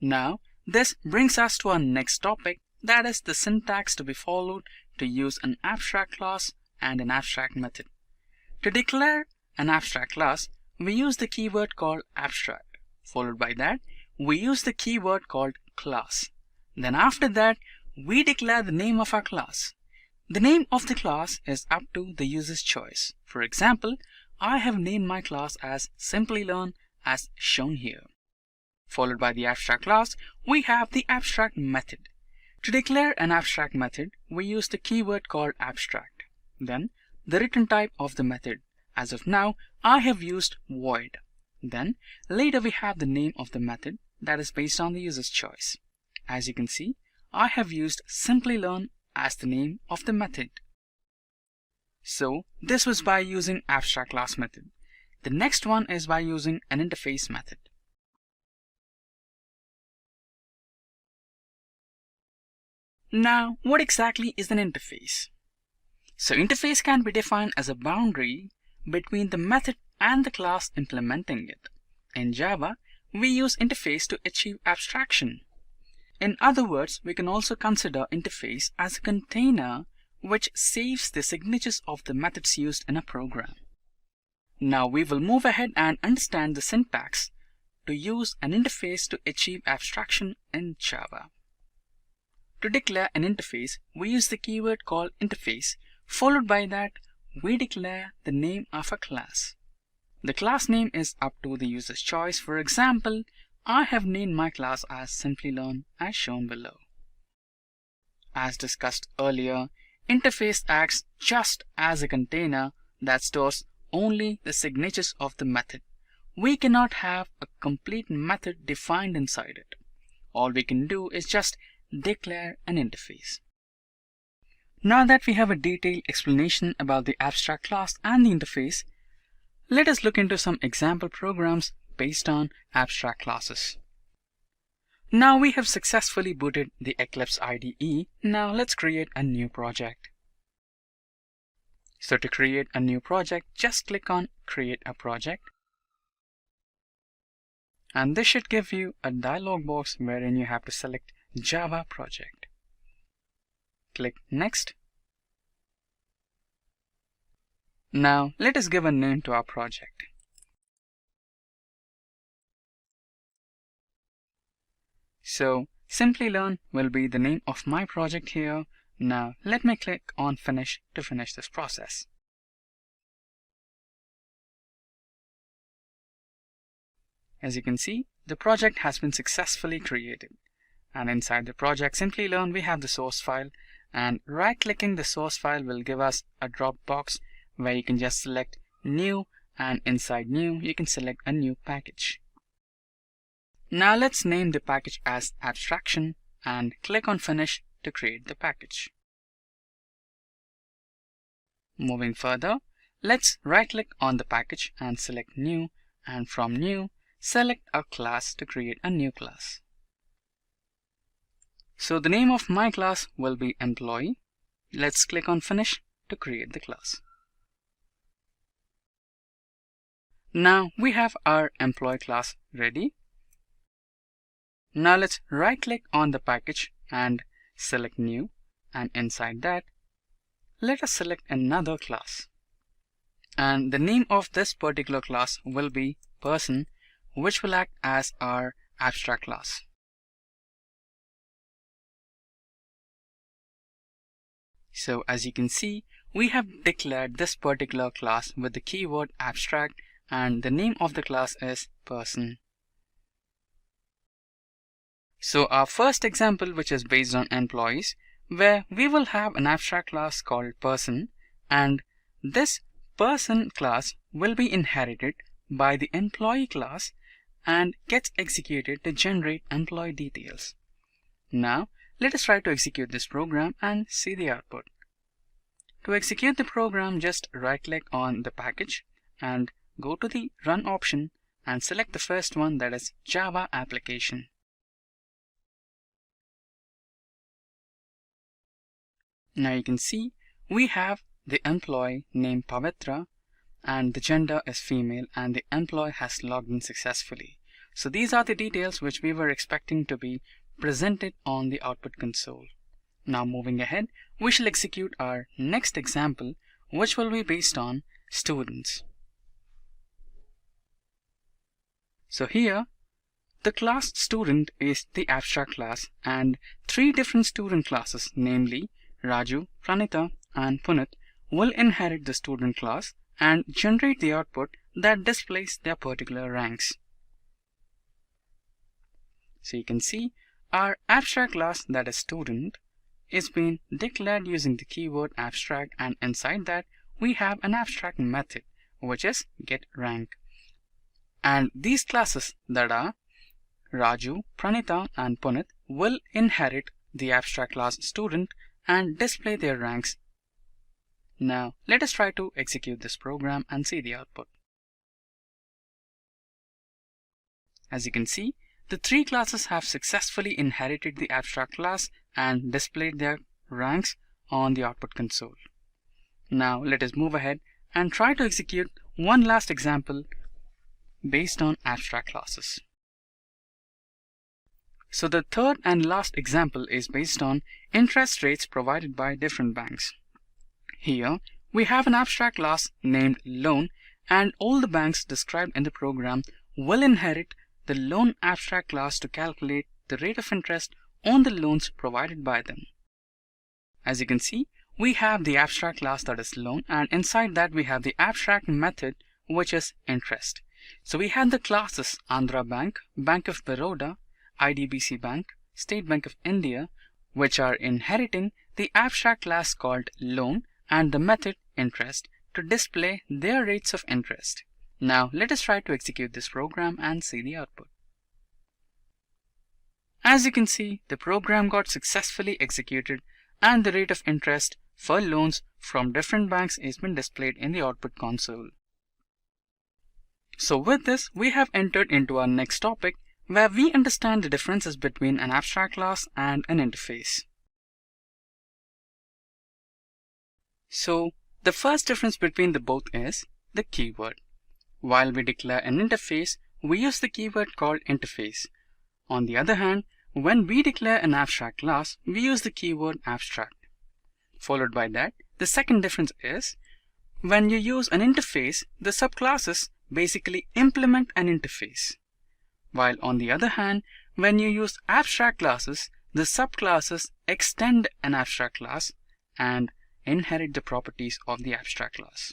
Now, this brings us to our next topic, That is the syntax to be followed to use an abstract class and an abstract method. To declare an abstract class, we use the keyword called abstract. Followed by that, we use the keyword called class. Then after that, we declare the name of our class. The name of the class is up to the user's choice. For example, I have named my class as Simplilearn as shown here. Followed by the abstract class, we have the abstract method. To declare an abstract method, we use the keyword called abstract. Then, the return type of the method. As of now, I have used void. Then, later we have the name of the method that is based on the user's choice. As you can see, I have used Simplilearn as the name of the method. So, this was by using abstract class method. The next one is by using an interface method. Now, what exactly is an interface? So, interface can be defined as a boundary between the method and the class implementing it. In Java, we use interface to achieve abstraction. In other words, we can also consider interface as a container which saves the signatures of the methods used in a program. Now we will move ahead and understand the syntax to use an interface to achieve abstraction in Java. To declare an interface, we use the keyword called interface. Followed by that, we declare the name of a class. The class name is up to the user's choice. For example, I have named my class as Simplilearn as shown below. As discussed earlier, interface acts just as a container that stores only the signatures of the method. We cannot have a complete method defined inside it. All we can do is just declare an interface. Now that we have a detailed explanation about the abstract class and the interface, let us look into some example programs based on abstract classes. Now we have successfully booted the Eclipse IDE. Now let's create a new project. So to create a new project, just click on Create a Project. And this should give you a dialog box wherein you have to select Java Project. Click Next. Now let us give a name to our project. So Simplilearn will be the name of my project here. Now let me click on Finish to finish this process. As you can see, the project has been successfully created. And inside the project Simplilearn, we have the source file, and right-clicking the source file will give us a drop box where you can just select New, and inside New you can select a new package. Now let's name the package as Abstraction and click on Finish to create the package. Moving further, let's right-click on the package and select New, and from New select a class to create a new class. So the name of my class will be Employee. Let's click on Finish to create the class. Now we have our Employee class ready. Now let's right-click on the package and select New, and inside that, let us select another class. And the name of this particular class will be Person, which will act as our abstract class. So as you can see, we have declared this particular class with the keyword abstract, and the name of the class is Person. So our first example, which is based on employees, where we will have an abstract class called Person, and this Person class will be inherited by the Employee class and gets executed to generate employee details. Now let us try to execute this program and see the output. To execute the program, just right-click on the package and go to the Run option and select the first one, that is Java Application. Now you can see we have the employee named Pavitra and the gender is female and the employee has logged in successfully. So these are the details which we were expecting to be presented on the output console. Now moving ahead, we shall execute our next example, which will be based on students. So here, the class student is the abstract class, and three different student classes, namely Raju, Pranita, and Punit, will inherit the student class and generate the output that displays their particular ranks. So you can see our abstract class, that is student, is being declared using the keyword abstract, and inside that we have an abstract method which is getRank. And these classes, that are Raju, Pranita, and Punit, will inherit the abstract class student and display their ranks. Now let us try to execute this program and see the output. As you can see, the three classes have successfully inherited the abstract class and displayed their ranks on the output console. Now let us move ahead and try to execute one last example based on abstract classes. So the third and last example is based on interest rates provided by different banks. Here we have an abstract class named loan, and all the banks described in the program will inherit the loan abstract class to calculate the rate of interest on the loans provided by them. As you can see, we have the abstract class, that is loan, and inside that we have the abstract method, which is interest. So we have the classes Andhra Bank, Bank of Baroda, IDBC Bank, State Bank of India, which are inheriting the abstract class called loan and the method interest to display their rates of interest. Now let us try to execute this program and see the output. As you can see, the program got successfully executed and the rate of interest for loans from different banks has been displayed in the output console. So with this, we have entered into our next topic, where we understand the differences between an abstract class and an interface. So the first difference between the both is the keyword. While we declare an interface, we use the keyword called interface. On the other hand, when we declare an abstract class, we use the keyword abstract. Followed by that, the second difference is when you use an interface, the subclasses basically implement an interface. While on the other hand, when you use abstract classes, the subclasses extend an abstract class and inherit the properties of the abstract class.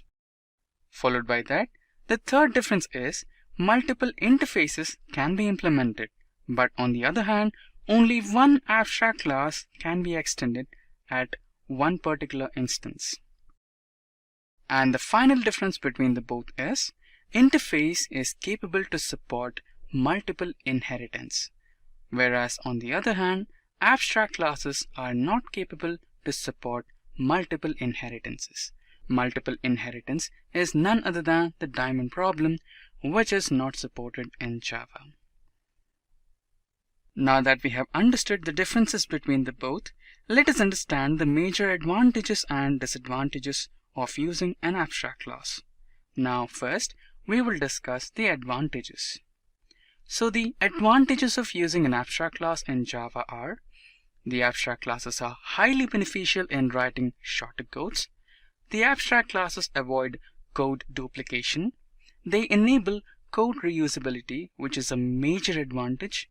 Followed by that, the third difference is multiple interfaces can be implemented, but on the other hand, only one abstract class can be extended at one particular instance. And the final difference between the both is interface is capable to support multiple inheritance, whereas on the other hand, abstract classes are not capable to support multiple inheritances. Multiple inheritance is none other than the diamond problem, which is not supported in Java. Now that we have understood the differences between the both, let us understand the major advantages and disadvantages of using an abstract class. Now first, we will discuss the advantages. So the advantages of using an abstract class in Java are: the abstract classes are highly beneficial in writing shorter codes. The abstract classes avoid code duplication. They enable code reusability, which is a major advantage.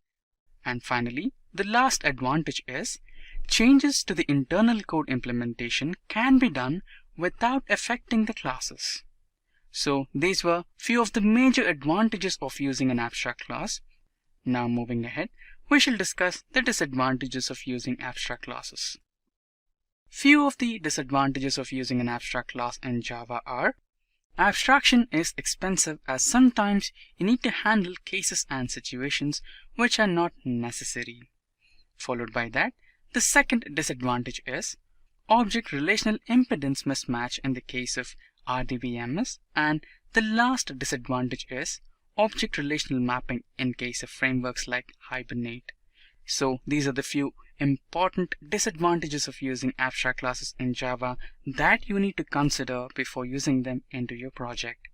And finally, the last advantage is changes to the internal code implementation can be done without affecting the classes. So these were few of the major advantages of using an abstract class. Now moving ahead, we shall discuss the disadvantages of using abstract classes. Few of the disadvantages of using an abstract class in Java are: abstraction is expensive, as sometimes you need to handle cases and situations which are not necessary. Followed by that, the second disadvantage is object relational impedance mismatch in the case of RDBMS, and the last disadvantage is object relational mapping in case of frameworks like Hibernate. So these are the few important disadvantages of using abstract classes in Java that you need to consider before using them into your project.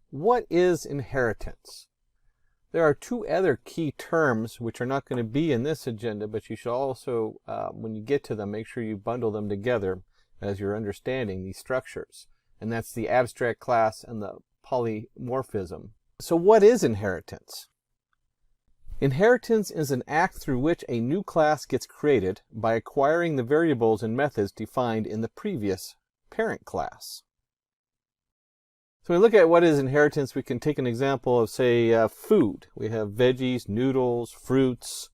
What is inheritance? There are two other key terms which are not going to be in this agenda, but you should also, when you get to them, make sure you bundle them together as you're understanding these structures. And that's the abstract class and the polymorphism. So what is inheritance? Inheritance is an act through which a new class gets created by acquiring the variables and methods defined in the previous parent class. So when we look at what is inheritance, we can take an example of, say, food. We have veggies, noodles, fruits,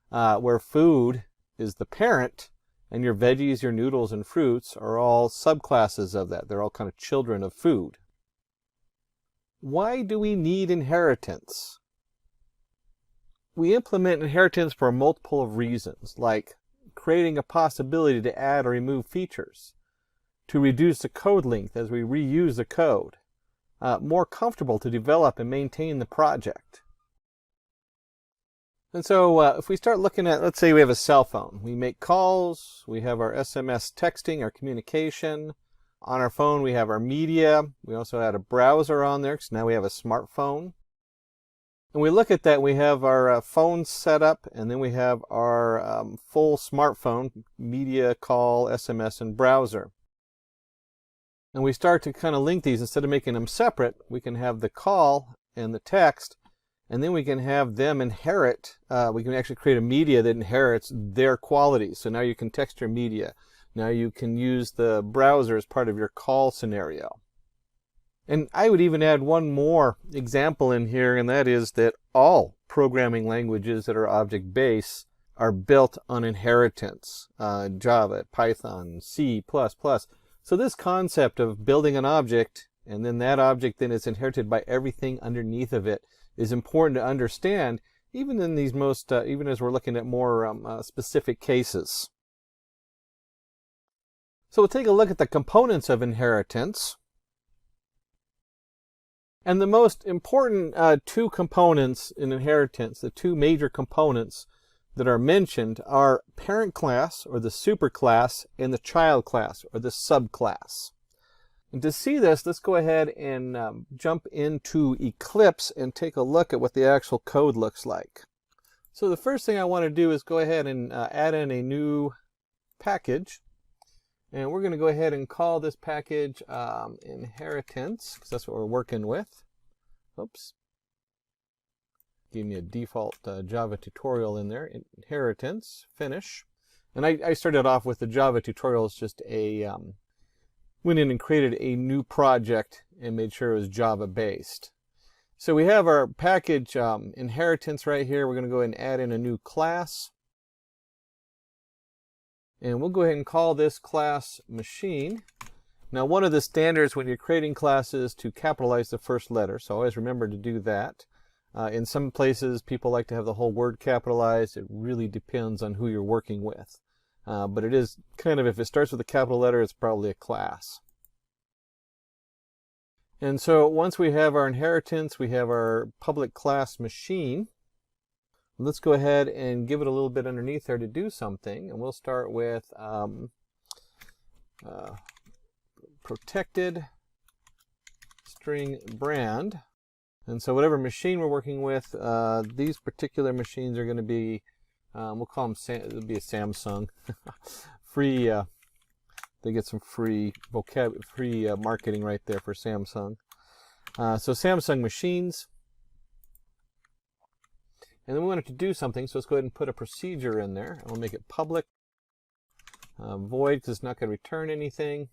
where food is the parent, and your veggies, your noodles, and fruits are all subclasses of that. They're all kind of children of food. Why do we need inheritance? We implement inheritance for a multiple of reasons, like creating a possibility to add or remove features, to reduce the code length as we reuse the code, more comfortable to develop and maintain the project. And so if we start looking at, let's say we have a cell phone. We make calls, we have our SMS texting, our communication. On our phone we have our media. We also had a browser on there, because now we have a smartphone. And we look at that, we have our phone set up, and then we have our full smartphone, media, call, SMS, and browser. And we start to kind of link these. Instead of making them separate, we can have the call and the text, and then we can have them inherit. We can actually create a media that inherits their qualities. So now you can text your media. Now you can use the browser as part of your call scenario. And I would even add one more example in here, and that is that all programming languages that are object-based are built on inheritance. Java, Python, C++. So this concept of building an object, and then that object then is inherited by everything underneath of it, is important to understand, even in these even as we're looking at more specific cases. So we'll take a look at the components of inheritance. And the most important two components in inheritance, the two major components that are mentioned, are parent class, or the superclass, and the child class, or the subclass. And to see this, let's go ahead and jump into Eclipse and take a look at what the actual code looks like. So the first thing I want to do is go ahead and add in a new package. And we're going to go ahead and call this package inheritance, because that's what we're working with. Oops. Give me a default Java tutorial in there. Inheritance, finish. And I started off with the Java tutorial as just a, went in and created a new project and made sure it was Java based. So we have our package inheritance right here. We're going to go ahead and add in a new class. And we'll go ahead and call this class machine. Now, one of the standards when you're creating classes is to capitalize the first letter, so always remember to do that. In some places, people like to have the whole word capitalized. It really depends on who you're working with. But it is kind of, if it starts with a capital letter, it's probably a class. And so once we have our inheritance, we have our public class machine. Let's go ahead and give it a little bit underneath there to do something. And we'll start with protected string brand. And so whatever machine we're working with, these particular machines are going to be, we'll call them, it'll be a Samsung. Free, they get some free marketing right there for Samsung. So Samsung machines. And then we want it to do something, so let's go ahead and put a procedure in there. And we'll make it public, void, because it's not going to return anything.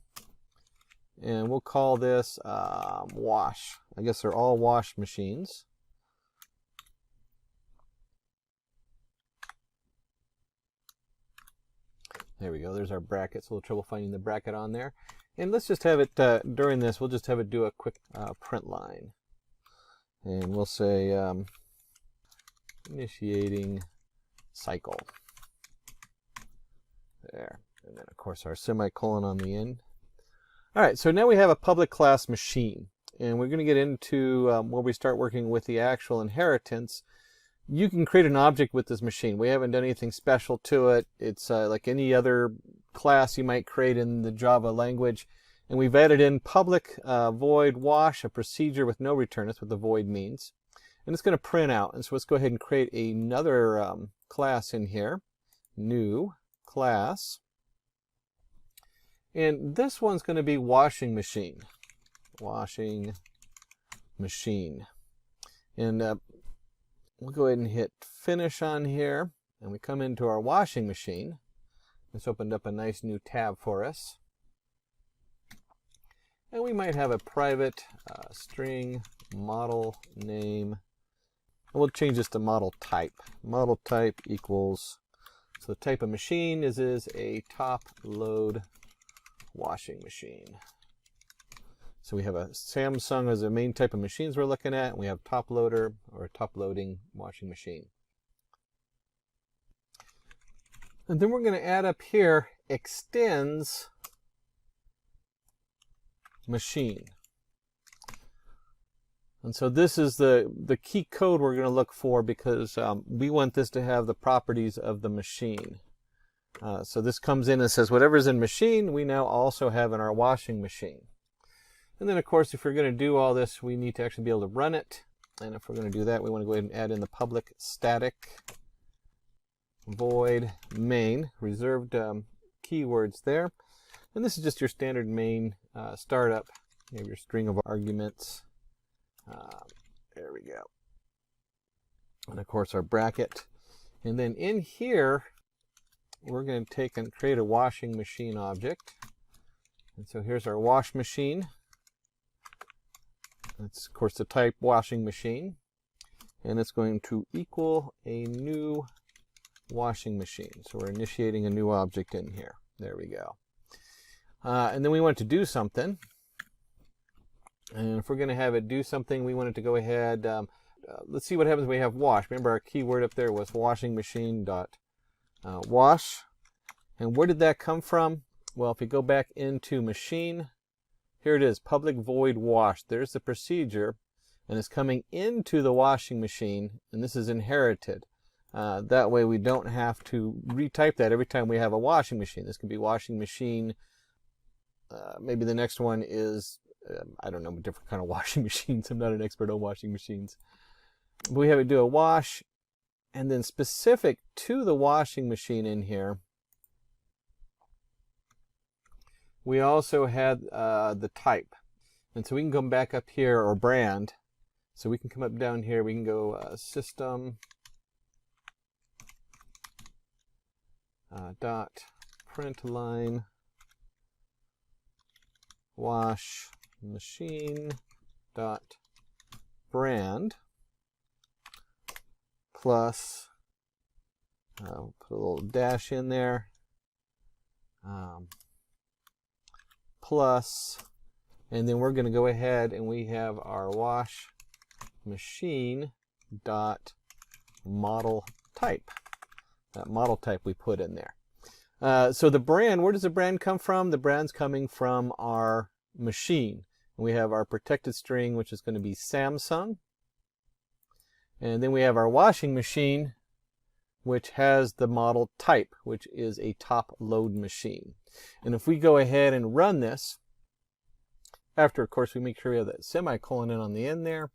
And we'll call this wash. I guess they're all wash machines. There we go. There's our brackets. A little trouble finding the bracket on there. And let's just have it, during this, we'll just have it do a quick print line. And we'll say initiating cycle. There. And then, of course, our semicolon on the end. All right, so now we have a public class machine, and we're going to get into where we start working with the actual inheritance. You can create an object with this machine. We haven't done anything special to it. It's like any other class you might create in the Java language, and we've added in public void wash, a procedure with no return. That's what the void means. and it's going to print out. And so let's go ahead and create another class in here. New class. And this one's going to be washing machine. Washing machine. And we'll go ahead and hit finish on here. And we come into our washing machine. It's opened up a nice new tab for us. And we might have a private string model name. And we'll change this to model type. Model type equals, so the type of machine is a top load washing machine. So we have a Samsung as the main type of machines we're looking at, and we have top loader or top loading washing machine. And then we're going to add up here extends machine. And so this is the key code we're going to look for, because we want this to have the properties of the machine. So this comes in and says whatever's in machine, we now also have in our washing machine. And then, of course, if we're going to do all this, we need to actually be able to run it. And if we're going to do that, we want to go ahead and add in the public static void main, reserved keywords there. And this is just your standard main startup. You have your string of arguments. There we go. And of course our bracket. And then in here, we're going to take and create a washing machine object. And so here's our wash machine. It's of course the type washing machine. And it's going to equal a new washing machine. So we're initiating a new object in here. There we go. And then we want to do something. And if we're going to have it do something, we want it to go ahead. Let's see what happens when we have wash. Remember our keyword up there was washing machine dot wash. And where did that come from? Well, if you go back into machine, here it is, public void wash. There's the procedure, and it's coming into the washing machine, and this is inherited. That way we don't have to retype that every time we have a washing machine. This could be washing machine. Maybe the next one is, I don't know, a different kind of washing machines. I'm not an expert on washing machines. But we have it do a wash, and then specific to the washing machine in here, we also had the type. And so we can come back up here, or brand. So we can come up down here, we can go system dot println wash machine dot brand plus put a little dash in there, plus, and then we're going to go ahead and we have our wash machine dot model type. That model type we put in there. So the brand, where does the brand come from? The brand's coming from our machine. We have our protected string, which is going to be Samsung. And then we have our washing machine, which has the model type, which is a top load machine. And if we go ahead and run this, after, of course, we make sure we have that semicolon in on the end there.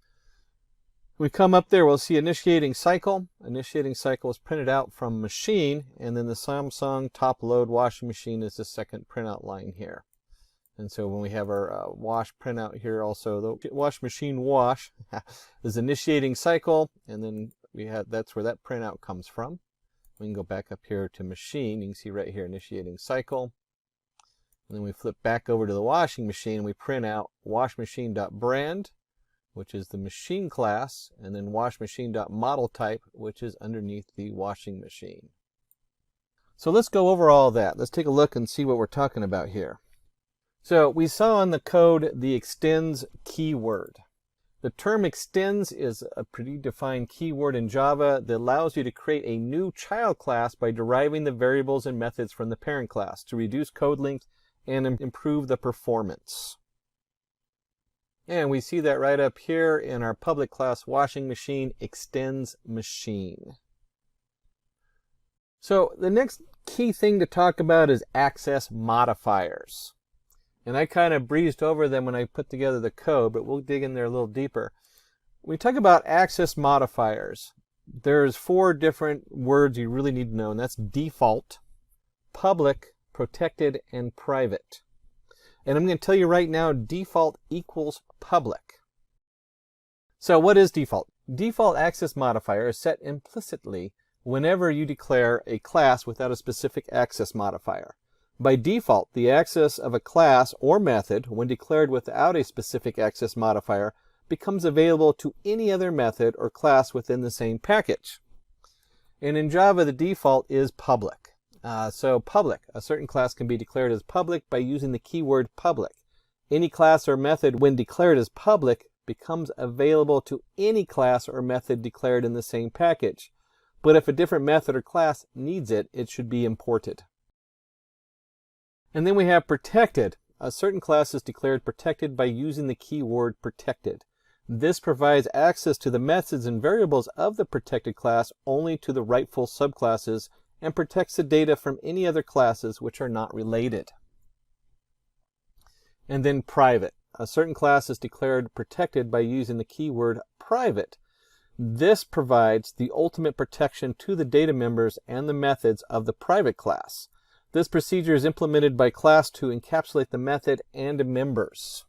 We come up there, we'll see initiating cycle. Initiating cycle is printed out from machine, and then the Samsung top load washing machine is the second printout line here. And so when we have our wash printout here also, the wash machine wash is initiating cycle, and then we have, that's where that printout comes from. We can go back up here to machine. You can see right here initiating cycle. And then we flip back over to the washing machine, and we print out washmachine.brand, which is the machine class, and then washmachine.modelType, which is underneath the washing machine. So let's go over all that. Let's take a look and see what we're talking about here. So we saw in the code the extends keyword. The term extends is a predefined keyword in Java that allows you to create a new child class by deriving the variables and methods from the parent class to reduce code length and improve the performance. And we see that right up here in our public class washing machine extends machine. So the next key thing to talk about is access modifiers. And I kind of breezed over them when I put together the code, but we'll dig in there a little deeper. When we talk about access modifiers, there's 4 different words you really need to know, and that's default, public, protected, and private. And I'm going to tell you right now, default equals public. So what is default? Default access modifier is set implicitly whenever you declare a class without a specific access modifier. By default, the access of a class or method, when declared without a specific access modifier, becomes available to any other method or class within the same package. And in Java, the default is public. So public, a certain class can be declared as public by using the keyword public. Any class or method, when declared as public, becomes available to any class or method declared in the same package. But if a different method or class needs it, it should be imported. And then we have protected. A certain class is declared protected by using the keyword protected. This provides access to the methods and variables of the protected class only to the rightful subclasses and protects the data from any other classes which are not related. And then private. A certain class is declared protected by using the keyword private. This provides the ultimate protection to the data members and the methods of the private class. This procedure is implemented by class to encapsulate the method and members.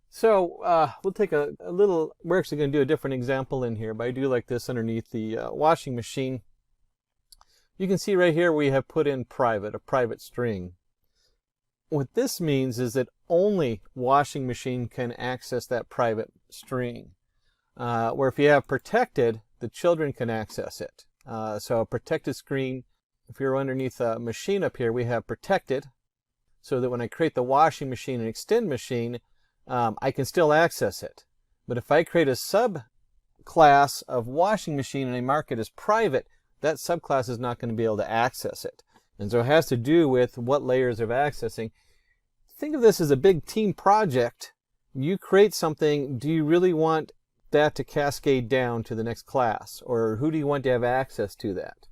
So we'll take a little, we're actually going to do a different example in here, but I do like this underneath the washing machine. You can see right here we have put in private, a private string. What this means is that only washing machine can access that private string. Where if you have protected, the children can access it. So a protected screen, if you're underneath a machine up here, we have protected, so that when I create the washing machine and extend machine, I can still access it. But if I create a subclass of washing machine and I mark it as private, that subclass is not going to be able to access it. And so it has to do with what layers of accessing. Think of this as a big team project. You create something, do you really want that to cascade down to the next class? Or who do you want to have access to that?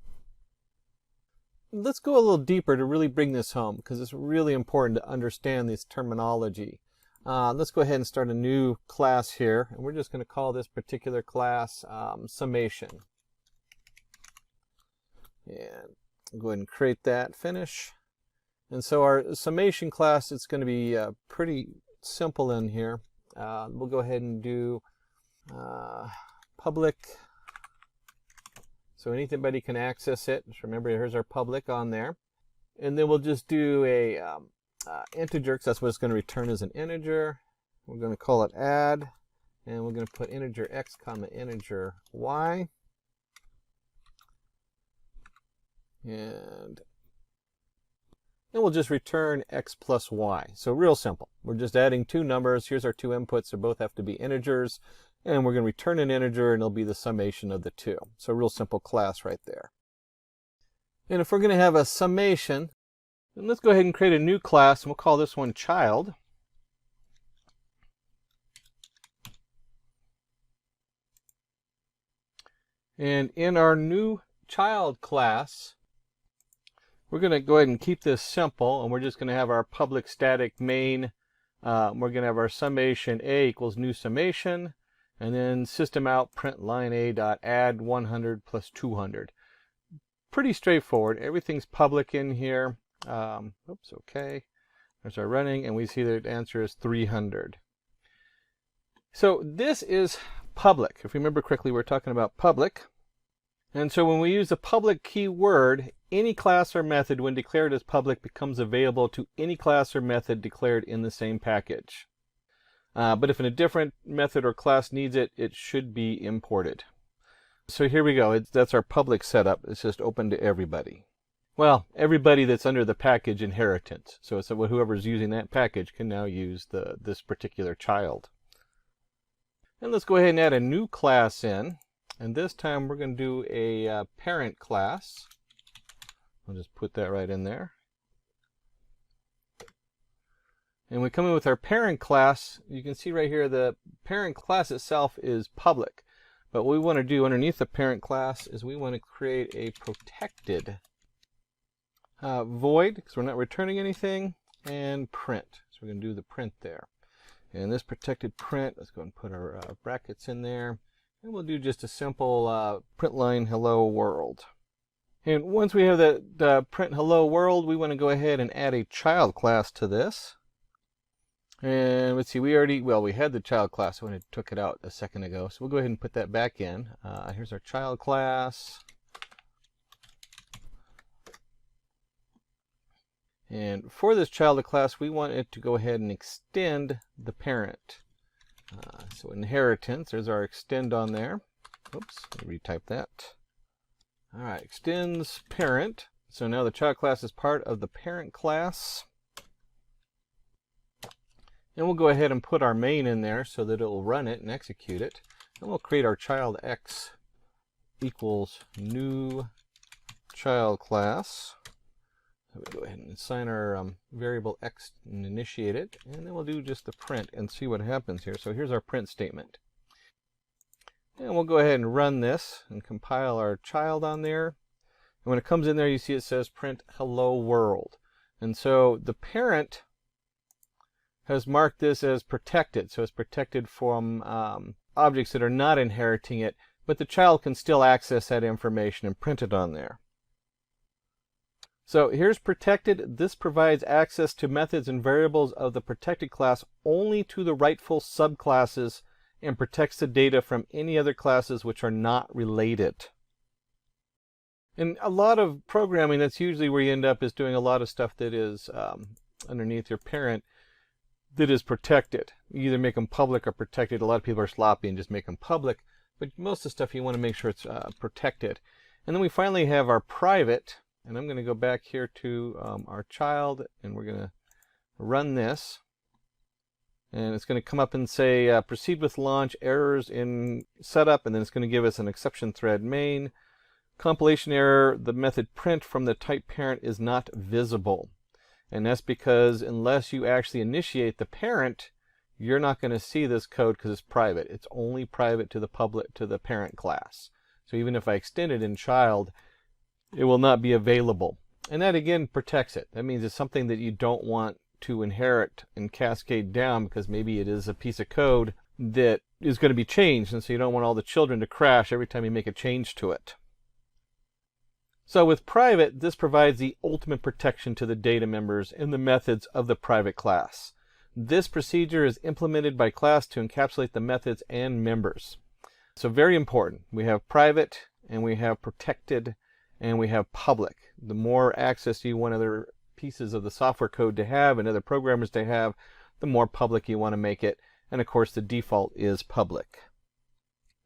Let's go a little deeper to really bring this home, because it's really important to understand this terminology. Let's go ahead and start a new class here, and we're just going to call this particular class summation. And go ahead and create that, finish. And so our summation class, it's going to be pretty simple in here. We'll go ahead and do public. So anybody can access it. Just remember, here's our public on there. And then we'll just do a integer, because that's what it's going to return as an integer. We're going to call it add, and we're going to put integer x comma integer y. And then we'll just return x plus y. So real simple. We're just adding 2 numbers. Here's our 2 inputs. They both have to be integers. And we're going to return an integer, and it'll be the summation of the 2. So real simple class right there. And if we're going to have a summation, then let's go ahead and create a new class, and we'll call this one child. And in our new child class, we're going to go ahead and keep this simple, and we're just going to have our public static main. We're going to have our summation a equals new summation, and then system out print line a dot add 100 plus 200. Pretty straightforward. Everything's public in here. Oops, okay. There's our running, and we see that the answer is 300. So this is public. If you remember correctly, we're talking about public. And so when we use the public keyword, any class or method when declared as public becomes available to any class or method declared in the same package. But if a different method or class needs it, it should be imported. So here we go. That's our public setup. It's just open to everybody. Well, everybody that's under the package inheritance. So it's whoever's using that package can now use this particular child. And let's go ahead and add a new class in. And this time we're going to do a parent class. I'll just put that right in there. And we come in with our parent class. You can see right here the parent class itself is public. But what we want to do underneath the parent class is we want to create a protected void, because we're not returning anything, and print. So we're going to do the print there. And this protected print, let's go and put our brackets in there. And we'll do just a simple print line hello world. And once we have the print hello world, we want to go ahead and add a child class to this. And let's see, we had the child class when I took it out a second ago. So we'll go ahead and put that back in. Here's our child class. And for this child class, we want it to go ahead and extend the parent. So inheritance, there's our extend on there. Oops, let me retype that. All right, extends parent. So now the child class is part of the parent class. And we'll go ahead and put our main in there so that it will run it and execute it. And we'll create our child x equals new child class. So we'll go ahead and assign our variable x and initiate it. And then we'll do just the print and see what happens here. So here's our print statement. And we'll go ahead and run this and compile our child on there. And when it comes in there, you see it says print hello world. And so the parent has marked this as protected. So it's protected from objects that are not inheriting it, but the child can still access that information and print it on there. So here's protected. This provides access to methods and variables of the protected class only to the rightful subclasses and protects the data from any other classes which are not related. In a lot of programming, that's usually where you end up, is doing a lot of stuff that is underneath your parent that is protected. You either make them public or protected. A lot of people are sloppy and just make them public, but most of the stuff you want to make sure it's protected. And then we finally have our private, and I'm going to go back here to our child, and we're going to run this. And it's going to come up and say proceed with launch, errors in setup, and then it's going to give us an exception thread main. Compilation error, the method print from the type parent is not visible. And that's because unless you actually initiate the parent, you're not going to see this code because it's private. It's only private to the public, to the parent class. So even if I extend it in child, it will not be available. And that again protects it. That means it's something that you don't want to inherit and cascade down because maybe it is a piece of code that is going to be changed, and so you don't want all the children to crash every time you make a change to it. So with private, this provides the ultimate protection to the data members and the methods of the private class. This procedure is implemented by class to encapsulate the methods and members. So very important. We have private, and we have protected, and we have public. The more access you want other pieces of the software code to have and other programmers to have, the more public you want to make it. And of course, the default is public.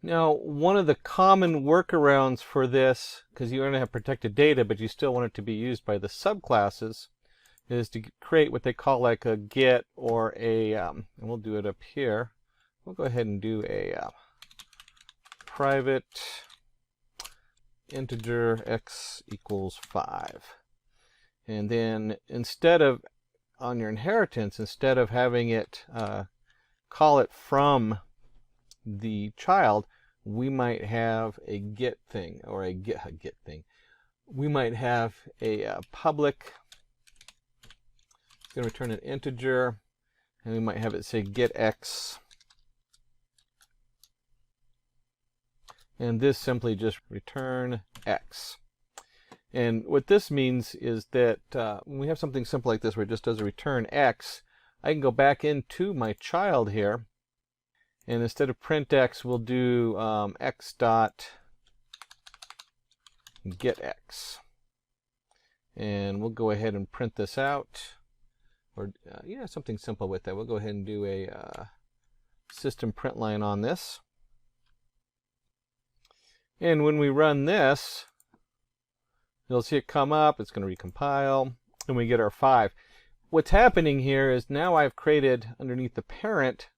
Now, one of the common workarounds for this, because you're going to have protected data, but you still want it to be used by the subclasses, is to create what they call like a get or a, and we'll do it up here. We'll go ahead and do a private integer x equals 5. And then instead of, on your inheritance, instead of having it call it from the child, we might have a get thing, or a get thing. We might have a public, it's going to return an integer, and we might have it say get x. And this simply just return x. And what this means is that when we have something simple like this where it just does a return x, I can go back into my child here, and instead of print x, we'll do x dot get x. And we'll go ahead and print this out, or yeah, something simple with that. We'll go ahead and do a system print line on this. And when we run this, you'll see it come up, it's going to recompile, and we get our 5. What's happening here is now I've created underneath the parent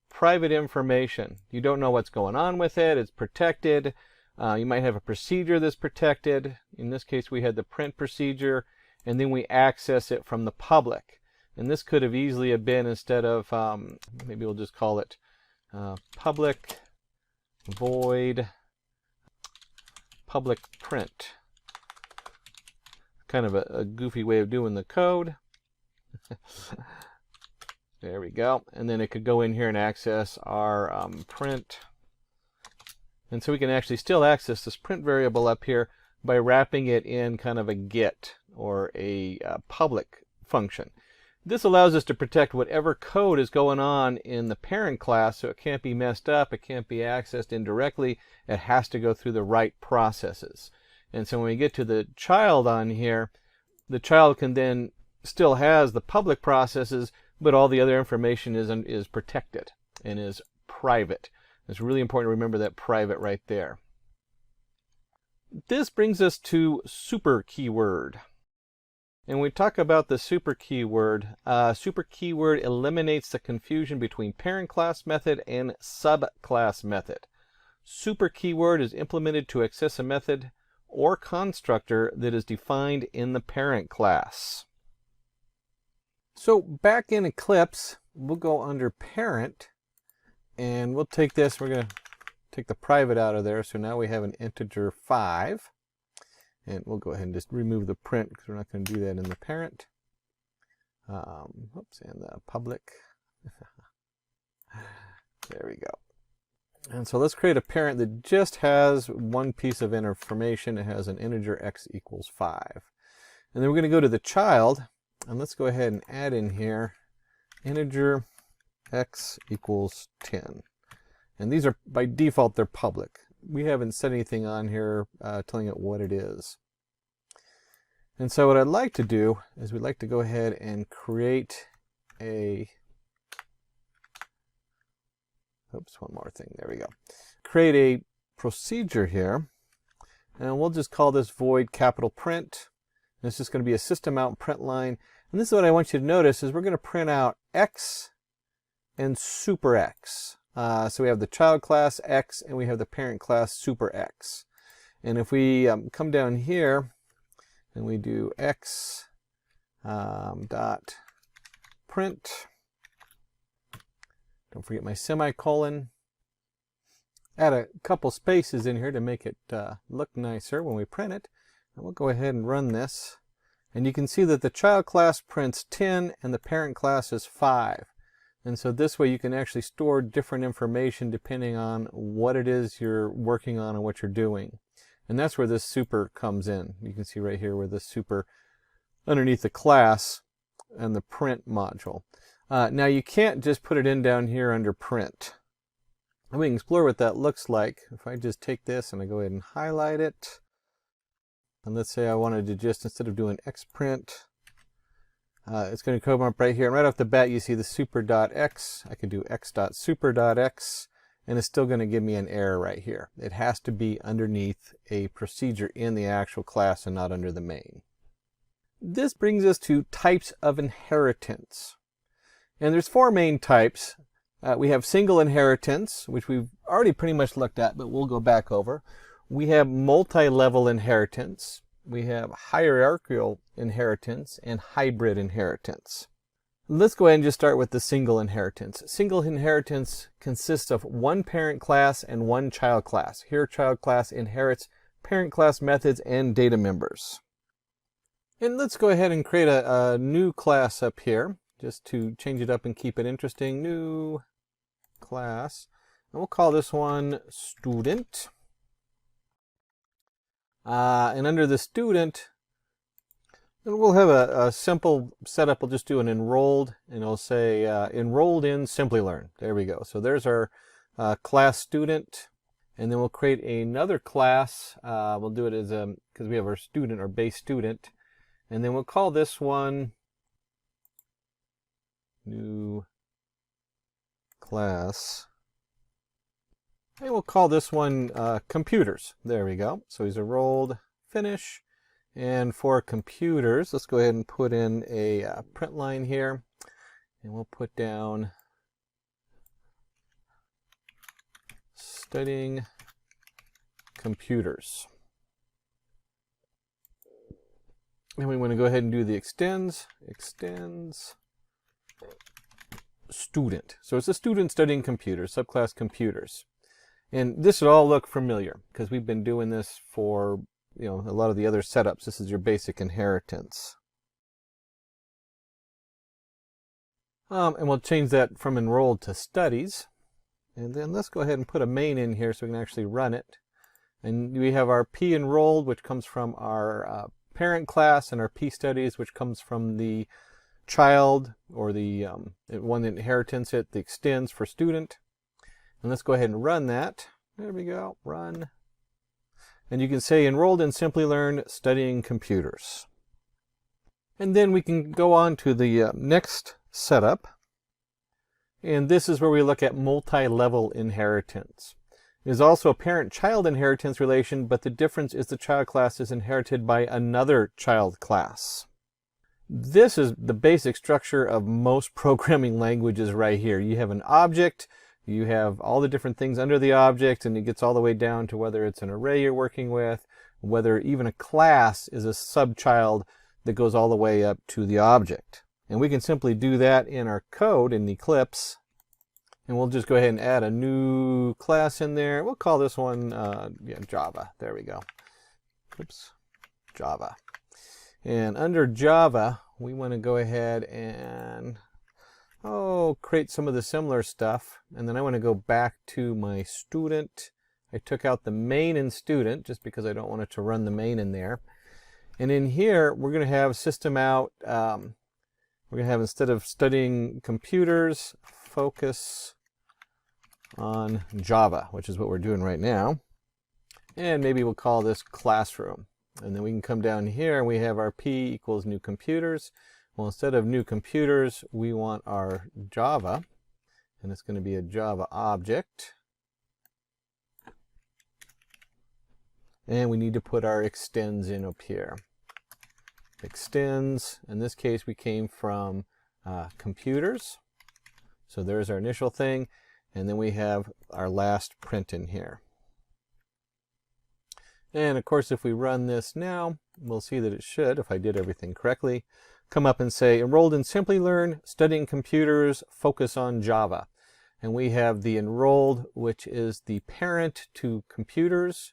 private information. You don't know what's going on with it, it's protected. You might have a procedure that's protected. In this case, we had the print procedure, and then we access it from the public. And this could have easily have been, instead of, maybe we'll just call it public void public print. Kind of a goofy way of doing the code. There we go. And then it could go in here and access our print. And so we can actually still access this print variable up here by wrapping it in kind of a get or a public function. This allows us to protect whatever code is going on in the parent class, so it can't be messed up, it can't be accessed indirectly, it has to go through the right processes. And so when we get to the child on here, the child can then still has the public processes, but all the other information is protected and is private. It's really important to remember that private right there. This brings us to super keyword. And when we talk about the super keyword eliminates the confusion between parent class method and subclass method. Super keyword is implemented to access a method or constructor that is defined in the parent class. So back in Eclipse, we'll go under parent, and we'll take this, we're going to take the private out of there, so now we have an integer 5. And we'll go ahead and just remove the print because we're not going to do that in the parent. Oops, and the public. There we go. And so let's create a parent that just has one piece of information. It has an integer x equals 5. And then we're going to go to the child, and let's go ahead and add in here integer x equals 10. And these are, by default, they're public. We haven't set anything on here telling it what it is. And so what I'd like to do is we'd like to go ahead and create a, oops, one more thing, there we go. Create a procedure here, and we'll just call this void capital print. And it's just going to be a system out print line. And this is what I want you to notice is we're going to print out x and super x. So we have the child class x and we have the parent class super x. And if we come down here and we do x dot print, don't forget my semicolon, add a couple spaces in here to make it look nicer when we print it. And we'll go ahead and run this. And you can see that the child class prints 10 and the parent class is 5. And so this way you can actually store different information depending on what it is you're working on and what you're doing. And that's where this super comes in. You can see right here where the super underneath the class and the print module. Now you can't just put it in down here under print. And we can explore what that looks like. If I just take this and I go ahead and highlight it. And let's say I wanted to just, instead of doing xprint, it's going to come up right here, and right off the bat you see the super.x. I can do x.super.x, and it's still going to give me an error right here. It has to be underneath a procedure in the actual class and not under the main. This brings us to types of inheritance. And there's 4 main types. We have single inheritance, which we've already pretty much looked at, but we'll go back over. We have multi-level inheritance. We have hierarchical inheritance and hybrid inheritance. Let's go ahead and just start with the single inheritance. Single inheritance consists of one parent class and one child class. Here, child class inherits parent class methods and data members. And let's go ahead and create a new class up here, just to change it up and keep it interesting. New class. And we'll call this one student. And under the student, we'll have a simple setup. We'll just do an enrolled, and it'll say enrolled in Simplilearn. There we go. So there's our class student, and then we'll create another class. We'll do it as because we have our student or base student, and then we'll call this one new class. And we'll call this one computers. There we go. So he's enrolled, finish. And for computers, let's go ahead and put in a print line here. And we'll put down studying computers. And we want to go ahead and do the extends student. So it's a student studying computers, subclass computers. And this would all look familiar because we've been doing this for, a lot of the other setups. This is your basic inheritance. And we'll change that from enrolled to studies. And then let's go ahead and put a main in here so we can actually run it. And we have our P enrolled, which comes from our parent class, and our P studies, which comes from the child, or the one that inheritance it, the extends for student. And let's go ahead and run that. There we go, run. And you can say enrolled in Simplilearn studying computers. And then we can go on to the next setup. And this is where we look at multi-level inheritance. It is also a parent-child inheritance relation, but the difference is the child class is inherited by another child class. This is the basic structure of most programming languages right here. You have an object, you have all the different things under the object, and it gets all the way down to whether it's an array you're working with, whether even a class is a subchild that goes all the way up to the object. And we can simply do that in our code in Eclipse. And we'll just go ahead and add a new class in there. We'll call this one Java. There we go. Oops, Java. And under Java, we want to go ahead and create some of the similar stuff. And then I want to go back to my student. I took out the main and student just because I don't want it to run the main in there. And in here, we're going to have system out. We're going to have, instead of studying computers, focus on Java, which is what we're doing right now. And maybe we'll call this classroom. And then we can come down here and we have our P equals new computers. Well, instead of new computers, we want our Java. And it's going to be a Java object. And we need to put our extends in up here. Extends, in this case we came from computers. So there's our initial thing. And then we have our last print in here. And of course, if we run this now, we'll see that it should, if I did everything correctly, come up and say enrolled in Simplilearn, studying computers, focus on Java. And we have the enrolled, which is the parent to computers.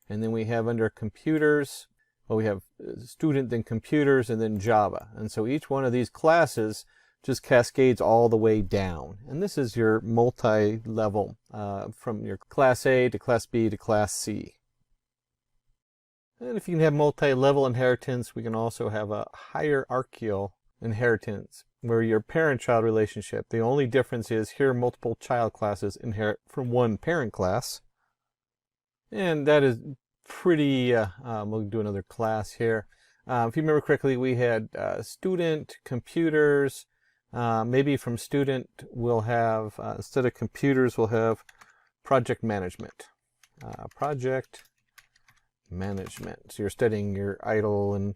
And then we have under computers, well, we have student, then computers, and then Java. And so each one of these classes just cascades all the way down. And this is your multi-level from your class A to class B to class C. And if you can have multi-level inheritance, we can also have a hierarchical inheritance where your parent-child relationship, the only difference is here multiple child classes inherit from one parent class. And that is pretty, we'll do another class here. If you remember correctly, we had student, computers, maybe from student we'll have, instead of computers, we'll have project management. Project management. So you're studying your IDLE and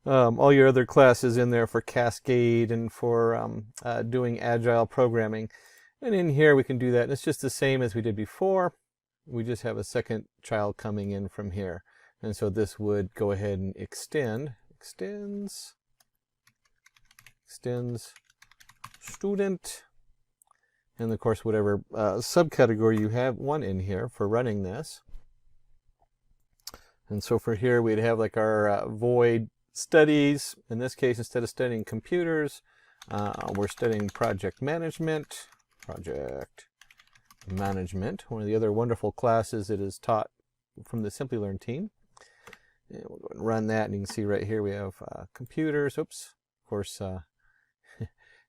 all your other classes in there for Cascade and for doing agile programming. And in here we can do that. And it's just the same as we did before. We just have a second child coming in from here. And so this would go ahead and extends student. And of course, whatever subcategory you have one in here for running this. And so for here, we'd have like our void studies. In this case, instead of studying computers, we're studying project management. One of the other wonderful classes that is taught from the Simplilearn team. And we'll go and run that, and you can see right here we have computers. Oops, of course,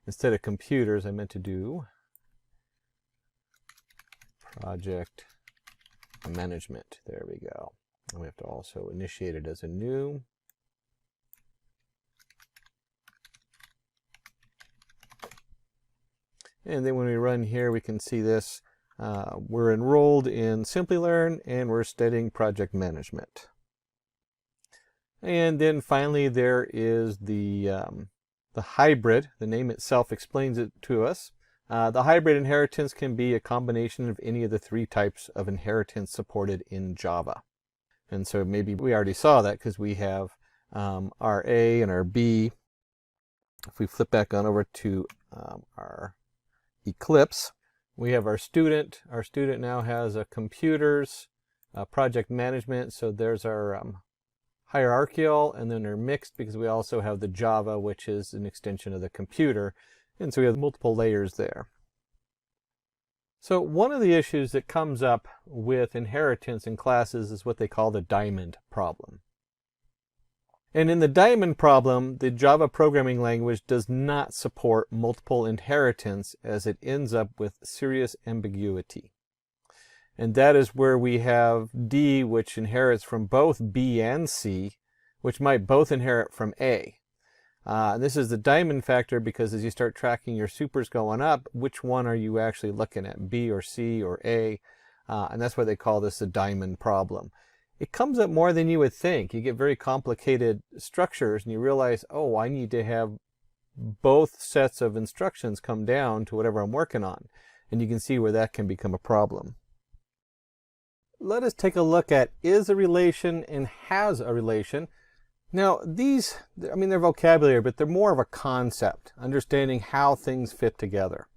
instead of computers, I meant to do project management. There we go. And we have to also initiate it as a new. And then when we run here, we can see this. We're enrolled in Simplilearn and we're studying project management. And then finally there is the hybrid. The name itself explains it to us. The hybrid inheritance can be a combination of any of the three types of inheritance supported in Java. And so maybe we already saw that because we have our A and our B. If we flip back on over to our Eclipse, we have our student. Our student now has a computers, project management. So there's our hierarchical, and then they're mixed because we also have the Java, which is an extension of the computer. And so we have multiple layers there. So one of the issues that comes up with inheritance in classes is what they call the diamond problem. And in the diamond problem, the Java programming language does not support multiple inheritance, as it ends up with serious ambiguity. And that is where we have D, which inherits from both B and C, which might both inherit from A. This is the diamond factor because as you start tracking your supers going up, which one are you actually looking at, B or C or A? And that's why they call this the diamond problem. It comes up more than you would think. You get very complicated structures and you realize, oh, I need to have both sets of instructions come down to whatever I'm working on. And you can see where that can become a problem. Let us take a look at is a relation and has a relation. Now these, I mean, they're vocabulary, but they're more of a concept, understanding how things fit together.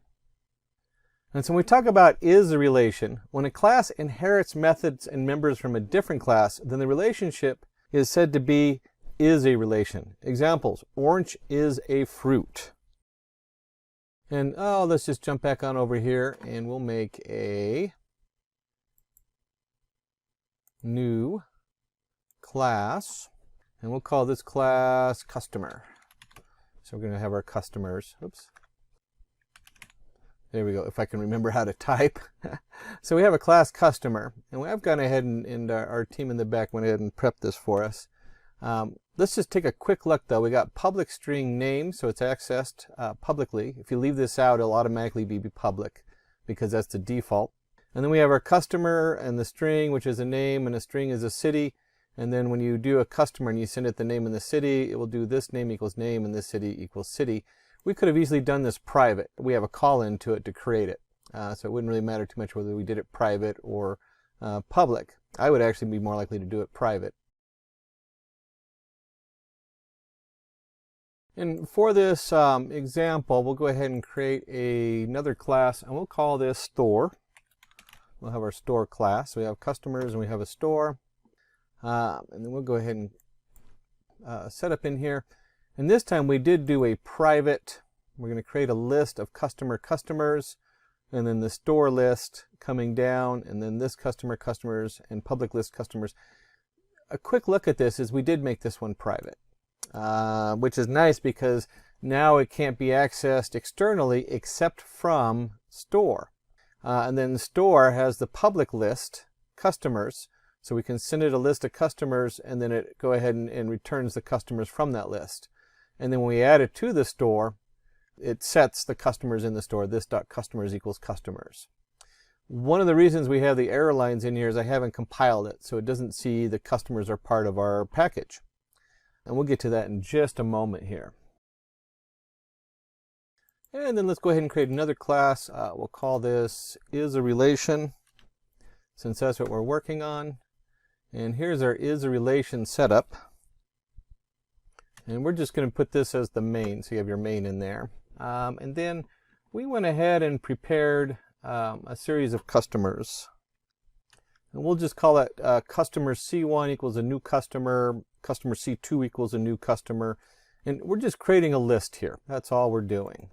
And so when we talk about is a relation, when a class inherits methods and members from a different class, then the relationship is said to be is a relation. Examples, orange is a fruit. And let's just jump back on over here and we'll make a new class. And we'll call this class customer. So we're going to have our customers. Oops. There we go, if I can remember how to type. So we have a class customer, and I've gone ahead and our team in the back went ahead and prepped this for us. Let's just take a quick look though. We got public string name, so it's accessed publicly. If you leave this out, it'll automatically be public because that's the default. And then we have our customer and the string, which is a name, and a string is a city. And then when you do a customer and you send it the name and the city, it will do this name equals name and this city equals city. We could have easily done this private. We have a call into it to create it. So it wouldn't really matter too much whether we did it private or public. I would actually be more likely to do it private. And for this example, we'll go ahead and create another class, and we'll call this store. We'll have our store class. So we have customers and we have a store. And then we'll go ahead and set up in here. And this time we did do a private. We're going to create a list of customers, and then the store list coming down, and then this customers, and public list customers. A quick look at this is we did make this one private, which is nice because now it can't be accessed externally except from store. And then store has the public list customers. So we can send it a list of customers, and then it go ahead and returns the customers from that list. And then when we add it to the store, it sets the customers in the store. This.customers equals customers. One of the reasons we have the error lines in here is I haven't compiled it, so it doesn't see the customers are part of our package. And we'll get to that in just a moment here. And then let's go ahead and create another class. We'll call this is a relation, since that's what we're working on. And here's our is a relation setup. And we're just going to put this as the main, so you have your main in there. And then we went ahead and prepared a series of customers. And we'll just call it customer C1 equals a new customer, customer C2 equals a new customer. And we're just creating a list here. That's all we're doing.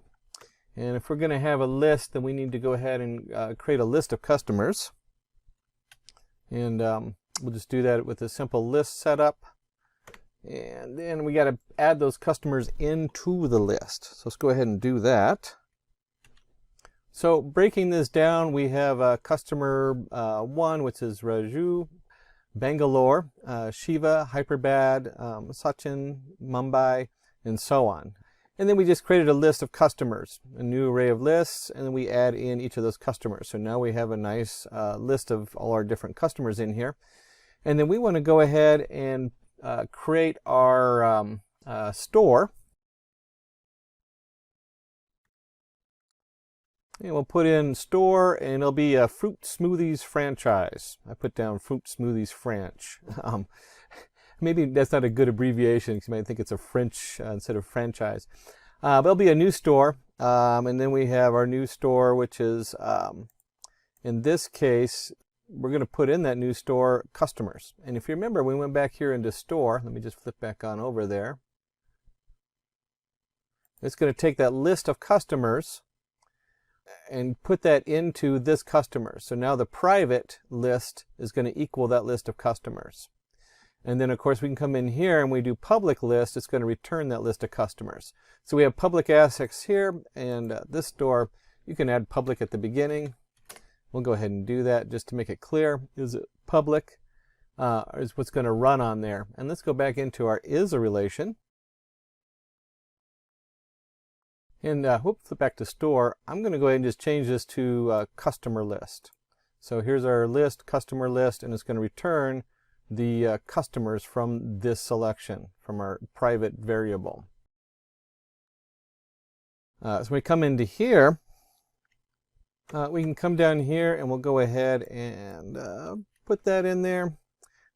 And if we're going to have a list, then we need to go ahead and create a list of customers. And we'll just do that with a simple list setup. And then we got to add those customers into the list. So let's go ahead and do that. So breaking this down, we have customer 1, which is Raju, Bangalore, Shiva, Hyperbad, Sachin, Mumbai, and so on. And then we just created a list of customers, a new array of lists, and then we add in each of those customers. So now we have a nice list of all our different customers in here. And then we want to go ahead and create our store. And we'll put in store, and it'll be a fruit smoothies franchise. I put down fruit smoothies French. Maybe that's not a good abbreviation because you might think it's a French instead of franchise. But it'll be a new store. And then we have our new store, which is, in this case, we're going to put in that new store customers. And if you remember, we went back here into store. Let me just flip back on over there. It's going to take that list of customers and put that into this customer. So now the private list is going to equal that list of customers. And then of course we can come in here and we do public list, it's going to return that list of customers. So we have public assets here, and this store, you can add public at the beginning. We'll go ahead and do that just to make it clear. Is it public? Is what's going to run on there. And let's go back into our is a relation. And flip back to store. I'm going to go ahead and just change this to customer list. So here's our list, customer list, and it's going to return the customers from this selection, from our private variable. So we come into here, we can come down here and we'll go ahead and put that in there.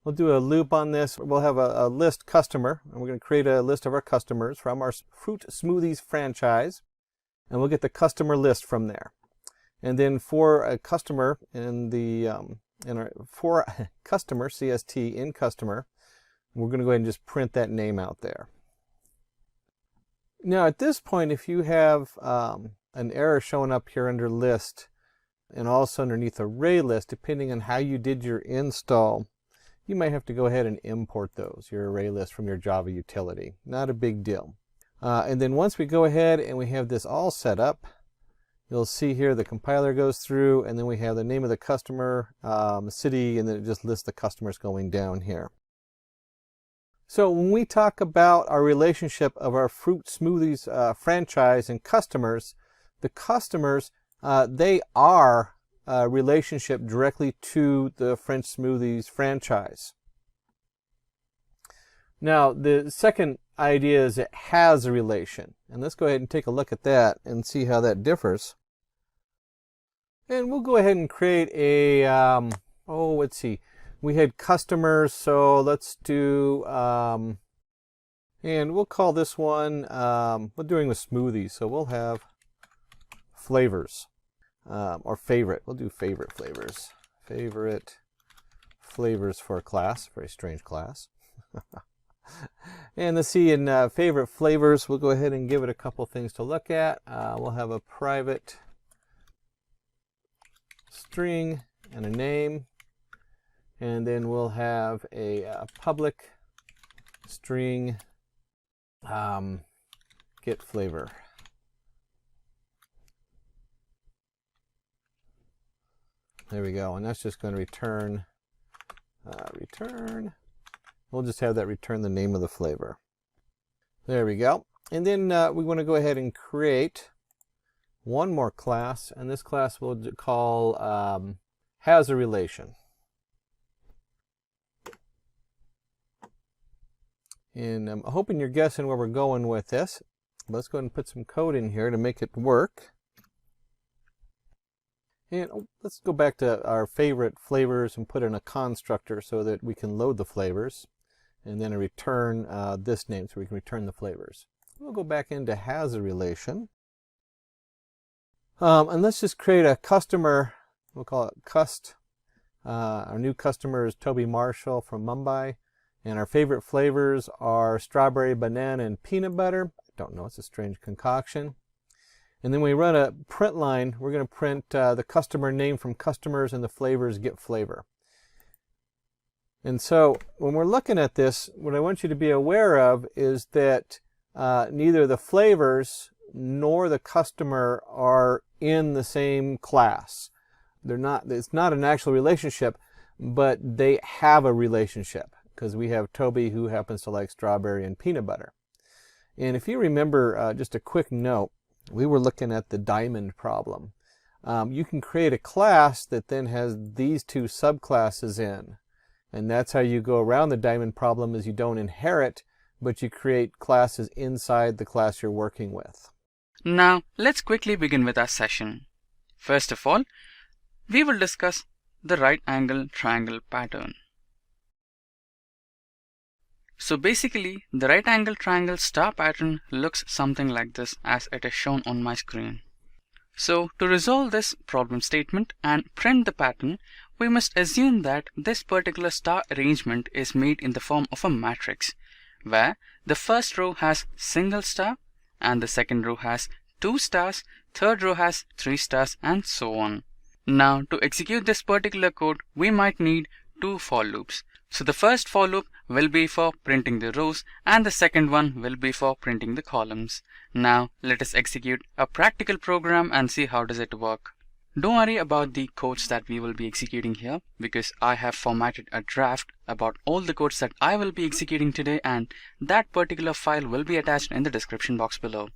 We'll do a loop on this. We'll have a list customer, and we're going to create a list of our customers from our Fruit Smoothies franchise, and we'll get the customer list from there. And then for a customer in the for customer CST in customer, we're going to go ahead and just print that name out there. Now at this point, if you have an error showing up here under list and also underneath array list, depending on how you did your install, you might have to go ahead and import those, your array list, from your Java utility. Not a big deal. And then once we go ahead and we have this all set up, you'll see here the compiler goes through, and then we have the name of the customer, city, and then it just lists the customers going down here. So when we talk about our relationship of our Fruit Smoothies franchise and customers, the customers, they are a relationship directly to the French Smoothies franchise. Now the second idea is it has a relation, and let's go ahead and take a look at that and see how that differs. And we'll go ahead and create a let's see, we had customers, so let's do and we'll call this one we're doing with smoothies, so we'll have flavors, or favorite. We'll do favorite flavors. Favorite flavors for a class, very strange class. And let's see, in favorite flavors, we'll go ahead and give it a couple things to look at. We'll have a private string and a name, and then we'll have a public string get flavor. There we go, and that's just going to return return. We'll just have that return the name of the flavor. There we go. And then we want to go ahead and create one more class, and this class we'll call has a relation. And I'm hoping you're guessing where we're going with this. Let's go ahead and put some code in here to make it work. And let's go back to our favorite flavors and put in a constructor so that we can load the flavors, and then return this name so we can return the flavors. We'll go back into has a relation. And let's just create a customer. We'll call it cust. Our new customer is Toby Marshall from Mumbai. And our favorite flavors are strawberry, banana, and peanut butter. I don't know, it's a strange concoction. And then we run a print line. We're going to print the customer name from customers and the flavors get flavor. And so when we're looking at this, what I want you to be aware of is that neither the flavors nor the customer are in the same class. They're not, it's not an actual relationship, but they have a relationship because we have Toby who happens to like strawberry and peanut butter. And if you remember, just a quick note, we were looking at the diamond problem. You can create a class that then has these two subclasses in. And that's how you go around the diamond problem, is you don't inherit, but you create classes inside the class you're working with. Now, let's quickly begin with our session. First of all, we will discuss the right angle triangle pattern. So basically, the right angle triangle star pattern looks something like this as it is shown on my screen. So to resolve this problem statement and print the pattern, we must assume that this particular star arrangement is made in the form of a matrix, where the first row has single star and the second row has 2 stars, third row has 3 stars, and so on. Now to execute this particular code, we might need 2 for loops. So the first for loop will be for printing the rows and the second one will be for printing the columns. Now let us execute a practical program and see how does it work. Don't worry about the codes that we will be executing here, because I have formatted a draft about all the codes that I will be executing today, and that particular file will be attached in the description box below.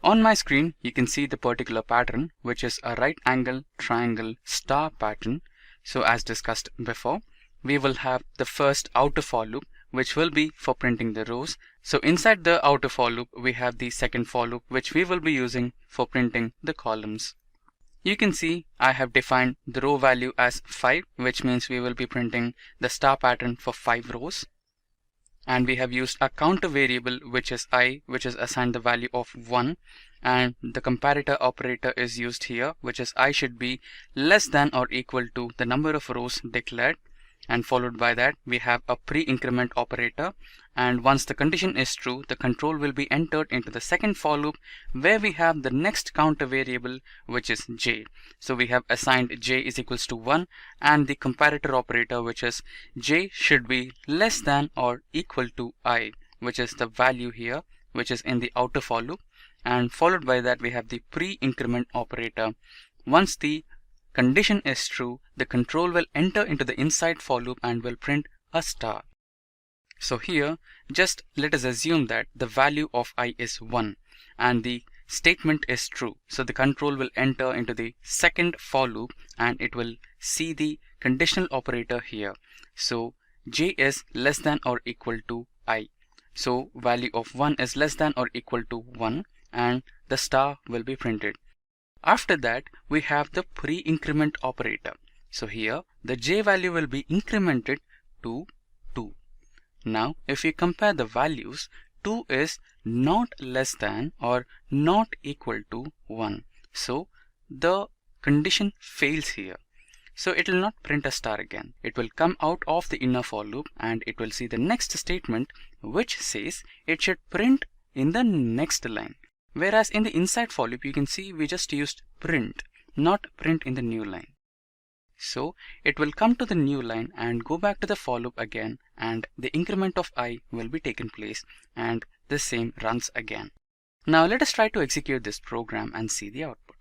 On my screen, you can see the particular pattern, which is a right angle triangle star pattern. So as discussed before, we will have the first outer for loop, which will be for printing the rows. So inside the outer for loop, we have the second for loop, which we will be using for printing the columns. You can see I have defined the row value as 5, which means we will be printing the star pattern for 5 rows. And we have used a counter variable, which is I, which is assigned the value of 1, and the comparator operator is used here, which is I should be less than or equal to the number of rows declared, and followed by that we have a pre-increment operator, and once the condition is true, the control will be entered into the second for loop, where we have the next counter variable, which is j. So we have assigned j is equals to 1, and the comparator operator, which is j should be less than or equal to I, which is the value here, which is in the outer for loop, and followed by that we have the pre-increment operator. Once the condition is true, the control will enter into the inside for loop and will print a star. So here, just let us assume that the value of I is 1 and the statement is true. So the control will enter into the second for loop and it will see the conditional operator here. So j is less than or equal to I. So value of 1 is less than or equal to 1 and the star will be printed. After that, we have the pre-increment operator. So here the j value will be incremented to 2. Now if we compare the values, 2 is not less than or not equal to 1. So the condition fails here. So it will not print a star again. It will come out of the inner for loop and it will see the next statement, which says it should print in the next line. Whereas in the inside for loop, you can see we just used print, not print in the new line. So it will come to the new line and go back to the for loop again, and the increment of I will be taken place and the same runs again. Now let us try to execute this program and see the output.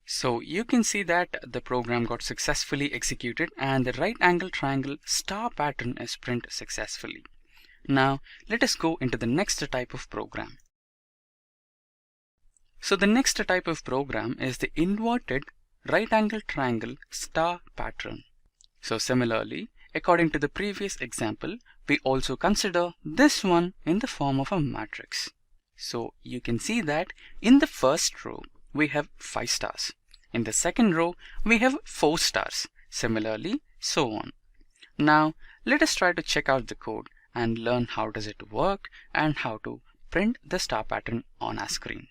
So you can see that the program got successfully executed and the right angle triangle star pattern is print successfully. Now let us go into the next type of program. So the next type of program is the inverted right angle triangle star pattern. So similarly, according to the previous example, we also consider this one in the form of a matrix. So you can see that in the first row we have 5 stars. In the second row we have 4 stars. Similarly, so on. Now let us try to check out the code and learn how does it work and how to print the star pattern on our screen.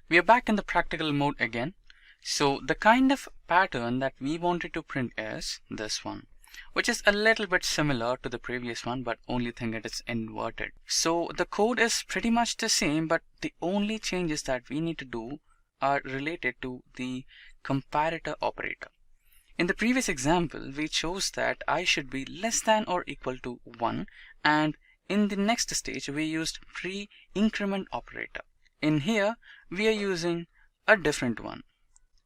We are back in the practical mode again. So the kind of pattern that we wanted to print is this one, which is a little bit similar to the previous one, but only thing it is inverted. So the code is pretty much the same, but the only changes that we need to do are related to the comparator operator. In the previous example, we chose that I should be less than or equal to 1, and in the next stage we used pre-increment operator. In here we are using a different one,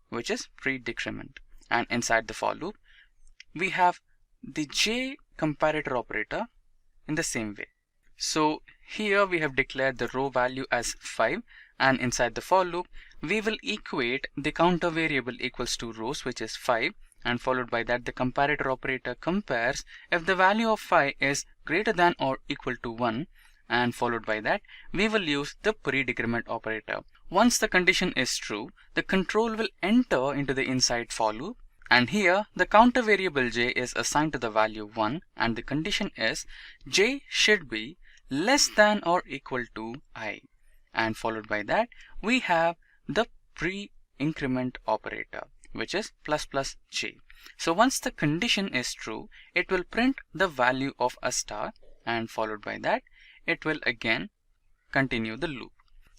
which is pre-decrement, and inside the for loop we have the j comparator operator in the same way. So here we have declared the row value as 5, and inside the for loop we will equate the counter variable equals to rows, which is 5, and followed by that the comparator operator compares if the value of 5 is greater than or equal to 1, and followed by that we will use the pre-decrement operator. Once the condition is true, the control will enter into the inside for loop, and here the counter variable j is assigned to the value 1, and the condition is j should be less than or equal to I, and followed by that we have the pre-increment operator, which is ++j. So once the condition is true, it will print the value of a star, and followed by that it will again continue the loop.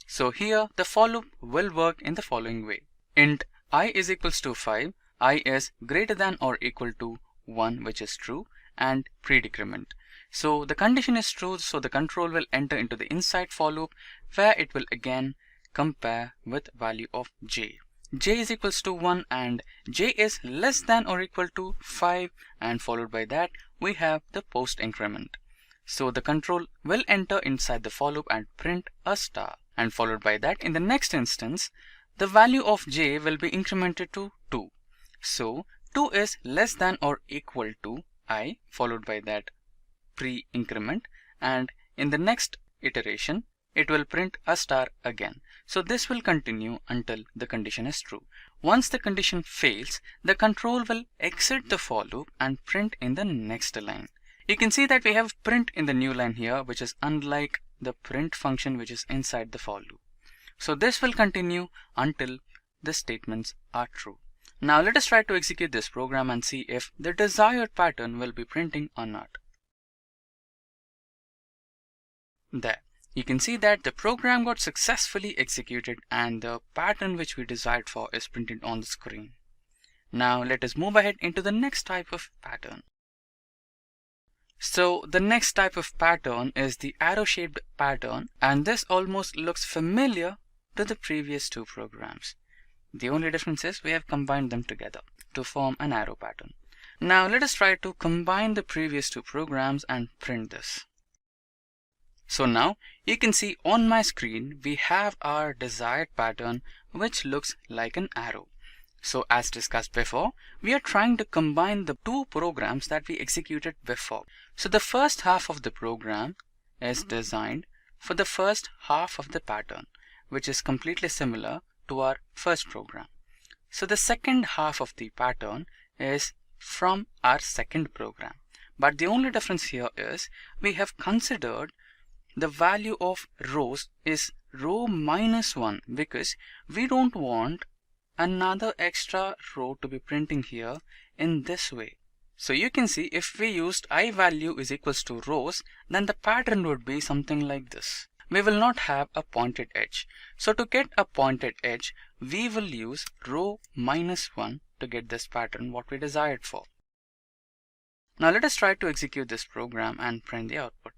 So here the for loop will work in the following way. Int I is equals to 5, I is greater than or equal to 1, which is true, and pre-decrement. So the condition is true, so the control will enter into the inside for loop where it will again compare with value of j. J is equals to 1 and j is less than or equal to 5, and followed by that we have the post increment. So the control will enter inside the for loop and print a star, and followed by that in the next instance the value of j will be incremented to 2. So 2 is less than or equal to I, followed by that pre-increment, and in the next iteration it will print a star again. So this will continue until the condition is true. Once the condition fails, the control will exit the for loop and print in the next line. You can see that we have print in the new line here, which is unlike the print function which is inside the for loop. So this will continue until the statements are true. Now let us try to execute this program and see if the desired pattern will be printing or not. There. You can see that the program got successfully executed and the pattern which we desired for is printed on the screen. Now let us move ahead into the next type of pattern. So the next type of pattern is the arrow-shaped pattern, and this almost looks familiar to the previous two programs. The only difference is we have combined them together to form an arrow pattern. Now let us try to combine the previous two programs and print this. So now you can see on my screen we have our desired pattern which looks like an arrow. So as discussed before, we are trying to combine the two programs that we executed before. So the first half of the program is designed for the first half of the pattern, which is completely similar to our first program. So the second half of the pattern is from our second program. But the only difference here is we have considered the value of rows is row minus 1 because we don't want another extra row to be printing here in this way. So you can see if we used I value is equals to rows, then the pattern would be something like this. We will not have a pointed edge. So to get a pointed edge, we will use row minus 1 to get this pattern what we desired for. Now let us try to execute this program and print the output.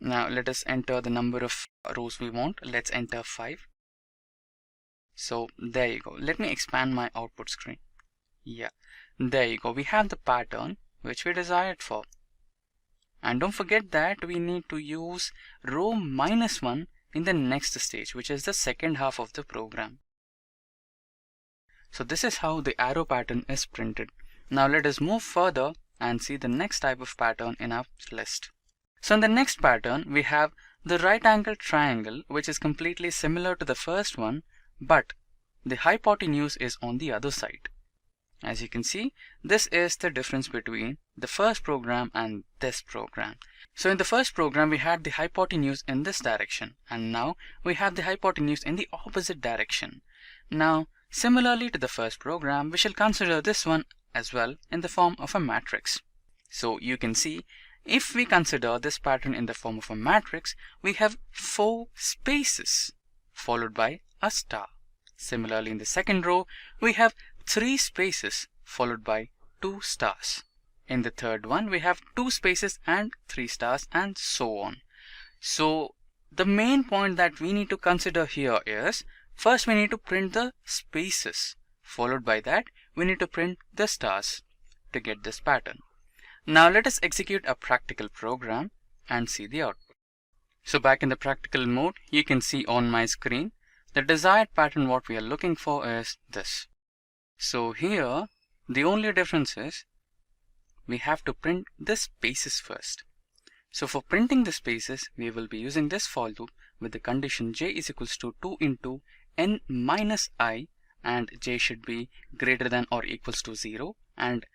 Now let us enter the number of rows we want. Let's enter 5. So there you go. Let me expand my output screen. Yeah, there you go. We have the pattern which we desired for. And don't forget that we need to use row minus 1 in the next stage, which is the second half of the program. So this is how the arrow pattern is printed. Now let us move further and see the next type of pattern in our list. So in the next pattern, we have the right angle triangle, which is completely similar to the first one, but the hypotenuse is on the other side. As you can see, this is the difference between the first program and this program. So in the first program, we had the hypotenuse in this direction, and now we have the hypotenuse in the opposite direction. Now, similarly to the first program, we shall consider this one as well in the form of a matrix. So you can see, if we consider this pattern in the form of a matrix, we have 4 spaces followed by a star. Similarly, in the second row, we have 3 spaces followed by 2 stars. In the third one, we have 2 spaces and 3 stars, and so on. So the main point that we need to consider here is, first we need to print the spaces. Followed by that, we need to print the stars to get this pattern. Now let us execute a practical program and see the output. So back in the practical mode, you can see on my screen, the desired pattern what we are looking for is this. So here, the only difference is we have to print the spaces first. So for printing the spaces, we will be using this for loop with the condition j is equals to 2 into n minus I, and j should be greater than or equals to 0, and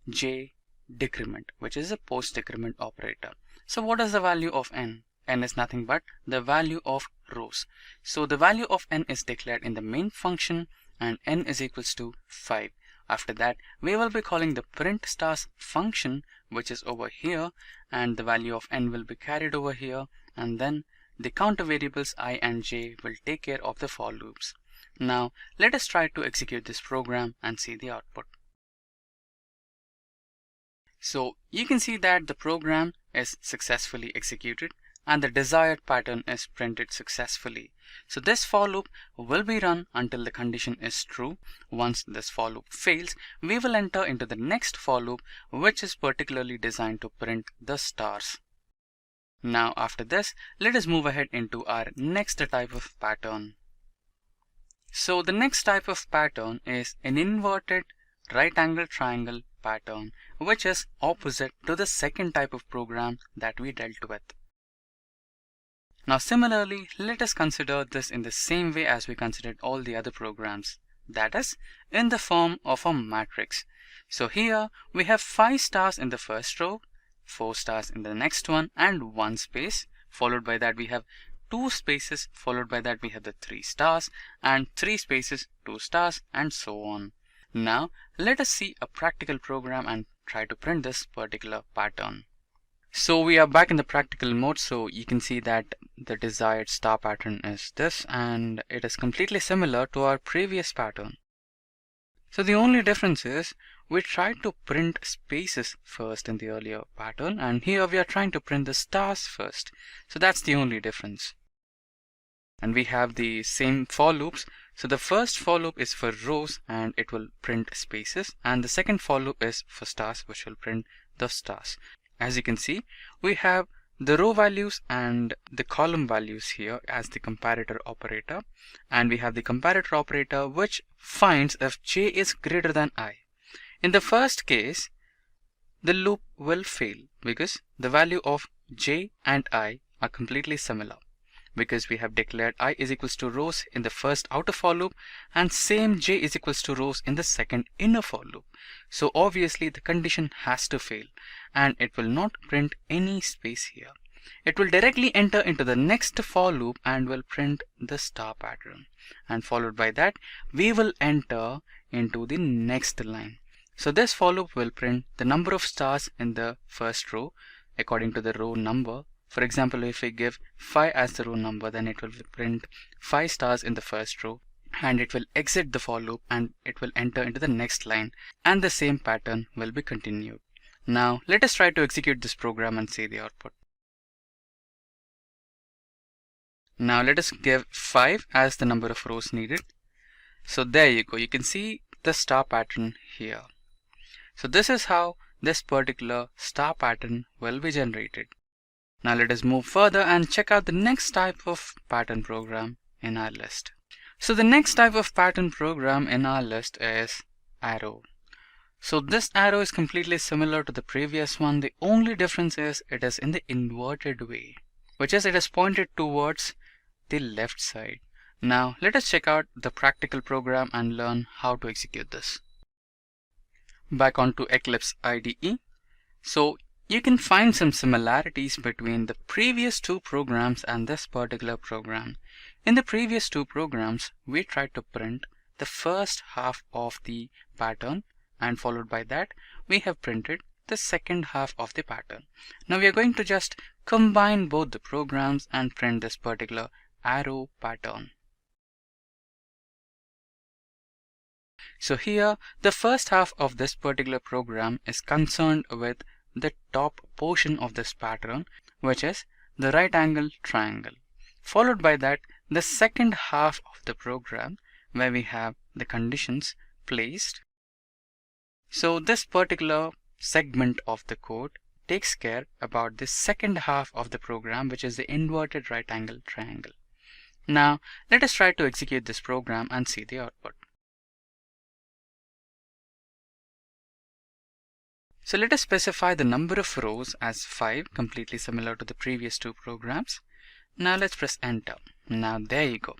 j decrement, which is a post decrement operator. So what is the value of n? N is nothing but the value of rows. So the value of n is declared in the main function, and n is equals to 5. After that, we will be calling the print stars function, which is over here, and the value of n will be carried over here, and then the counter variables I and j will take care of the for loops. Now let us try to execute this program and see the output. So you can see that the program is successfully executed and the desired pattern is printed successfully. So this for loop will be run until the condition is true. Once this for loop fails, we will enter into the next for loop, which is particularly designed to print the stars. Now after this, let us move ahead into our next type of pattern. So the next type of pattern is an inverted right angle triangle pattern, which is opposite to the second type of program that we dealt with. Now similarly, let us consider this in the same way as we considered all the other programs, that is, in the form of a matrix. So here we have 5 stars in the first row, 4 stars in the next one, and 1 space. Followed by that we have 2 spaces, followed by that we have the 3 stars, and 3 spaces, 2 stars, and so on. Now let us see a practical program and try to print this particular pattern. So we are back in the practical mode, so you can see that the desired star pattern is this, and it is completely similar to our previous pattern. So the only difference is we tried to print spaces first in the earlier pattern, and here we are trying to print the stars first. So that's the only difference. And we have the same for loops. So the first for loop is for rows and it will print spaces, and the second for loop is for stars, which will print the stars. As you can see, we have the row values and the column values here as the comparator operator, and we have the comparator operator which finds if j is greater than I. In the first case, the loop will fail because the value of j and I are completely similar, because we have declared I is equals to rows in the first outer for loop and same j is equals to rows in the second inner for loop. So obviously the condition has to fail and it will not print any space here. It will directly enter into the next for loop and will print the star pattern, and followed by that we will enter into the next line. So this for loop will print the number of stars in the first row according to the row number. For example, if we give 5 as the row number, then it will print 5 stars in the first row, and it will exit the for loop and it will enter into the next line, and the same pattern will be continued. Now let us try to execute this program and see the output. Now let us give 5 as the number of rows needed. So there you go, you can see the star pattern here. So this is how this particular star pattern will be generated. Now let us move further and check out the next type of pattern program in our list. So the next type of pattern program in our list is arrow. So this arrow is completely similar to the previous one. The only difference is it is in the inverted way, which is it is pointed towards the left side. Now let us check out the practical program and learn how to execute this. Back onto Eclipse IDE. So you can find some similarities between the previous 2 programs and this particular program. In the previous 2 programs, we tried to print the first half of the pattern, and followed by that, we have printed the second half of the pattern. Now we are going to just combine both the programs and print this particular arrow pattern. So here, the first half of this particular program is concerned with the top portion of this pattern, which is the right angle triangle. Followed by that, the second half of the program where we have the conditions placed. So this particular segment of the code takes care about the second half of the program, which is the inverted right angle triangle. Now let us try to execute this program and see the output. So let us specify the number of rows as 5, completely similar to the previous 2 programs. Now let's press enter. Now there you go.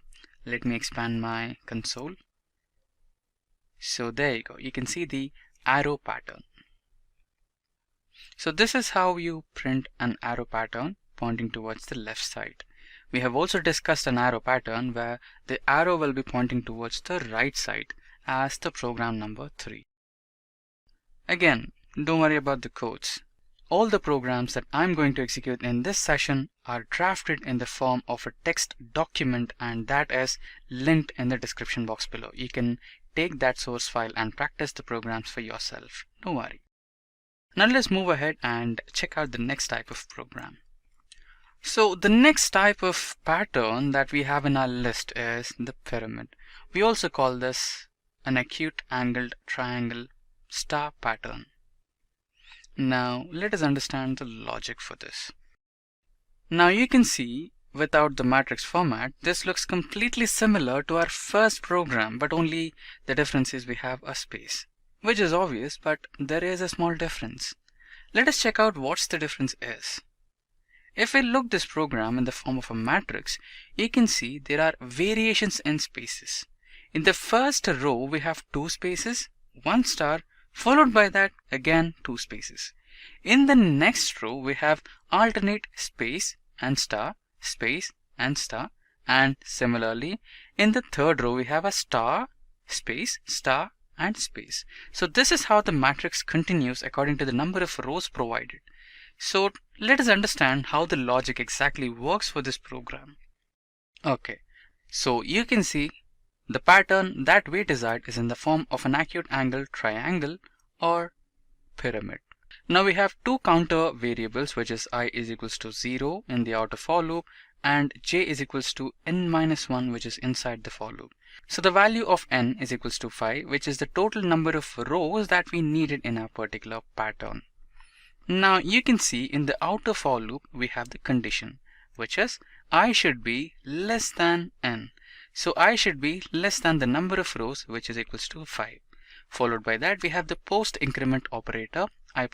Let me expand my console. So there you go. You can see the arrow pattern. So this is how you print an arrow pattern pointing towards the left side. We have also discussed an arrow pattern where the arrow will be pointing towards the right side as the program number 3. Again, don't worry about the codes. All the programs that I'm going to execute in this session are drafted in the form of a text document, and that is linked in the description box below. You can take that source file and practice the programs for yourself. Don't worry. Now let's move ahead and check out the next type of program. So the next type of pattern that we have in our list is the pyramid. We also call this an acute angled triangle star pattern. Now let us understand the logic for this. Now you can see without the matrix format, this looks completely similar to our first program, but only the difference is we have a space, which is obvious, but there is a small difference. Let us check out what the difference is. If we look this program in the form of a matrix, you can see there are variations in spaces. In the first row, we have 2 spaces, 1 star, followed by that again 2 spaces. In the next row, we have alternate space and star, space and star, and similarly in the third row we have a star, space, star and space. So this is how the matrix continues according to the number of rows provided. So let us understand how the logic exactly works for this program. Okay, so you can see the pattern that we desired is in the form of an acute angle triangle or pyramid. Now we have 2 counter variables, which is I is equals to 0 in the outer for loop and j is equals to n minus 1, which is inside the for loop. So the value of n is equals to 5, which is the total number of rows that we needed in our particular pattern. Now you can see in the outer for loop we have the condition, which is I should be less than n. So I should be less than the number of rows, which is equals to 5. Followed by that we have the post increment operator I++.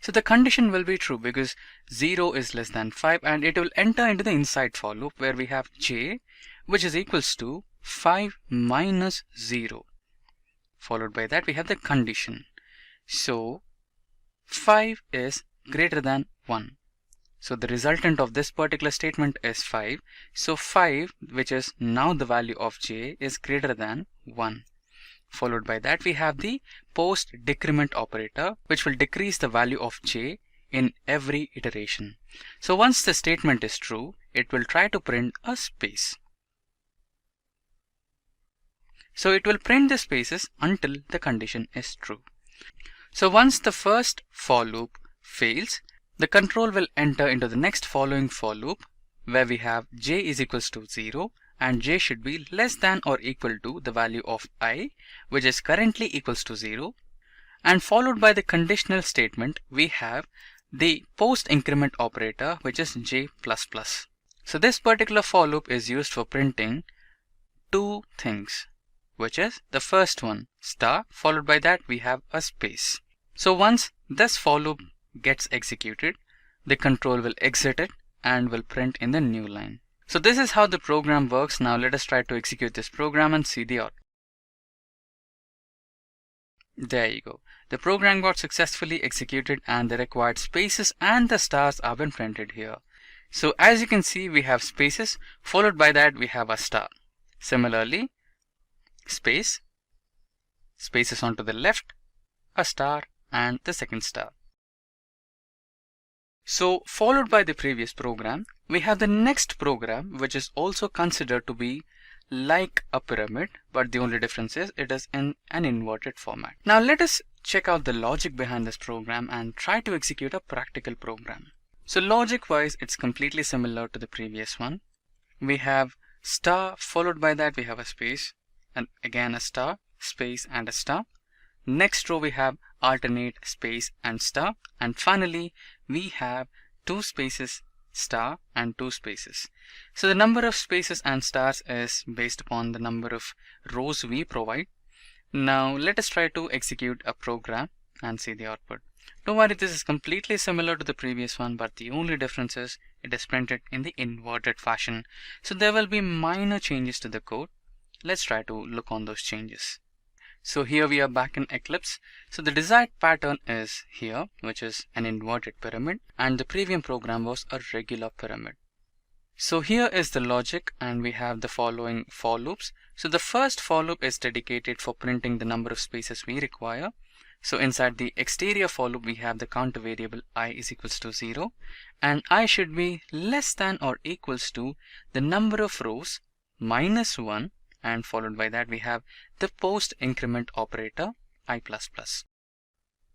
So the condition will be true because 0 is less than 5 and it will enter into the inside for loop where we have j, which is equals to 5 minus 0. Followed by that we have the condition. So 5 is greater than 1. So the resultant of this particular statement is 5. So 5, which is now the value of j, is greater than 1. Followed by that we have the post decrement operator, which will decrease the value of j in every iteration. So once the statement is true, it will try to print a space. So it will print the spaces until the condition is true. So once the first for loop fails, the control will enter into the next following for loop where we have j is equals to 0 and j should be less than or equal to the value of I, which is currently equals to 0, and followed by the conditional statement we have the post increment operator, which is j++. So this particular for loop is used for printing 2 things, which is the first one star, followed by that we have a space. So once this for loop gets executed, the control will exit it and will print in the new line. So this is how the program works. Now let us try to execute this program and see the output. There you go. The program got successfully executed and the required spaces and the stars have been printed here. So as you can see, we have spaces, followed by that we have a star. Similarly, space, spaces onto the left, a star and the second star. So followed by the previous program, we have the next program, which is also considered to be like a pyramid, but the only difference is it is in an inverted format. Now let us check out the logic behind this program and try to execute a practical program. So logic wise, it's completely similar to the previous one. We have star, followed by that we have a space, and again a star, space and a star. Next row we have alternate space and star, and finally we have 2 spaces, star and 2 spaces. So the number of spaces and stars is based upon the number of rows we provide. Now let us try to execute a program and see the output. Don't worry, this is completely similar to the previous one, but the only difference is it is printed in the inverted fashion. So there will be minor changes to the code. Let's try to look on those changes. So here we are back in Eclipse. So the desired pattern is here, which is an inverted pyramid, and the previous program was a regular pyramid. So here is the logic, and we have the following for loops. So the first for loop is dedicated for printing the number of spaces we require. So inside the exterior for loop, we have the counter variable I is equals to 0, and I should be less than or equals to the number of rows minus 1, and followed by that we have the post increment operator I++.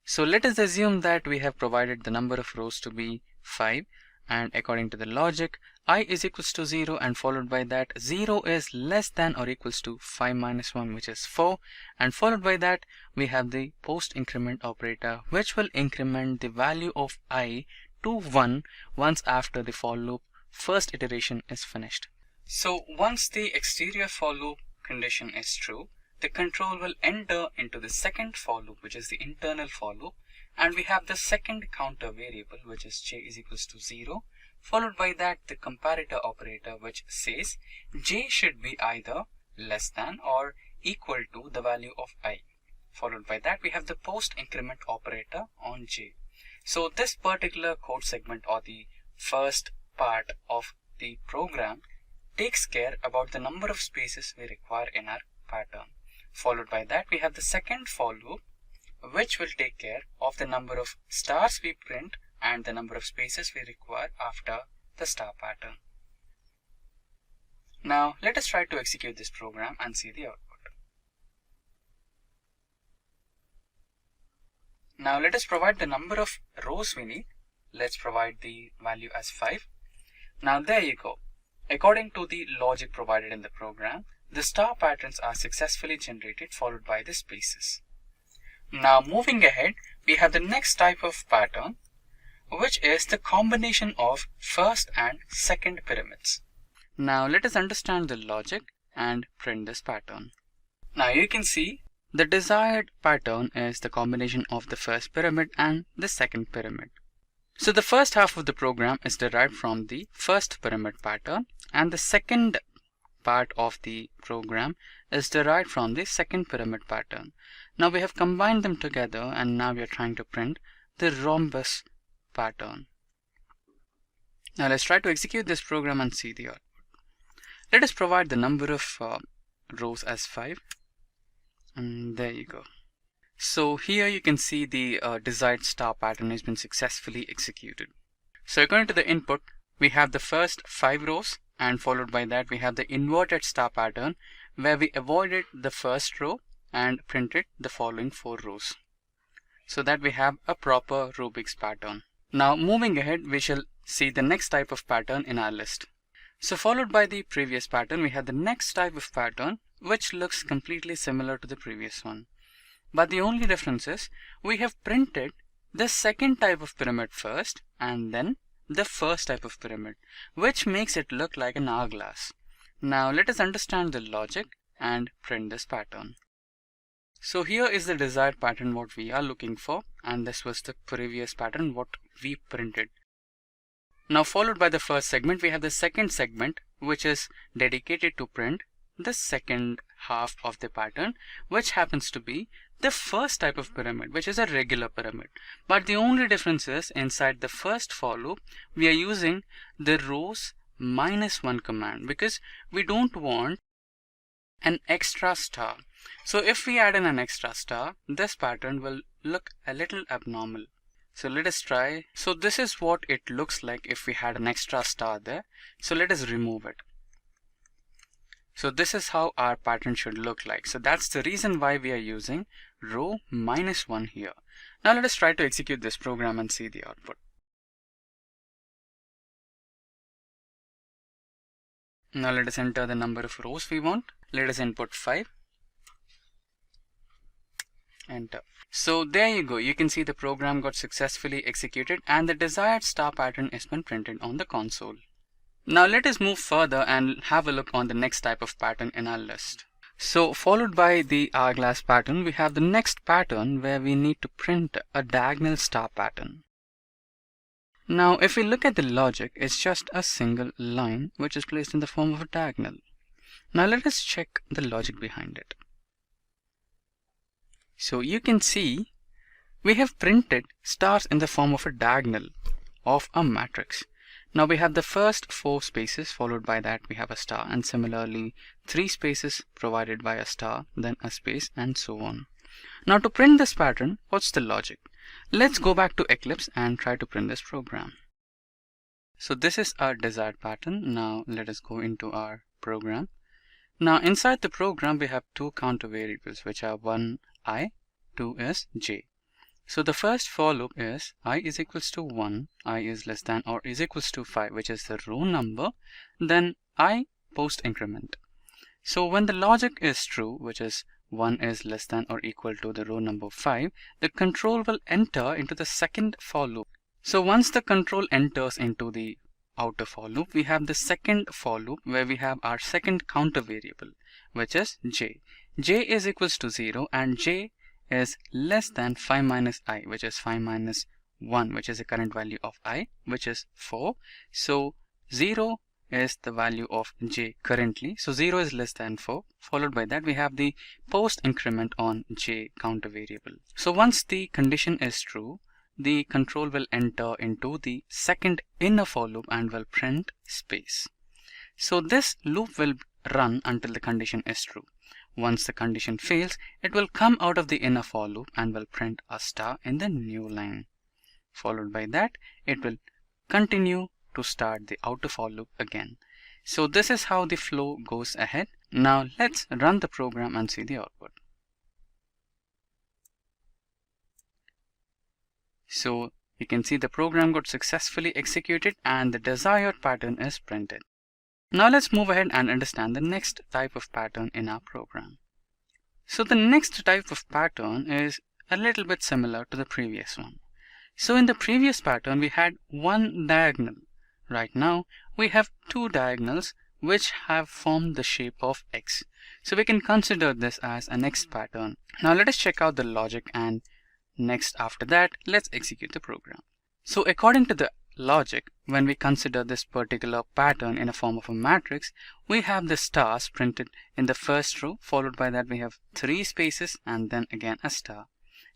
So let us assume that we have provided the number of rows to be 5, and according to the logic, I is equals to 0, and followed by that 0 is less than or equals to 5 minus 1, which is 4, and followed by that we have the post increment operator, which will increment the value of I to 1 once after the for loop first iteration is finished. So once the exterior for loop condition is true, the control will enter into the second for loop, which is the internal for loop, and we have the second counter variable, which is j is equals to 0, followed by that the comparator operator, which says j should be either less than or equal to the value of I. Followed by that we have the post increment operator on j. So this particular code segment, or the first part of the program, takes care about the number of spaces we require in our pattern. Followed by that we have the second for loop, which will take care of the number of stars we print and the number of spaces we require after the star pattern. Now let us try to execute this program and see the output. Now let us provide the number of rows we need. Let's provide the value as 5. Now there you go. According to the logic provided in the program, the star patterns are successfully generated, followed by the spaces. Now moving ahead, we have the next type of pattern, which is the combination of first and second pyramids. Now let us understand the logic and print this pattern. Now you can see the desired pattern is the combination of the first pyramid and the second pyramid. So the first half of the program is derived from the first pyramid pattern, and the second part of the program is derived from the second pyramid pattern. Now we have combined them together, and now we are trying to print the rhombus pattern. Now let's try to execute this program and see the output. Let us provide the number of rows as 5, and there you go. So here you can see the desired star pattern has been successfully executed. So according to the input, we have the first 5 rows, and followed by that we have the inverted star pattern, where we avoided the first row and printed the following 4 rows, so that we have a proper Rubik's pattern. Now moving ahead, we shall see the next type of pattern in our list. So followed by the previous pattern, we have the next type of pattern, which looks completely similar to the previous one. But the only difference is we have printed the second type of pyramid first and then the first type of pyramid, which makes it look like an hourglass. Now let us understand the logic and print this pattern. So here is the desired pattern what we are looking for, and this was the previous pattern what we printed. Now followed by the first segment, we have the second segment, which is dedicated to print the second half of the pattern, which happens to be the first type of pyramid, which is a regular pyramid. But the only difference is inside the first for loop, we are using the rows -1 command, because we don't want an extra star. So if we add in an extra star, this pattern will look a little abnormal. So let us try. So this is what it looks like if we had an extra star there. So let us remove it. So this is how our pattern should look like. So that's the reason why we are using row -1 here. Now let us try to execute this program and see the output. Now let us enter the number of rows we want. Let us input 5. Enter. So there you go. You can see the program got successfully executed and the desired star pattern has been printed on the console. Now let us move further and have a look on the next type of pattern in our list. So followed by the hourglass pattern, we have the next pattern where we need to print a diagonal star pattern. Now if we look at the logic, it's just a single line which is placed in the form of a diagonal. Now let us check the logic behind it. So you can see we have printed stars in the form of a diagonal of a matrix. Now we have the first 4 spaces, followed by that we have a star, and similarly 3 spaces provided by a star, then a space, and so on. Now to print this pattern, what's the logic? Let's go back to Eclipse and try to print this program. So this is our desired pattern. Now let us go into our program. Now inside the program we have 2 counter variables, which are one I, 2 is j. So the first for loop is I is equals to 1, I is less than or is equals to 5, which is the row number, then I post increment. So when the logic is true, which is 1 is less than or equal to the row number 5, the control will enter into the second for loop. So once the control enters into the outer for loop, we have the second for loop where we have our second counter variable, which is j. J is equals to 0 and j is less than 5 minus I, which is 5 minus 1, which is the current value of I, which is 4. So 0 is the value of j currently. So 0 is less than 4. Followed by that we have the post increment on j counter variable. So once the condition is true, the control will enter into the second inner for loop and will print space. So this loop will run until the condition is true. Once the condition fails, it will come out of the inner for loop and will print a star in the new line. Followed by that, it will continue to start the outer for loop again. So this is how the flow goes ahead. Now let's run the program and see the output. So you can see the program got successfully executed and the desired pattern is printed. Now let's move ahead and understand the next type of pattern in our program. So the next type of pattern is a little bit similar to the previous one. So in the previous pattern we had one diagonal. Right now we have 2 diagonals which have formed the shape of X. So we can consider this as an X pattern. Now let us check out the logic, and next after that let's execute the program. So according to the logic, when we consider this particular pattern in a form of a matrix, we have the stars printed in the first row, followed by that we have 3 spaces and then again a star.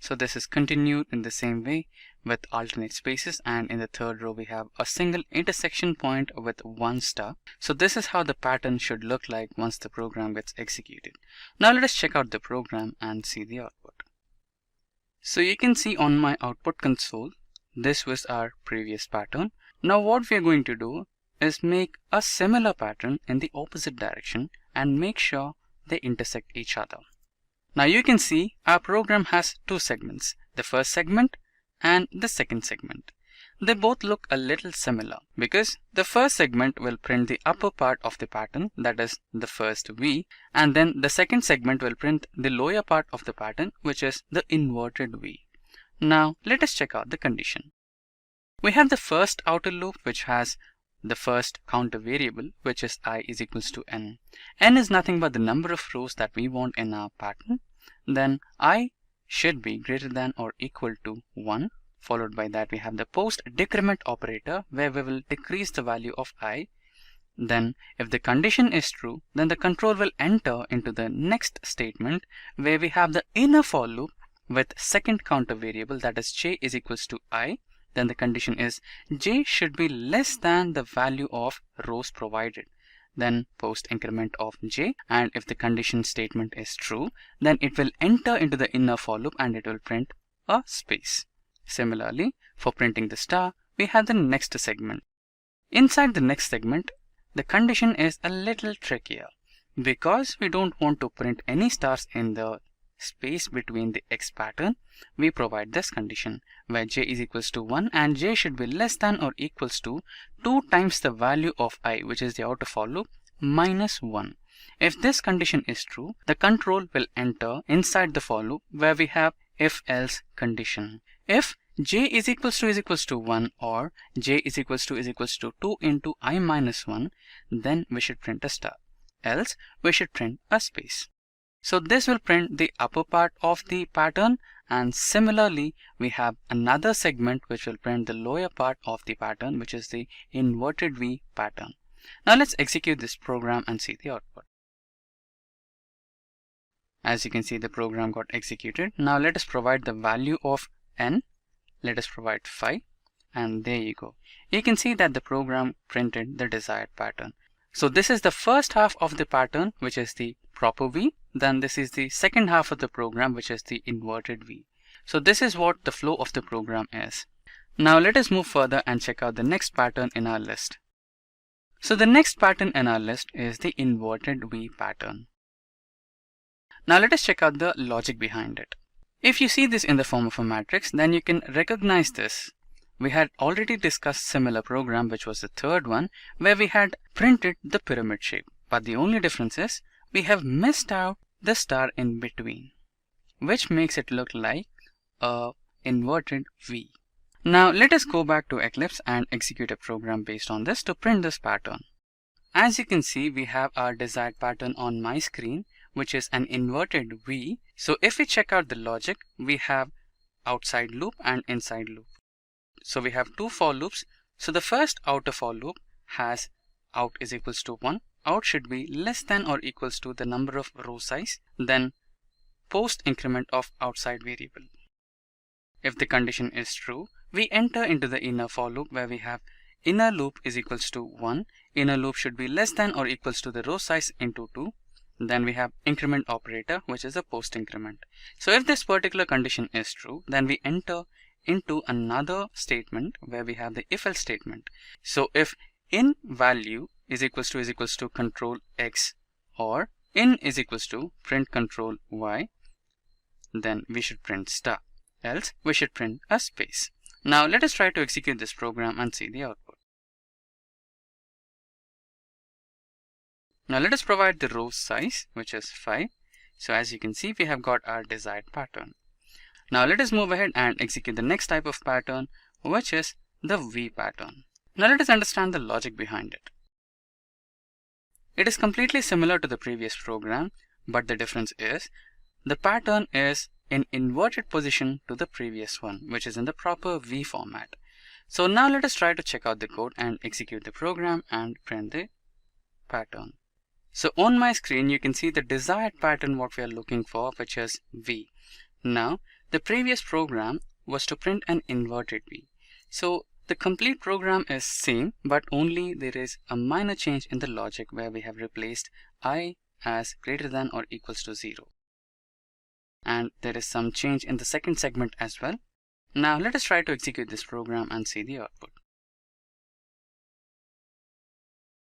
So this is continued in the same way with alternate spaces, and in the third row we have a single intersection point with 1 star. So this is how the pattern should look like once the program gets executed. Now let us check out the program and see the output. So you can see on my output console, this was our previous pattern. Now what we are going to do is make a similar pattern in the opposite direction and make sure they intersect each other. Now you can see our program has 2 segments, the first segment and the second segment. They both look a little similar because the first segment will print the upper part of the pattern, that is the first V, and then the second segment will print the lower part of the pattern, which is the inverted V. Now let us check out the condition. We have the first outer loop which has the first counter variable, which is I is equals to n. N is nothing but the number of rows that we want in our pattern. Then I should be greater than or equal to 1. Followed by that we have the post decrement operator where we will decrease the value of I. Then if the condition is true, then the control will enter into the next statement where we have the inner for loop with second counter variable, that is j is equals to I. Then the condition is j should be less than the value of rows provided. Then post increment of j, and if the condition statement is true, then it will enter into the inner for loop and it will print a space. Similarly, for printing the star, we have the next segment. Inside the next segment, the condition is a little trickier because we don't want to print any stars in the space between the X pattern. We provide this condition where j is equals to 1 and j should be less than or equals to 2 times the value of I, which is the outer for loop, minus 1. If this condition is true, the control will enter inside the for loop where we have if else condition. If j is equals to 1 or j is equals to 2 into I minus 1, then we should print a star, else we should print a space. So this will print the upper part of the pattern, and similarly we have another segment which will print the lower part of the pattern, which is the inverted V pattern. Now let's execute this program and see the output. As you can see, the program got executed. Now let us provide the value of n. Let us provide 5. and there you go. You can see that the program printed the desired pattern. So this is the first half of the pattern, which is the proper V. Then this is the second half of the program, which is the inverted V. So this is what the flow of the program is. Now let us move further and check out the next pattern in our list. So the next pattern in our list is the inverted V pattern. Now let us check out the logic behind it. If you see this in the form of a matrix, then you can recognize this. We had already discussed similar program, which was the third one, where we had printed the pyramid shape. But the only difference is we have missed out the star in between, which makes it look like a inverted V. Now let us go back to Eclipse and execute a program based on this to print this pattern. As you can see, we have our desired pattern on my screen, which is an inverted V. So if we check out the logic, we have outside loop and inside loop. So we have two for loops. So the first outer for loop has out is equals to 1. Out should be less than or equals to the number of row size, then post increment of outside variable. If the condition is true, we enter into the inner for loop where we have inner loop is equals to 1. Inner loop should be less than or equals to the row size into 2. Then we have increment operator, which is a post increment. So if this particular condition is true, then we enter into another statement where we have the if else statement. So if in value is equals to control X or in is equals to print control Y, then we should print star, else we should print a space. Now let us try to execute this program and see the output. Now let us provide the row size, which is 5. So as you can see, we have got our desired pattern. Now let us move ahead and execute the next type of pattern, which is the V pattern. Now let us understand the logic behind it. It is completely similar to the previous program, but the difference is the pattern is in inverted position to the previous one, which is in the proper V format. So now let us try to check out the code and execute the program and print the pattern. So on my screen, you can see the desired pattern what we are looking for, which is V. Now the previous program was to print an inverted V. So the complete program is same, but only there is a minor change in the logic where we have replaced I as greater than or equals to 0. And there is some change in the second segment as well. Now let us try to execute this program and see the output.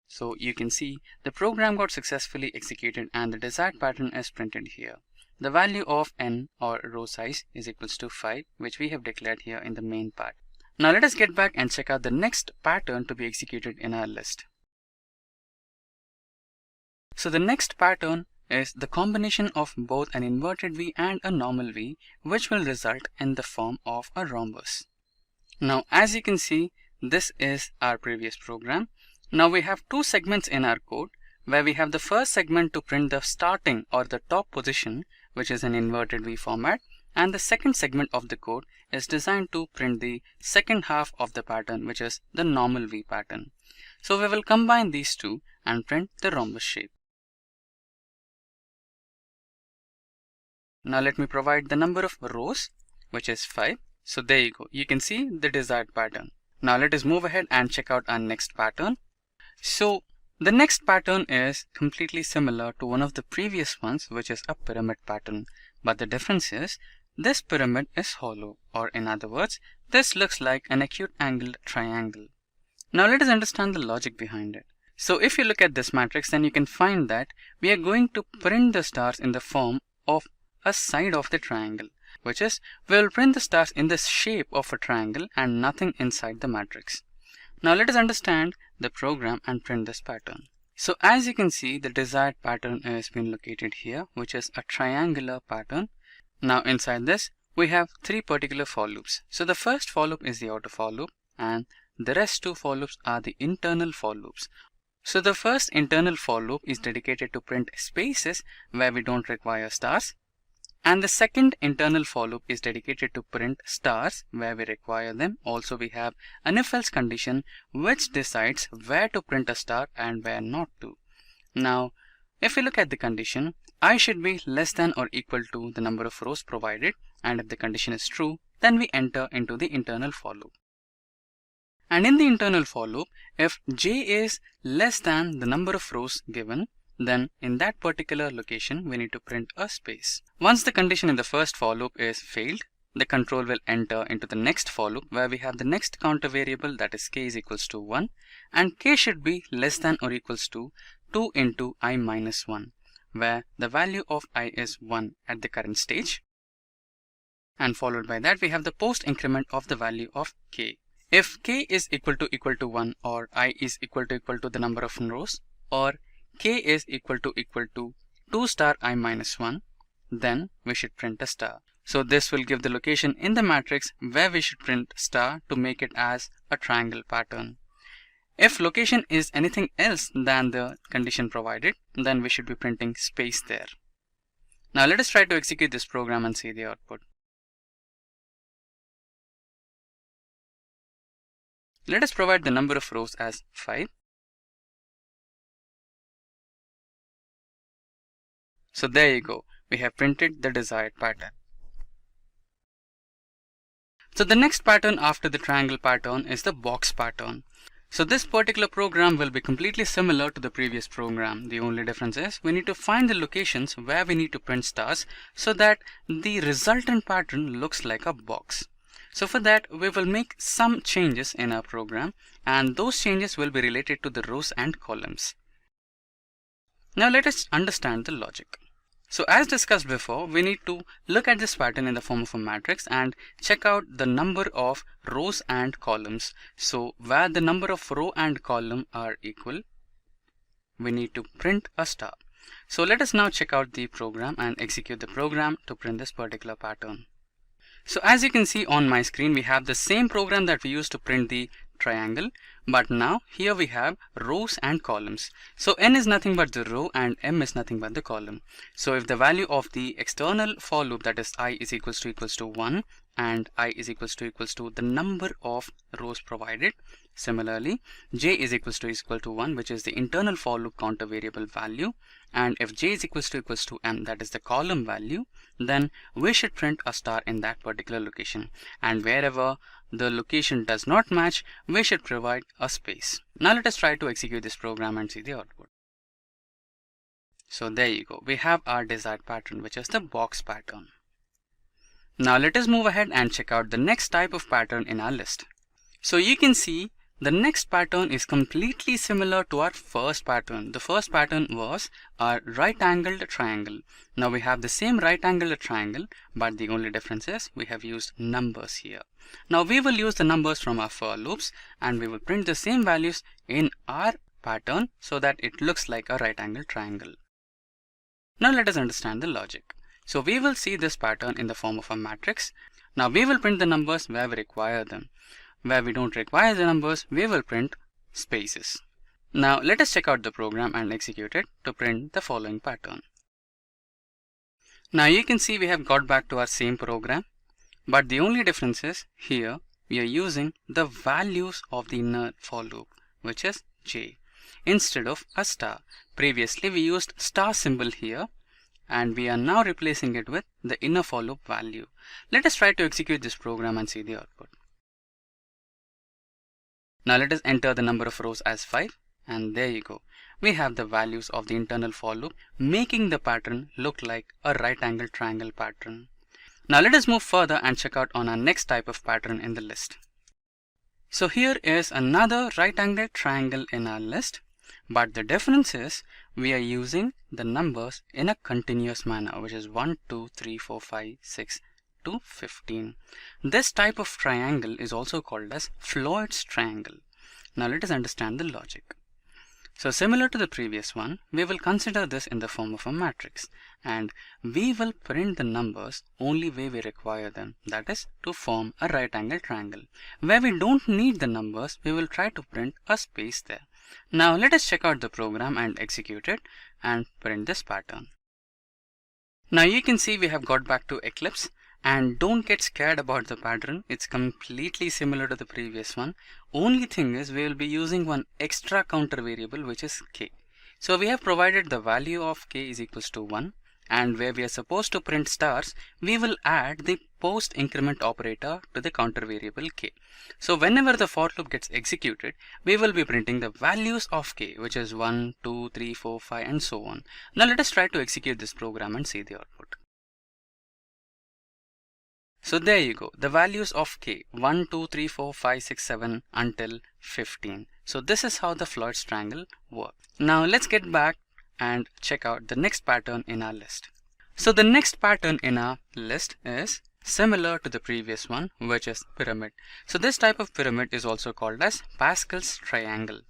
So you can see the program got successfully executed and the desired pattern is printed here. The value of n or row size is equals to 5, which we have declared here in the main part. Now let us get back and check out the next pattern to be executed in our list. So the next pattern is the combination of both an inverted V and a normal V, which will result in the form of a rhombus. Now as you can see, this is our previous program. Now we have two segments in our code where we have the first segment to print the starting or the top position, which is an inverted V format, and the second segment of the code is designed to print the second half of the pattern, which is the normal V pattern. So we will combine these two and print the rhombus shape. Now let me provide the number of rows, which is 5. So there you go. You can see the desired pattern. Now let us move ahead and check out our next pattern. So the next pattern is completely similar to one of the previous ones, which is a pyramid pattern. But the difference is this pyramid is hollow, or in other words, this looks like an acute angled triangle. Now let us understand the logic behind it. So if you look at this matrix, then you can find that we are going to print the stars in the form of a side of the triangle, which is we will print the stars in the shape of a triangle and nothing inside the matrix. Now let us understand the program and print this pattern. So as you can see, the desired pattern is being located here, which is a triangular pattern. Now inside this, we have three particular for loops. So the first for loop is the outer for loop, and the rest two for loops are the internal for loops. So the first internal for loop is dedicated to print spaces where we don't require stars. And the second internal for loop is dedicated to print stars where we require them. Also we have an if else condition which decides where to print a star and where not to. Now if we look at the condition, I should be less than or equal to the number of rows provided, and if the condition is true, then we enter into the internal for loop. And in the internal for loop, if j is less than the number of rows given, then in that particular location we need to print a space. Once the condition in the first for loop is failed, the control will enter into the next for loop where we have the next counter variable, that is k is equals to 1, and k should be less than or equals to 2 into I minus 1, where the value of I is 1 at the current stage. And followed by that we have the post increment of the value of k. If k is equal to 1, or I is equal to the number of rows, or k is equal to 2 star I minus 1, then we should print a star. So this will give the location in the matrix where we should print star to make it as a triangle pattern. If location is anything else than the condition provided, then we should be printing space there. Now let us try to execute this program and see the output. Let us provide the number of rows as 5. So there you go, we have printed the desired pattern. So the next pattern after the triangle pattern is the box pattern. So this particular program will be completely similar to the previous program. The only difference is we need to find the locations where we need to print stars so that the resultant pattern looks like a box. So for that we will make some changes in our program, and those changes will be related to the rows and columns. Now let us understand the logic. So as discussed before, we need to look at this pattern in the form of a matrix and check out the number of rows and columns. So where the number of row and column are equal, we need to print a star. So let us now check out the program and execute the program to print this particular pattern. So as you can see on my screen, we have the same program that we used to print the triangle, but now here we have rows and columns. So n is nothing but the row and m is nothing but the column. So if the value of the external for loop, that is I is equals to 1 and I is equals to the number of rows provided, similarly j is equals to 1, which is the internal for loop counter variable value, and if j is equals to m, that is the column value, then we should print a star in that particular location, and wherever the location does not match, we should provide a space. Now let us try to execute this program and see the output. So there you go, we have our desired pattern, which is the box pattern. Now let us move ahead and check out the next type of pattern in our list. So you can see the next pattern is completely similar to our first pattern. The first pattern was our right-angled triangle. Now we have the same right-angled triangle, but the only difference is we have used numbers here. Now we will use the numbers from our for loops and we will print the same values in our pattern so that it looks like a right-angled triangle. Now let us understand the logic. So we will see this pattern in the form of a matrix. Now we will print the numbers where we require them. Where we don't require the numbers, we will print spaces. Now let us check out the program and execute it to print the following pattern. Now you can see we have got back to our same program, but the only difference is here we are using the values of the inner for loop, which is j, instead of a star. Previously we used star symbol here, and we are now replacing it with the inner for loop value. Let us try to execute this program and see the output. Now let us enter the number of rows as 5, and there you go. We have the values of the internal for loop, making the pattern look like a right-angled triangle pattern. Now let us move further and check out on our next type of pattern in the list. So here is another right-angled triangle in our list, but the difference is we are using the numbers in a continuous manner, which is 1, 2, 3, 4, 5, 6 to 15. This type of triangle is also called as Floyd's triangle. Now let us understand the logic. So similar to the previous one, we will consider this in the form of a matrix, and we will print the numbers only where we require them, that is to form a right angle triangle. Where we don't need the numbers, we will try to print a space there. Now let us check out the program and execute it and print this pattern. Now you can see we have got back to Eclipse, and don't get scared about the pattern. It's completely similar to the previous one. Only thing is we will be using one extra counter variable, which is k. So we have provided the value of k is equals to 1, and where we are supposed to print stars, we will add the post increment operator to the counter variable k. So whenever the for loop gets executed, we will be printing the values of k, which is 1, 2, 3, 4, 5 and so on. Now let us try to execute this program and see the output. So there you go, the values of k, 1, 2, 3, 4, 5, 6, 7 until 15. So this is how the Floyd's triangle works. Now let's get back and check out the next pattern in our list. So the next pattern in our list is similar to the previous one, which is pyramid. So this type of pyramid is also called as Pascal's triangle.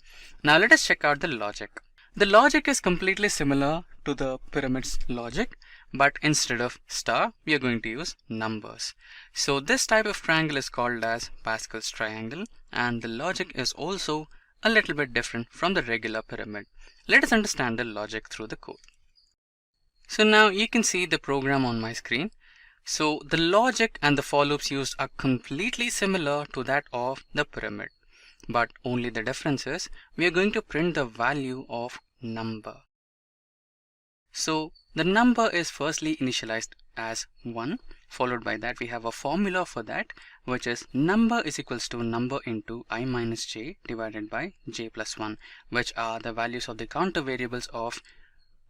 Now let us check out the logic. The logic is completely similar to the pyramid's logic, but instead of star, we are going to use numbers. So this type of triangle is called as Pascal's triangle, and the logic is also a little bit different from the regular pyramid. Let us understand the logic through the code. So now you can see the program on my screen. So the logic and the for loops used are completely similar to that of the pyramid, but only the difference is we are going to print the value of number. So the number is firstly initialized as 1, followed by that we have a formula for that, which is number is equals to number into I minus j divided by j plus 1, which are the values of the counter variables of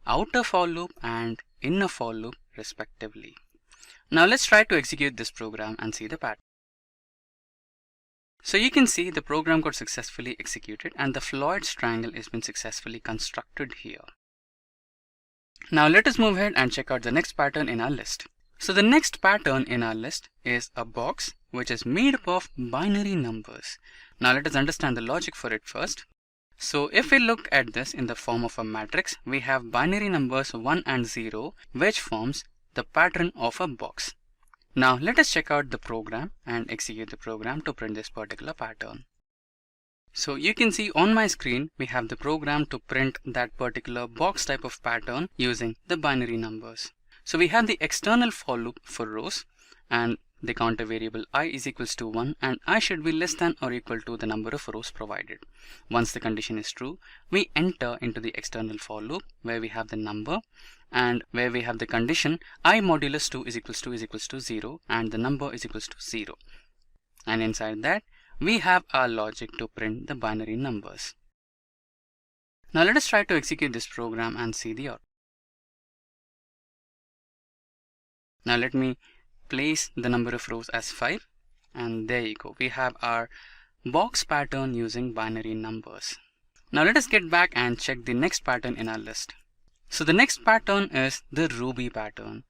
outer for loop and inner for loop respectively. Now let's try to execute this program and see the pattern. So you can see the program got successfully executed and the Floyd's triangle has been successfully constructed here. Now let us move ahead and check out the next pattern in our list. So the next pattern in our list is a box which is made up of binary numbers. Now let us understand the logic for it first. So if we look at this in the form of a matrix, we have binary numbers 1 and 0, which forms the pattern of a box. Now let us check out the program and execute the program to print this particular pattern. So you can see on my screen we have the program to print that particular box type of pattern using the binary numbers. So we have the external for loop for rows, and the counter variable I is equals to 1 and I should be less than or equal to the number of rows provided. Once the condition is true, we enter into the external for loop where we have the number and where we have the condition I modulus 2 is equals to 0 and the number is equals to 0. And inside that we have our logic to print the binary numbers. Now let us try to execute this program and see the output. Now let me place the number of rows as 5 and there you go, we have our box pattern using binary numbers. Now let us get back and check the next pattern in our list. So the next pattern is the Ruby pattern.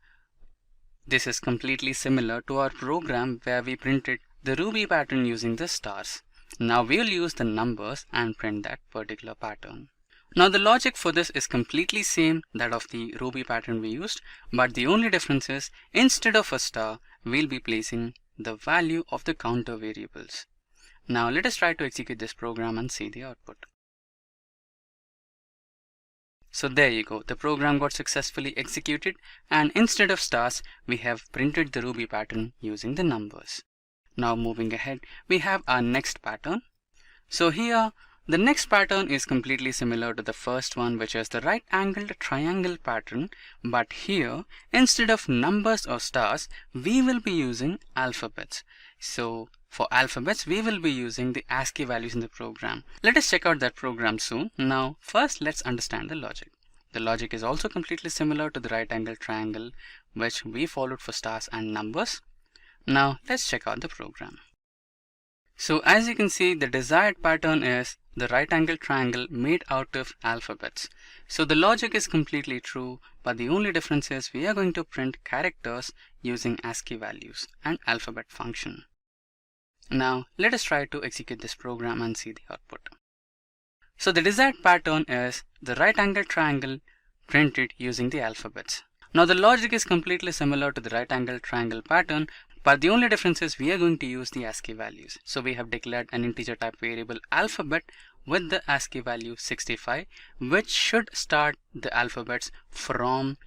This is completely similar to our program where we printed the Ruby pattern using the stars. Now we will use the numbers and print that particular pattern. Now the logic for this is completely same that of the Ruby pattern we used, but the only difference is instead of a star, we'll be placing the value of the counter variables. Now let us try to execute this program and see the output. So there you go, the program got successfully executed and instead of stars, we have printed the Ruby pattern using the numbers. Now moving ahead, we have our next pattern. So here, the next pattern is completely similar to the first one, which is the right angled triangle pattern, but here instead of numbers or stars, we will be using alphabets. So for alphabets, we will be using the ASCII values in the program. Let us check out that program soon. Now first let's understand the logic. The logic is also completely similar to the right angled triangle, which we followed for stars and numbers. Now let's check out the program. So as you can see, the desired pattern is the right angled triangle made out of alphabets. So the logic is completely true, but the only difference is we are going to print characters using ASCII values and alphabet function. Now let us try to execute this program and see the output. So the desired pattern is the right angled triangle printed using the alphabets. Now the logic is completely similar to the right angled triangle pattern, but the only difference is we are going to use the ASCII values. So we have declared an integer type variable alphabet with the ASCII value 65, which should start the alphabets from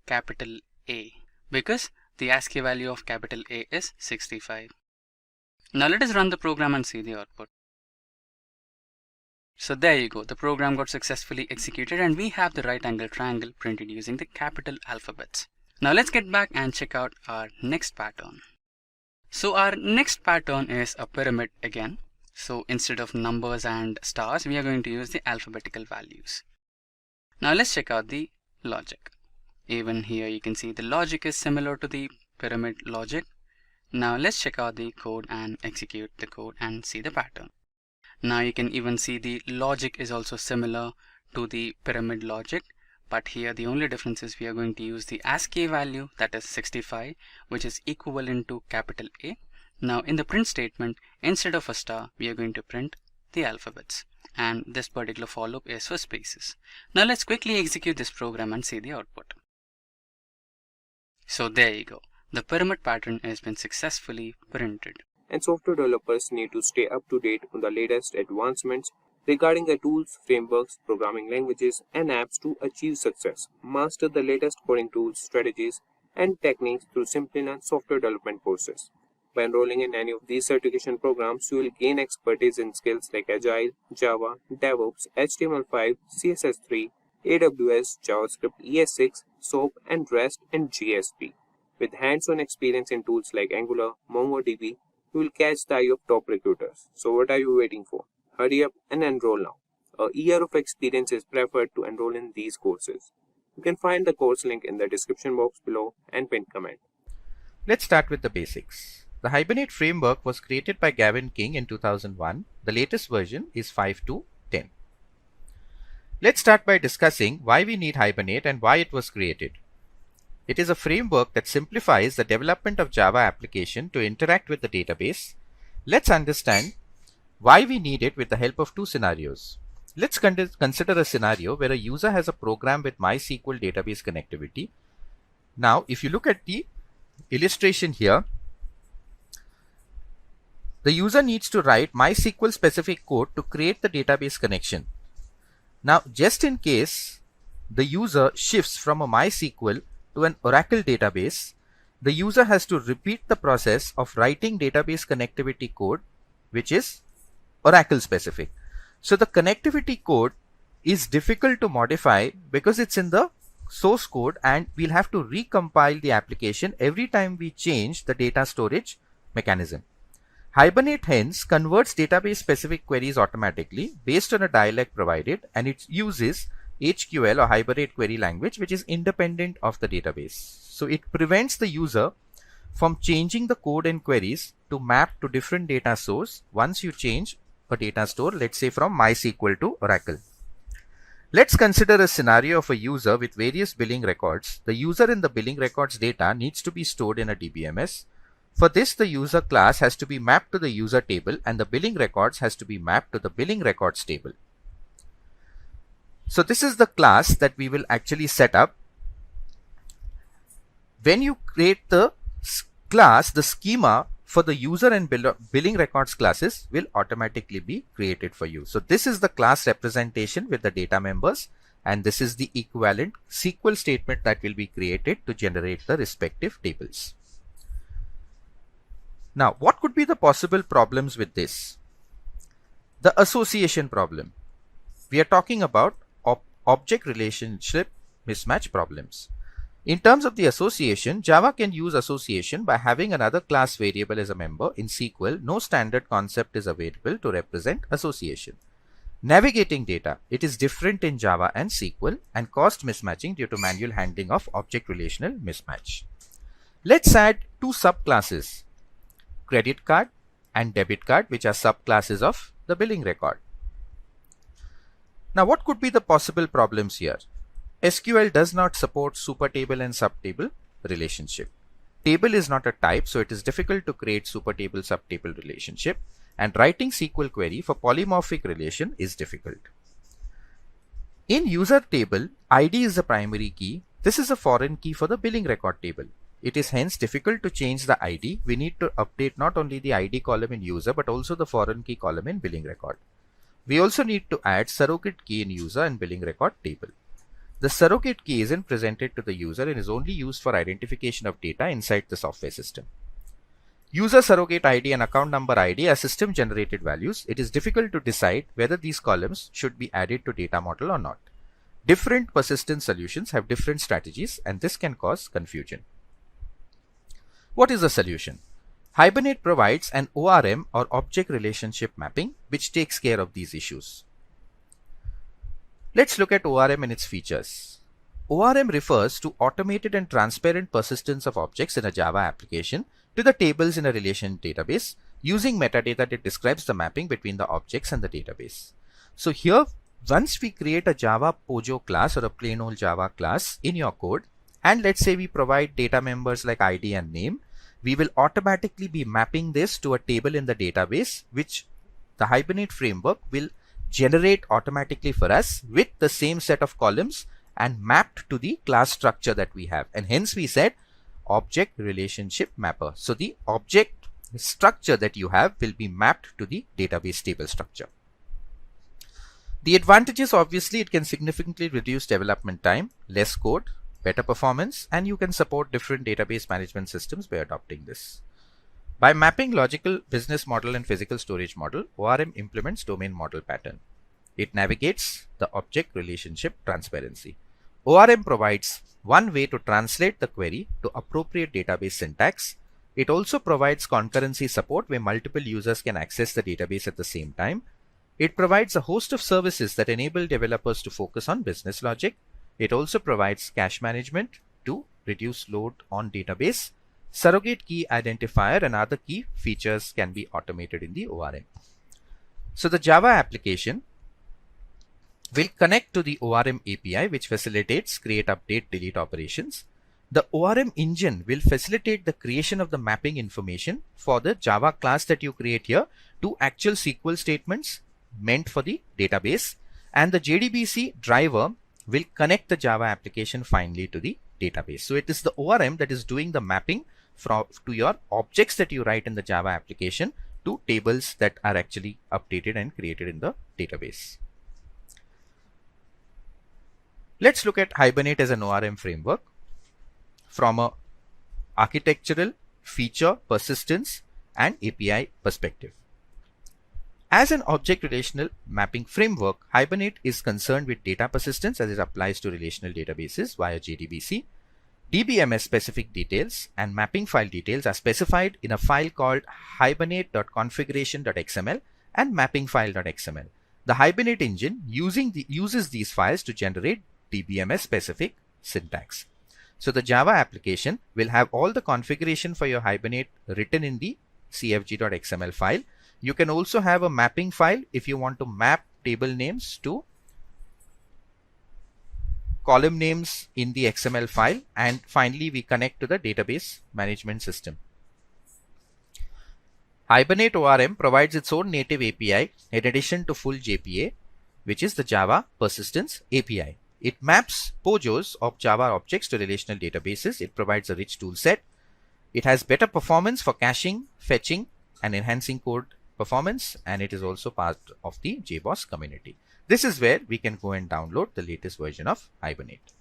capital A, because the ASCII value of capital A is 65. Now let us run the program and see the output. So there you go, the program got successfully executed and we have the right angle triangle printed using the capital alphabets. Now let's get back and check out our next pattern. So our next pattern is a pyramid again. So instead of numbers and stars, we are going to use the alphabetical values. Now let's check out the logic. Even here you can see the logic is similar to the pyramid logic. Now let's check out the code and execute the code and see the pattern. Now you can even see the logic is also similar to the pyramid logic, but here the only difference is we are going to use the ASCII value, that is 65, which is equivalent to capital A. Now in the print statement, instead of a star, we are going to print the alphabets, and this particular for loop is for spaces. Now let's quickly execute this program and see the output. So there you go, the pyramid pattern has been successfully printed. And software developers need to stay up to date on the latest advancements regarding the tools, frameworks, programming languages, and apps to achieve success. Master the latest coding tools, strategies, and techniques through Simplilearn software development courses. By enrolling in any of these certification programs, you will gain expertise in skills like Agile, Java, DevOps, HTML5, CSS3, AWS, JavaScript, ES6, SOAP, and REST and GSP. With hands-on experience in tools like Angular, MongoDB, you will catch the eye of top recruiters. So what are you waiting for? Hurry up and enroll now. A year of experience is preferred to enroll in these courses. You can find the course link in the description box below and pinned comment. Let's start with the basics. The Hibernate framework was created by Gavin King in 2001. The latest version is 5.2.10. Let's start by discussing why we need Hibernate and why it was created. It is a framework that simplifies the development of Java application to interact with the database. Let's understand why we need it with the help of two scenarios. Let's consider a scenario where a user has a program with MySQL database connectivity. Now, if you look at the illustration here, the user needs to write MySQL specific code to create the database connection. Now, just in case the user shifts from a MySQL to an Oracle database, the user has to repeat the process of writing database connectivity code, which is Oracle specific. So the connectivity code is difficult to modify because it's in the source code, and we'll have to recompile the application every time we change the data storage mechanism. Hibernate hence converts database specific queries automatically based on a dialect provided, and it uses HQL or Hibernate query language, which is independent of the database. So it prevents the user from changing the code and queries to map to different data source once you change a data store, let's say from MySQL to Oracle. Let's consider a scenario of a user with various billing records. The user in the billing records data needs to be stored in a DBMS. For this, the user class has to be mapped to the user table and the billing records has to be mapped to the billing records table. So this is the class that we will actually set up. When you create the class, the schema for the user and billing records classes will automatically be created for you. So this is the class representation with the data members, and this is the equivalent SQL statement that will be created to generate the respective tables. Now, what could be the possible problems with this? The association problem. We are talking about object relationship mismatch problems. In terms of the association, Java can use association by having another class variable as a member. In SQL, no standard concept is available to represent association. Navigating data, it is different in Java and SQL and caused mismatching due to manual handling of object relational mismatch. Let's add two subclasses, credit card and debit card, which are subclasses of the billing record. Now, what could be the possible problems here? SQL does not support super table and subtable relationship. Table is not a type, so it is difficult to create super table subtable relationship, and writing SQL query for polymorphic relation is difficult. In user table, ID is the primary key. This is a foreign key for the billing record table. It is hence difficult to change the ID. We need to update not only the ID column in user but also the foreign key column in billing record. We also need to add surrogate key in user and billing record table. The surrogate key isn't presented to the user and is only used for identification of data inside the software system. User surrogate ID and account number ID are system generated values. It is difficult to decide whether these columns should be added to data model or not. Different persistence solutions have different strategies, and this can cause confusion. What is the solution? Hibernate provides an ORM or object relationship mapping which takes care of these issues. Let's look at ORM and its features. ORM refers to automated and transparent persistence of objects in a Java application to the tables in a relation database using metadata that describes the mapping between the objects and the database. So here, once we create a Java Pojo class or a plain old Java class in your code, and let's say we provide data members like ID and name, we will automatically be mapping this to a table in the database, which the Hibernate framework will generate automatically for us with the same set of columns and mapped to the class structure that we have. And hence we said object relationship mapper. So the object structure that you have will be mapped to the database table structure. The advantages, obviously, it can significantly reduce development time, less code, better performance, and you can support different database management systems by adopting this. By mapping logical business model and physical storage model, ORM implements domain model pattern. It navigates the object relationship transparency. ORM provides one way to translate the query to appropriate database syntax. It also provides concurrency support where multiple users can access the database at the same time. It provides a host of services that enable developers to focus on business logic. It also provides cache management to reduce load on database. Surrogate key identifier and other key features can be automated in the ORM. So the Java application will connect to the ORM API, which facilitates create, update, delete operations. The ORM engine will facilitate the creation of the mapping information for the Java class that you create here to actual SQL statements meant for the database, and the JDBC driver will connect the Java application finally to the database. So it is the ORM that is doing the mapping to your objects that you write in the Java application to tables that are actually updated and created in the database. Let's look at Hibernate as an ORM framework from a architectural, feature, persistence, and API perspective. As an object relational mapping framework, Hibernate is concerned with data persistence as it applies to relational databases via JDBC. DBMS specific details and mapping file details are specified in a file called hibernate.configuration.xml and mappingfile.xml. The Hibernate engine uses these files to generate DBMS specific syntax. So the Java application will have all the configuration for your Hibernate written in the cfg.xml file. You can also have a mapping file if you want to map table names to column names in the XML file, and finally we connect to the database management system. Hibernate ORM provides its own native API in addition to full JPA, which is the Java Persistence API. It maps POJOs of Java objects to relational databases. It provides a rich tool set. It has better performance for caching, fetching, and enhancing code performance, and it is also part of the JBoss community. This is where we can go and download the latest version of Hibernate.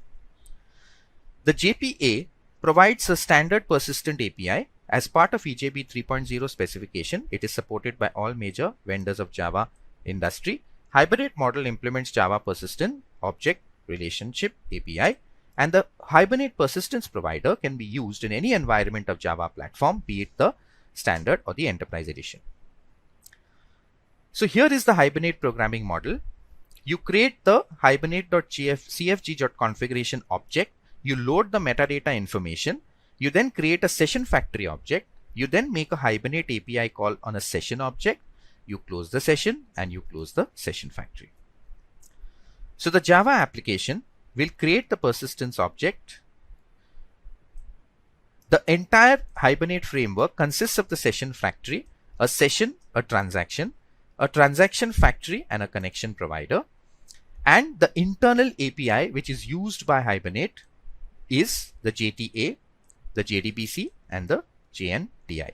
The JPA provides a standard persistent API. As part of EJB 3.0 specification, it is supported by all major vendors of Java industry. Hibernate model implements Java persistent object relationship API, and the Hibernate persistence provider can be used in any environment of Java platform, be it the standard or the enterprise edition. So here is the Hibernate programming model. You create the hibernate.cfg.configuration object. You load the metadata information. You then create a session factory object. You then make a Hibernate API call on a session object. You close the session and you close the session factory. So the Java application will create the persistence object. The entire Hibernate framework consists of the session factory, a session, a transaction factory, and a connection provider. And the internal API which is used by Hibernate is the JTA, the JDBC, and the JNDI.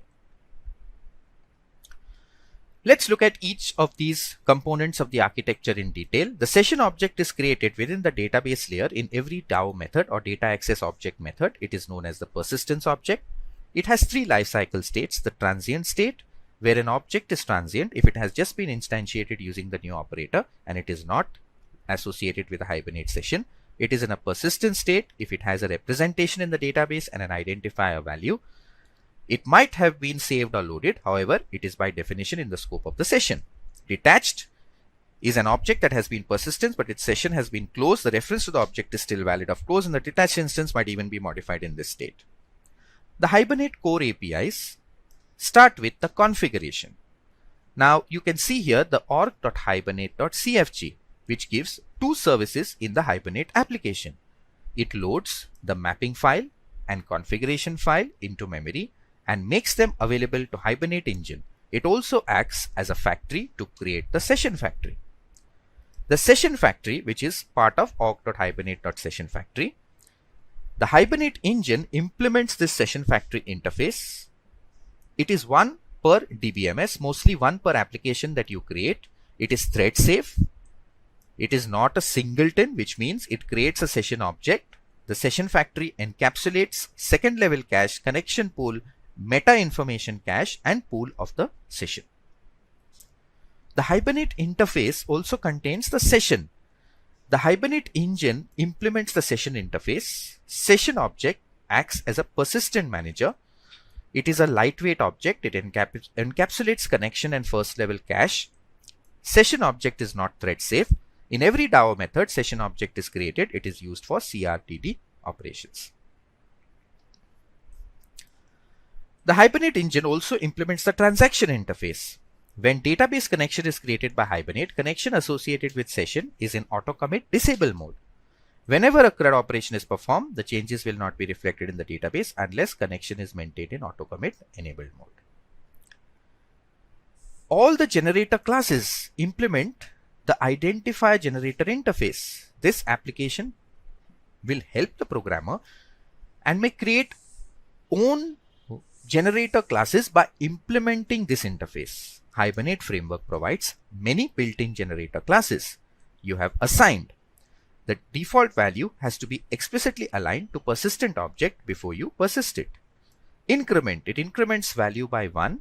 Let's look at each of these components of the architecture in detail. The session object is created within the database layer in every DAO method or data access object method. It is known as the persistence object. It has three lifecycle states: the transient state, where an object is transient if it has just been instantiated using the new operator and it is not associated with a Hibernate session. It is in a persistent state if it has a representation in the database and an identifier value. It might have been saved or loaded, however, it is by definition in the scope of the session. Detached is an object that has been persistent but its session has been closed. The reference to the object is still valid of close, and the detached instance might even be modified in this state. The Hibernate core APIs start with the configuration. Now you can see here the org.hibernate.cfg, which gives two services in the Hibernate application. It loads the mapping file and configuration file into memory and makes them available to Hibernate engine. It also acts as a factory to create the session factory. The session factory, which is part of org.hibernate.session factory, the Hibernate engine implements this session factory interface. It is one per DBMS, mostly one per application that you create. It is thread safe. It is not a singleton, which means it creates a session object. The session factory encapsulates second level cache, connection pool, meta information cache, and pool of the session. The Hibernate interface also contains the session. The Hibernate engine implements the session interface. Session object acts as a persistent manager. It is a lightweight object. It encapsulates connection and first level cache. Session object is not thread safe. In every DAO method, session object is created. It is used for CRTD operations. The Hibernate engine also implements the transaction interface. When database connection is created by Hibernate, connection associated with session is in auto commit disable mode. Whenever a CRUD operation is performed, the changes will not be reflected in the database unless connection is maintained in auto commit enabled mode. All the generator classes implement the identifier generator interface. This application will help the programmer and may create own generator classes by implementing this interface. Hibernate framework provides many built-in generator classes. You have assigned. The default value has to be explicitly aligned to persistent object before you persist it. Increment. It increments value by 1.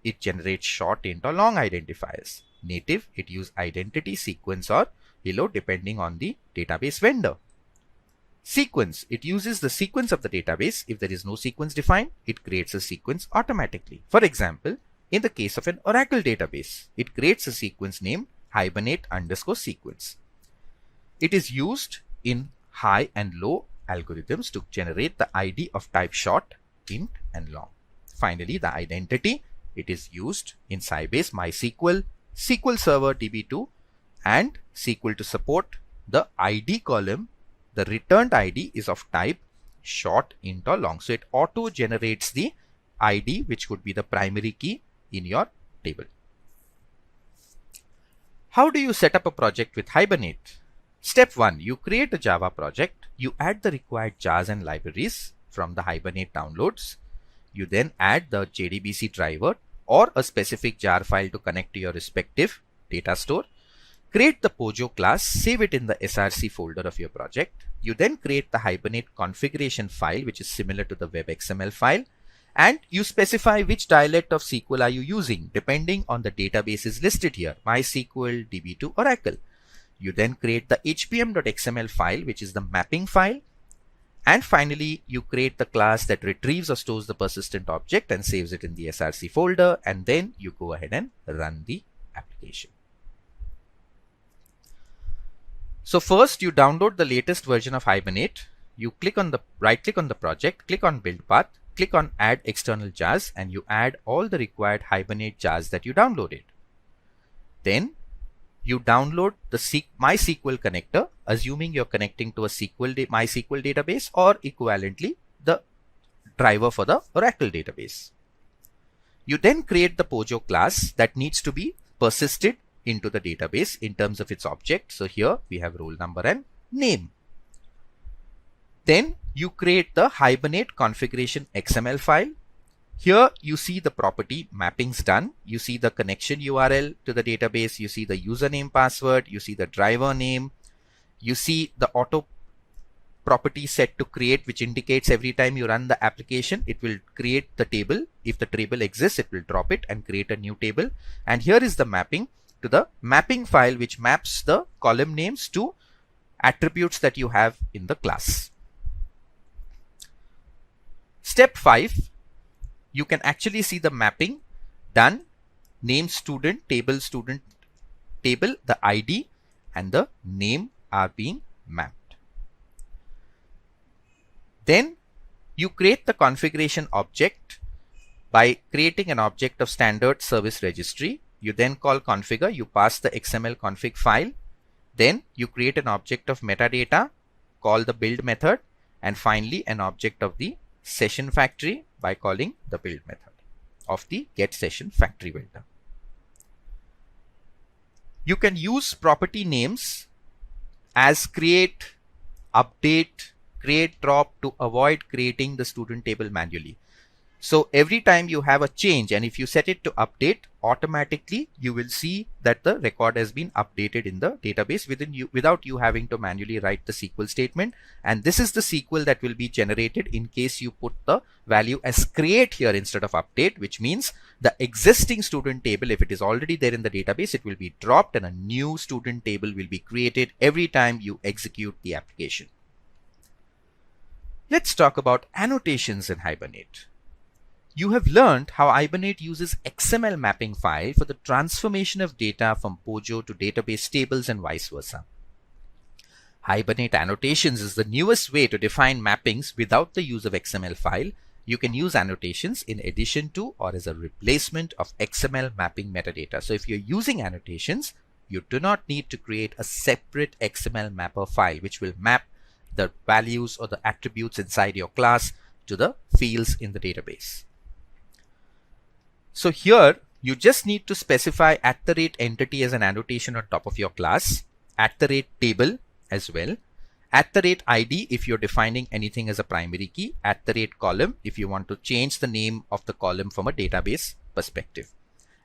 It generates short, int or long identifiers. Native. It uses identity, sequence or hello depending on the database vendor. Sequence. It uses the sequence of the database. If there is no sequence defined, it creates a sequence automatically. For example, in the case of an Oracle database, it creates a sequence named Hibernate_sequence. It is used in high and low algorithms to generate the ID of type short, int and long. Finally, the identity. It is used in Sybase, MySQL, SQL Server DB2 and SQL to support the ID column. The returned ID is of type short, int or long. So it auto generates the ID, which could be the primary key in your table. How do you set up a project with Hibernate? Step 1. You create a Java project. You add the required jars and libraries from the Hibernate downloads. You then add the JDBC driver or a specific jar file to connect to your respective data store. Create the Pojo class, save it in the SRC folder of your project. You then create the Hibernate configuration file, which is similar to the web XML file. And you specify which dialect of SQL are you using depending on the databases listed here, MySQL, DB2, Oracle. You then create the hpm.xml file, which is the mapping file. And finally, you create the class that retrieves or stores the persistent object and saves it in the SRC folder. And then you go ahead and run the application. So first you download the latest version of Hibernate. You click on the right click on the project, click on build path. Click on add external jars and you add all the required Hibernate jars that you downloaded. Then you download the MySQL connector, assuming you're connecting to a MySQL database or equivalently the driver for the Oracle database. You then create the Pojo class that needs to be persisted into the database in terms of its object. So here we have roll number and name. Then you create the Hibernate configuration XML file. Here you see the property mappings done. You see the connection URL to the database. You see the username, password. You see the driver name. You see the auto property set to create, which indicates every time you run the application, it will create the table. If the table exists, it will drop it and create a new table. And here is the mapping to the mapping file, which maps the column names to attributes that you have in the class. Step 5, you can actually see the mapping done. Name student, table, the ID and the name are being mapped. Then you create the configuration object by creating an object of standard service registry. You then call configure, you pass the XML config file. Then you create an object of metadata, call the build method, and finally an object of the session factory by calling the build method of the get session factory builder. You can use property names as create, update, create, drop to avoid creating the student table manually. So every time you have a change, and if you set it to update, automatically you will see that the record has been updated in the database without you having to manually write the SQL statement. And this is the SQL that will be generated in case you put the value as create here instead of update, which means the existing student table, if it is already there in the database, it will be dropped and a new student table will be created every time you execute the application. Let's talk about annotations in Hibernate. You have learned how Hibernate uses XML mapping file for the transformation of data from Pojo to database tables and vice versa. Hibernate annotations is the newest way to define mappings without the use of XML file. You can use annotations in addition to or as a replacement of XML mapping metadata. So if you're using annotations, you do not need to create a separate XML mapper file which will map the values or the attributes inside your class to the fields in the database. So here you just need to specify @entity as an annotation on top of your class, @table as well, @ID if you're defining anything as a primary key, @column if you want to change the name of the column from a database perspective,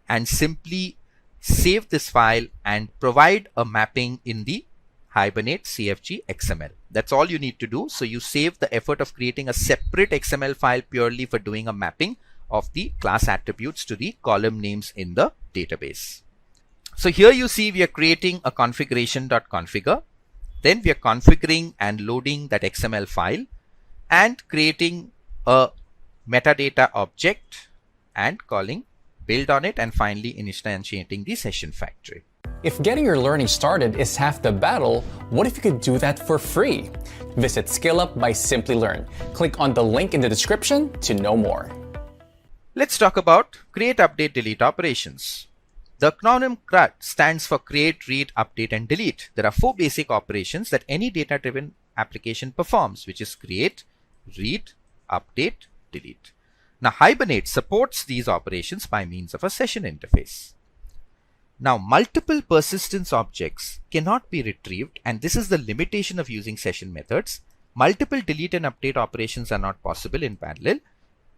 and simply save this file and provide a mapping in the Hibernate CFG XML. That's all you need to do. So you save the effort of creating a separate XML file purely for doing a mapping of the class attributes to the column names in the database. So here you see we are creating a configuration.configure. Then we are configuring and loading that XML file and creating a metadata object and calling build on it, and finally instantiating the session factory. If getting your learning started is half the battle, what if you could do that for free? Visit SkillUp by Simplilearn. Click on the link in the description to know more. Let's talk about create, update, delete operations. The acronym CRUD stands for create, read, update, and delete. There are 4 basic operations that any data-driven application performs, which is create, read, update, delete. Now Hibernate supports these operations by means of a session interface. Now multiple persistence objects cannot be retrieved, and this is the limitation of using session methods. Multiple delete and update operations are not possible in parallel.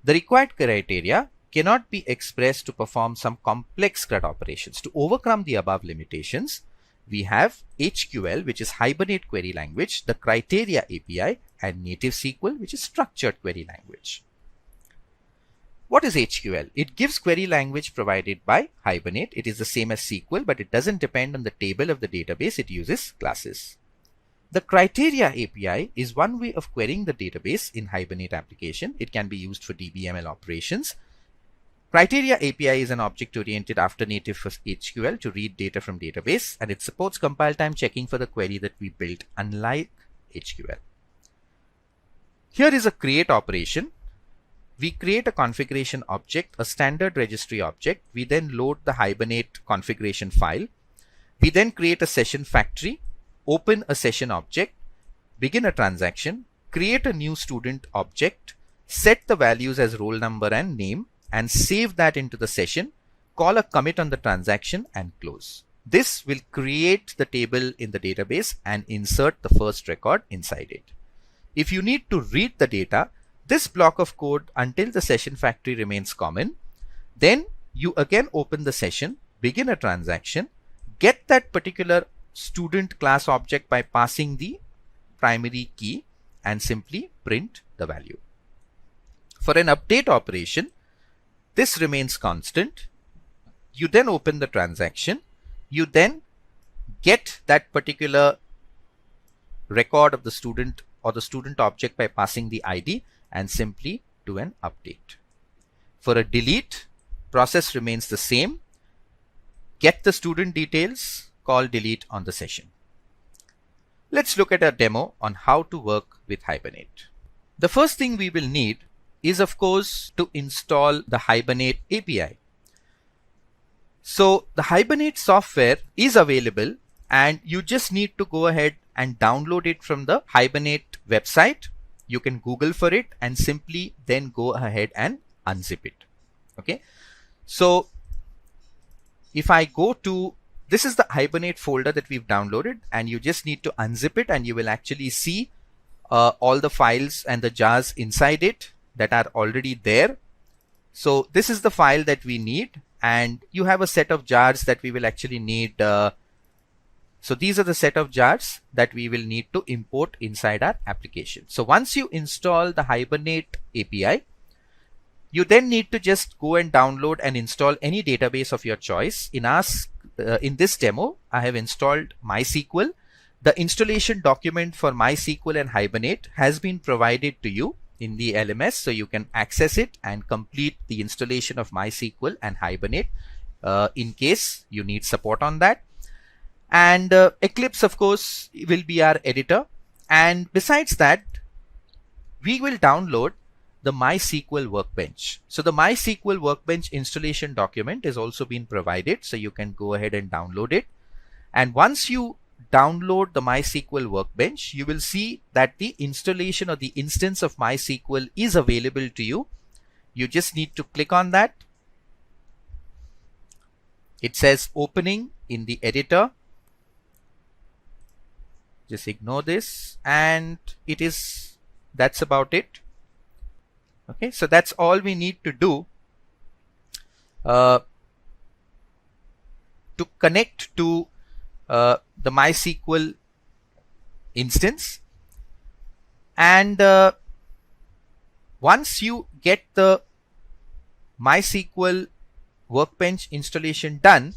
The required criteria cannot be expressed to perform some complex CRUD operations. To overcome the above limitations, we have HQL, which is Hibernate Query Language, the Criteria API, and Native SQL, which is Structured Query Language. What is HQL? It gives query language provided by Hibernate. It is the same as SQL, but it doesn't depend on the table of the database. It uses classes. The Criteria API is one way of querying the database in Hibernate application. It can be used for DBML operations. Criteria API is an object-oriented after native for HQL to read data from database, and it supports compile time checking for the query that we built, unlike HQL. Here is a create operation. We create a configuration object, a standard registry object. We then load the Hibernate configuration file. We then create a session factory, open a session object, begin a transaction, create a new student object, set the values as roll number and name, and save that into the session, call a commit on the transaction, and close. This will create the table in the database and insert the first record inside it. If you need to read the data, this block of code until the session factory remains common. Then you again open the session, begin a transaction, get that particular student class object by passing the primary key, and simply print the value. For an update operation, this remains constant. You then open the transaction. You then get that particular record of the student or the student object by passing the ID and simply do an update. For a delete, process remains the same. Get the student details, call delete on the session. Let's look at a demo on how to work with Hibernate. The first thing we will need is, of course, to install the Hibernate API. So the Hibernate software is available and you just need to go ahead and download it from the Hibernate website. You can Google for it and simply then go ahead and unzip it. Okay. So if I go to, this is the Hibernate folder that we've downloaded, and you just need to unzip it and you will actually see all the files and the jars inside it that are already there. So this is the file that we need, and you have a set of jars that we will actually need. So these are the set of jars that we will need to import inside our application. So once you install the Hibernate API, you then need to just go and download and install any database of your choice. In this demo, I have installed MySQL. The installation document for MySQL and Hibernate has been provided to you in the LMS, so you can access it and complete the installation of MySQL and Hibernate in case you need support on that. And Eclipse, of course, will be our editor. And besides that, we will download the MySQL Workbench. So the MySQL Workbench installation document is also been provided, so you can go ahead and download it. And once you download the MySQL Workbench, you will see that the installation or the instance of MySQL is available to you. You just need to click on that. It says opening in the editor. Just ignore this, and that's about it. Okay, so that's all we need to do to connect to the MySQL instance. And once you get the MySQL Workbench installation done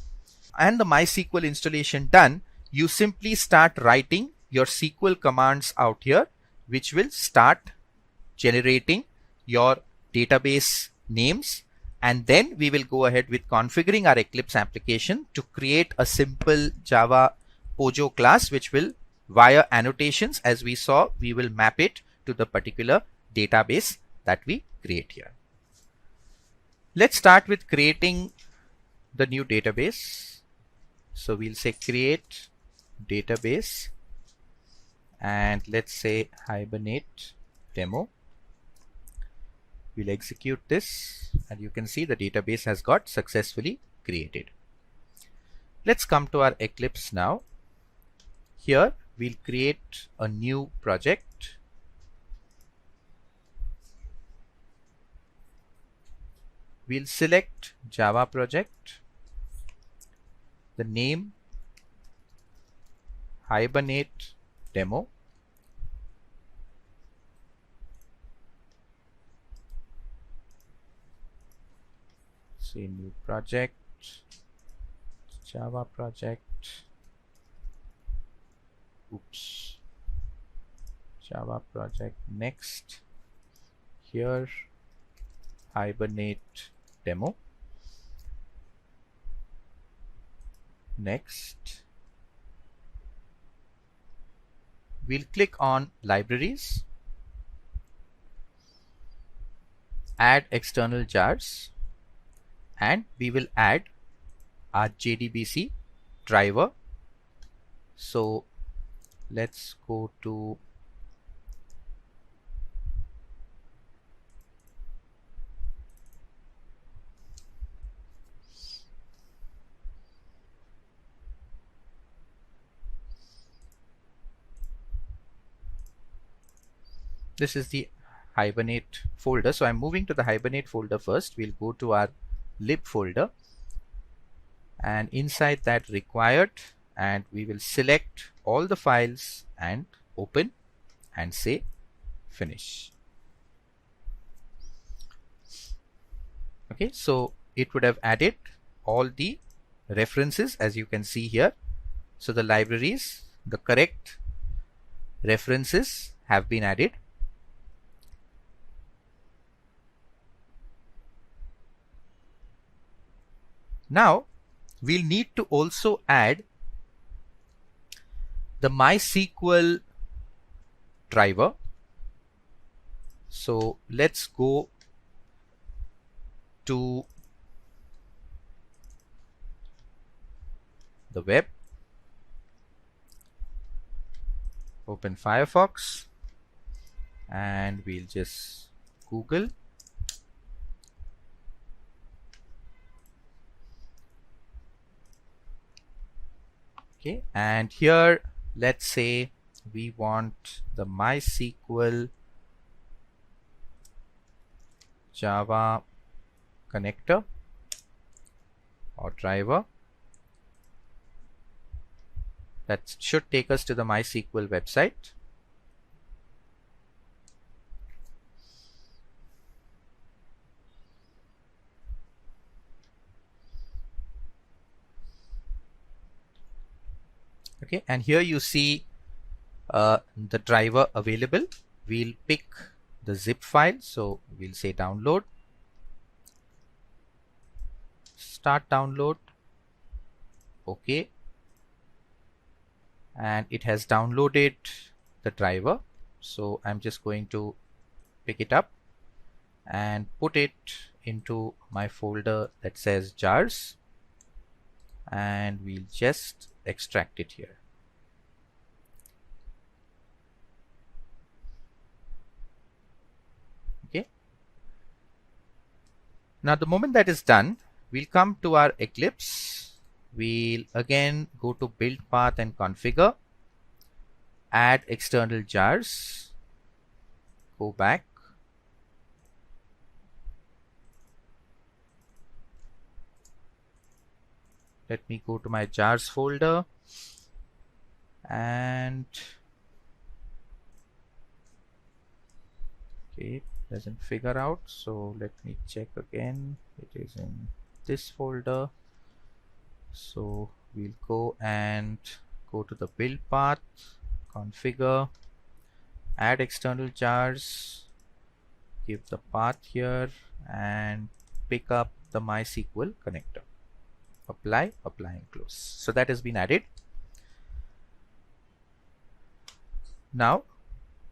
and the MySQL installation done, you simply start writing your SQL commands out here, which will start generating your database names. And then we will go ahead with configuring our Eclipse application to create a simple Java Pojo class, which will, via annotations, as we saw, we will map it to the particular database that we create here. Let's start with creating the new database. So we'll say create database, and let's say Hibernate demo. We'll execute this, and you can see the database has got successfully created. Let's come to our Eclipse now. Here we'll create a new project. We'll select Java project, the name Hibernate demo. Say new project, Java project. Oops. Java project. Next. Here, Hibernate demo. Next. We'll click on libraries, add external jars, and we will add our JDBC driver. So let's go to this is the Hibernate folder. So I'm moving to the Hibernate folder first. We'll go to our lib folder, and inside that required, and we will select all the files and open and say finish. Okay, so it would have added all the references as you can see here. So the libraries, the correct references have been added. Now we'll need to also add the MySQL driver. So let's go to the web, open Firefox, and we'll just Google. Okay, and here let's say we want the MySQL Java connector or driver. That should take us to the MySQL website. Okay, and here you see the driver available. We'll pick the zip file, so we'll say download, start download. Okay, and it has downloaded the driver, so I'm just going to pick it up and put it into my folder that says jars, and we'll just extract it here. Okay, now the moment that is done, we'll come to our Eclipse. We'll again go to build path and configure, add external jars, go back, let me go to my jars folder, and okay, doesn't figure out, so let me check again. It is in this folder. So we'll go and go to the build path, configure, add external jars, give the path here, and pick up the MySQL connector. Apply, apply, and close. So that has been added. Now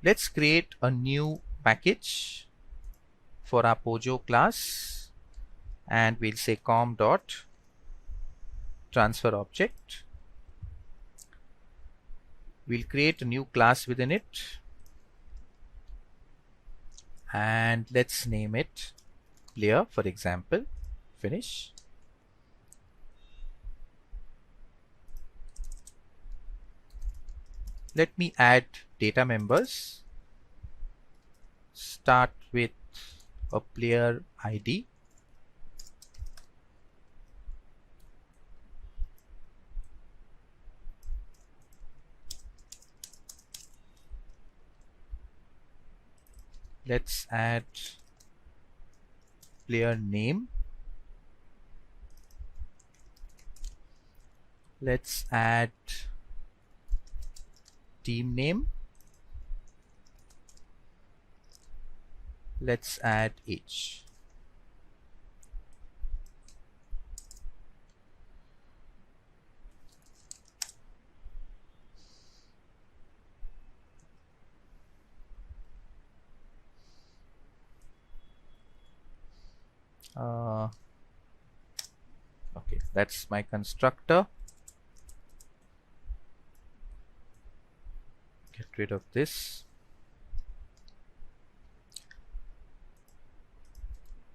let's create a new package for our Pojo class, and we'll say com.transfer object. We'll create a new class within it, and let's name it player, for example. Finish. Let me add data members. Start with a player ID. Let's add player name. Let's add team name. Let's add age. Okay, that's my constructor. Get rid of this.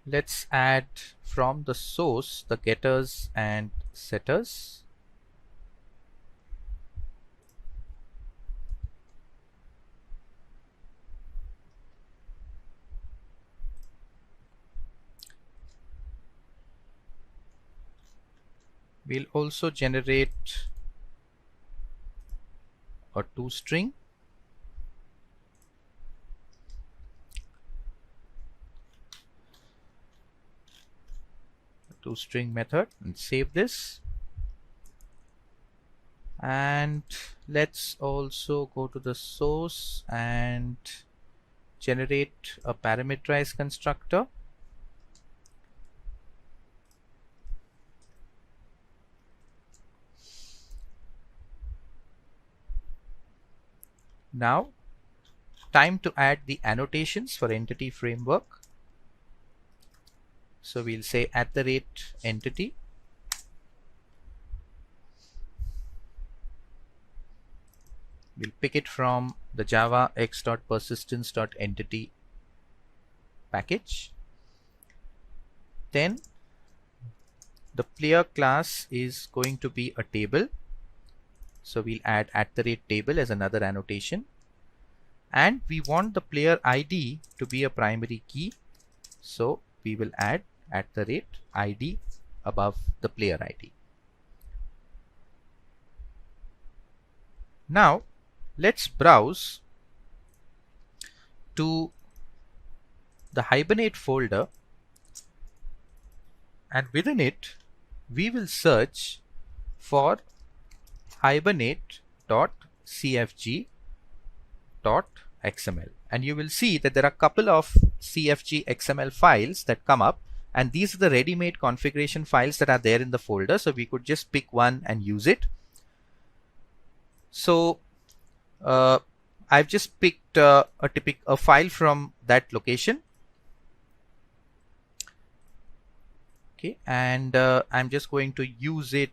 Let's add from the source the getters and setters. We'll also generate a toString. toString method and save this. And let's also go to the source and generate a parameterized constructor. Now, time to add the annotations for entity framework. So we'll say @entity. We'll pick it from the Java x.persistence.entity package. Then the player class is going to be a table. So we'll add @table as another annotation. And we want the player ID to be a primary key. So we will add @ID above the player ID. Now let's browse to the Hibernate folder, and within it we will search for hibernate.cfg.xml, and you will see that there are a couple of CFG XML files that come up, and these are the ready-made configuration files that are there in the folder. So we could just pick one and use it. So I've just picked a file from that location. Okay, and I'm just going to use it.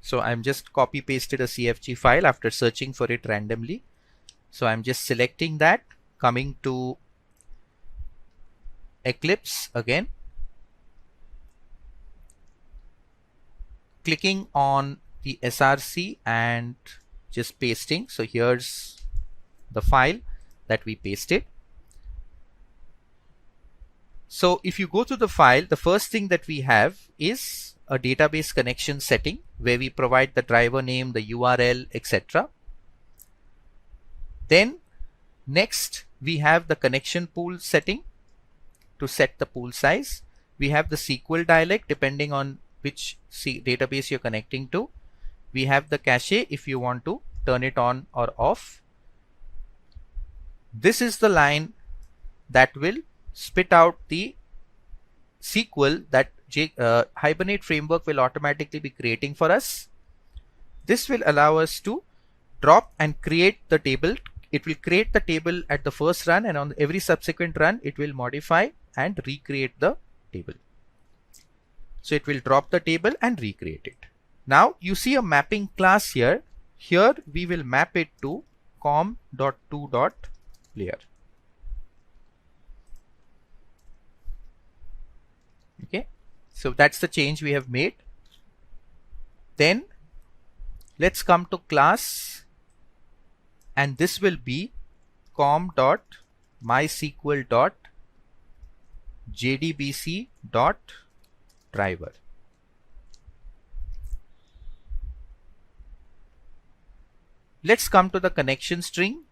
So I'm just copy pasted a CFG file after searching for it randomly. So I'm just selecting that, coming to Eclipse again, clicking on the src and just pasting. So here's the file that we pasted. So if you go to the file, the first thing that we have is a database connection setting where we provide the driver name, the URL, etc. Then next we have the connection pool setting to set the pool size. We have the SQL dialect depending on which database you're connecting to. We have the cache if you want to turn it on or off. This is the line that will spit out the SQL that Hibernate framework will automatically be creating for us. This will allow us to drop and create the table. It will create the table at the first run, and on every subsequent run it will modify and recreate the table. So it will drop the table and recreate it. Now you see a mapping class here. Here we will map it to com.to.player. Okay, so that's the change we have made. Then let's come to class, and this will be com.mysql.jdbc.driver. Let's come to the connection string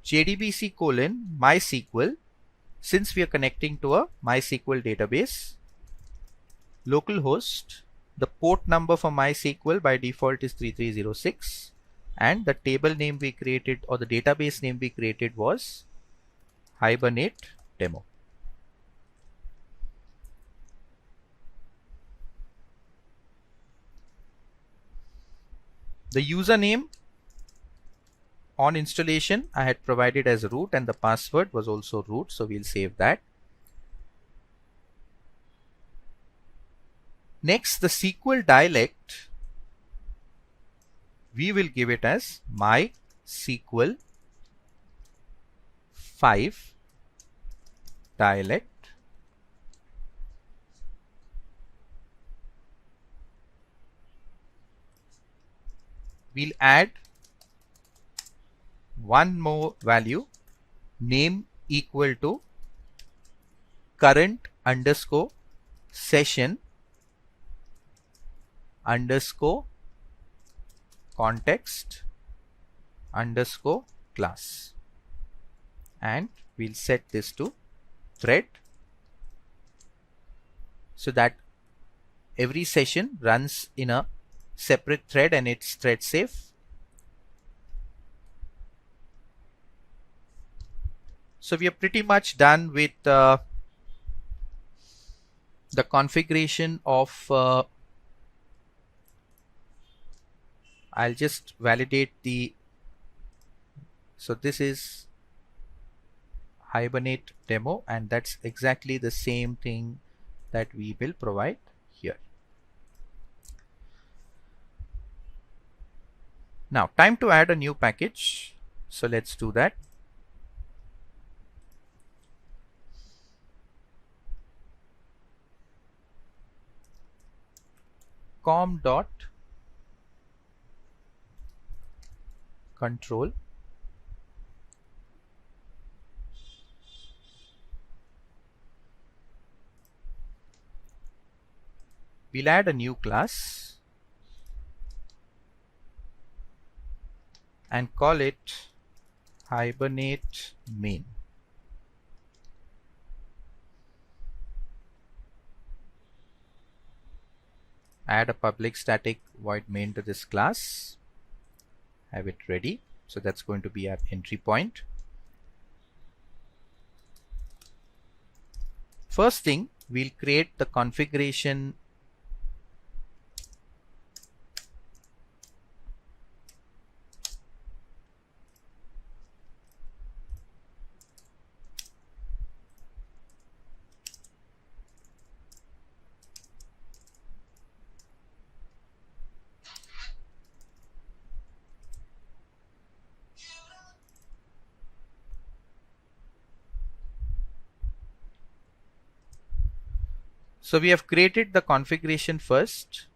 jdbc:/mysql. Since we are connecting to a MySQL database, localhost, the port number for MySQL by default is 3306, and the table name we created, or the database name we created, was Hibernate demo. The username on installation I had provided as root, and the password was also root, so we'll save that. Next, the SQL dialect, we will give it as MySQL 5 dialect. We'll add one more value, name equal to current underscore session underscore context underscore class, and we'll set this to thread. so that every session runs in a separate thread and it's thread safe. So we are pretty much done with the configuration of I'll just validate the, so this is Hibernate demo, and that's exactly the same thing that we will provide here. Now time to add a new package. So let's do that. com dot control we'll add a new class and call it Hibernate main. Add a public static void main to this class. Have it ready. So that's going to be our entry point. First thing, we'll create the configuration So we have created the configuration first.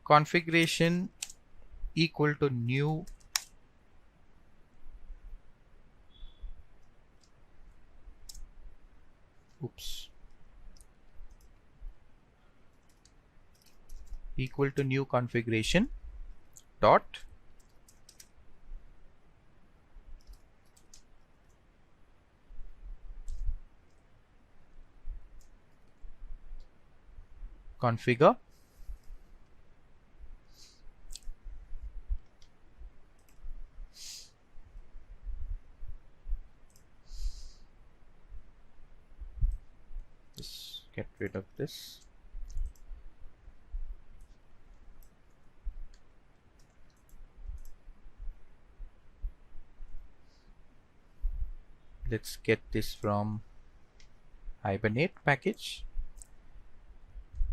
Configuration equal to new equal to new configuration dot configure just get rid of this. Let's get this from Hibernate package,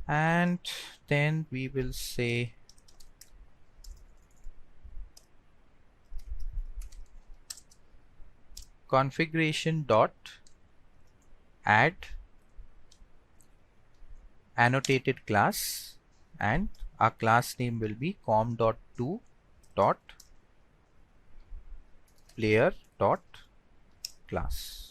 and then we will say configuration dot add annotated class, and our class name will be com.to dot player dot class.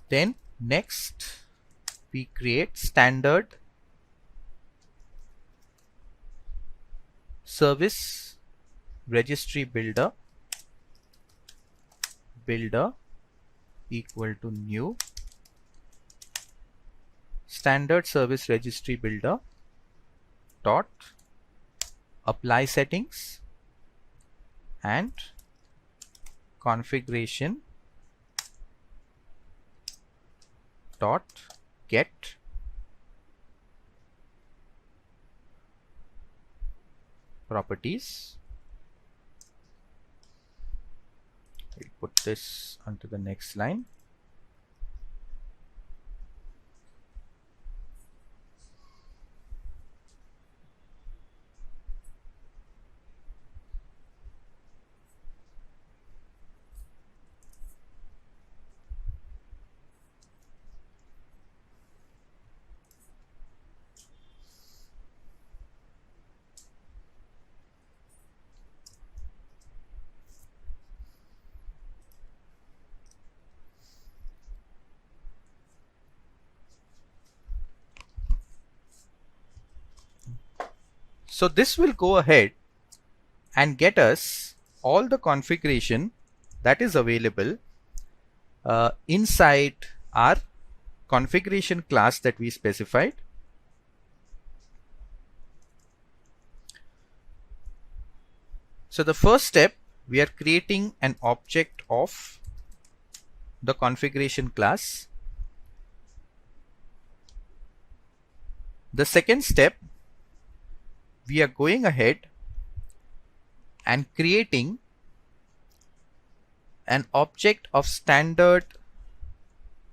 Then next we create standard service registry builder equal to new standard service registry builder dot apply settings and configuration dot get properties. We'll put this onto the next line. So this will go ahead and get us all the configuration that is available inside our configuration class that we specified. So the first step, we are creating an object of the configuration class. The second step, we are going ahead and creating an object of standard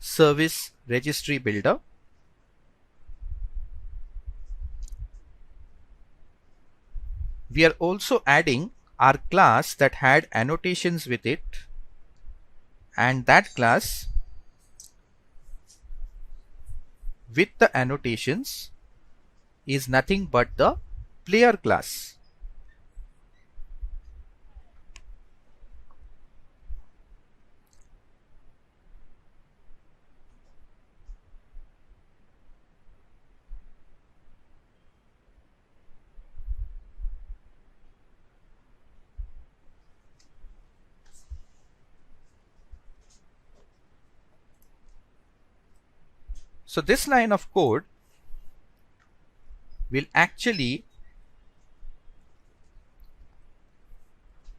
service registry builder. We are also adding our class that had annotations with it, and that class with the annotations is nothing but the player class. So this line of code will actually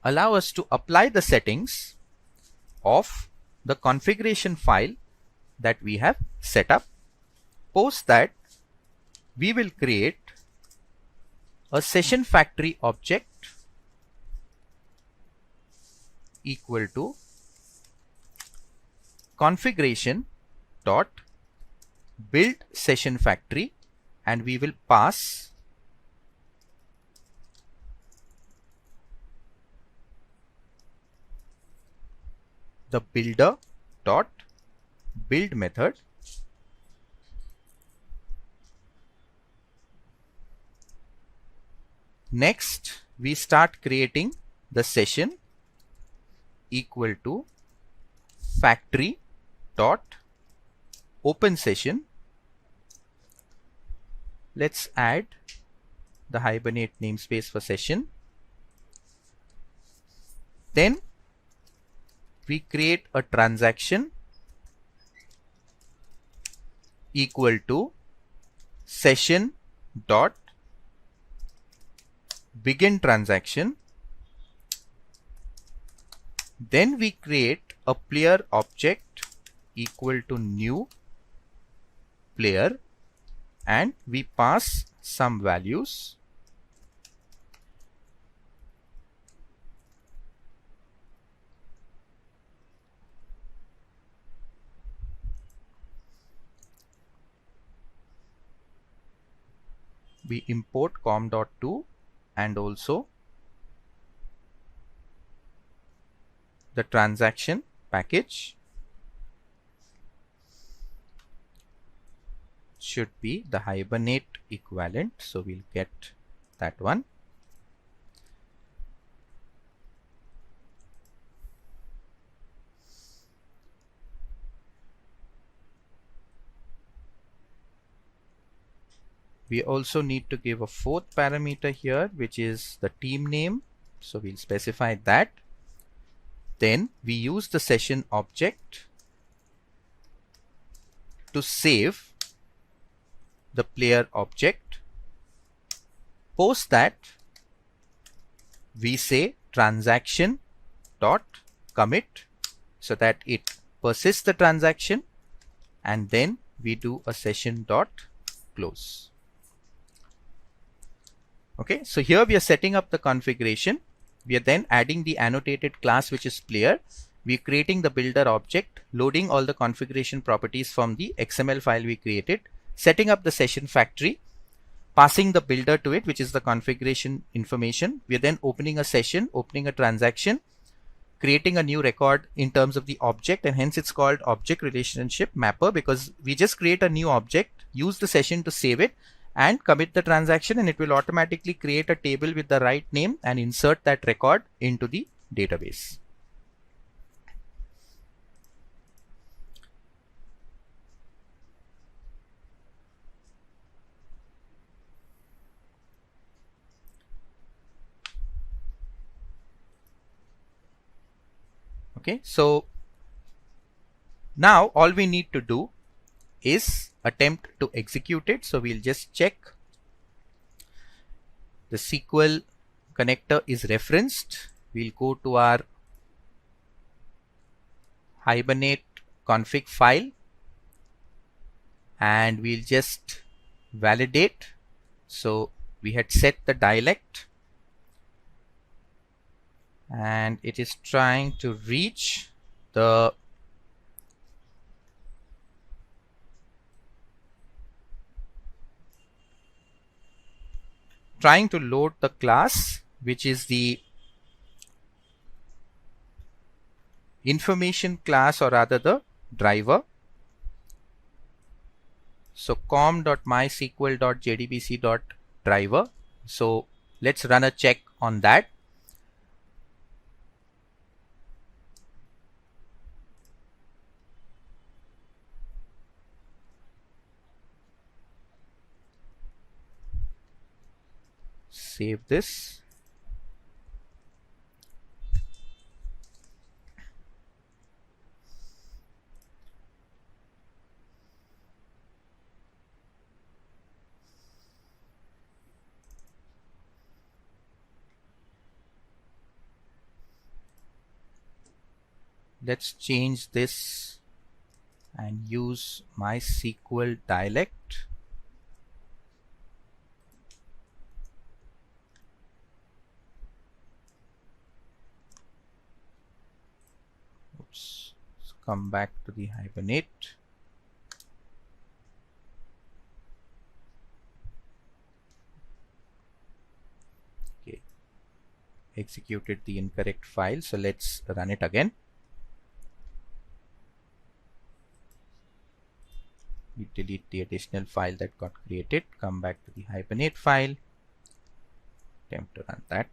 allow us to apply the settings of the configuration file that we have set up. Post that, we will create a session factory object equal to configuration dot build session factory, and we will pass the builder dot build method. Next, we start creating the session equal to factory dot open session. Let's add the Hibernate namespace for session. Then we create a transaction equal to session dot begin transaction. Then we create a player object equal to new player, and we pass some values. We import com.to and also the transaction package should be the Hibernate equivalent, so we'll get that one. We also need to give a fourth parameter here, which is the team name, so we'll specify that. Then we use the session object to save the player object. Post that, we say transaction dot commit so that it persists the transaction, and then we do a session dot close. Okay, so here we are setting up the configuration. We are then adding the annotated class, which is player. We are creating the builder object, loading all the configuration properties from the XML file we created, setting up the session factory, passing the builder to it, which is the configuration information. We are then opening a session, opening a transaction, creating a new record in terms of the object, and hence it's called object relationship mapper, because we just create a new object, use the session to save it, and commit the transaction, and it will automatically create a table with the right name and insert that record into the database. Okay, so now all we need to do is attempt to execute it. So we'll just check the SQL connector is referenced. We'll go to our Hibernate config file and we'll just validate. So we had set the dialect and it is trying to reach the trying to load the class, which is the information class, or rather the driver. So com.mysql.jdbc.driver. So let's run a check on that. Save this. Let's change this and use MySQL dialect. Oops. Let's come back to the Hibernate. Okay. Executed the incorrect file, so let's run it again. We delete the additional file that got created, come back to the Hibernate file, attempt to run that,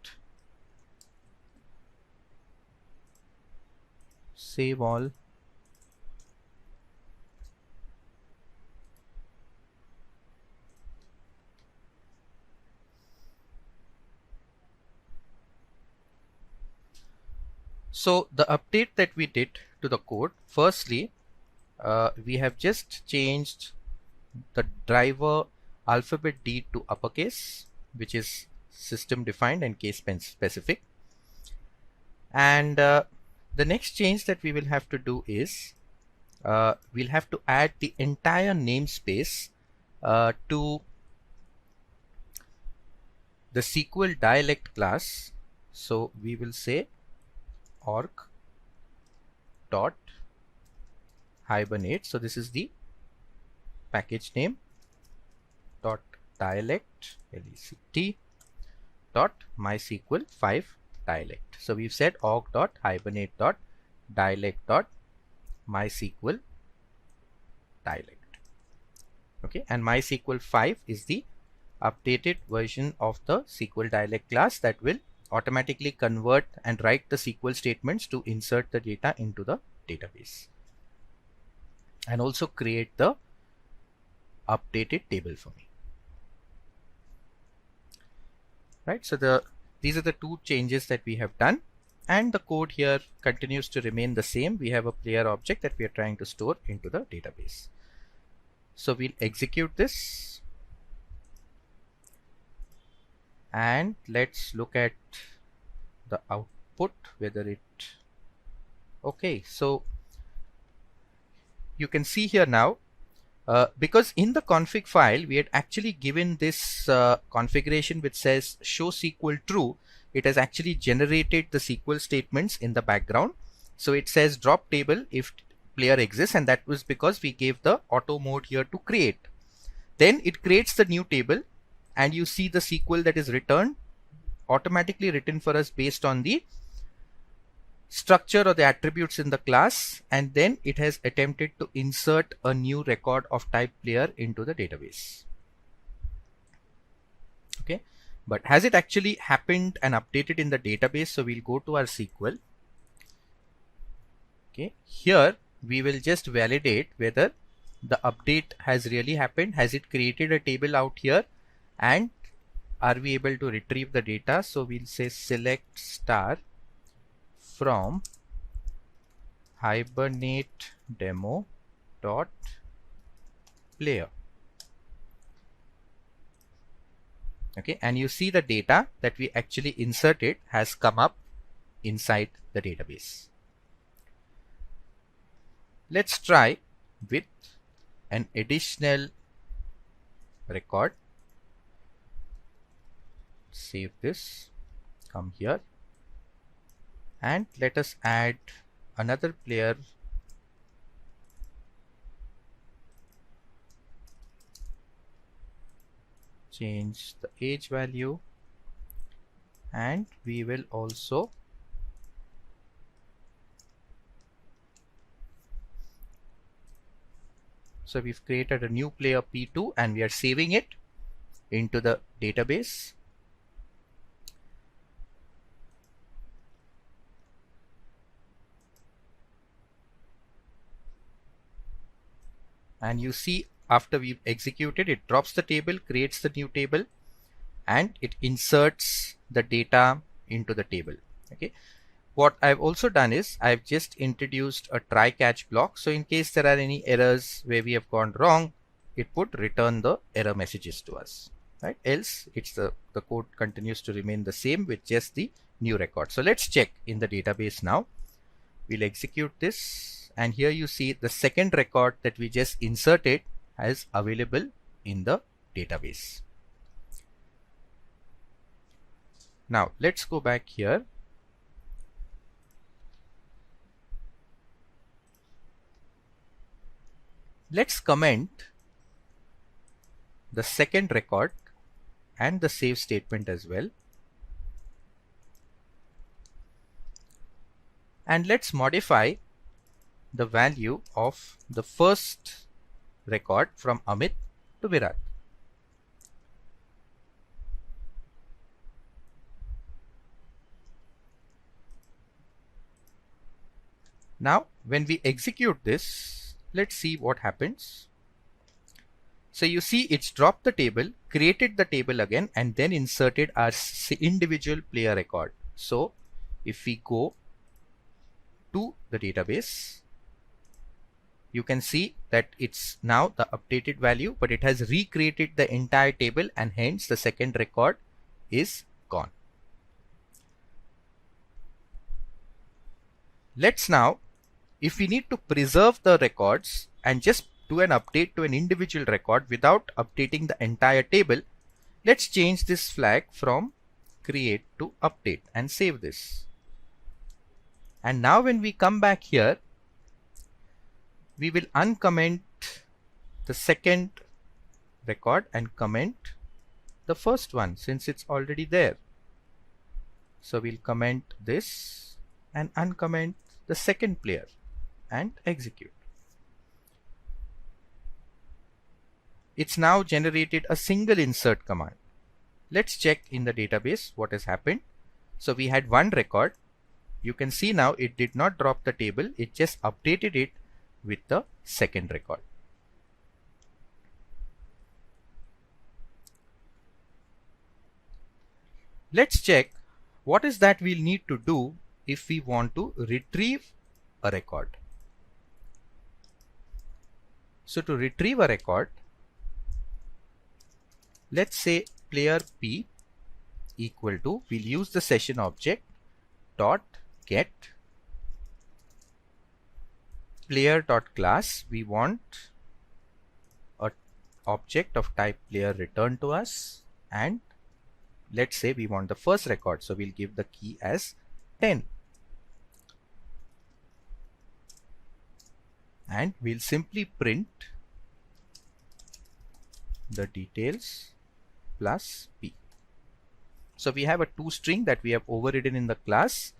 save all. So the update that we did to the code, firstly, we have just changed the driver alphabet D to uppercase, which is system defined and case specific. And the next change that we will have to do is we'll have to add the entire namespace to the SQL dialect class. So we will say org dot Hibernate. So this is the package name dot dialect dot MySQL 5 dialect. So we've said org dot Hibernate dot dialect dot MySQL dialect. Okay, and MySQL 5 is the updated version of the SQL dialect class that will automatically convert and write the SQL statements to insert the data into the database, and also create the updated table for me. Right, so these are the two changes that we have done, and the code here continues to remain the same. We have a player object that we are trying to store into the database. So we'll execute this and let's look at the output, whether it okay. So you can see here now, because in the config file we had actually given this configuration which says show SQL true. It has actually generated the SQL statements in the background. So it says drop table if player exists, and that was because we gave the auto mode here to create. Then it creates the new table and you see the SQL that is returned, automatically written for us based on the structure or the attributes in the class, and then it has attempted to insert a new record of type player into the database. Okay, but has it actually happened and updated in the database? So we'll go to our SQL. Okay, here we will just validate whether the update has really happened. Has it created a table out here, and are we able to retrieve the data? So we'll say select star from hibernate demo dot player. Okay, and you see the data that we actually inserted has come up inside the database. Let's try with an additional record. Save this, come here, and let us add another player. Change the age value, and we will also so we've created a new player P2 and we are saving it into the database. And you see, after we've executed, it drops the table, creates the new table, and it inserts the data into the table. Okay. What I've also done is I've just introduced a try catch block. So in case there are any errors where we have gone wrong, it would return the error messages to us. Right? Else it's the code continues to remain the same with just the new record. So let's check in the database now. We'll execute this, and here you see the second record that we just inserted as available in the database. Now let's go back here. Let's comment the second record and the save statement as well. And let's modify the value of the first record from Amit to Virat. Now, when we execute this, let's see what happens. So you see it's dropped the table, created the table again, and then inserted our individual player record. So if we go to the database, you can see that it's now the updated value, but it has recreated the entire table, and hence the second record is gone. Let's now, if we need to preserve the records and just do an update to an individual record without updating the entire table, let's change this flag from create to update and save this. And now when we come back here, we will uncomment the second record and comment the first one since it's already there. So we'll comment this and uncomment the second player and execute. It's now generated a single insert command. Let's check in the database what has happened. So we had one record. You can see now it did not drop the table, it just updated it with the second record. Let's check what is that we'll need to do if we want to retrieve a record. So to retrieve a record, let's say player P equal to, we'll use the session object dot get player dot class. We want a object of type player returned to us, and let's say we want the first record, so we'll give the key as 10, and we'll simply print the details plus P. So we have a toString that we have overridden in the class,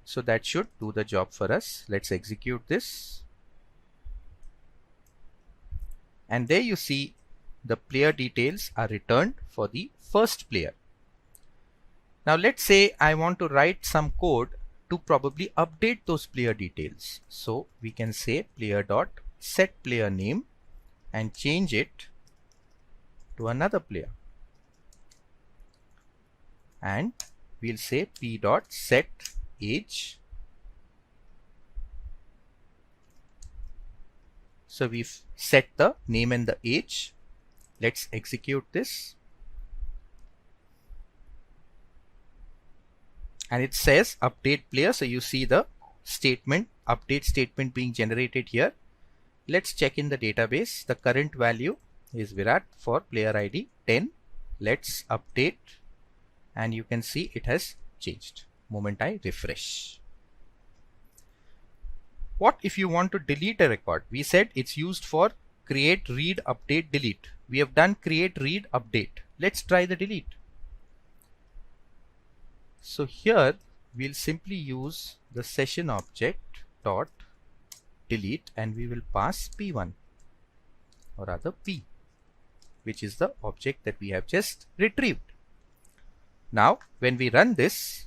so that should do the job for us. Let's execute this, and there you see the player details are returned for the first player. Now let's say I want to write some code to probably update those player details. So we can say player dot set player name and change it to another player, and we'll say p dot set age So we've set the name and the age. Let's execute this. And it says update player. So you see the statement, update statement being generated here. Let's check in the database. The current value is Virat for player ID 10. Let's update, and you can see it has changed moment I refresh. What if you want to delete a record? We said it's used for create, read, update, delete. We have done create, read, update. Let's try the delete. So here we'll simply use the session object dot delete, and we will pass p1, or rather p, which is the object that we have just retrieved. Now when we run this,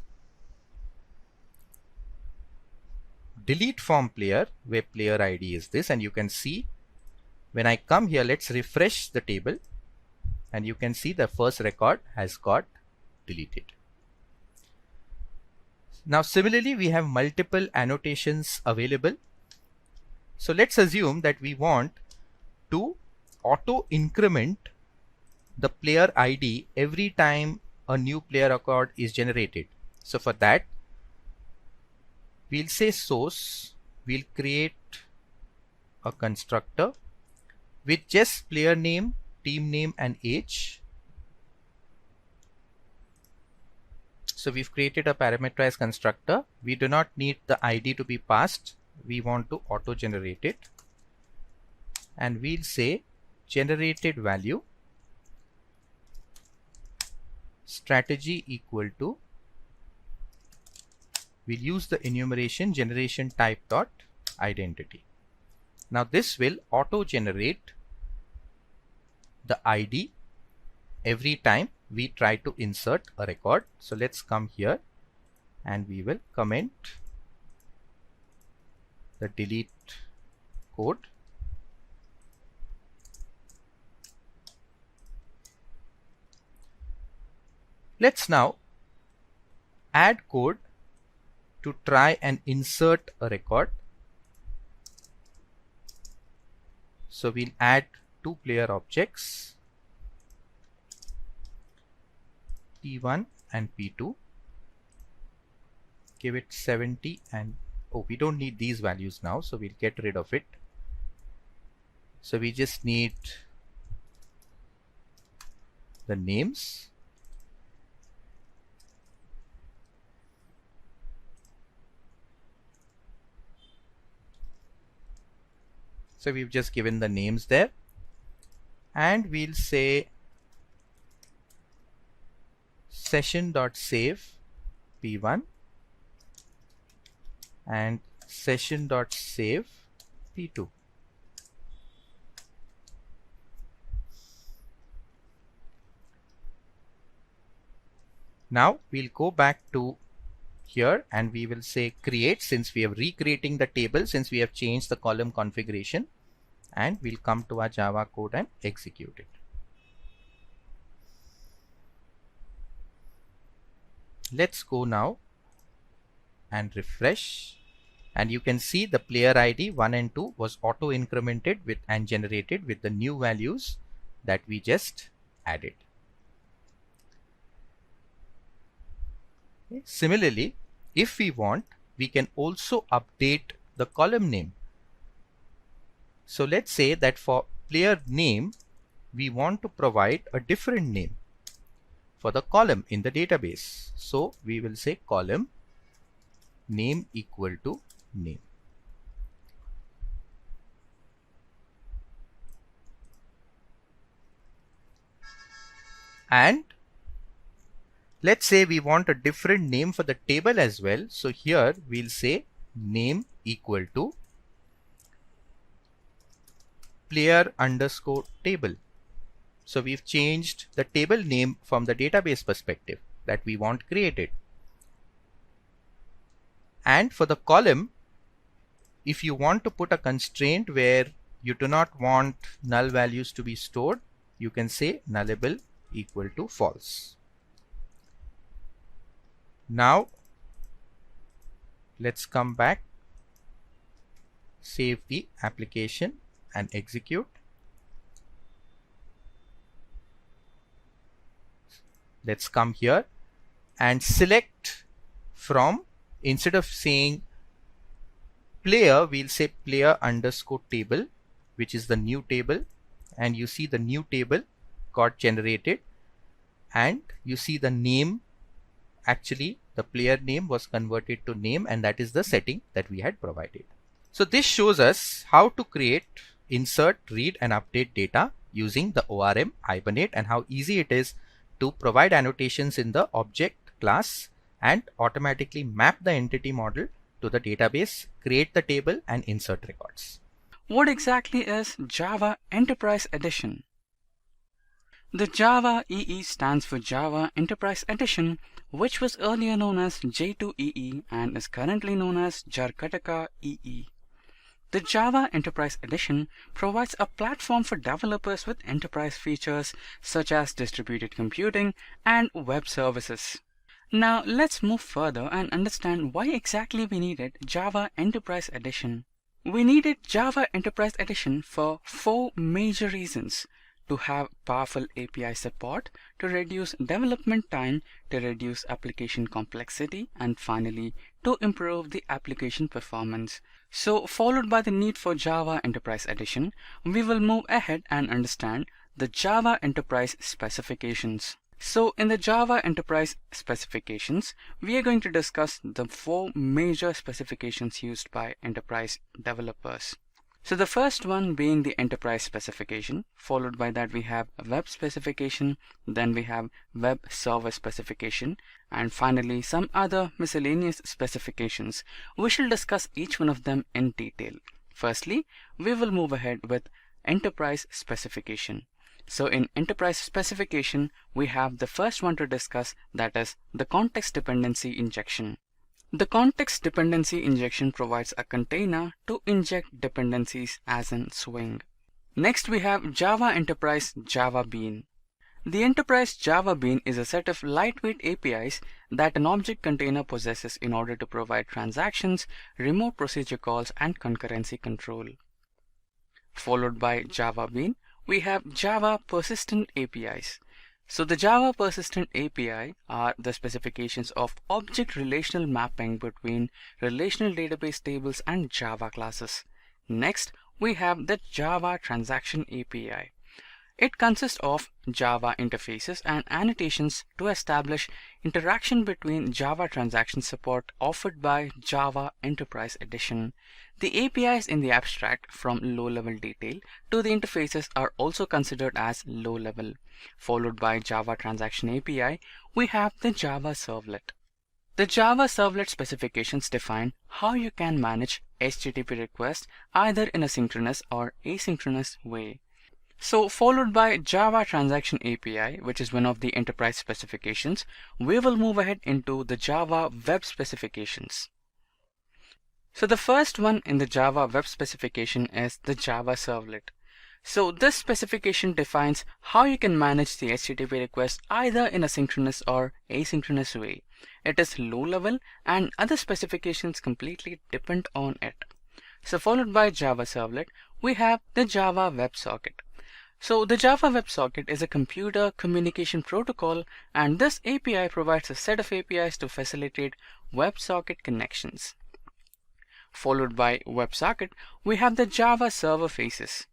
delete from player, where player ID is this, and you can see when I come here, let's refresh the table, and you can see the first record has got deleted. Now similarly, we have multiple annotations available. So let's assume that we want to auto increment the player ID every time a new player record is generated. So for that, we'll say source, we'll create a constructor with just player name, team name and age. So we've created a parameterized constructor. We do not need the ID to be passed. We want to auto generate it, and we'll say generated value strategy equal to, we'll use the enumeration generation type dot identity. Now this will auto generate the ID every time we try to insert a record. So let's come here and we will comment the delete code. Let's now add code to try and insert a record. So we'll add two player objects, P1 and P2. Give it 70 and we don't need these values now, so we'll get rid of it. So we just need the names. So we've just given the names there, and we'll say session.save P1 and session.save P2. Now we'll go back to here and we will say create, since we are recreating the table, since we have changed the column configuration, and we'll come to our Java code and execute it. Let's go now and refresh, and you can see the player ID 1 and 2 was auto incremented with and generated with the new values that we just added. Okay. Similarly, if we want, we can also update the column name. So let's say that for player name, we want to provide a different name for the column in the database. So we will say column name equal to name. And let's say we want a different name for the table as well. So here we'll say name equal to player underscore table. So we've changed the table name from the database perspective that we want created. And for the column, if you want to put a constraint where you do not want null values to be stored, you can say nullable equal to false. Now let's come back, save the application and execute. Let's come here and select from, instead of saying player, we'll say player underscore table, which is the new table. And you see the new table got generated, and you see the name, actually the player name was converted to name, and that is the setting that we had provided. So this shows us how to create, insert, read and update data using the ORM Hibernate, and how easy it is to provide annotations in the object class and automatically map the entity model to the database, create the table and insert records. What exactly is Java Enterprise Edition? The Java EE stands for Java Enterprise Edition, which was earlier known as J2EE and is currently known as Jarkataka EE. The Java Enterprise Edition provides a platform for developers with enterprise features such as distributed computing and web services. Now let's move further and understand why exactly we needed Java Enterprise Edition. We needed Java Enterprise Edition for 4 major reasons: to have powerful API support, to reduce development time, to reduce application complexity, and finally to improve the application performance. So followed by the need for Java Enterprise Edition, we will move ahead and understand the Java Enterprise specifications. So in the Java Enterprise specifications, we are going to discuss the 4 major specifications used by enterprise developers. So the first one being the enterprise specification, followed by that we have a web specification, then we have web server specification, and finally some other miscellaneous specifications. We shall discuss each one of them in detail. Firstly, we will move ahead with enterprise specification. So in enterprise specification, we have the first one to discuss, that is the context dependency injection. The context dependency injection provides a container to inject dependencies as in Swing. Next we have Java Enterprise Java Bean. The Enterprise Java Bean is a set of lightweight APIs that an object container possesses in order to provide transactions, remote procedure calls, and concurrency control. Followed by Java Bean, we have Java Persistent APIs. So the Java Persistent API are the specifications of object relational mapping between relational database tables and Java classes. Next, we have the Java Transaction API. It consists of Java interfaces and annotations to establish interaction between Java transaction support offered by Java Enterprise Edition. The APIs in the abstract from low-level detail to the interfaces are also considered as low-level. Followed by Java Transaction API, we have the Java Servlet. The Java Servlet specifications define how you can manage HTTP requests either in a synchronous or asynchronous way. So followed by Java Transaction API, which is one of the enterprise specifications, we will move ahead into the Java Web specifications. So the first one in the Java Web specification is the Java Servlet. So this specification defines how you can manage the HTTP request either in a synchronous or asynchronous way. It is low level and other specifications completely depend on it. So followed by Java Servlet, we have the Java WebSocket. So the Java WebSocket is a computer communication protocol, and this API provides a set of APIs to facilitate WebSocket connections. Followed by WebSocket, we have the Java Server Faces.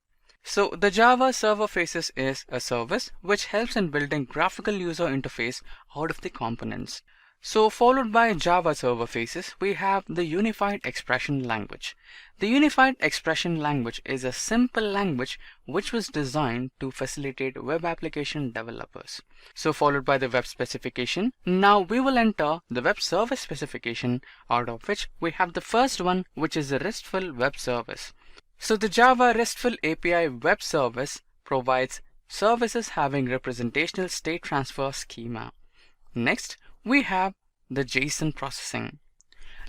So the Java Server Faces is a service which helps in building graphical user interface out of the components. So followed by Java Server Faces, we have the Unified Expression Language. The Unified Expression Language is a simple language which was designed to facilitate web application developers. So followed by the web specification, now we will enter the web service specification, out of which we have the first one, which is the RESTful Web Service. So the Java RESTful API Web Service provides services having representational state transfer schema. Next, we have the JSON processing.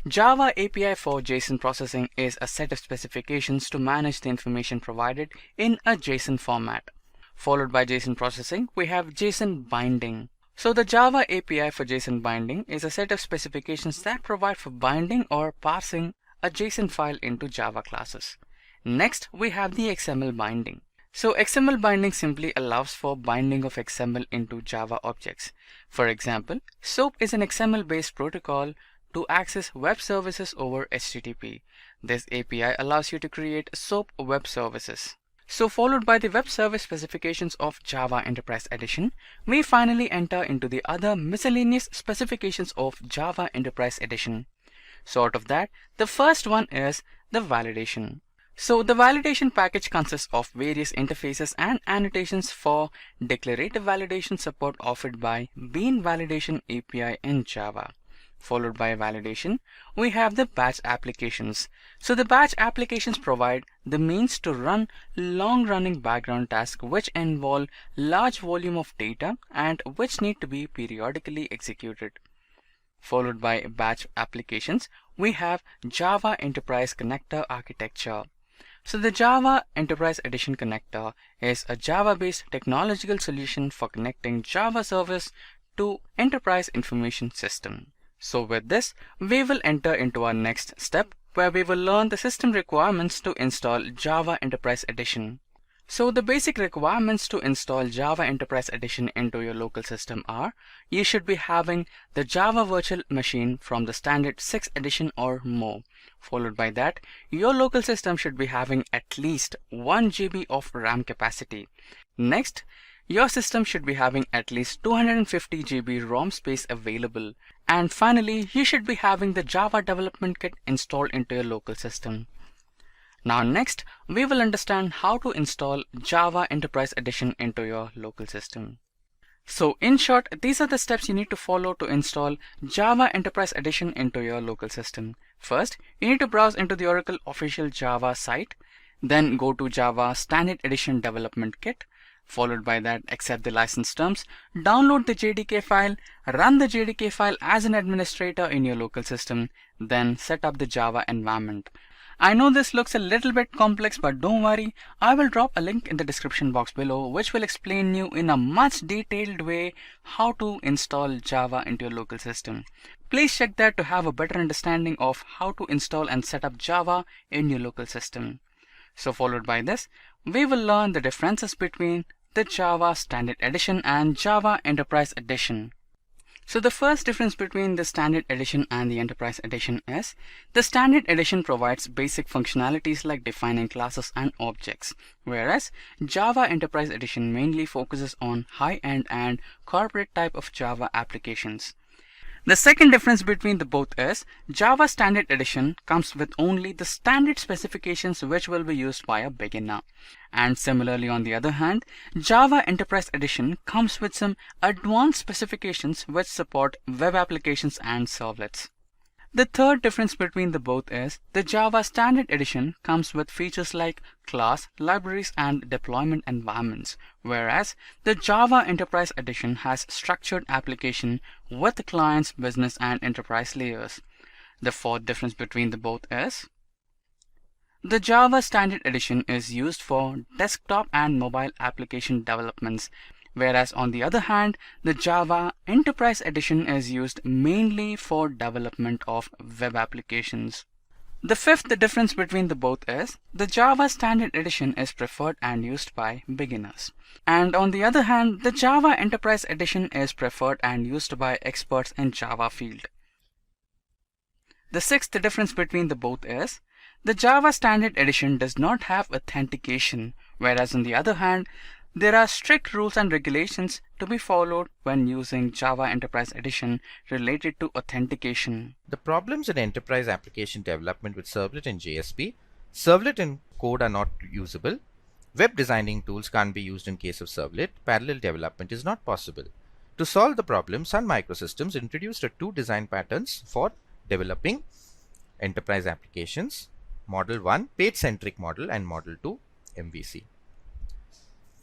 Java API for JSON processing is a set of specifications to manage the information provided in a JSON format. Followed by JSON processing, we have JSON binding. So the Java API for JSON binding is a set of specifications that provide for binding or parsing a JSON file into Java classes. Next, we have the XML binding. So XML binding simply allows for binding of XML into Java objects. For example, SOAP is an XML-based protocol to access web services over HTTP. This API allows you to create SOAP web services. So followed by the web service specifications of Java Enterprise Edition, we finally enter into the other miscellaneous specifications of Java Enterprise Edition. So out of that, the first one is the validation. So the validation package consists of various interfaces and annotations for declarative validation support offered by Bean Validation API in Java. Followed by validation, we have the batch applications. So the batch applications provide the means to run long-running background tasks which involve large volume of data and which need to be periodically executed. Followed by batch applications, we have Java Enterprise Connector architecture. So the Java Enterprise Edition connector is a Java-based technological solution for connecting Java service to enterprise information system. So with this, we will enter into our next step where we will learn the system requirements to install Java Enterprise Edition. So the basic requirements to install Java Enterprise Edition into your local system are: you should be having the Java virtual machine from the standard 6th edition or more. Followed by that, your local system should be having at least 1 GB of RAM capacity. Next, your system should be having at least 250 GB ROM space available. And finally, you should be having the Java development kit installed into your local system. Now next, we will understand how to install Java Enterprise Edition into your local system. So in short, these are the steps you need to follow to install Java Enterprise Edition into your local system. First, you need to browse into the Oracle official Java site, then go to Java Standard Edition Development Kit. Followed by that, accept the license terms, download the JDK file, run the JDK file as an administrator in your local system, then set up the Java environment. I know this looks a little bit complex, but don't worry, I will drop a link in the description box below which will explain you in a much detailed way how to install Java into your local system. Please check that to have a better understanding of how to install and set up Java in your local system. So followed by this, we will learn the differences between the Java Standard Edition and Java Enterprise Edition. So the first difference between the Standard Edition and the Enterprise Edition is the Standard Edition provides basic functionalities like defining classes and objects, whereas Java Enterprise Edition mainly focuses on high-end and corporate type of Java applications. The second difference between the both is Java Standard Edition comes with only the standard specifications which will be used by a beginner. And similarly, on the other hand, Java Enterprise Edition comes with some advanced specifications which support web applications and servlets. The third difference between the both is the Java Standard Edition comes with features like class, libraries and deployment environments, whereas the Java Enterprise Edition has structured application with clients, business and enterprise layers. The fourth difference between the both is the Java Standard Edition is used for desktop and mobile application developments, whereas on the other hand, the Java Enterprise Edition is used mainly for development of web applications. The fifth difference between the both is the Java Standard Edition is preferred and used by beginners. And on the other hand, the Java Enterprise Edition is preferred and used by experts in Java field. The sixth difference between the both is the Java Standard Edition does not have authentication, whereas on the other hand, there are strict rules and regulations to be followed when using Java Enterprise Edition related to authentication. The problems in enterprise application development with Servlet and JSP, Servlet and code are not usable, web designing tools can't be used in case of Servlet, parallel development is not possible. To solve the problem, Sun Microsystems introduced two design patterns for developing enterprise applications. Model 1, page-centric model, and Model 2, MVC.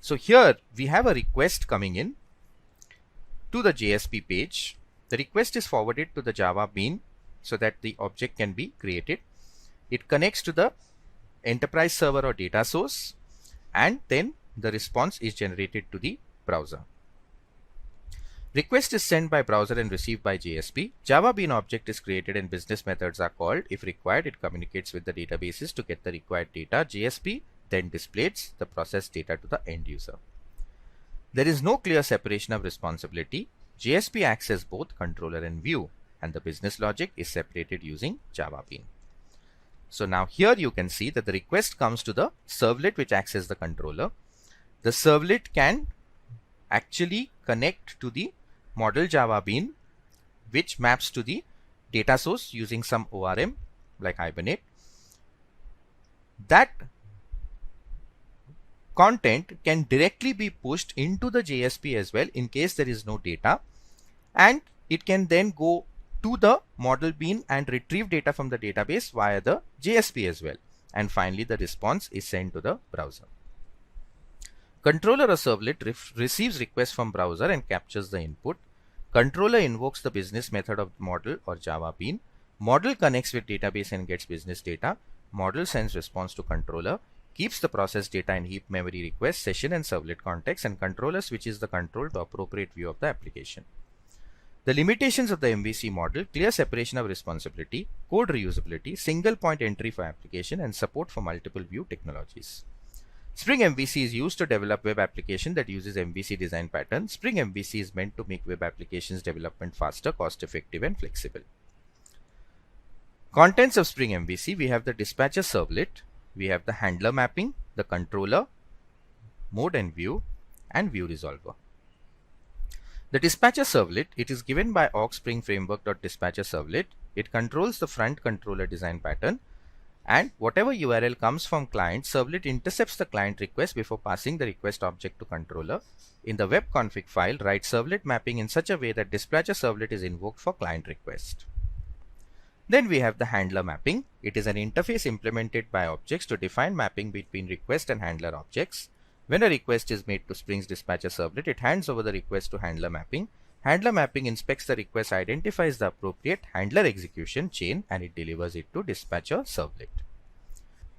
So here we have a request coming in to the JSP page. The request is forwarded to the Java bean so that the object can be created. It connects to the enterprise server or data source, and then the response is generated to the browser. Request is sent by browser and received by JSP. Java Bean object is created and business methods are called. If required, it communicates with the databases to get the required data. JSP then displays the processed data to the end user. There is no clear separation of responsibility. JSP acts as both controller and view, and the business logic is separated using Java Bean. So now here you can see that the request comes to the servlet which acts as the controller. The servlet can actually connect to the model Java Bean, which maps to the data source using some ORM like Hibernate. That content can directly be pushed into the JSP as well in case there is no data, and it can then go to the model bean and retrieve data from the database via the JSP as well. And finally, the response is sent to the browser. Controller or servlet receives requests from browser and captures the input. Controller invokes the business method of model or Java Bean. Model connects with database and gets business data. Model sends response to controller, keeps the processed data in heap memory request, session and servlet context, and controller switches the control to appropriate view of the application. The limitations of the MVC model: clear separation of responsibility, code reusability, single point entry for application, and support for multiple view technologies. Spring MVC is used to develop web application that uses MVC design pattern. Spring MVC is meant to make web applications development faster, cost effective, and flexible. Contents of Spring MVC: we have the dispatcher servlet, we have the handler mapping, the controller, mode and view, and view resolver. The dispatcher servlet, it is given by org spring framework.dispatcher servlet. It controls the front controller design pattern, and whatever URL comes from client, servlet intercepts the client request before passing the request object to controller. In the web config file, write servlet mapping in such a way that dispatcher servlet is invoked for client request. Then we have the handler mapping. It is an interface implemented by objects to define mapping between request and handler objects. When a request is made to Spring's dispatcher servlet, it hands over the request to handler mapping. Handler mapping inspects the request, identifies the appropriate handler execution chain, and it delivers it to dispatcher servlet.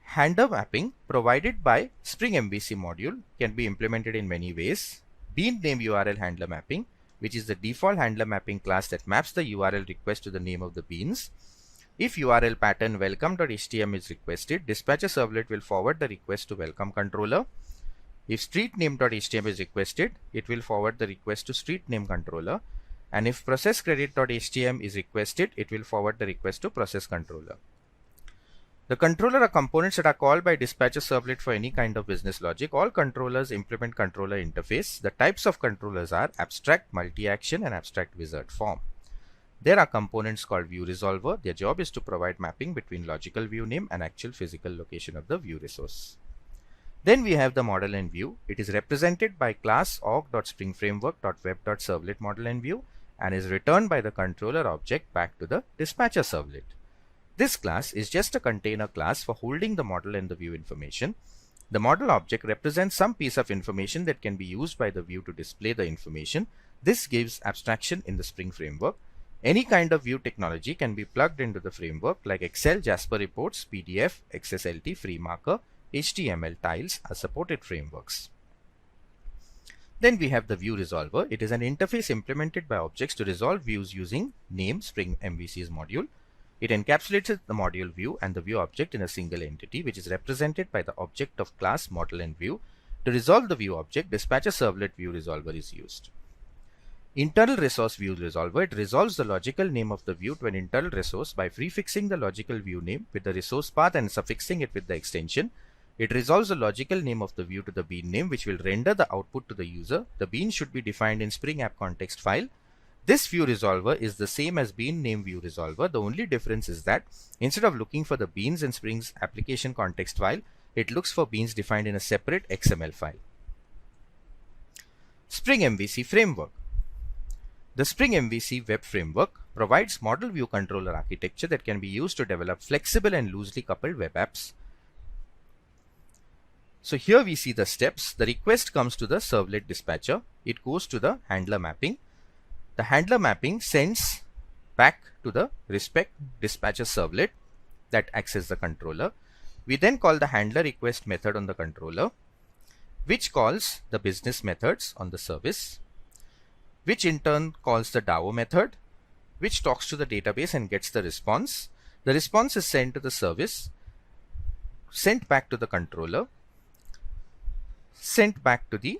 Handler mapping provided by Spring MVC module can be implemented in many ways. Bean name URL handler mapping, which is the default handler mapping class that maps the URL request to the name of the beans. If URL pattern welcome.htm is requested, dispatcher servlet will forward the request to welcome controller. If street name.htm is requested, it will forward the request to street name controller. And if process credit.htm is requested, it will forward the request to process controller. The controller are components that are called by dispatcher servlet for any kind of business logic. All controllers implement controller interface. The types of controllers are abstract, multi-action, and abstract wizard form. There are components called view resolver. Their job is to provide mapping between logical view name and actual physical location of the view resource. Then we have the model and view. It is represented by class org.springframework.web.servlet model and view, and is returned by the controller object back to the dispatcher servlet. This class is just a container class for holding the model and the view information. The model object represents some piece of information that can be used by the view to display the information. This gives abstraction in the Spring framework. Any kind of view technology can be plugged into the framework, like Excel, Jasper reports, PDF, XSLT, FreeMarker, HTML tiles are supported frameworks. Then we have the view resolver. It is an interface implemented by objects to resolve views using name Spring MVC's module. It encapsulates the module view and the view object in a single entity, which is represented by the object of class model and view. To resolve the view object, dispatcher servlet view resolver is used. Internal resource view resolver. It resolves the logical name of the view to an internal resource by prefixing the logical view name with the resource path and suffixing it with the extension. It resolves the logical name of the view to the bean name, which will render the output to the user. The bean should be defined in Spring App context file. This view resolver is the same as bean name view resolver. The only difference is that instead of looking for the beans in Spring's application context file, it looks for beans defined in a separate XML file. Spring MVC framework. The Spring MVC web framework provides model view controller architecture that can be used to develop flexible and loosely coupled web apps. So here we see the steps. The request comes to the servlet dispatcher. It goes to the handler mapping. The handler mapping sends back to the respect dispatcher servlet that acts as the controller. We then call the handler request method on the controller, which calls the business methods on the service, which in turn calls the DAO method, which talks to the database and gets the response. The response is sent to the service, sent back to the controller, sent back to the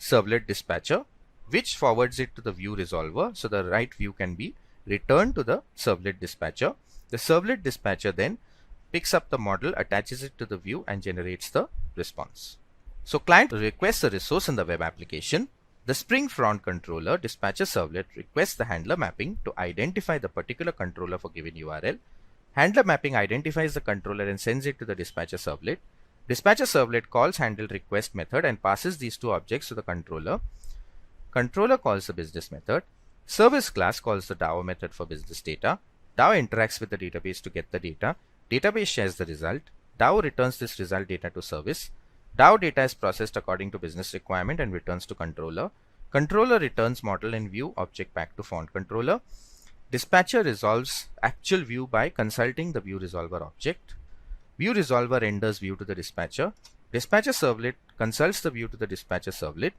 servlet dispatcher, which forwards it to the view resolver, so the right view can be returned to the servlet dispatcher. The servlet dispatcher then picks up the model, attaches it to the view and generates the response. So client requests a resource in the web application. The Spring Front controller dispatcher servlet requests the handler mapping to identify the particular controller for given URL. Handler mapping identifies the controller and sends it to the dispatcher servlet. Dispatcher servlet calls handle request method and passes these two objects to the controller. Controller calls the business method. Service class calls the DAO method for business data. DAO interacts with the database to get the data. Database shares the result. DAO returns this result data to service. DAO data is processed according to business requirement and returns to controller. Controller returns model and view object back to font controller. Dispatcher resolves actual view by consulting the view resolver object. View resolver renders view to the dispatcher. Dispatcher servlet consults the view to the dispatcher servlet.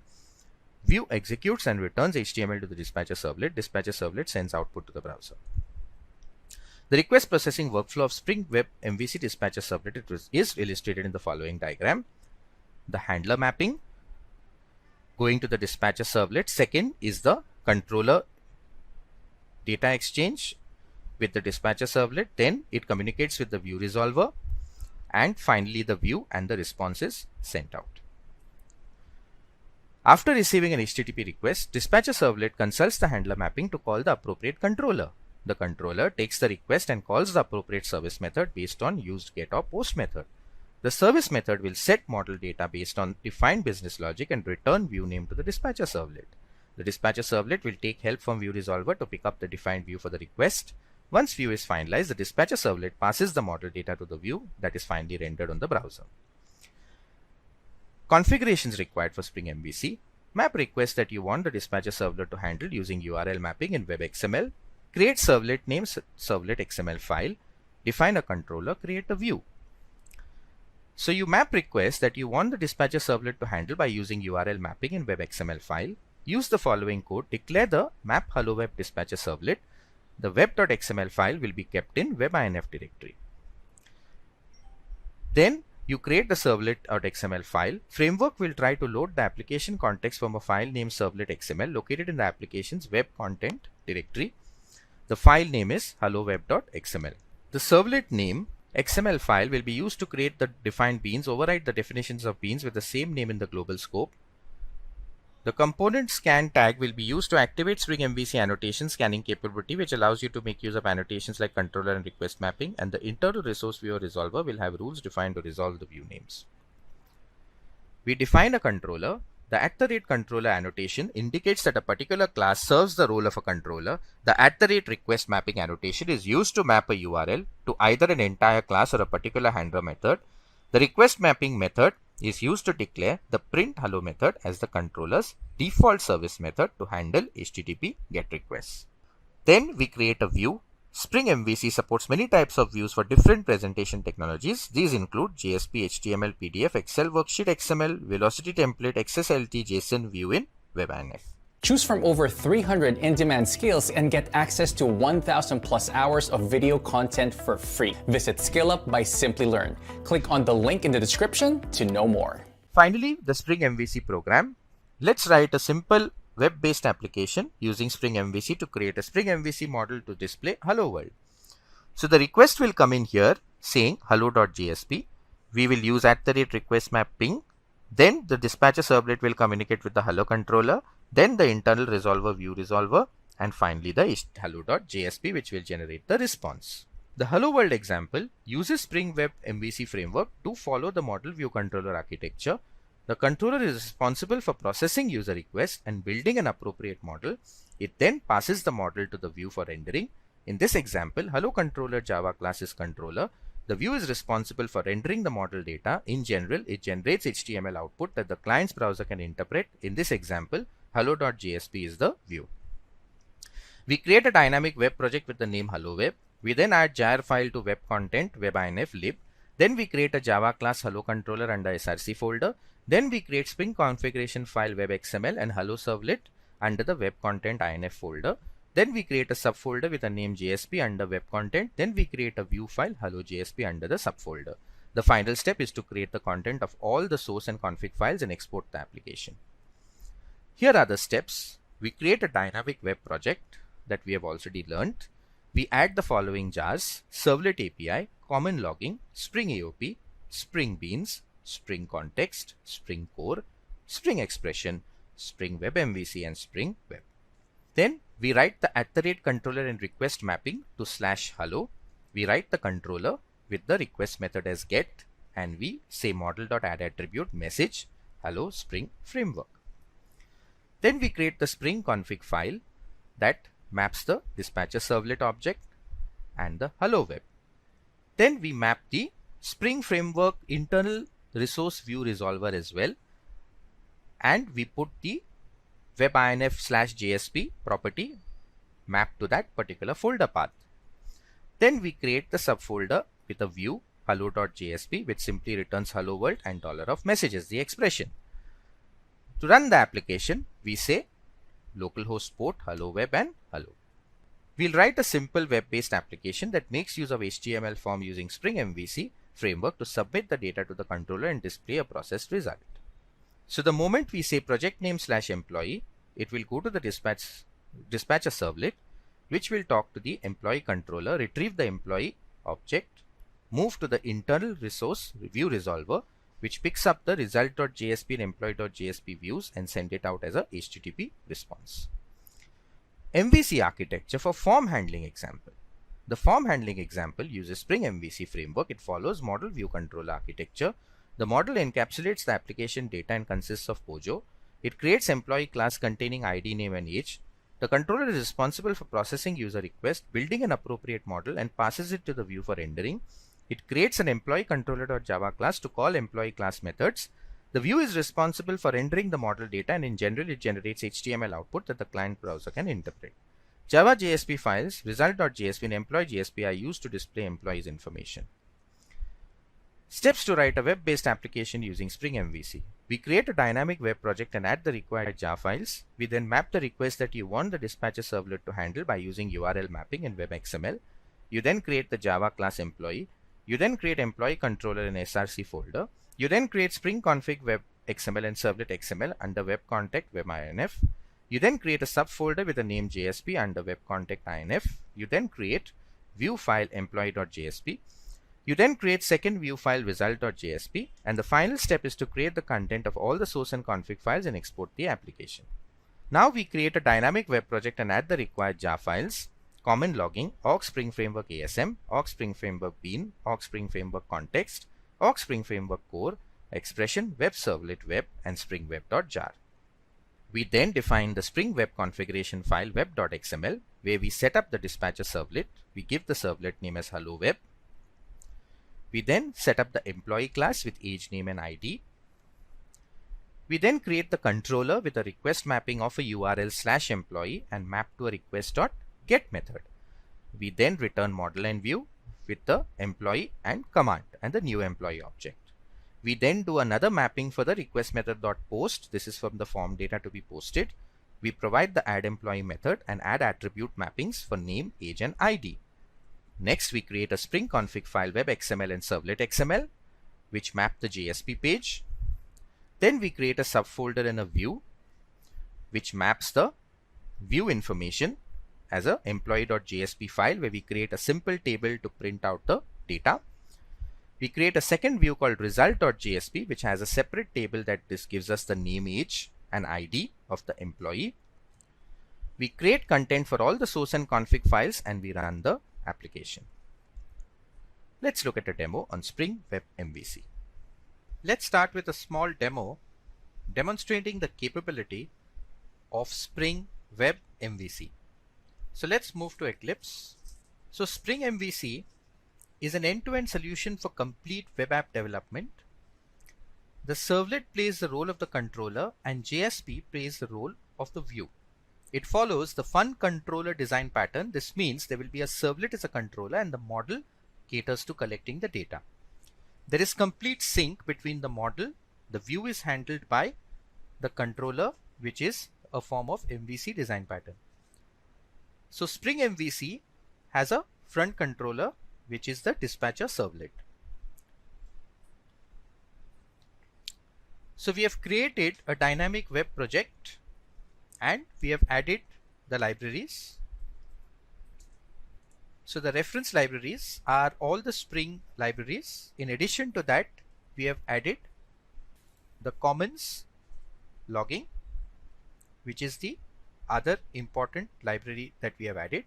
View executes and returns HTML to the dispatcher servlet. Dispatcher servlet sends output to the browser. The request processing workflow of Spring Web MVC dispatcher servlet is illustrated in the following diagram. The handler mapping going to the dispatcher servlet. Second is the controller data exchange with the dispatcher servlet. Then it communicates with the view resolver, and finally the view and the response is sent out. After receiving an HTTP request, dispatcher servlet consults the handler mapping to call the appropriate controller. The controller takes the request and calls the appropriate service method based on used get or post method. The service method will set model data based on defined business logic and return view name to the dispatcher servlet. The dispatcher servlet will take help from view resolver to pick up the defined view for the request. Once view is finalized, the dispatcher servlet passes the model data to the view that is finally rendered on the browser. Configurations required for Spring MVC. Map requests that you want the dispatcher servlet to handle using URL mapping in WebXML. Create servlet name servlet XML file. Define a controller. Create a view. So you map requests that you want the dispatcher servlet to handle by using URL mapping in WebXML file. Use the following code. Declare the map hello web dispatcher servlet. The web.xml file will be kept in webinf directory. Then you create the servlet.xml file. Framework will try to load the application context from a file named servlet.xml located in the application's web content directory. The file name is helloweb.xml. The servlet name XML file will be used to create the defined beans, override the definitions of beans with the same name in the global scope. The component scan tag will be used to activate Spring MVC annotation scanning capability, which allows you to make use of annotations like controller and request mapping, and the internal resource viewer resolver will have rules defined to resolve the view names. We define a controller. The @controller annotation indicates that a particular class serves the role of a controller. The @request mapping annotation is used to map a URL to either an entire class or a particular handler method. The request mapping method is used to declare the print hello method as the controller's default service method to handle HTTP GET requests. Then we create a view. Spring MVC supports many types of views for different presentation technologies. These include JSP, HTML, PDF, Excel worksheet, XML, Velocity template, XSLT, JSON view in WebInf. Choose from over 300 in-demand skills and get access to 1,000 plus hours of video content for free. Visit SkillUp by Simplilearn. Click on the link in the description to know more. Finally, the Spring MVC program. Let's write a simple web-based application using Spring MVC to create a Spring MVC model to display Hello World. So the request will come in here saying hello.jsp. We will use @request mapping. Then the dispatcher servlet will communicate with the hello controller. Then the internal resolver view resolver, and finally the hello.jsp, which will generate the response. The Hello World example uses Spring Web MVC framework to follow the model view controller architecture. The controller is responsible for processing user requests and building an appropriate model. It then passes the model to the view for rendering. In this example, Hello Controller Java class is controller. The view is responsible for rendering the model data. In general, it generates HTML output that the client's browser can interpret. In this example, hello.jsp is the view. We create a dynamic web project with the name Hello Web. We then add jar file to web content webinf lib. Then we create a Java class Hello Controller under src folder. Then we create Spring configuration file web XML and Hello Servlet. under the web content INF folder. Then we create a subfolder with a name JSP under web content. Then we create a view file hello JSP under the subfolder. The final step is to create the content of all the source and config files and export the application. Here are the steps. We create a dynamic web project that we have already learned. We add the following jars: Servlet API, Common Logging, Spring AOP, Spring Beans, Spring Context, Spring Core, Spring Expression, Spring Web MVC, and Spring Web. Then we write the @controller and request mapping to /hello. We write the controller with the request method as get, and we say model.addAttribute message hello Spring Framework. Then we create the Spring config file that maps the dispatcher servlet object and the hello web. Then we map the Spring Framework internal resource view resolver as well, and we put the webinf/JSP property mapped to that particular folder path. Then we create the subfolder with a view hello.jsp which simply returns hello world and $of the expression. To run the application, we say localhost port hello web and hello. We'll write a simple web-based application that makes use of HTML form using Spring MVC framework to submit the data to the controller and display a processed result. So the moment we say project name /employee, it will go to the dispatcher servlet, which will talk to the employee controller, retrieve the employee object, move to the internal resource view resolver, which picks up the result.jsp and employee.jsp views and send it out as a HTTP response. MVC architecture for form handling example. The form handling example uses Spring MVC framework. It follows model view control architecture. The model encapsulates the application data and consists of POJO. It creates employee class containing ID, name, and age. The controller is responsible for processing user request, building an appropriate model, and passes it to the view for rendering. It creates an employee controller.java class to call employee class methods. The view is responsible for rendering the model data, and in general it generates HTML output that the client browser can interpret. Java JSP files, result.jsp and employee.jsp are used to display employees information. Steps to write a web-based application using Spring MVC. We create a dynamic web project and add the required jar files. We then map the request that you want the dispatcher servlet to handle by using URL mapping in WebXML. You then create the Java class employee. You then create employee controller in SRC folder. You then create Spring config web XML and servlet XML under web contact webinf. You then create a subfolder with the name JSP under web contact INF. You then create view file employee.jsp. You then create second view file result.jsp, and the final step is to create the content of all the source and config files and export the application. Now we create a dynamic web project and add the required jar files: common logging, Org Spring Framework ASM, Org Spring Framework Bean, Org Spring Framework Context, Org Spring Framework Core, Expression, Web Servlet Web, and Spring Web.jar. We then define the Spring Web configuration file web.xml, where we set up the dispatcher servlet. We give the servlet name as hello web. We then set up the employee class with age, name, and ID. We then create the controller with a request mapping of a URL /employee and map to a request.get method. We then return model and view with the employee and command and the new employee object. We then do another mapping for the request method.post. This is from the form data to be posted. We provide the add employee method and add attribute mappings for name, age, and ID. Next, we create a Spring config file WebXML and Servlet XML, which map the JSP page. Then we create a subfolder and a view, which maps the view information as a employee.jsp file, where we create a simple table to print out the data. We create a second view called result.jsp, which has a separate table that this gives us the name, age, and ID of the employee. We create content for all the source and config files, and we run the application. Let's look at a demo on Spring Web MVC. Let's start with a small demo demonstrating the capability of Spring Web MVC. So let's move to Eclipse. So Spring MVC is an end-to-end solution for complete web app development. The servlet plays the role of the controller and JSP plays the role of the view. It follows the fun controller design pattern. This means there will be a servlet as a controller and the model caters to collecting the data. There is complete sync between the model. The view is handled by the controller, which is a form of MVC design pattern. So Spring MVC has a front controller, which is the dispatcher servlet. So we have created a dynamic web project and we have added the libraries. So the reference libraries are all the Spring libraries. In addition to that, we have added the commons logging, which is the other important library that we have added.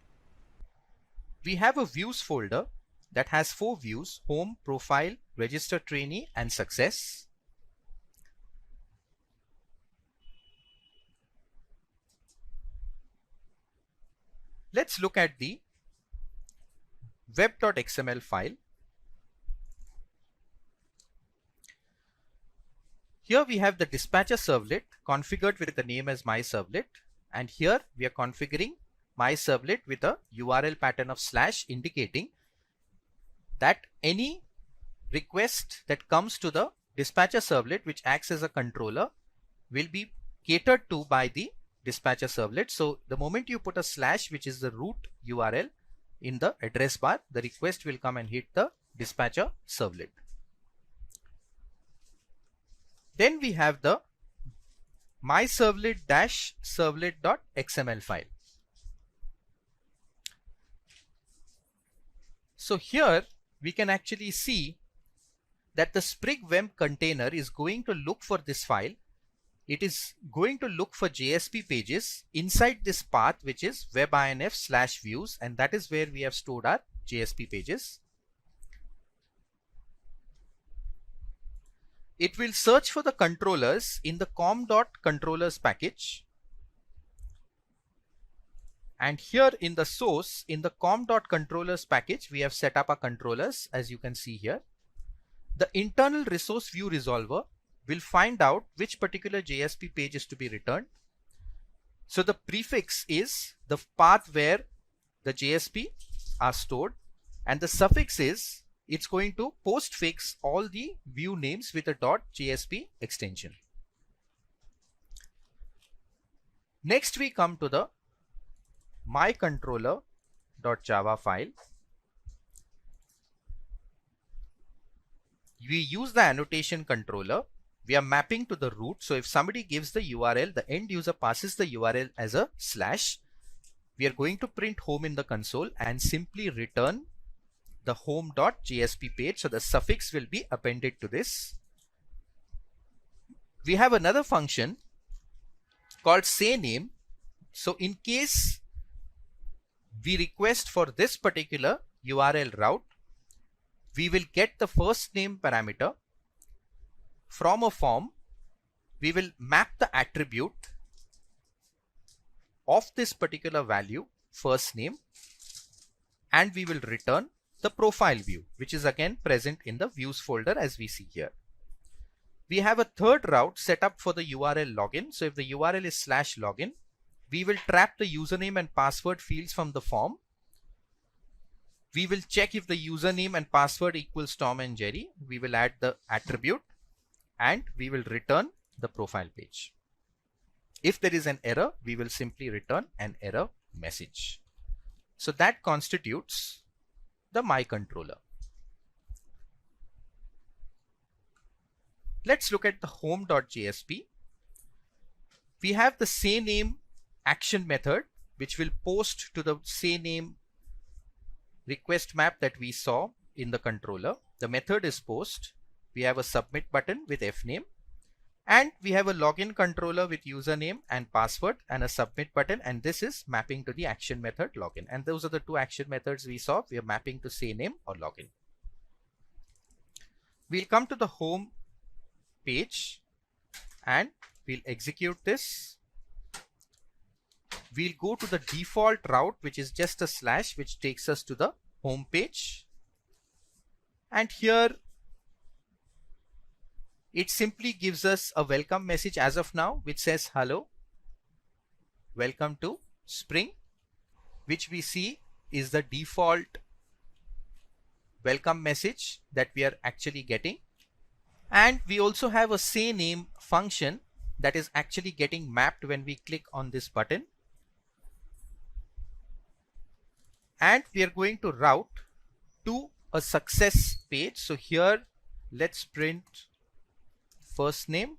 We have a views folder that has 4 views: home, profile, register trainee, and success. Let's look at the web.xml file. Here we have the dispatcher servlet configured with the name as my servlet, and here we are configuring my servlet with a URL pattern of / indicating that any request that comes to the dispatcher servlet, which acts as a controller, will be catered to by the dispatcher servlet. So the moment you put a /, which is the root URL, in the address bar, the request will come and hit the dispatcher servlet. Then we have the myservlet-servlet.xml file. So here we can actually see that the Spring Web container is going to look for this file. It is going to look for JSP pages inside this path, which is webinf/views, and that is where we have stored our JSP pages. It will search for the controllers in the com.controllers package. And here in the source, in the com.controllers package, we have set up our controllers, as you can see here. The internal resource view resolver will find out which particular JSP page is to be returned. So the prefix is the path where the JSP are stored, and the suffix is it's going to postfix all the view names with a .jsp extension. Next we come to the mycontroller.java file. We use the annotation controller. We are mapping to the root. So if somebody gives the URL, the end user passes the URL as a /. We are going to print home in the console and simply return the home.jsp page. So the suffix will be appended to this. We have another function called sayName. So in case we request for this particular URL route, we will get the first name parameter from a form. We will map the attribute of this particular value, first name, and we will return the profile view, which is again present in the views folder as we see here. We have a third route set up for the URL login. So if the URL is /login, we will trap the username and password fields from the form. We will check if the username and password equals Tom and Jerry. We will add the attribute and we will return the profile page. If there is an error, we will simply return an error message. So that constitutes the mycontroller. Let's look at the home.jsp. We have the sayName action method, which will post to the sayName request map that we saw in the controller. The method is post. We have a submit button with fname, and we have a login controller with username and password and a submit button, and this is mapping to the action method login. And those are the two action methods we saw. We are mapping to sayName or login. We'll come to the home page and we'll execute this. We'll go to the default route, which is just a /, which takes us to the home page. And here it simply gives us a welcome message as of now, which says hello, welcome to Spring, which we see is the default welcome message that we are actually getting. And we also have a sayName function that is actually getting mapped when we click on this button. And we are going to route to a success page. So here let's print first name,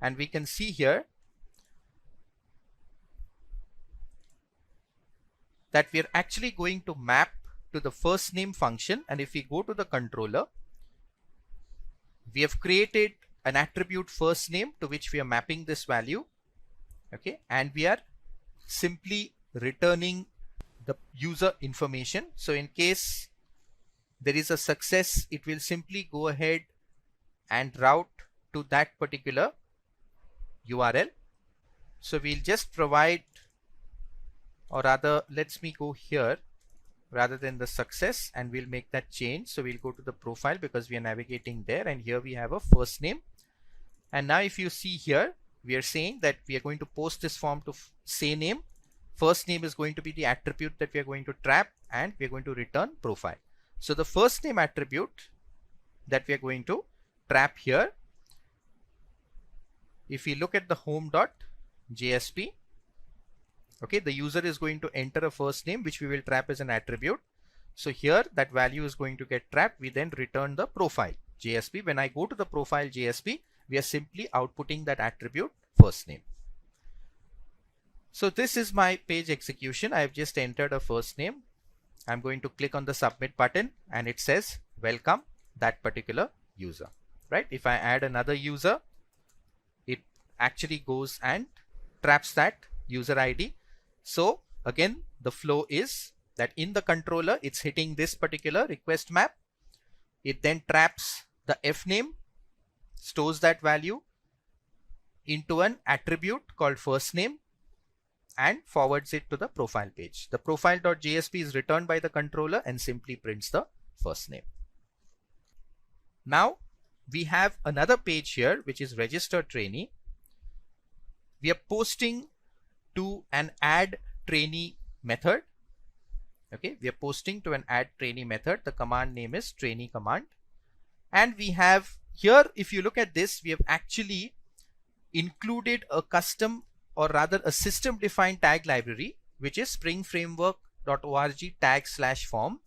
and we can see here that we are actually going to map to the first name function. And if we go to the controller, we have created an attribute first name to which we are mapping this value. Okay, and we are simply returning the user information. So in case there is a success, it will simply go ahead and route to that particular URL. So we'll just provide, or rather let's me go here rather than the success, and we'll make that change. So we'll go to the profile because we are navigating there, and here we have a first name. And now if you see here, we are saying that we are going to post this form to say name. First name is going to be the attribute that we are going to trap, and we are going to return profile. So the first name attribute that we are going to trap here, if we look at the home.jsp, okay, the user is going to enter a first name which we will trap as an attribute. So here that value is going to get trapped. We then return the profile JSP. When I go to the profile JSP, we are simply outputting that attribute first name. So this is my page execution. I have just entered a first name. I'm going to click on the submit button, and it says welcome that particular user, right? If I add another user, it actually goes and traps that user ID. So again, the flow is that in the controller, it's hitting this particular request map. It then traps the F name, stores that value into an attribute called first name, and forwards it to the profile page. The profile.jsp is returned by the controller and simply prints the first name. Now we have another page here, which is register trainee. We are posting to an add trainee method. Okay, we are posting to an add trainee method. The command name is trainee command. And we have here, if you look at this, we have actually included a custom, or rather a system defined tag library, which is springframework.org tag/form.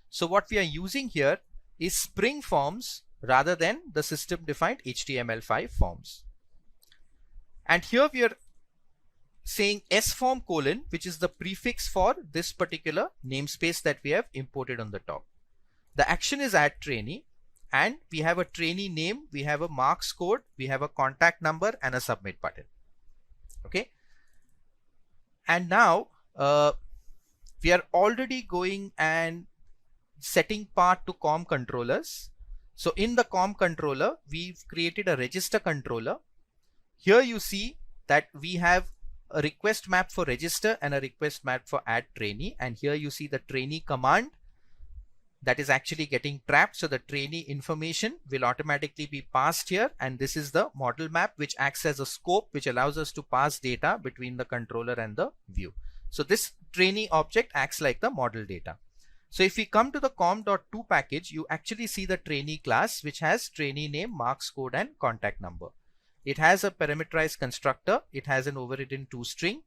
So what we are using here is Spring forms rather than the system defined HTML5 forms. And here we are saying sform : which is the prefix for this particular namespace that we have imported on the top. The action is add trainee, and we have a trainee name, we have a marks code, we have a contact number, and a submit button. Okay, and now we are already going and setting part to COM controllers. So in the COM controller, we've created a register controller. Here you see that we have a request map for register and a request map for add trainee, and here you see the trainee command that is actually getting trapped. So the trainee information will automatically be passed here, and this is the model map which acts as a scope which allows us to pass data between the controller and the view. So this trainee object acts like the model data. So if we come to the com.to package, you actually see the trainee class which has trainee name, marks code, and contact number. It has a parameterized constructor, it has an overridden toString,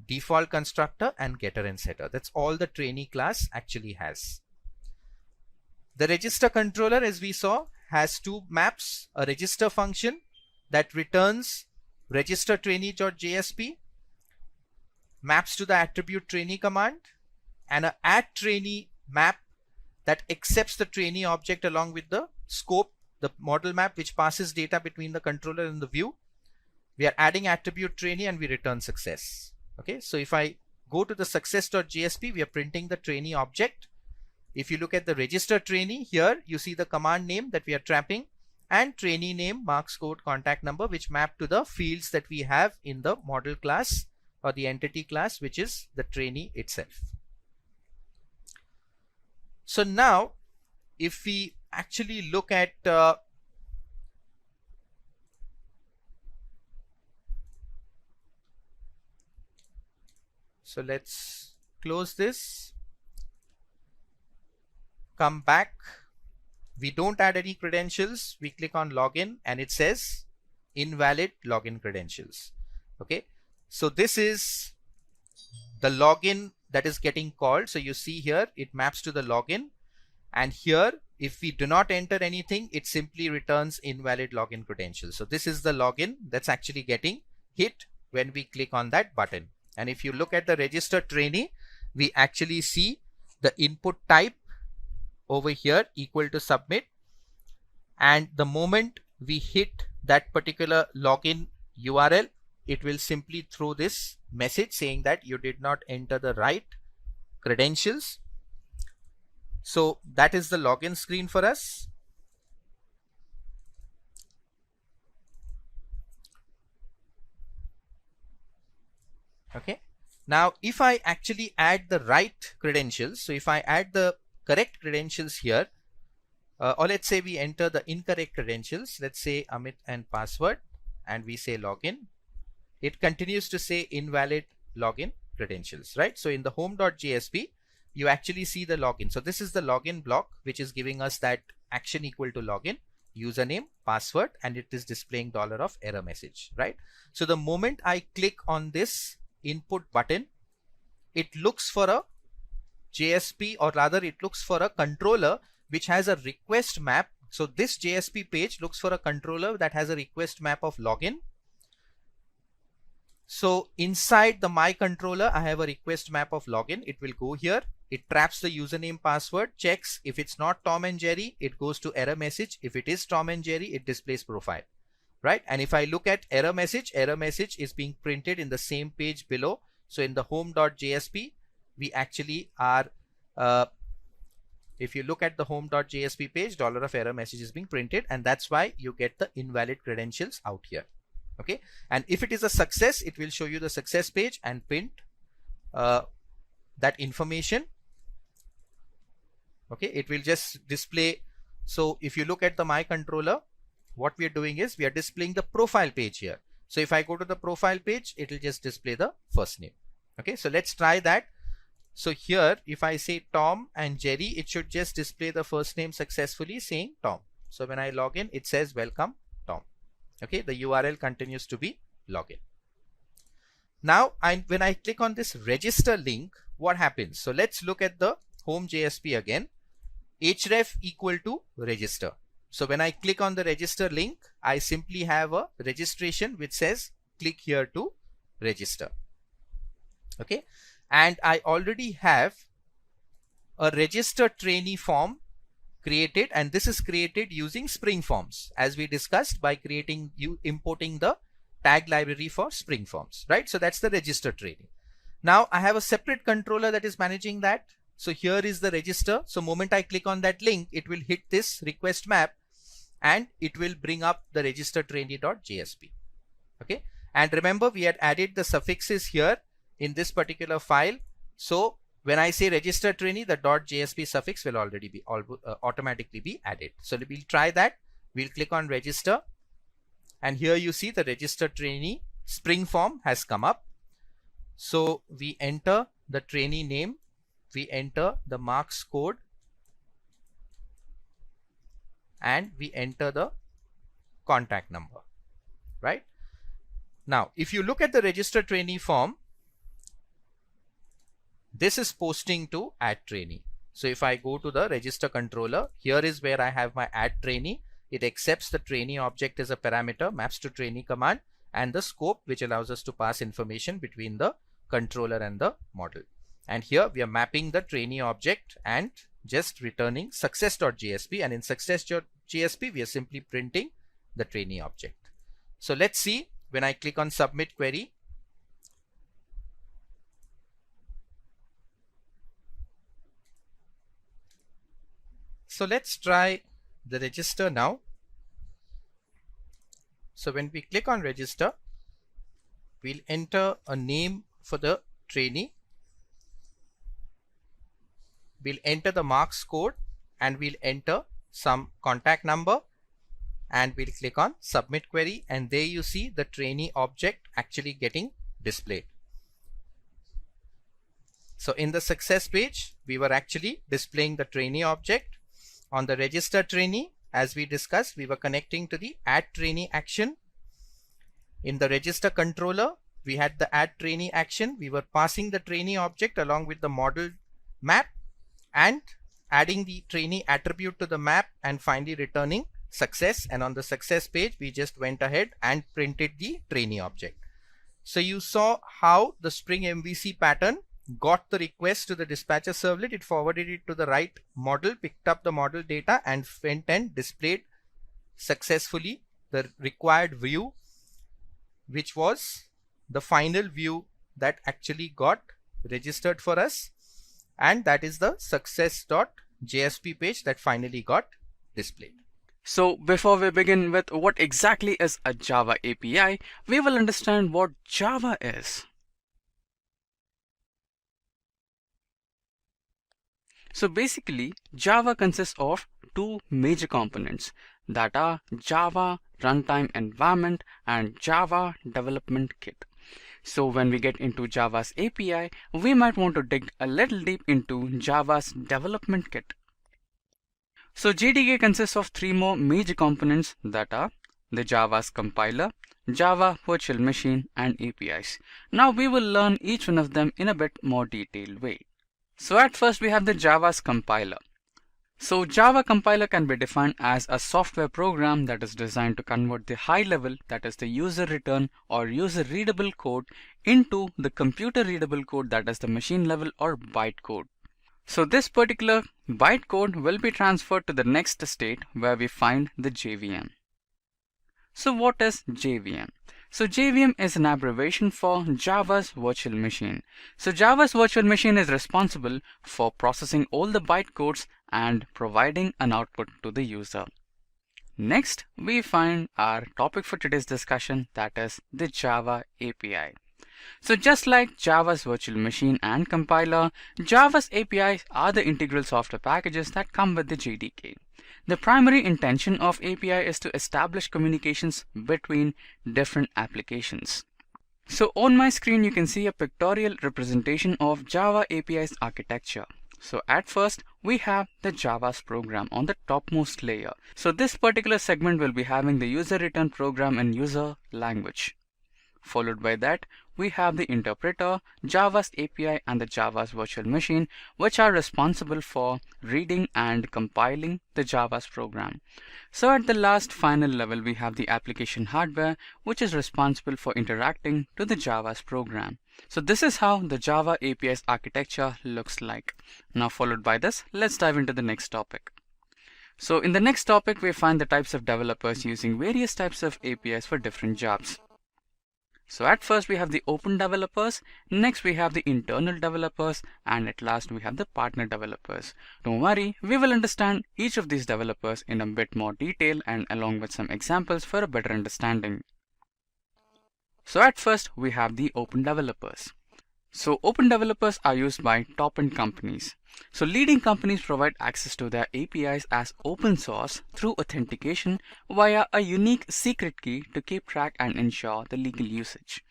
default constructor, and getter and setter. That's all the trainee class actually has. The register controller, as we saw, has two maps: a register function that returns register trainee.jsp, maps to the attribute trainee command, and a add trainee map that accepts the trainee object along with the scope, the model map which passes data between the controller and the view. We are adding attribute trainee and we return success. Okay, so if I go to the success.jsp, we are printing the trainee object. If you look at the register trainee, here you see the command name that we are trapping, and trainee name, marks code, contact number, which map to the fields that we have in the model class or the entity class, which is the trainee itself. So now if we actually look at so let's close this, come back. We don't add any credentials. We click on login and it says invalid login credentials. Okay, so this is the login that is getting called. So you see here it maps to the login, and here if we do not enter anything, it simply returns invalid login credentials. So this is the login that's actually getting hit when we click on that button. And if you look at the register trainee, we actually see the input type over here equal to submit, and the moment we hit that particular login URL, it will simply throw this message saying that you did not enter the right credentials. So that is the login screen for us. Okay, now if I actually add the right credentials, so if I add the correct credentials here, or let's say we enter the incorrect credentials, let's say Amit and password, and we say login, it continues to say invalid login credentials, right? So in the home.jsp, you actually see the login. So this is the login block, which is giving us that action equal to login, username, password, and it is displaying $of error message, right? So the moment I click on this input button, it looks for a JSP, or rather it looks for a controller which has a request map. So this JSP page looks for a controller that has a request map of login. So inside the my controller, I have a request map of login. It will go here. It traps the username, password, checks. If it's not Tom and Jerry, it goes to error message. If it is Tom and Jerry, it displays profile, right? And if I look at error message is being printed in the same page below. So in the home.jsp, we actually are, if you look at the home.jsp page, $of error message is being printed, and that's why you get the invalid credentials out here. Okay, and if it is a success, it will show you the success page and print that information. Okay, it will just display. So if you look at the my controller, what we are doing is we are displaying the profile page here. So if I go to the profile page, it will just display the first name. Okay, so let's try that. So here, if I say Tom and Jerry, it should just display the first name successfully saying Tom. So when I log in, it says welcome Tom. Okay, the URL continues to be login. Now, when I click on this register link, what happens? So let's look at the home JSP again. href equal to register. So when I click on the register link, I simply have a registration which says click here to register. Okay, and I already have a register trainee form created, and this is created using Spring Forms, as we discussed, by importing the tag library for Spring Forms, right? So that's the register trainee. Now I have a separate controller that is managing that. So here is the register. So moment I click on that link, it will hit this request map and it will bring up the register trainee.jsp. Okay, and remember we had added the suffixes here in this particular file. So when I say register trainee, the .jsp suffix will already be automatically be added. So we'll try that. We'll click on register, and here you see the register trainee Spring form has come up. So we enter the trainee name, we enter the marks code, and we enter the contact number, right? Now if you look at the register trainee form, this is posting to add trainee. So if I go to the register controller, here is where I have my add trainee. It accepts the trainee object as a parameter, maps to trainee command, and the scope, which allows us to pass information between the controller and the model. And here we are mapping the trainee object and just returning success.jsp, and in success.jsp we are simply printing the trainee object. So let's see when I click on submit query. So let's try the register now. So when we click on register, we'll enter a name for the trainee. We'll enter the marks code and we'll enter some contact number, and we'll click on submit query, and there you see the trainee object actually getting displayed. So in the success page, we were actually displaying the trainee object. On the register trainee, as we discussed, we were connecting to the add trainee action, In the register controller, we had the add trainee action. We were passing the trainee object along with the model map and adding the trainee attribute to the map and finally returning success. And on the success page, we just went ahead and printed the trainee object. So you saw how the string MVC pattern got the request to the dispatcher servlet. It forwarded it to the right model, picked up the model data and went and displayed successfully the required view, which was the final view that actually got registered for us, and that is the success.jsp page that finally got displayed. So before we begin with what exactly is a Java API, we will understand what Java is. So basically, Java consists of two major components that are Java Runtime Environment and Java Development Kit. So when we get into Java's API, we might want to dig a little deep into Java's Development Kit. So JDK consists of three more major components that are the Java's compiler, Java Virtual Machine, and APIs. Now we will learn each one of them in a bit more detailed way. So at first we have the Java's compiler. So Java compiler can be defined as a software program that is designed to convert the high level, that is the user return or user readable code, into the computer readable code, that is the machine level or byte code. So this particular byte code will be transferred to the next state where we find the JVM. So what is JVM? So JVM is an abbreviation for Java's Virtual Machine. So Java's Virtual Machine is responsible for processing all the byte codes and providing an output to the user. Next, we find our topic for today's discussion, that is the Java API. So just like Java's virtual machine and compiler, Java's APIs are the integral software packages that come with the JDK. The primary intention of API is to establish communications between different applications. So on my screen you can see a pictorial representation of Java API's architecture. So at first we have the Java's program on the topmost layer. So this particular segment will be having the user return program in user language. Followed by that, we have the interpreter, Java's API, and the Java's virtual machine, which are responsible for reading and compiling the Java's program. So at the last final level, we have the application hardware, which is responsible for interacting to the Java's program. So this is how the Java API's architecture looks like. Now followed by this, let's dive into the next topic. So in the next topic, we find the types of developers using various types of APIs for different jobs. So at first we have the open developers, next we have the internal developers, and at last we have the partner developers. Don't worry, we will understand each of these developers in a bit more detail and along with some examples for a better understanding. So at first we have the open developers. So open developers are used by top-end companies. So leading companies provide access to their APIs as open source through authentication via a unique secret key to keep track and ensure the legal usage.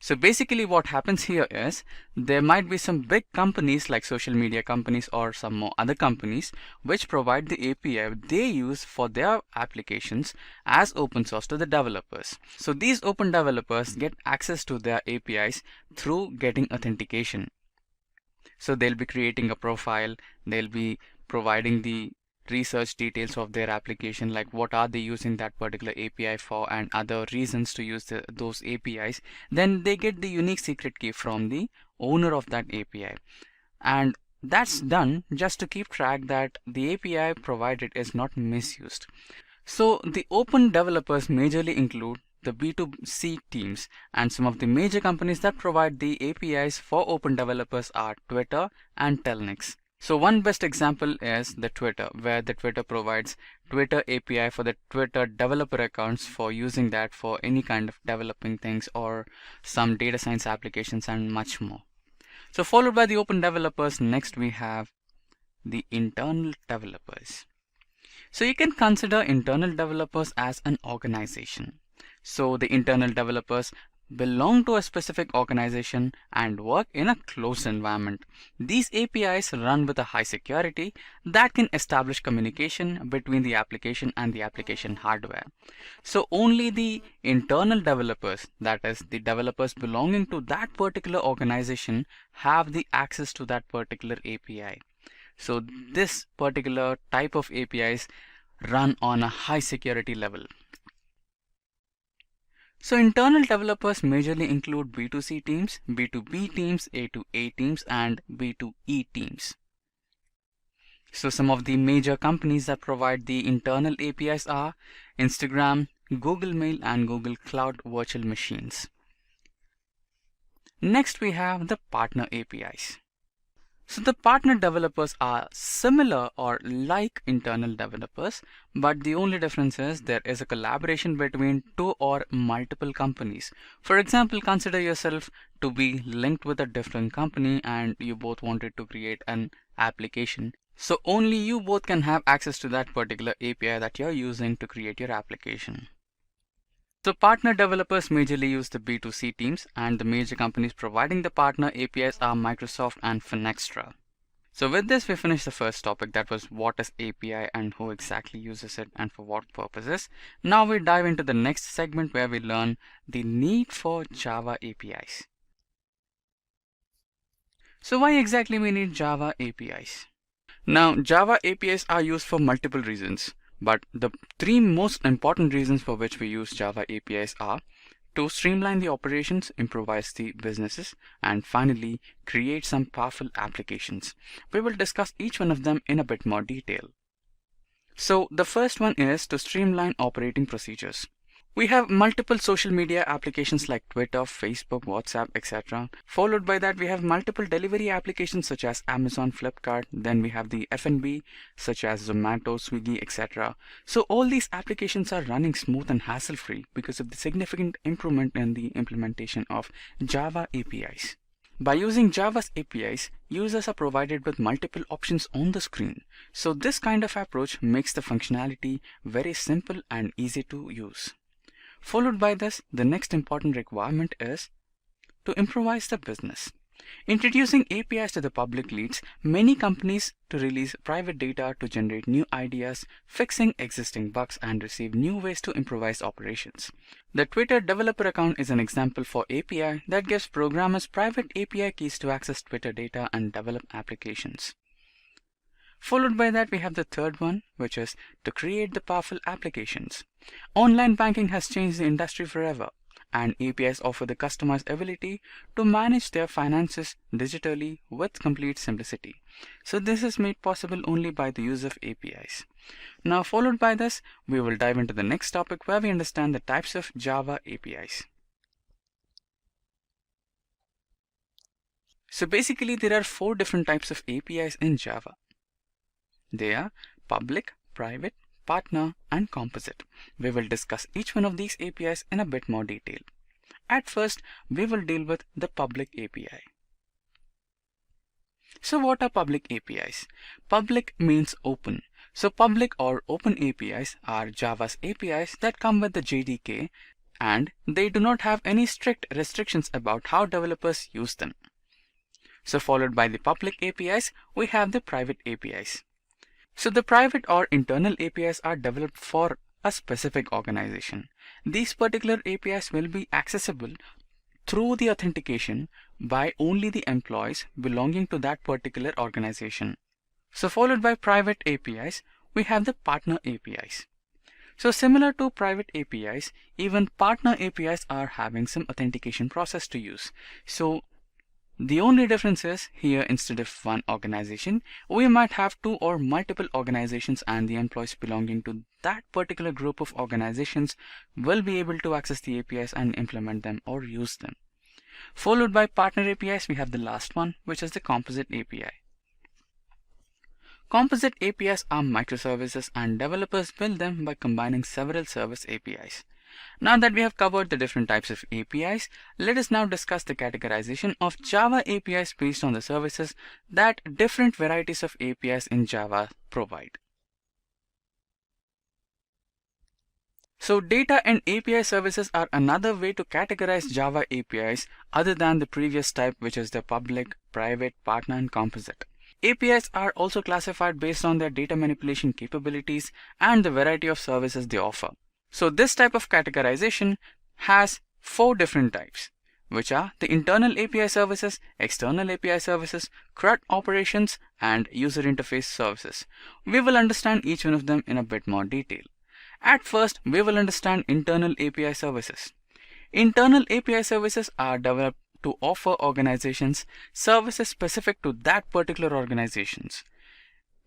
So basically what happens here is there might be some big companies like social media companies or some more other companies which provide the API they use for their applications as open source to the developers. So these open developers get access to their APIs through getting authentication. So they'll be creating a profile, they'll be providing the research details of their application, like what are they using that particular API for and other reasons to use those APIs. Then they get the unique secret key from the owner of that API. And that's done just to keep track that the API provided is not misused. So the open developers majorly include the B2C teams, and some of the major companies that provide the APIs for open developers are Twitter and Telnix. So one best example is the Twitter, where the Twitter provides Twitter API for the Twitter developer accounts for using that for any kind of developing things or some data science applications and much more. So followed by the open developers, next we have the internal developers. So you can consider internal developers as an organization. So the internal developers belong to a specific organization, and work in a closed environment. These APIs run with a high security that can establish communication between the application and the application hardware. So only the internal developers, that is the developers belonging to that particular organization, have the access to that particular API. So this particular type of APIs run on a high security level. So internal developers majorly include B2C teams, B2B teams, A2A teams, and B2E teams. So some of the major companies that provide the internal APIs are Instagram, Google Mail, and Google Cloud Virtual Machines. Next we have the partner APIs. So the partner developers are similar or like internal developers, but the only difference is there is a collaboration between two or multiple companies. For example, consider yourself to be linked with a different company and you both wanted to create an application. So only you both can have access to that particular API that you're using to create your application. So partner developers majorly use the B2C teams, and the major companies providing the partner APIs are Microsoft and Finextra. So with this, we finished the first topic, that was what is API and who exactly uses it and for what purposes. Now we dive into the next segment where we learn the need for Java APIs. So why exactly we need Java APIs? Now Java APIs are used for multiple reasons. But the three most important reasons for which we use Java APIs are to streamline the operations, improvise the businesses, and finally create some powerful applications. We will discuss each one of them in a bit more detail. So the first one is to streamline operating procedures. We have multiple social media applications like Twitter, Facebook, WhatsApp, etc. Followed by that, we have multiple delivery applications such as Amazon, Flipkart. Then we have the F&B such as Zomato, Swiggy, etc. So all these applications are running smooth and hassle-free because of the significant improvement in the implementation of Java APIs. By using Java's APIs, users are provided with multiple options on the screen. So this kind of approach makes the functionality very simple and easy to use. Followed by this, the next important requirement is to improvise the business. Introducing APIs to the public leads many companies to release private data to generate new ideas, fixing existing bugs, and receive new ways to improvise operations. The Twitter developer account is an example for API that gives programmers private API keys to access Twitter data and develop applications. Followed by that, we have the third one, which is to create the powerful applications. Online banking has changed the industry forever, and APIs offer the customer's ability to manage their finances digitally with complete simplicity. So this is made possible only by the use of APIs. Now followed by this, we will dive into the next topic where we understand the types of Java APIs. So basically there are 4 different types of APIs in Java. They are public, private, partner, and composite. We will discuss each one of these APIs in a bit more detail. At first, we will deal with the public API. So what are public APIs? Public means open. So public or open APIs are Java's APIs that come with the JDK, and they do not have any strict restrictions about how developers use them. So followed by the public APIs, we have the private APIs. So the private or internal APIs are developed for a specific organization. These particular APIs will be accessible through the authentication by only the employees belonging to that particular organization. So followed by private APIs, we have the partner APIs. So similar to private APIs, even partner APIs are having some authentication process to use. So the only difference is here, instead of one organization, we might have 2 or multiple organizations, and the employees belonging to that particular group of organizations will be able to access the APIs and implement them or use them. Followed by partner APIs, we have the last one, which is the composite API. Composite APIs are microservices, and developers build them by combining several service APIs. Now that we have covered the different types of APIs, let us now discuss the categorization of Java APIs based on the services that different varieties of APIs in Java provide. So data and API services are another way to categorize Java APIs other than the previous type, which is the public, private, partner, and composite. APIs are also classified based on their data manipulation capabilities and the variety of services they offer. So this type of categorization has 4 different types, which are the internal API services, external API services, CRUD operations, and user interface services. We will understand each one of them in a bit more detail. At first, we will understand internal API services. Internal API services are developed to offer organizations services specific to that particular organizations.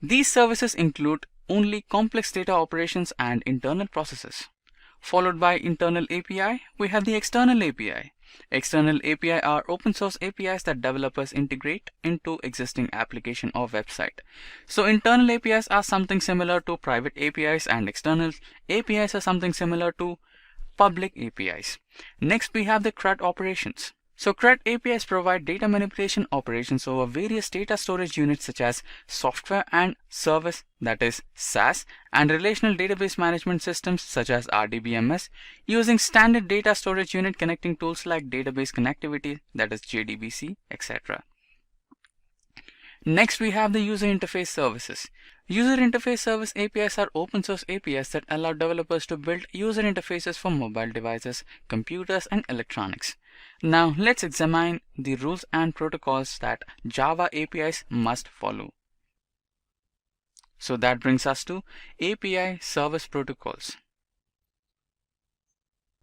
These services include only complex data operations and internal processes. Followed by internal API, we have the external API. External API are open source APIs that developers integrate into existing application or website. So internal APIs are something similar to private APIs, and external APIs are something similar to public APIs. Next, we have the CRUD operations. So CRUD APIs provide data manipulation operations over various data storage units such as software and service, that is SaaS, and relational database management systems such as RDBMS, using standard data storage unit connecting tools like database connectivity, that is JDBC, etc. Next, we have the user interface services. User interface service APIs are open source APIs that allow developers to build user interfaces for mobile devices, computers, and electronics. Now let's examine the rules and protocols that Java APIs must follow. So that brings us to API service protocols.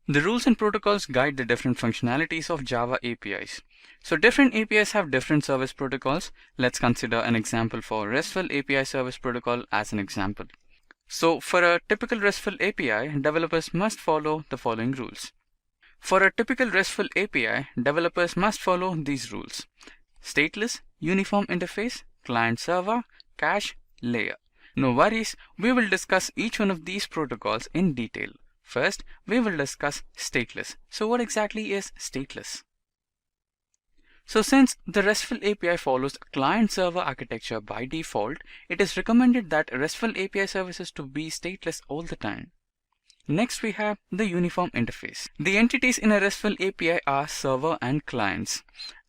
The rules and protocols guide the different functionalities of Java APIs. So different APIs have different service protocols. Let's consider an example for RESTful API service protocol as an example. So for a typical RESTful API, developers must follow the following rules. For a typical RESTful API, developers must follow these rules: stateless, uniform interface, client server, cache, layer. No worries, we will discuss each one of these protocols in detail. First, we will discuss stateless. So what exactly is stateless? So since the RESTful API follows client-server architecture by default, it is recommended that RESTful API services to be stateless all the time. Next, we have the uniform interface. The entities in a RESTful API are server and clients.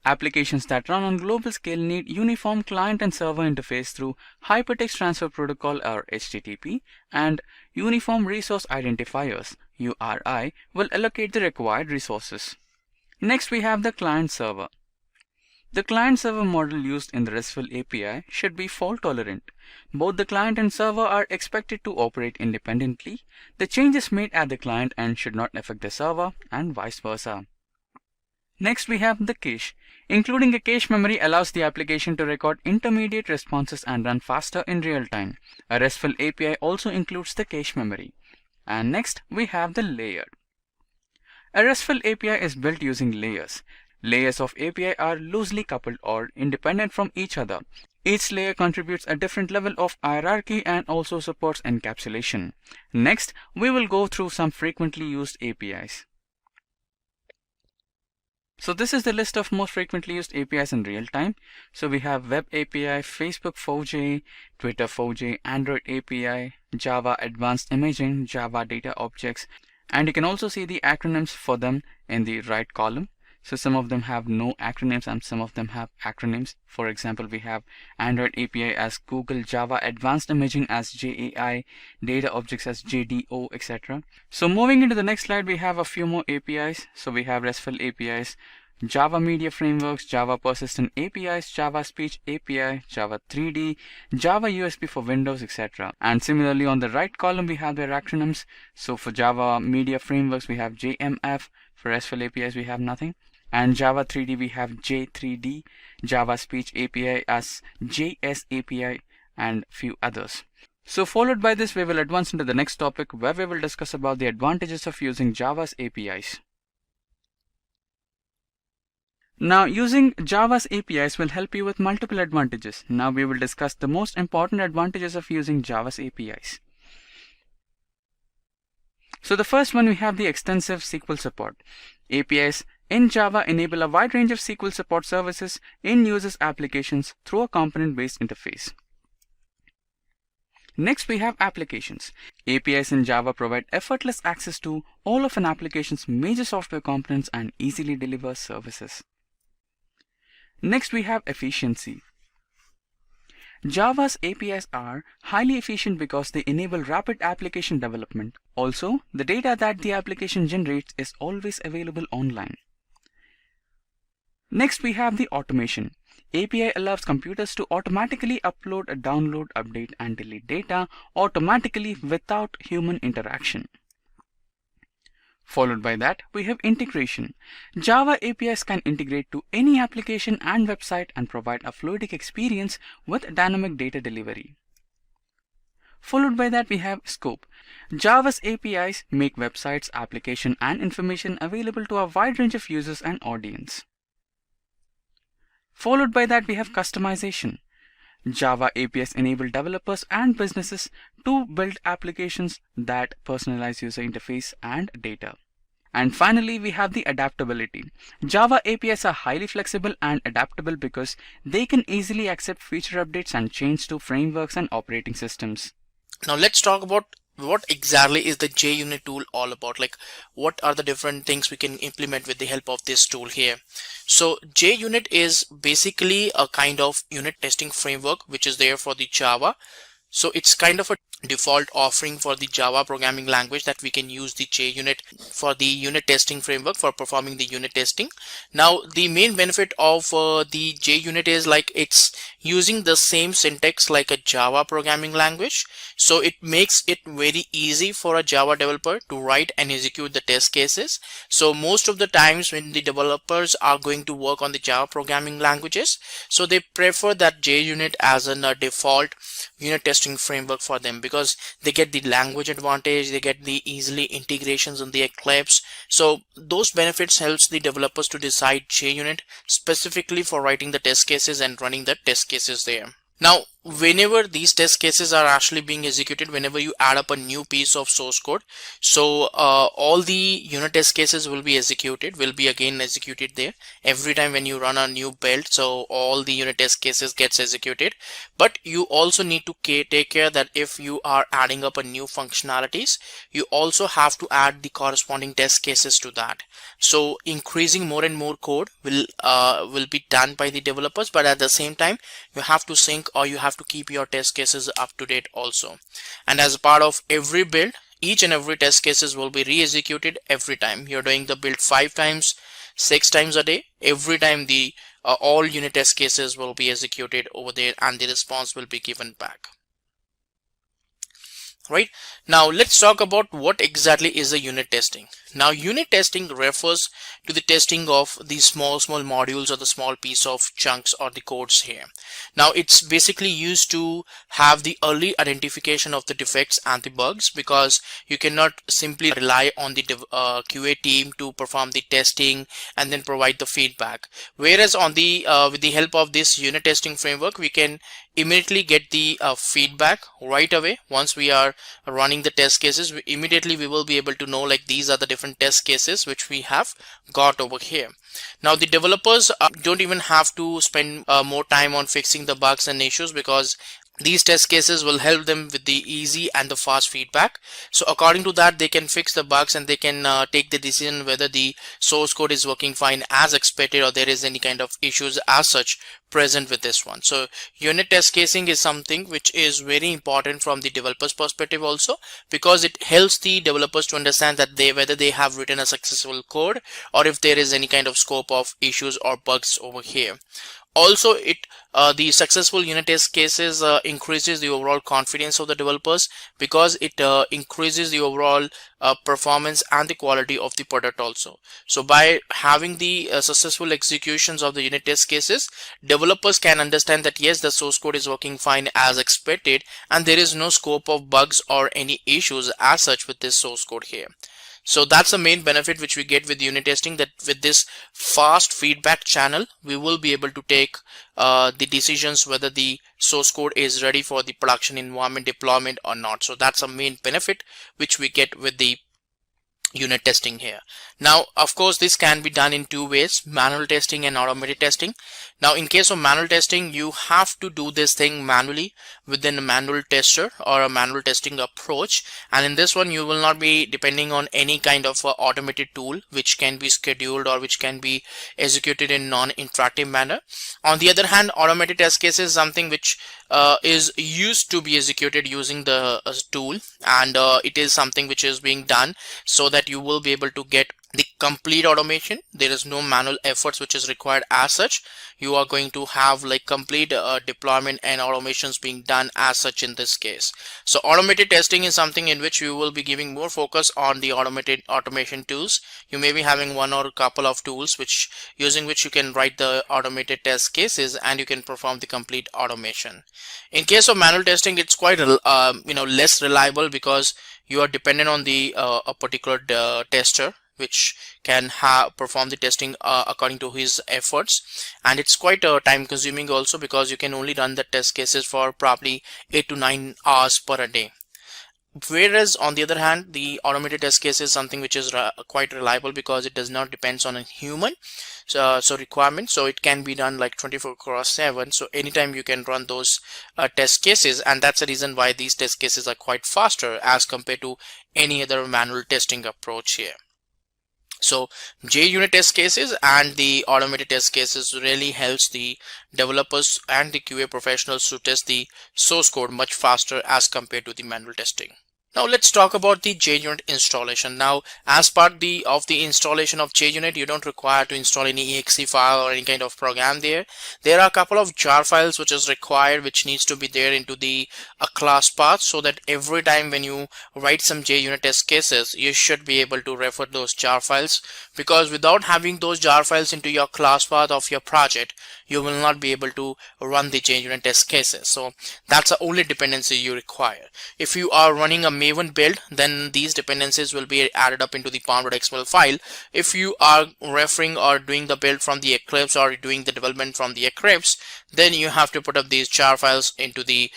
Applications that run on global scale need uniform client and server interface through Hypertext Transfer Protocol or HTTP, and Uniform Resource Identifiers URI will allocate the required resources. Next, we have the client server. The client-server model used in the RESTful API should be fault-tolerant. Both the client and server are expected to operate independently. The changes made at the client end should not affect the server, and vice versa. Next, we have the cache. Including a cache memory allows the application to record intermediate responses and run faster in real time. A RESTful API also includes the cache memory. And next, we have the layer. A RESTful API is built using layers. Layers of API are loosely coupled or independent from each other. Each layer contributes a different level of hierarchy and also supports encapsulation. Next, we will go through some frequently used APIs. So this is the list of most frequently used APIs in real time. So we have Web API, Facebook 4J, Twitter 4J, Android API, Java Advanced Imaging, Java Data Objects, and you can also see the acronyms for them in the right column. So some of them have no acronyms and some of them have acronyms. For example, we have Android API as Google, Java Advanced Imaging as JAI, Data Objects as JDO, etc. So moving into the next slide, we have a few more APIs. So we have RESTful APIs, Java Media Frameworks, Java Persistent APIs, Java Speech API, Java 3D, Java USB for Windows, etc. And similarly on the right column, we have their acronyms. So for Java Media Frameworks, we have JMF. For RESTful APIs, we have nothing. And Java 3D, we have J3D, Java Speech API as JS API, and few others. So followed by this, we will advance into the next topic where we will discuss about the advantages of using Java's APIs. Now, using Java's APIs will help you with multiple advantages. Now we will discuss the most important advantages of using Java's APIs. So the first one, we have the extensive SQL support. APIs in Java enable a wide range of SQL support services in users' applications through a component-based interface. Next, we have applications. APIs in Java provide effortless access to all of an application's major software components and easily deliver services. Next, we have efficiency. Java's APIs are highly efficient because they enable rapid application development. Also, the data that the application generates is always available online. Next, we have the automation. API allows computers to automatically upload, download, update, and delete data automatically without human interaction. Followed by that, we have integration. Java APIs can integrate to any application and website and provide a fluidic experience with dynamic data delivery. Followed by that, we have scope. Java's APIs make websites, application, and information available to a wide range of users and audience. Followed by that, we have customization. Java APIs enable developers and businesses to build applications that personalize user interface and data. And finally, we have the adaptability. Java APIs are highly flexible and adaptable because they can easily accept feature updates and change to frameworks and operating systems. Now let's talk about what exactly is the JUnit tool all about. Like, what are the different things we can implement with the help of this tool here? So JUnit is basically a kind of unit testing framework which is there for the Java. So it's kind of a default offering for the Java programming language that we can use the JUnit for the unit testing framework for performing the unit testing. Now the main benefit of the JUnit is like it's using the same syntax like a Java programming language. So it makes it very easy for a Java developer to write and execute the test cases. So most of the times when the developers are going to work on the Java programming languages, so they prefer that JUnit as a default unit testing framework for them, because they get the language advantage, they get the easily integrations in the Eclipse. So those benefits helps the developers to decide JUnit specifically for writing the test cases and running the test cases there. Now, whenever these test cases are actually being executed, whenever you add up a new piece of source code, so all the unit test cases will be again executed there every time when you run a new build. So all the unit test cases gets executed. But you also need to take care that if you are adding up a new functionalities, you also have to add the corresponding test cases to that. So increasing more and more code will be done by the developers, but at the same time you have to sync, or you have to keep your test cases up to date also. And as a part of every build, each and every test cases will be re-executed every time. You're doing the build 5 times, 6 times a day. Every time the all unit test cases will be executed over there and the response will be given back. Right, now let's talk about what exactly is a unit testing. Now unit testing refers to the testing of the small modules or the small piece of chunks or the codes here. Now it's basically used to have the early identification of the defects and the bugs, because you cannot simply rely on the QA team to perform the testing and then provide the feedback. Whereas on the with the help of this unit testing framework, we can immediately get the feedback right away. Once we are running the test cases, immediately we will be able to know like these are the different test cases which we have got over here. Now the developers don't even have to spend more time on fixing the bugs and issues, because these test cases will help them with the easy and the fast feedback. So according to that, they can fix the bugs and they can take the decision whether the source code is working fine as expected, or there is any kind of issues as such present with this one. So unit test casing is something which is very important from the developer's perspective also, because it helps the developers to understand that whether they have written a successful code or if there is any kind of scope of issues or bugs over here. Also, the successful unit test cases increases the overall confidence of the developers, because it increases the overall performance and the quality of the product also. So by having the successful executions of the unit test cases, developers can understand that yes, the source code is working fine as expected and there is no scope of bugs or any issues as such with this source code here. So that's the main benefit which we get with unit testing, that with this fast feedback channel, we will be able to take the decisions whether the source code is ready for the production environment deployment or not. So that's a main benefit which we get with the unit testing here. Now, of course, this can be done in two ways, manual testing and automated testing. Now, in case of manual testing, you have to do this thing manually within a manual tester or a manual testing approach. And in this one, you will not be depending on any kind of automated tool which can be scheduled or which can be executed in non-interactive manner. On the other hand, automated test case is something which is used to be executed using the tool, and it is something which is being done so that you will be able to get the complete automation. There is no manual efforts which is required as such. You are going to have like complete deployment and automations being done as such in this case. So automated testing is something in which you will be giving more focus on the automated automation tools. You may be having one or a couple of tools which using which you can write the automated test cases and you can perform the complete automation. In case of manual testing, it's quite less reliable because you are dependent on the a particular tester which can perform the testing according to his efforts, and it's quite time consuming also because you can only run the test cases for probably 8 to 9 hours per day. Whereas on the other hand, the automated test case is something which is quite reliable because it does not depends on a human requirement, so it can be done like 24/7, so anytime you can run those test cases, and that's the reason why these test cases are quite faster as compared to any other manual testing approach here. So JUnit test cases and the automated test cases really helps the developers and the QA professionals to test the source code much faster as compared to the manual testing. Now let's talk about the JUnit installation. Now, as part of the installation of JUnit, you don't require to install any exe file or any kind of program there. There are a couple of jar files which is required, which needs to be there into the class path, so that every time when you write some JUnit test cases, you should be able to refer those jar files, because without having those jar files into your class path of your project, you will not be able to run the JUnit test cases. So that's the only dependency you require. If you are running a Maven build, then these dependencies will be added up into the pom.xml file. If you are referring or doing the build from the Eclipse or doing the development from the Eclipse, then you have to put up these jar files into the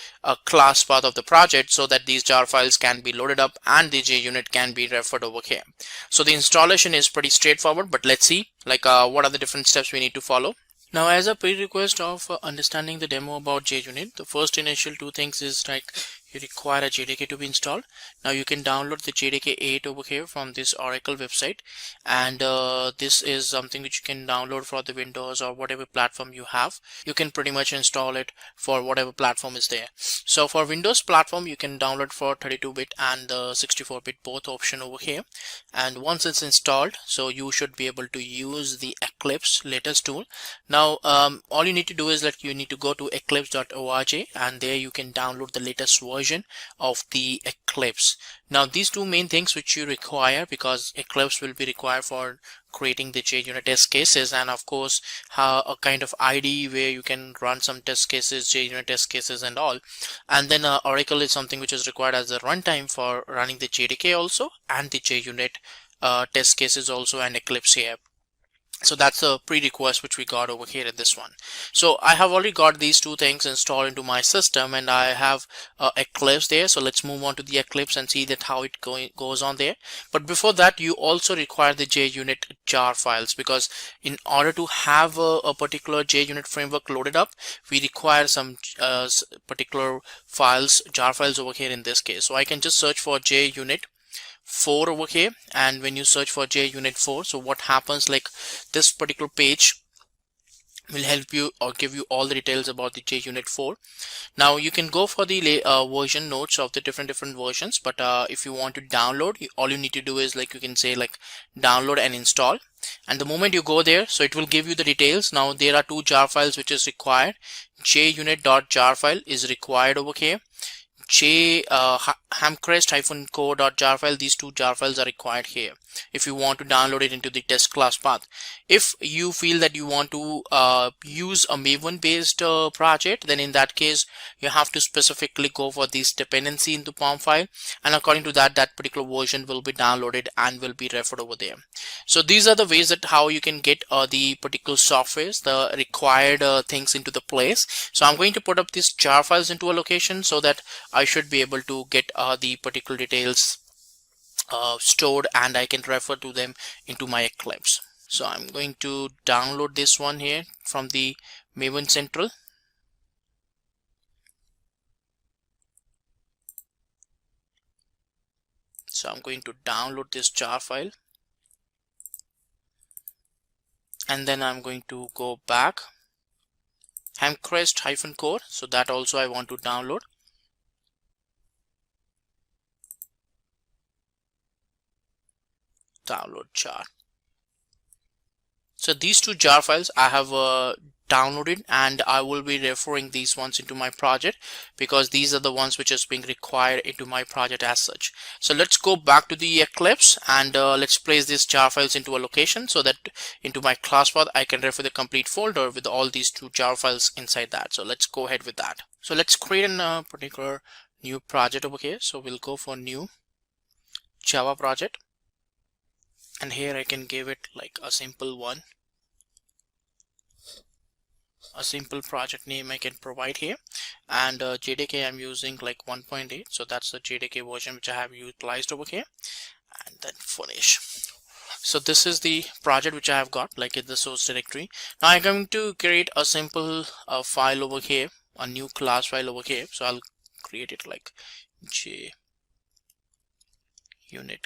class path of the project so that these jar files can be loaded up and the JUnit can be referred over here. So the installation is pretty straightforward, but let's see what are the different steps we need to follow. Now, as a prerequisite of understanding the demo about JUnit, the first initial two things is like you require a JDK to be installed. Now you can download the JDK 8 over here from this Oracle website, and this is something which you can download for the Windows or whatever platform you have. You can pretty much install it for whatever platform is there. So for Windows platform, you can download for 32-bit and 64-bit both option over here. And once it's installed, so you should be able to use the Eclipse latest tool. Now all you need to do is you need to go to eclipse.org, and there you can download the latest version of the Eclipse. Now these two main things which you require, because Eclipse will be required for creating the JUnit test cases, and of course a kind of IDE where you can run some test cases, JUnit test cases and all. And then Oracle is something which is required as a runtime for running the JDK also, and the JUnit test cases also, and Eclipse here. So that's a prerequisite which we got over here in this one. So I have already got these two things installed into my system, and I have Eclipse there. So let's move on to the Eclipse and see that how it goes on there. But before that, you also require the JUnit jar files, because in order to have a particular JUnit framework loaded up, we require some particular files, jar files over here in this case. So I can just search for JUnit 4 over here, and when you search for JUnit 4, so what happens, like this particular page will help you or give you all the details about the JUnit 4. Now you can go for the version notes of the different versions, but if you want to download, all you need to do is you can say download and install, and the moment you go there, so it will give you the details. Now there are two jar files which is required. JUnit.jar file is required over here. hamcrest-co.jar file, these two jar files are required here if you want to download it into the test class path. If you feel that you want to use a Maven based project, then in that case you have to specifically go for this dependency into POM file, and according to that particular version will be downloaded and will be referred over there. So these are the ways that how you can get the particular softwares, the required things into the place. So I'm going to put up these jar files into a location so that I should be able to get the particular details stored, and I can refer to them into my Eclipse. So I'm going to download this one here from the Maven Central. So I'm going to download this jar file, and then I'm going to go back Hemcrest-core, so that also I want to download. Download jar. So these two jar files I have downloaded, and I will be referring these ones into my project because these are the ones which is being required into my project as such. So let's go back to the Eclipse, and let's place these jar files into a location so that into my class path I can refer the complete folder with all these two jar files inside that. So let's go ahead with that. So let's create a particular new project over here. So we'll go for new Java project, and here I can give it like a simple one. A simple project name I can provide here, and JDK I'm using like 1.8, so that's the JDK version which I have utilized over here, and then finish. So this is the project which I have got like in the source directory. Now I'm going to create a simple file over here, a new class file over here. So I'll create it like JUnit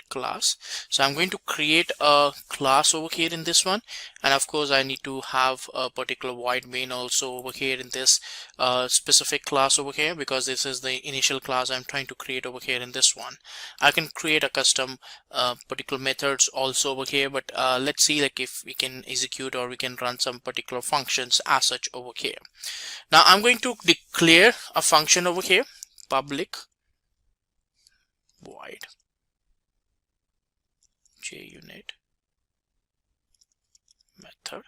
class. So I'm going to create a class over here in this one, and of course I need to have a particular void main also over here in this specific class over here, because this is the initial class I'm trying to create over here in this one. I can create a custom particular methods also over here, but let's see like if we can execute or we can run some particular functions as such over here. Now I'm going to declare a function over here, public void JUnit method.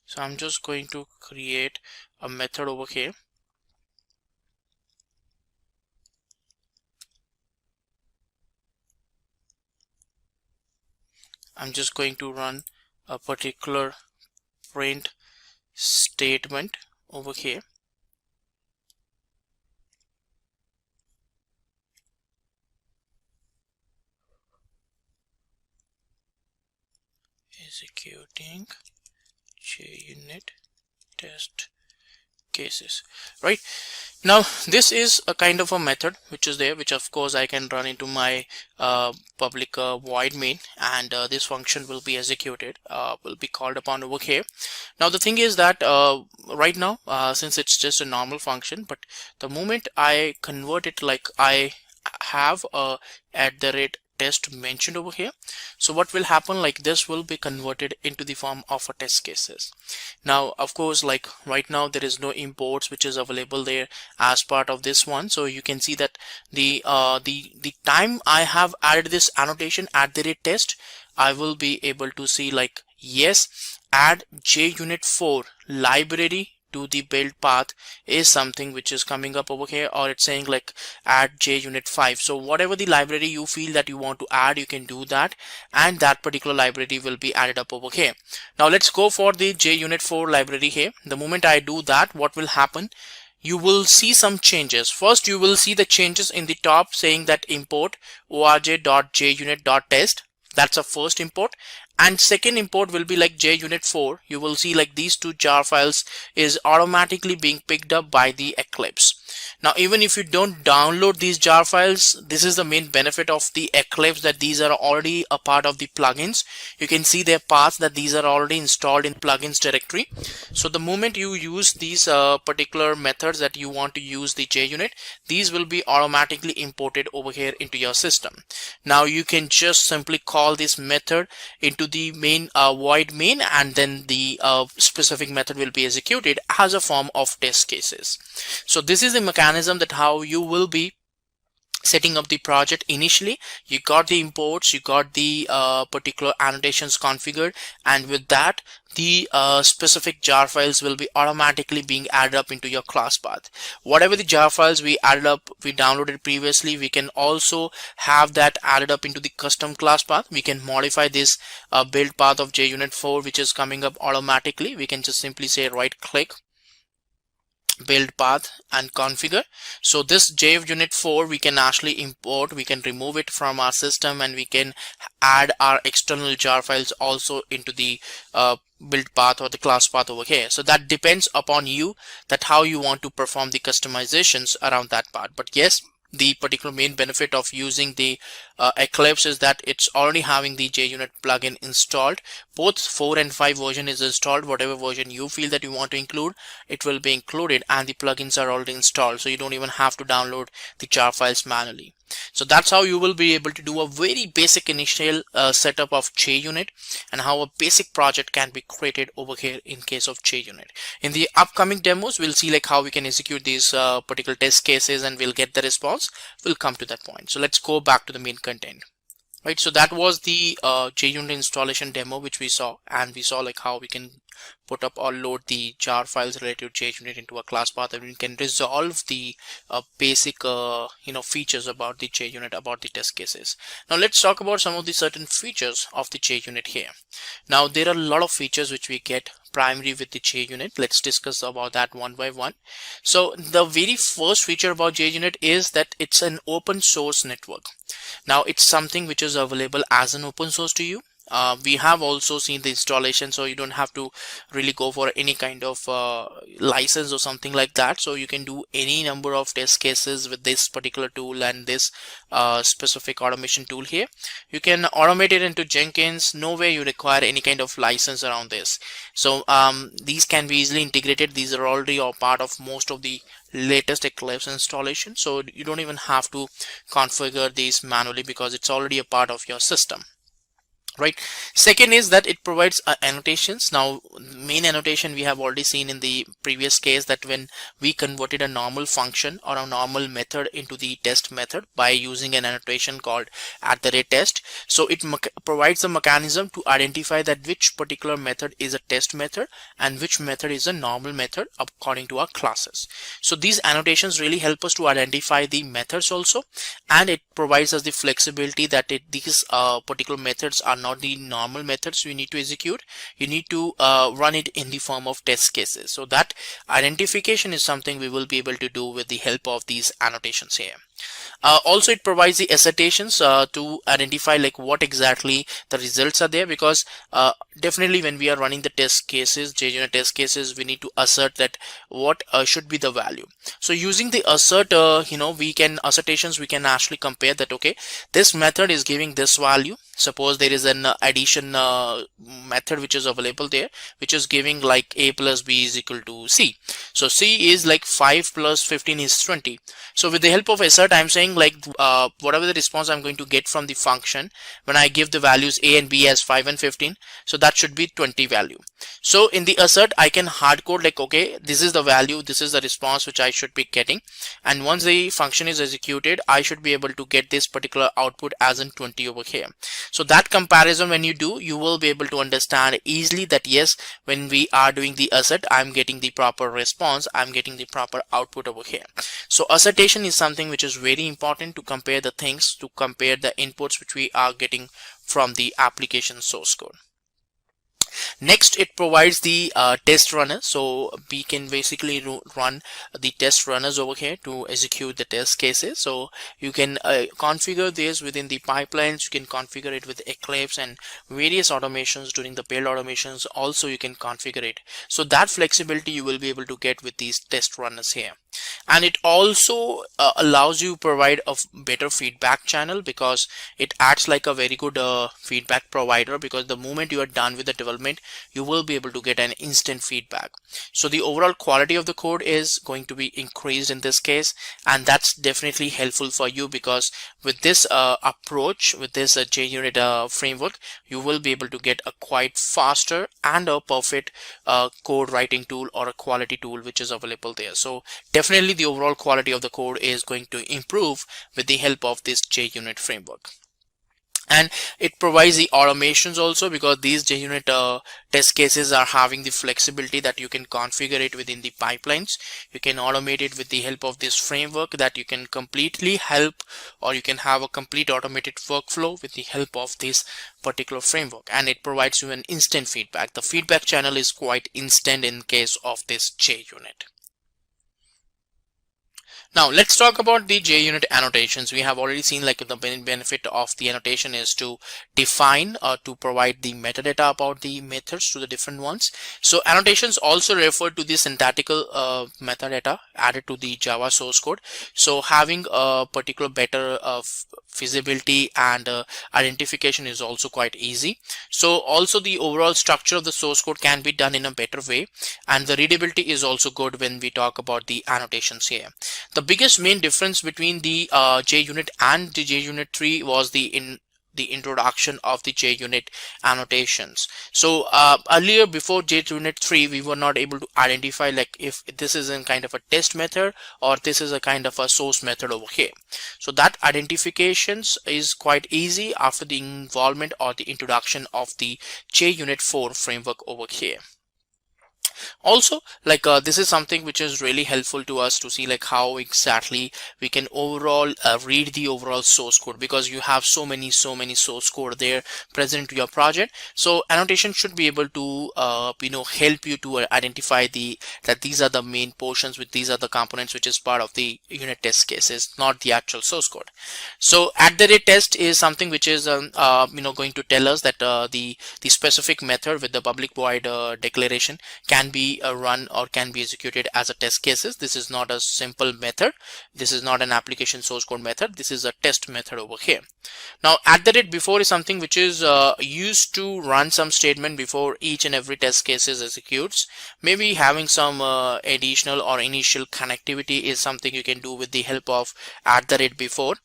So I'm just going to create a method over here. I'm just going to run a particular print statement over here. Executing JUnit test cases. Right now this is a kind of a method which is there, which of course I can run into my public void main, and this function will be executed, will be called upon over here. Now the thing is that right now since it's just a normal function, but the moment I convert it, like I have a @test mentioned over here, so what will happen, like this will be converted into the form of a test cases. Now of course, like right now there is no imports which is available there as part of this one, so you can see that the time I have added this annotation @test, I will be able to see like yes, add JUnit4 library to the build path is something which is coming up over here, or it's saying like add JUnit5. So whatever the library you feel that you want to add, you can do that, and that particular library will be added up over here. Now let's go for the JUnit4 library here. The moment I do that, what will happen? You will see some changes. First, you will see the changes in the top saying that import org.junit.test. That's a first import. And second import will be like JUnit4. You will see like these two jar files is automatically being picked up by the Eclipse. Now even if you don't download these jar files, this is the main benefit of the Eclipse, that these are already a part of the plugins. You can see their paths, that these are already installed in plugins directory. So the moment you use these particular methods that you want to use the JUnit, these will be automatically imported over here into your system. Now you can just simply call this method into the main void main, and then the specific method will be executed as a form of test cases. So this is the mechanism that how you will be setting up the project. Initially you got the imports, you got the particular annotations configured, and with that the specific jar files will be automatically being added up into your class path. Whatever the jar files we added up, we downloaded previously, we can also have that added up into the custom class path. We can modify this build path of JUnit4 which is coming up automatically. We can just simply say right click build path and configure. So this JUnit 4 we can actually import, we can remove it from our system, and we can add our external jar files also into the build path or the class path over here. So that depends upon you, that how you want to perform the customizations around that part. But yes, the particular main benefit of using the Eclipse is that it's already having the JUnit plugin installed. Both 4 and 5 version is installed. Whatever version you feel that you want to include, it will be included, and the plugins are already installed, so you don't even have to download the jar files manually. So that's how you will be able to do a very basic initial setup of JUnit, and how a basic project can be created over here in case of JUnit. In the upcoming demos, we'll see like how we can execute these particular test cases, and we'll get the response. We'll come to that point. So let's go back to the main content. Right, so that was the JUnit installation demo which we saw, and we saw like how we can put up or load the jar files related to JUnit into a class path, and we can resolve the basic features about the JUnit, about the test cases. Now let's talk about some of the certain features of the JUnit here. Now there are a lot of features which we get primary with the JUnit. Let's discuss about that one by one. So the very first feature about JUnit is that it's an open source network. Now it's something which is available as an open source to you. We have also seen the installation, so you don't have to really go for any kind of license or something like that. So you can do any number of test cases with this particular tool and this specific automation tool here. You can automate it into Jenkins. Nowhere you require any kind of license around this. So these can be easily integrated. These are already a part of most of the latest Eclipse installation, so you don't even have to configure these manually because it's already a part of your system. Right. Second is that it provides annotations. Now main annotation we have already seen in the previous case, that when we converted a normal function or a normal method into the test method by using an annotation called @test, so it provides a mechanism to identify that which particular method is a test method and which method is a normal method according to our classes. So these annotations really help us to identify the methods also, and it provides us the flexibility that these particular methods are not the normal methods we need to execute. You need to run it in the form of test cases. So that identification is something we will be able to do with the help of these annotations here. Also it provides the assertions to identify like what exactly the results are there, because definitely when we are running the test cases, JUnit test cases, we need to assert that what should be the value. So using the assert we can actually compare that, okay, this method is giving this value. Suppose there is an addition method which is available there, which is giving like a plus b is equal to c. So c is like 5 plus 15 is 20. So with the help of assert, I'm saying like whatever the response I'm going to get from the function when I give the values a and b as 5 and 15, so that should be 20 value. So in the assert I can hard code like, okay, this is the value, this is the response which I should be getting, and once the function is executed I should be able to get this particular output as in 20 over here. So that comparison when you do, you will be able to understand easily that yes, when we are doing the assert, I'm getting the proper response, I'm getting the proper output over here. So assertion is something which is very important to compare the things, to compare the inputs which we are getting from the application source code. Next, it provides the test runner. So we can basically run the test runners over here to execute the test cases. So you can configure this within the pipelines. You can configure it with Eclipse and various automations during the build automations. Also, you can configure it. So that flexibility you will be able to get with these test runners here. And it also allows you to provide a better feedback channel, because it acts like a very good feedback provider, because the moment you are done with the development, you will be able to get an instant feedback. So the overall quality of the code is going to be increased in this case, and that's definitely helpful for you, because with this approach, with this JUnit framework, you will be able to get a quite faster and a perfect code writing tool or a quality tool which is available there. So definitely the overall quality of the code is going to improve with the help of this JUnit framework. And it provides the automations also, because these JUnit test cases are having the flexibility that you can configure it within the pipelines. You can automate it with the help of this framework, that you can completely help, or you can have a complete automated workflow with the help of this particular framework, and it provides you an instant feedback. The feedback channel is quite instant in case of this JUnit. Now let's talk about the JUnit annotations. We have already seen like the benefit of the annotation is to define or to provide the metadata about the methods to the different ones. So annotations also refer to the syntactical metadata added to the Java source code. So having a particular better feasibility and identification is also quite easy. So also the overall structure of the source code can be done in a better way, and the readability is also good when we talk about the annotations here. The biggest main difference between the JUnit and the JUnit 3 was the introduction of the JUnit annotations. So earlier, before JUnit 3, we were not able to identify like if this is in kind of a test method or this is a kind of a source method over here. So that identifications is quite easy after the involvement or the introduction of the JUnit 4 framework over here. Also, like this is something which is really helpful to us to see like how exactly we can overall read the overall source code, because you have so many source code there present to your project. So annotation should be able to help you to identify that these are the main portions, with these are the components which is part of the unit test cases, not the actual source code. So @test is something which is going to tell us that the specific method with the public void declaration can be run or can be executed as a test cases. This is not a simple method. This is not an application source code method. This is a test method over here. Now @before is something which is used to run some statement before each and every test cases executes. Maybe having some additional or initial connectivity is something you can do with the help of @before.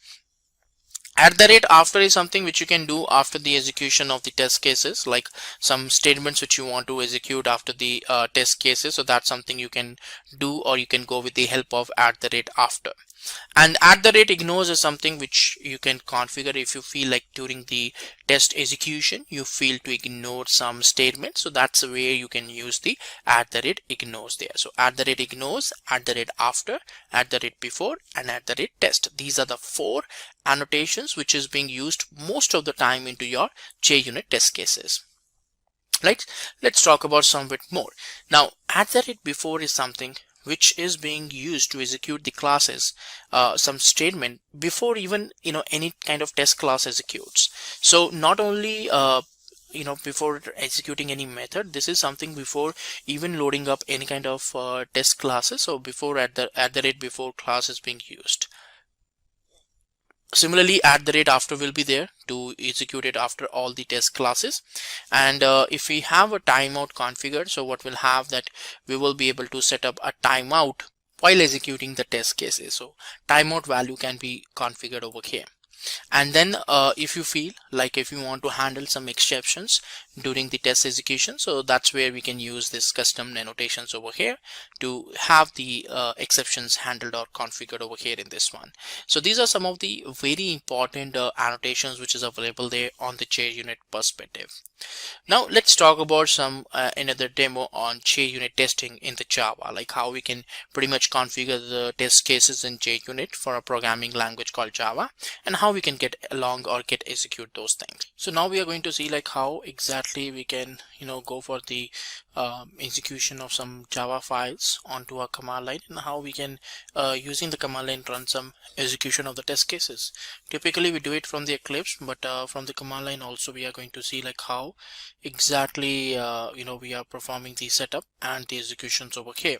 @after is something which you can do after the execution of the test cases, like some statements which you want to execute after the test cases. So that's something you can do, or you can go with the help of @after. And @ignores is something which you can configure if you feel like during the test execution you feel to ignore some statement. So that's the way you can use the @ignores there. So @ignores, @after, @before, and @test. These are the 4 annotations which is being used most of the time into your JUnit test cases. Right? Let's talk about some bit more. Now @before is something which is being used to execute the classes, some statement before even any kind of test class executes. So not only before executing any method, this is something before even loading up any kind of test classes. So before @before class is being used. Similarly, @after will be there to execute it after all the test classes. And if we have a timeout configured, so what we'll have that we will be able to set up a timeout while executing the test cases. So timeout value can be configured over here. And then if you feel like if you want to handle some exceptions during the test execution, so that's where we can use this custom annotations over here to have the exceptions handled or configured over here in this one. So these are some of the very important annotations which is available there on the JUnit perspective. Now let's talk about some another demo on JUnit testing in the Java, like how we can pretty much configure the test cases in JUnit for a programming language called Java, and how we can get along or get execute those things. So now we are going to see like how exactly we can go for the execution of some Java files onto a command line, and how we can using the command line run some execution of the test cases. Typically we do it from the Eclipse, but from the command line also we are going to see like how exactly we are performing the setup and the executions over here.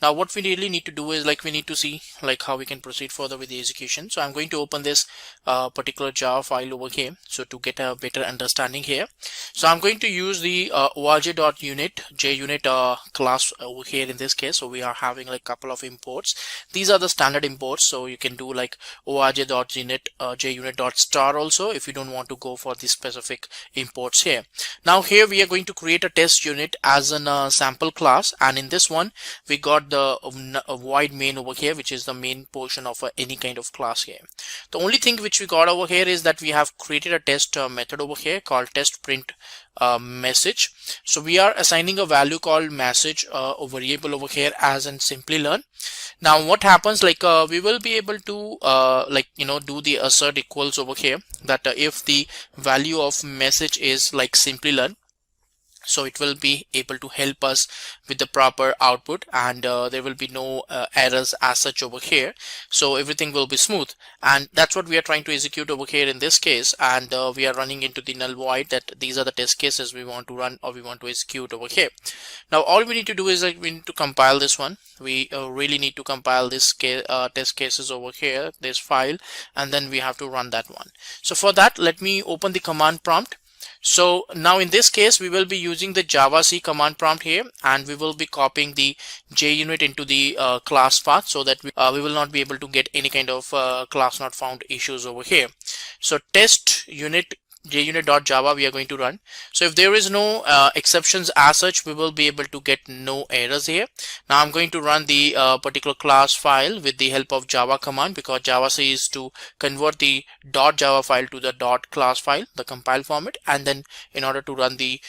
Now what we really need to do is like we need to see like how we can proceed further with the execution. So I'm going to open this particular Java file over here, so to get a better understanding here. So I'm going to use the org.unit JUnit class over here in this case. So we are having like couple of imports. These are the standard imports, so you can do like org.unit JUnit.star also if you don't want to go for the specific imports here. Now here we are going to create a test unit as a sample class, and in this one we got the void main over here, which is the main portion of any kind of class here. The only thing which we got over here is that we have created a test method over here called test print message. So we are assigning a value called message, a variable over here as in Simplilearn. Now what happens, like we will be able to do the assert equals over here, that if the value of message is like Simplilearn, So it will be able to help us with the proper output, and there will be no errors as such over here. So everything will be smooth, and that's what we are trying to execute over here in this case. And we are running into the null void that these are the test cases we want to run or we want to execute over here. Now all we need to do is like we need to compile this one. We really need to compile this test cases over here, this file, and then we have to run that one. So for that, let me open the command prompt. So now in this case we will be using the javac command prompt here, and we will be copying the JUnit into the class path, so that we will not be able to get any kind of class not found issues over here. So test unit junit.java we are going to run. So if there is no exceptions as such, we will be able to get no errors here. Now I'm going to run the particular class file with the help of java command, because javac is to convert the .java file to the .class file, the compile format, and then in order to run the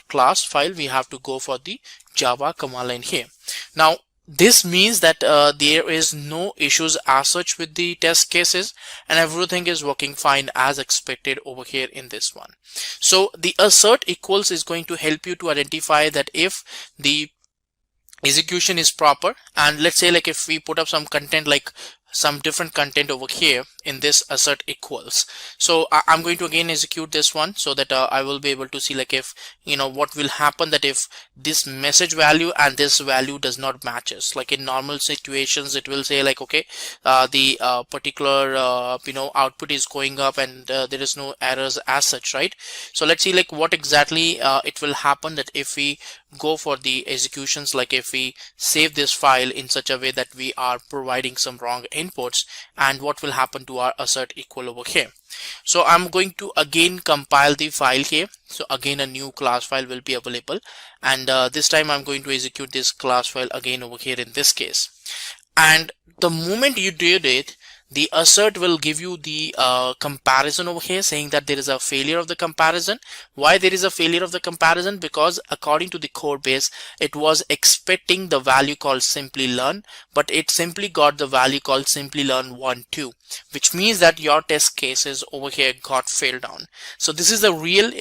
.class file we have to go for the java command line here. Now this means that there is no issues as such with the test cases, and everything is working fine as expected over here in this one. So the assert equals is going to help you to identify that if the execution is proper, and let's say like if we put up some content, like some different content over here in this assert equals. So I'm going to again execute this one, so that I will be able to see like if what will happen, that if this message value and this value does not matches. Like in normal situations it will say like, okay, the particular output is going up and there is no errors as such, right? So let's see like what exactly it will happen, that if we go for the executions, like if we save this file in such a way that we are providing some wrong inputs, and what will happen to our assert equal over here. So I'm going to again compile the file here. So again a new class file will be available, and this time I'm going to execute this class file again over here in this case. And the moment you did it, the assert will give you the comparison over here, saying that there is a failure of the comparison. Why there is a failure of the comparison? Because according to the code base, it was expecting the value called Simplilearn, but it simply got the value called Simplilearn 1.2, which means that your test cases over here got failed down. So this is the real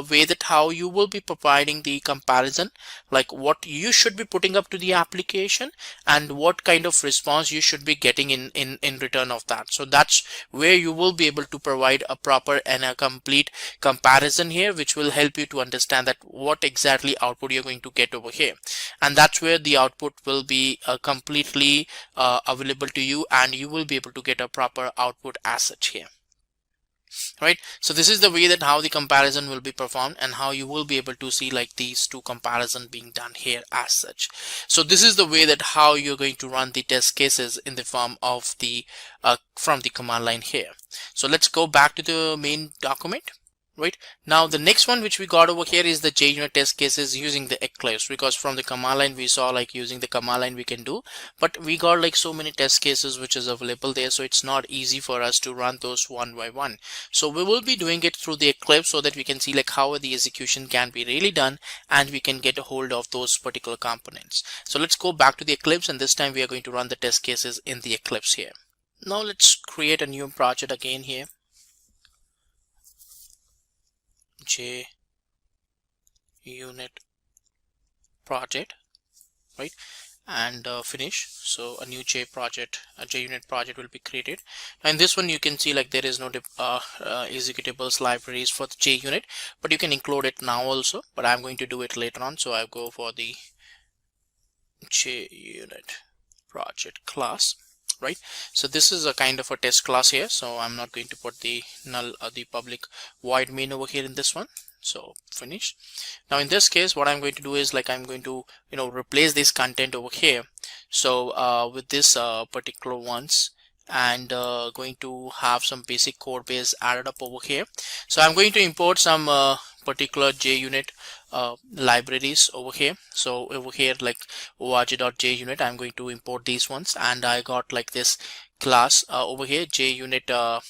way that how you will be providing the comparison, like what you should be putting up to the application and what kind of response you should be getting in return of that. So that's where you will be able to provide a proper and a complete comparison here, which will help you to understand that what exactly output you're going to get over here. And that's where the output will be completely available to you, and you will be able to get a proper output as such here. Right, so this is the way that how the comparison will be performed, and how you will be able to see like these two comparison being done here as such. So this is the way that how you're going to run the test cases in the form of the from the command line here. So let's go back to the main document. Right, now the next one which we got over here is the JUnit test cases using the Eclipse, because from the command line we saw like using the command line we can do, but we got like so many test cases which is available there, so it's not easy for us to run those one by one. So we will be doing it through the Eclipse, so that we can see like how the execution can be really done, and we can get a hold of those particular components. So let's go back to the Eclipse, and this time we are going to run the test cases in the Eclipse here. Now let's create a new project again here. JUnit project, right, and finish. So a new JUnit project will be created. And this one you can see like there is no executables libraries for the JUnit, but you can include it now also, but I'm going to do it later on. So I go for the JUnit project class. Right, so this is a kind of a test class here, so I'm not going to put the null the public void main over here in this one. So finish. Now in this case what I'm going to do is like I'm going to replace this content over here, so with this particular ones, and going to have some basic code base added up over here. So I'm going to import some particular JUnit libraries over here. So over here like org.junit, I'm going to import these ones, and I got like this class over here JUnit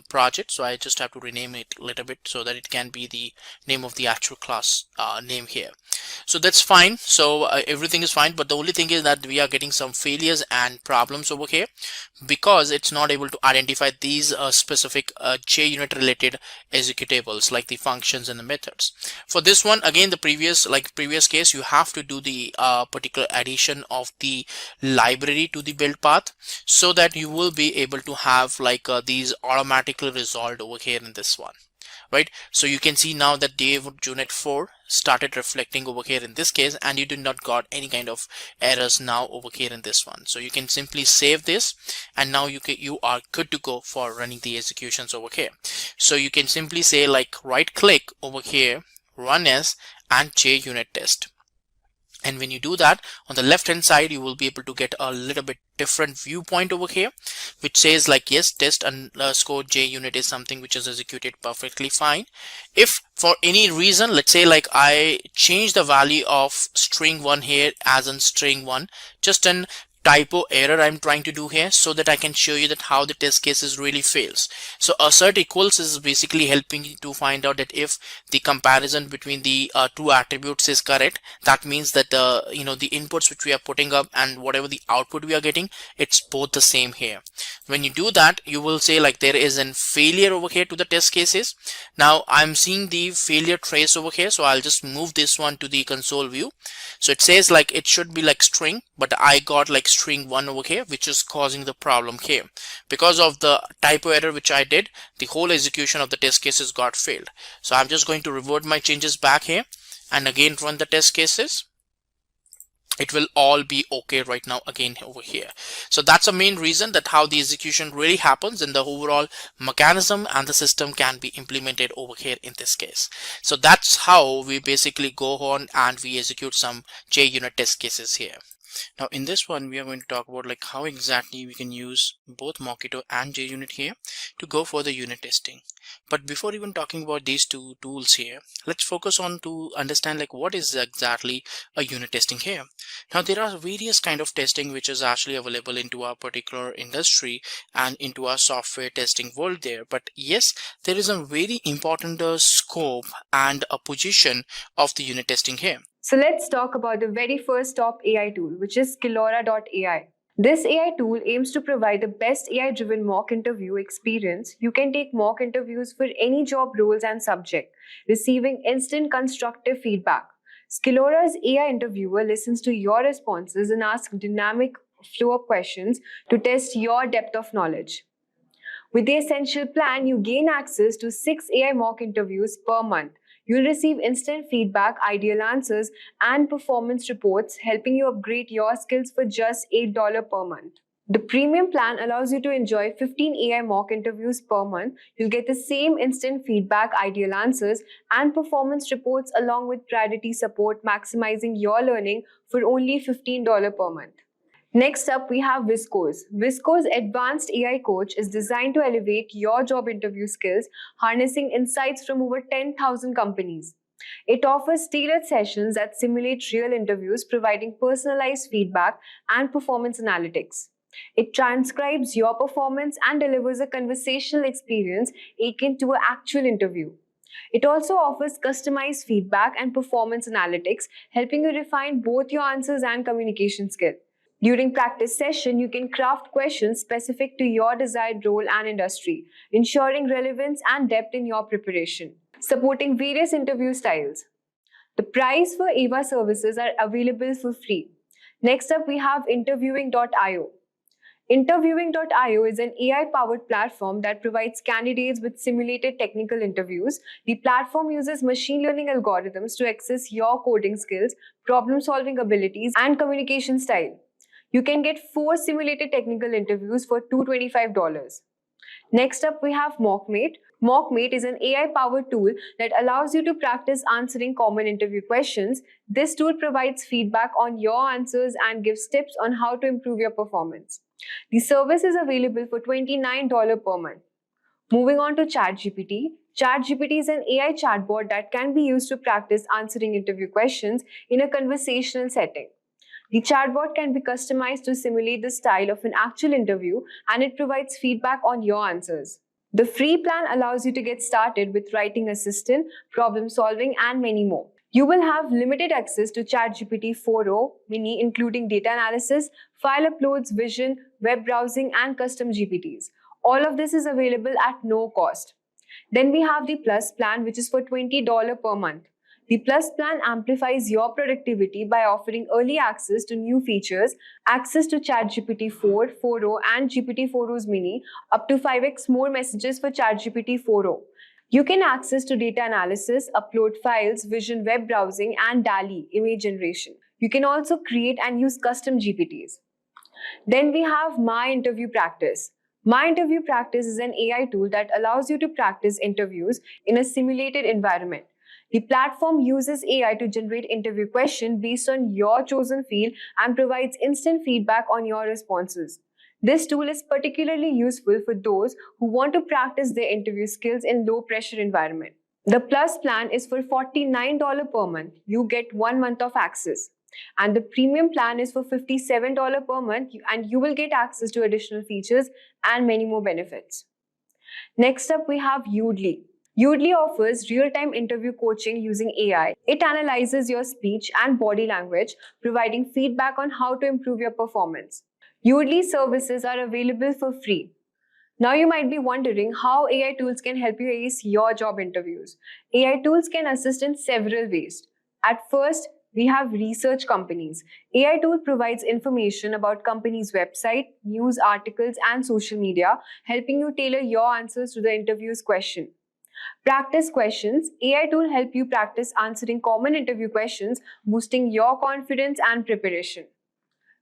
project. So I just have to rename it a little bit so that it can be the name of the actual class name here. So that's fine. So everything is fine, but the only thing is that we are getting some failures and problems over here because it's not able to identify these specific JUnit related executables like the functions and the methods. For this one, again, the previous case, you have to do the particular addition of the library to the build path so that you will be able to have these automatically resolved over here in this one, right? So you can see now that JUnit 4 started reflecting over here in this case, and you did not got any kind of errors now over here in this one. So you can simply save this, and now you are good to go for running the executions over here. So you can simply say right click over here, run as, and JUnit test. And when you do that, on the left hand side, you will be able to get a little bit different viewpoint over here, which says yes, test underscore JUnit is something which is executed perfectly fine. If for any reason, let's say I change the value of string 1 here as in string 1, just an typo error I'm trying to do here so that I can show you that how the test cases really fails. So assert equals is basically helping you to find out that if the comparison between the two attributes is correct, that means that the inputs which we are putting up and whatever the output we are getting, it's both the same here. When you do that, you will say there is a failure over here to the test cases. Now I'm seeing the failure trace over here, so I'll just move this one to the console view. So it says it should be string, but I got string 1 over here, which is causing the problem here. Because of the typo error which I did, the whole execution of the test cases got failed. So I'm just going to revert my changes back here and again run the test cases. It will all be okay right now again over here. So that's the main reason that how the execution really happens and the overall mechanism and the system can be implemented over here in this case. So that's how we basically go on and we execute some JUnit test cases here. Now in this one, we are going to talk about how exactly we can use both Mockito and JUnit here to go for the unit testing. But before even talking about these two tools here, let's focus on to understand what is exactly a unit testing here. Now there are various kind of testing which is actually available into our particular industry and into our software testing world there. But yes, there is a very important scope and a position of the unit testing here. So let's talk about the very first top AI tool, which is Skillora.ai. This AI tool aims to provide the best AI-driven mock interview experience. You can take mock interviews for any job roles and subject, receiving instant constructive feedback. Skillora's AI interviewer listens to your responses and asks dynamic flow-up questions to test your depth of knowledge. With the Essential plan, you gain access to 6 AI mock interviews per month. You'll receive instant feedback, ideal answers, and performance reports, helping you upgrade your skills for just $8 per month. The premium plan allows you to enjoy 15 AI mock interviews per month. You'll get the same instant feedback, ideal answers, and performance reports along with priority support, maximizing your learning for only $15 per month. Next up, we have Visco's. Visco's advanced AI coach is designed to elevate your job interview skills, harnessing insights from over 10,000 companies. It offers tailored sessions that simulate real interviews, providing personalized feedback and performance analytics. It transcribes your performance and delivers a conversational experience akin to an actual interview. It also offers customized feedback and performance analytics, helping you refine both your answers and communication skill. During practice session, you can craft questions specific to your desired role and industry, ensuring relevance and depth in your preparation. Supporting various interview styles. The price for AVA services are available for free. Next up, we have Interviewing.io. Interviewing.io is an AI-powered platform that provides candidates with simulated technical interviews. The platform uses machine learning algorithms to assess your coding skills, problem-solving abilities, and communication style. You can get 4 simulated technical interviews for $225. Next up, we have Mockmate. Mockmate is an AI-powered tool that allows you to practice answering common interview questions. This tool provides feedback on your answers and gives tips on how to improve your performance. The service is available for $29 per month. Moving on to ChatGPT. ChatGPT is an AI chatbot that can be used to practice answering interview questions in a conversational setting. The chatbot can be customized to simulate the style of an actual interview, and it provides feedback on your answers. The free plan allows you to get started with writing assistant, problem solving, and many more. You will have limited access to ChatGPT 4.0 mini, including data analysis, file uploads, vision, web browsing, and custom GPTs. All of this is available at no cost. Then we have the Plus plan, which is for $20 per month. The Plus plan amplifies your productivity by offering early access to new features, access to ChatGPT 4, 4.0, and GPT 4.0's mini, up to 5x more messages for ChatGPT 4.0. You can access to data analysis, upload files, vision, web browsing, and DALL-E image generation. You can also create and use custom GPTs. Then we have My Interview Practice. My Interview Practice is an AI tool that allows you to practice interviews in a simulated environment. The platform uses AI to generate interview questions based on your chosen field and provides instant feedback on your responses. This tool is particularly useful for those who want to practice their interview skills in low-pressure environment. The Plus plan is for $49 per month. You get 1 month of access. And the premium plan is for $57 per month, and you will get access to additional features and many more benefits. Next up, we have Udly. Udly offers real-time interview coaching using AI. It analyzes your speech and body language, providing feedback on how to improve your performance. Udly services are available for free. Now you might be wondering how AI tools can help you ace your job interviews. AI tools can assist in several ways. At first, we have research companies. AI tool provides information about companies' website, news articles, and social media, helping you tailor your answers to the interview's question. Practice questions. AI tool help you practice answering common interview questions, boosting your confidence and preparation.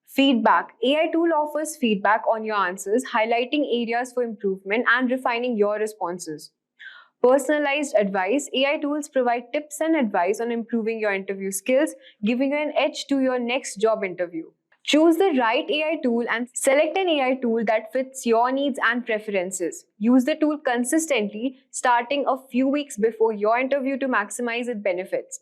Feedback. AI tool offers feedback on your answers, highlighting areas for improvement and refining your responses. Personalized advice. AI tools provide tips and advice on improving your interview skills, giving you an edge to your next job interview. Choose the right AI tool and select an AI tool that fits your needs and preferences. Use the tool consistently, starting a few weeks before your interview to maximize its benefits.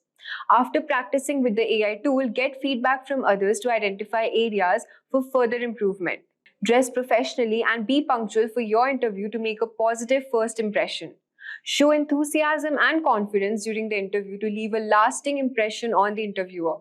After practicing with the AI tool, get feedback from others to identify areas for further improvement. Dress professionally and be punctual for your interview to make a positive first impression. Show enthusiasm and confidence during the interview to leave a lasting impression on the interviewer.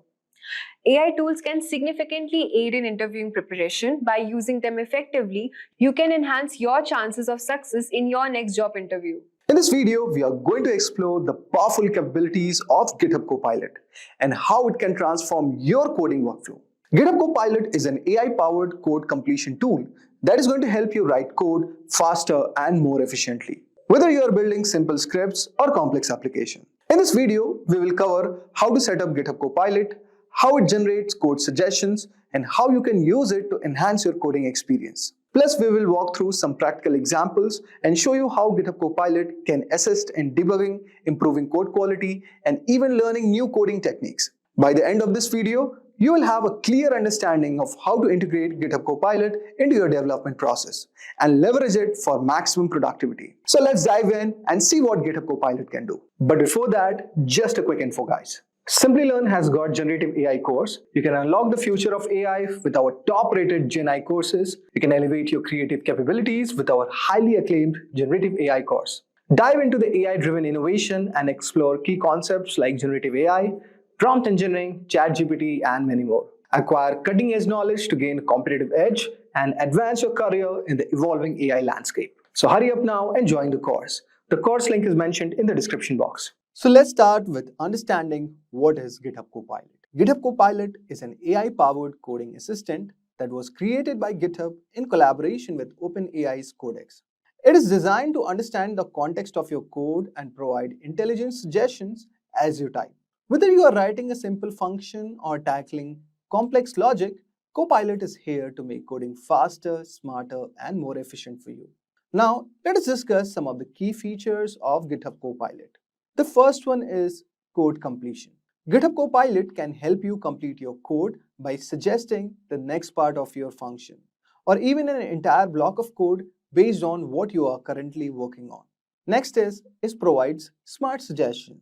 AI tools can significantly aid in interviewing preparation. By using them effectively, you can enhance your chances of success in your next job interview. In this video, we are going to explore the powerful capabilities of GitHub Copilot and how it can transform your coding workflow. GitHub Copilot is an AI-powered code completion tool that is going to help you write code faster and more efficiently, whether you are building simple scripts or complex applications. In this video, we will cover how to set up GitHub Copilot, how it generates code suggestions, and how you can use it to enhance your coding experience. Plus, we will walk through some practical examples and show you how GitHub Copilot can assist in debugging, improving code quality, and even learning new coding techniques. By the end of this video, you will have a clear understanding of how to integrate GitHub Copilot into your development process and leverage it for maximum productivity. So let's dive in and see what GitHub Copilot can do. But before that, just a quick info, guys. Simplilearn has got generative AI course. You can unlock the future of AI with our top-rated Gen AI courses. You can elevate your creative capabilities with our highly acclaimed generative AI course. Dive into the AI-driven innovation and explore key concepts like generative AI, prompt engineering, ChatGPT, and many more. Acquire cutting-edge knowledge to gain a competitive edge and advance your career in the evolving AI landscape. So hurry up now and join the course. The course link is mentioned in the description box. So let's start with understanding what is GitHub Copilot. GitHub Copilot is an AI-powered coding assistant that was created by GitHub in collaboration with OpenAI's Codex. It is designed to understand the context of your code and provide intelligent suggestions as you type. Whether you are writing a simple function or tackling complex logic, Copilot is here to make coding faster, smarter, and more efficient for you. Now, let us discuss some of the key features of GitHub Copilot. The first one is code completion. GitHub Copilot can help you complete your code by suggesting the next part of your function, or even an entire block of code based on what you are currently working on. Next is provides smart suggestion.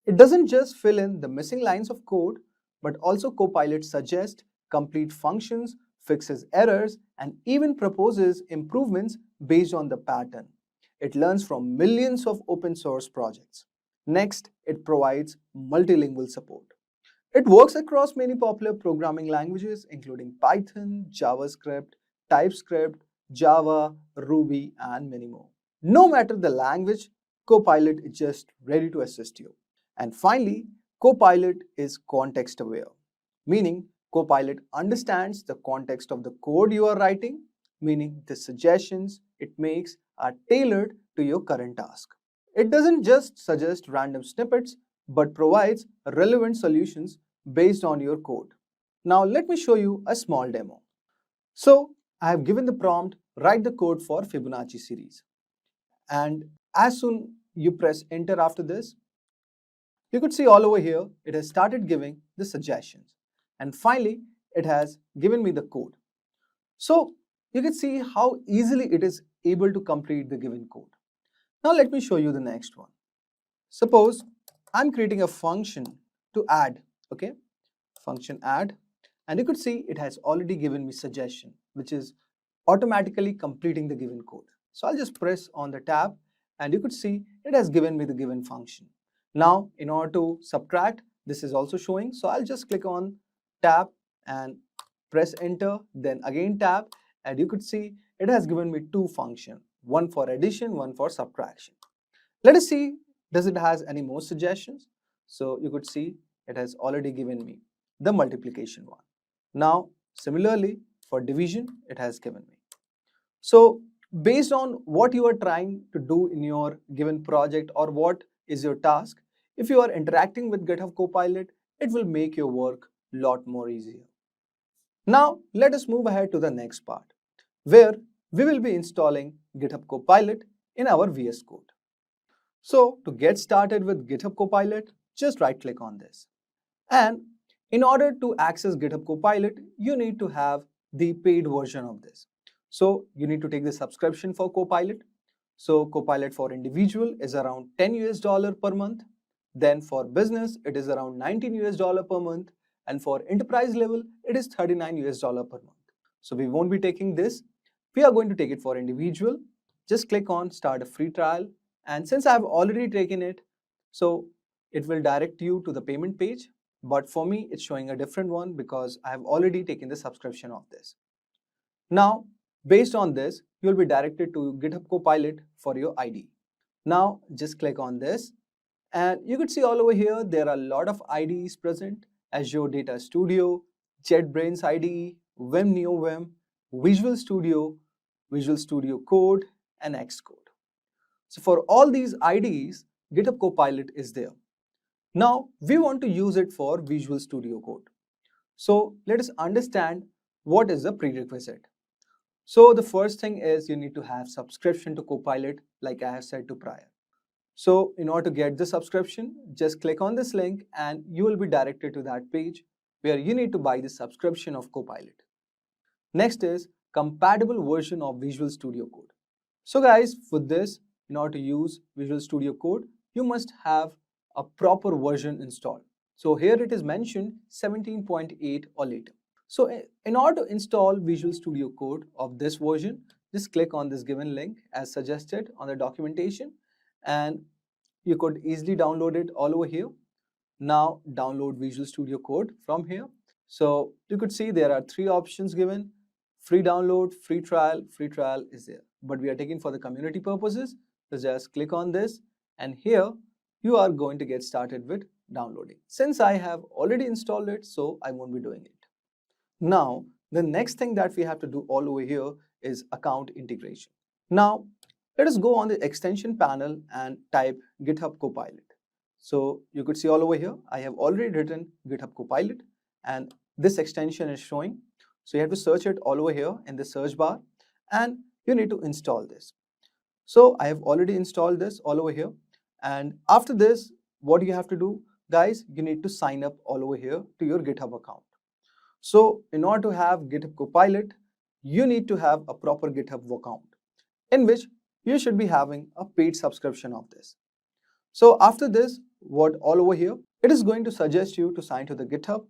It doesn't just fill in the missing lines of code, but also Copilot suggests complete functions, fixes errors, and even proposes improvements based on the pattern. It learns from millions of open source projects. Next, it provides multilingual support. It works across many popular programming languages including Python, JavaScript, TypeScript, Java, Ruby, and many more. No matter the language, Copilot is just ready to assist you. And finally, Copilot is context aware, meaning Copilot understands the context of the code you are writing, meaning the suggestions it makes are tailored to your current task. It doesn't just suggest random snippets, but provides relevant solutions based on your code. Now let me show you a small demo. So I have given the prompt, write the code for Fibonacci series. And as soon you press enter after this, you could see all over here, it has started giving the suggestions. And finally, it has given me the code. So you can see how easily it is able to complete the given code. Now let me show you the next one. Suppose I'm creating a function to add, okay? Function add, and you could see it has already given me suggestion, which is automatically completing the given code. So I'll just press on the tab and you could see it has given me the given function. Now in order to subtract, this is also showing. So I'll just click on tab and press enter, then again tab, and you could see it has given me two functions, one for addition, one for subtraction. Let us see, does it has any more suggestions? So you could see it has already given me the multiplication one. Now similarly for division, it has given me. So based on what you are trying to do in your given project or what is your task, if you are interacting with GitHub Copilot, it will make your work a lot more easier. Now let us move ahead to the next part, where we will be installing GitHub Copilot in our VS Code. So to get started with GitHub Copilot, just right click on this. And in order to access GitHub Copilot, you need to have the paid version of this. So you need to take the subscription for Copilot. So Copilot for individual is around $10 per month. Then for business, it is around $19 per month. And for enterprise level, it is $39 per month. So we won't be taking this. We are going to take it for individual. Just click on start a free trial. And since I have already taken it, so it will direct you to the payment page. But for me, it's showing a different one because I have already taken the subscription of this. Now, based on this, you will be directed to GitHub Copilot for your ID. Now, just click on this. And you could see all over here, there are a lot of IDs present. Azure Data Studio, JetBrains IDE, Vim Neo Vim, Visual Studio Code, and Xcode. So for all these IDEs, GitHub Copilot is there. Now we want to use it for Visual Studio Code. So let us understand what is the prerequisite. So the first thing is you need to have subscription to Copilot, like I have said to prior. So in order to get the subscription, just click on this link and you will be directed to that page where you need to buy the subscription of Copilot. Next is compatible version of Visual Studio Code. So guys, for this, in order to use Visual Studio Code, you must have a proper version installed. So here it is mentioned 17.8 or later. So in order to install Visual Studio Code of this version, just click on this given link as suggested on the documentation and you could easily download it all over here. Now download Visual Studio Code from here. So you could see there are three options given: free download, free trial is there. But we are taking for the community purposes. So just click on this and here you are going to get started with downloading. Since I have already installed it, so I won't be doing it. Now, the next thing that we have to do all over here is account integration. Now, let us go on the extension panel and type GitHub Copilot. So you could see all over here, I have already written GitHub Copilot and this extension is showing. So you have to search it all over here in the search bar and you need to install this. So I have already installed this all over here. And after this, what do you have to do? Guys, you need to sign up all over here to your GitHub account. So in order to have GitHub Copilot, you need to have a proper GitHub account in which you should be having a paid subscription of this. So after this, what all over here, it is going to suggest you to sign to the GitHub.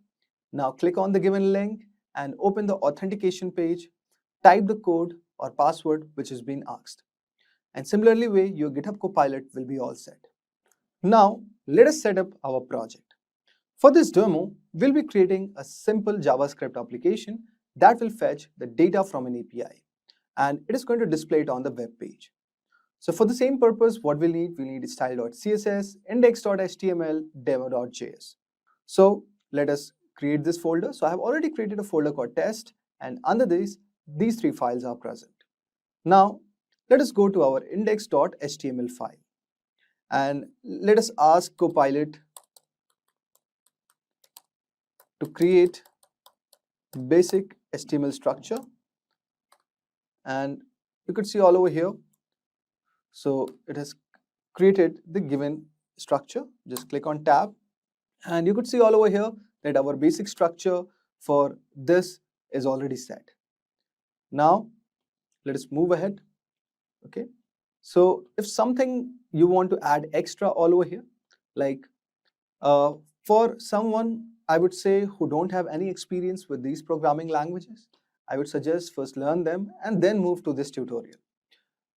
Now click on the given link and open the authentication page, type the code or password which is being asked. And similarly way, your GitHub Copilot will be all set. Now, let us set up our project. For this demo, we'll be creating a simple JavaScript application that will fetch the data from an API, and it is going to display it on the web page. So for the same purpose, what we'll need style.css, index.html, demo.js. So let us create this folder. So I have already created a folder called test, and under this, these three files are present. Now, let us go to our index.html file, and let us ask Copilot to create basic HTML structure, and you could see all over here. So it has created the given structure. Just click on tab, and you could see all over here that our basic structure for this is already set. Now let us move ahead. Okay, so if something you want to add extra all over here, like for someone, I would say, who don't have any experience with these programming languages, I would suggest first learn them and then move to this tutorial.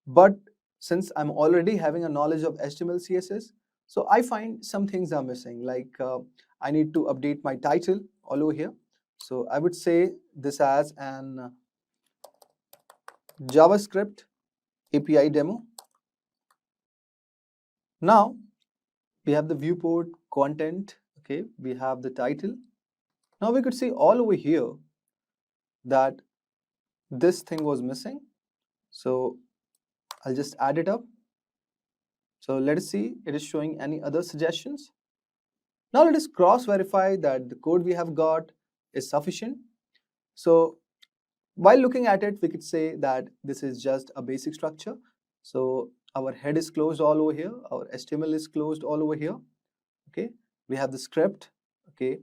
But since I'm already having a knowledge of HTML, CSS, so I find some things are missing, like I need to update my title all over here. So I would say this as an JavaScript API demo. Now we have the viewport content, okay, we have the title. Now we could see all over here that this thing was missing. So I'll just add it up. So let us see, it is showing any other suggestions. Now let us cross verify that the code we have got is sufficient. So while looking at it, we could say that this is just a basic structure. So our head is closed all over here, our HTML is closed all over here. Okay, we have the script. Okay,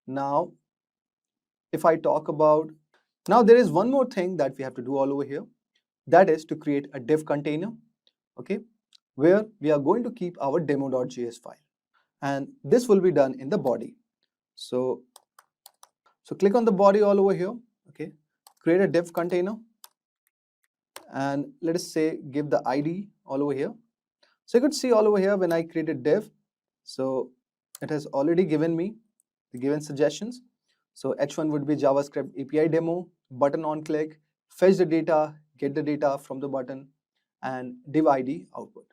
now if I talk about, now there is one more thing that we have to do all over here, that is to create a div container, okay, where we are going to keep our demo.js file, and this will be done in the body. So click on the body all over here, okay, create a div container, and let us say give the ID all over here. So you could see all over here when I created div, so it has already given me the given suggestions. So h1 would be JavaScript API demo, button on click, fetch the data, get the data from the button, and div ID output.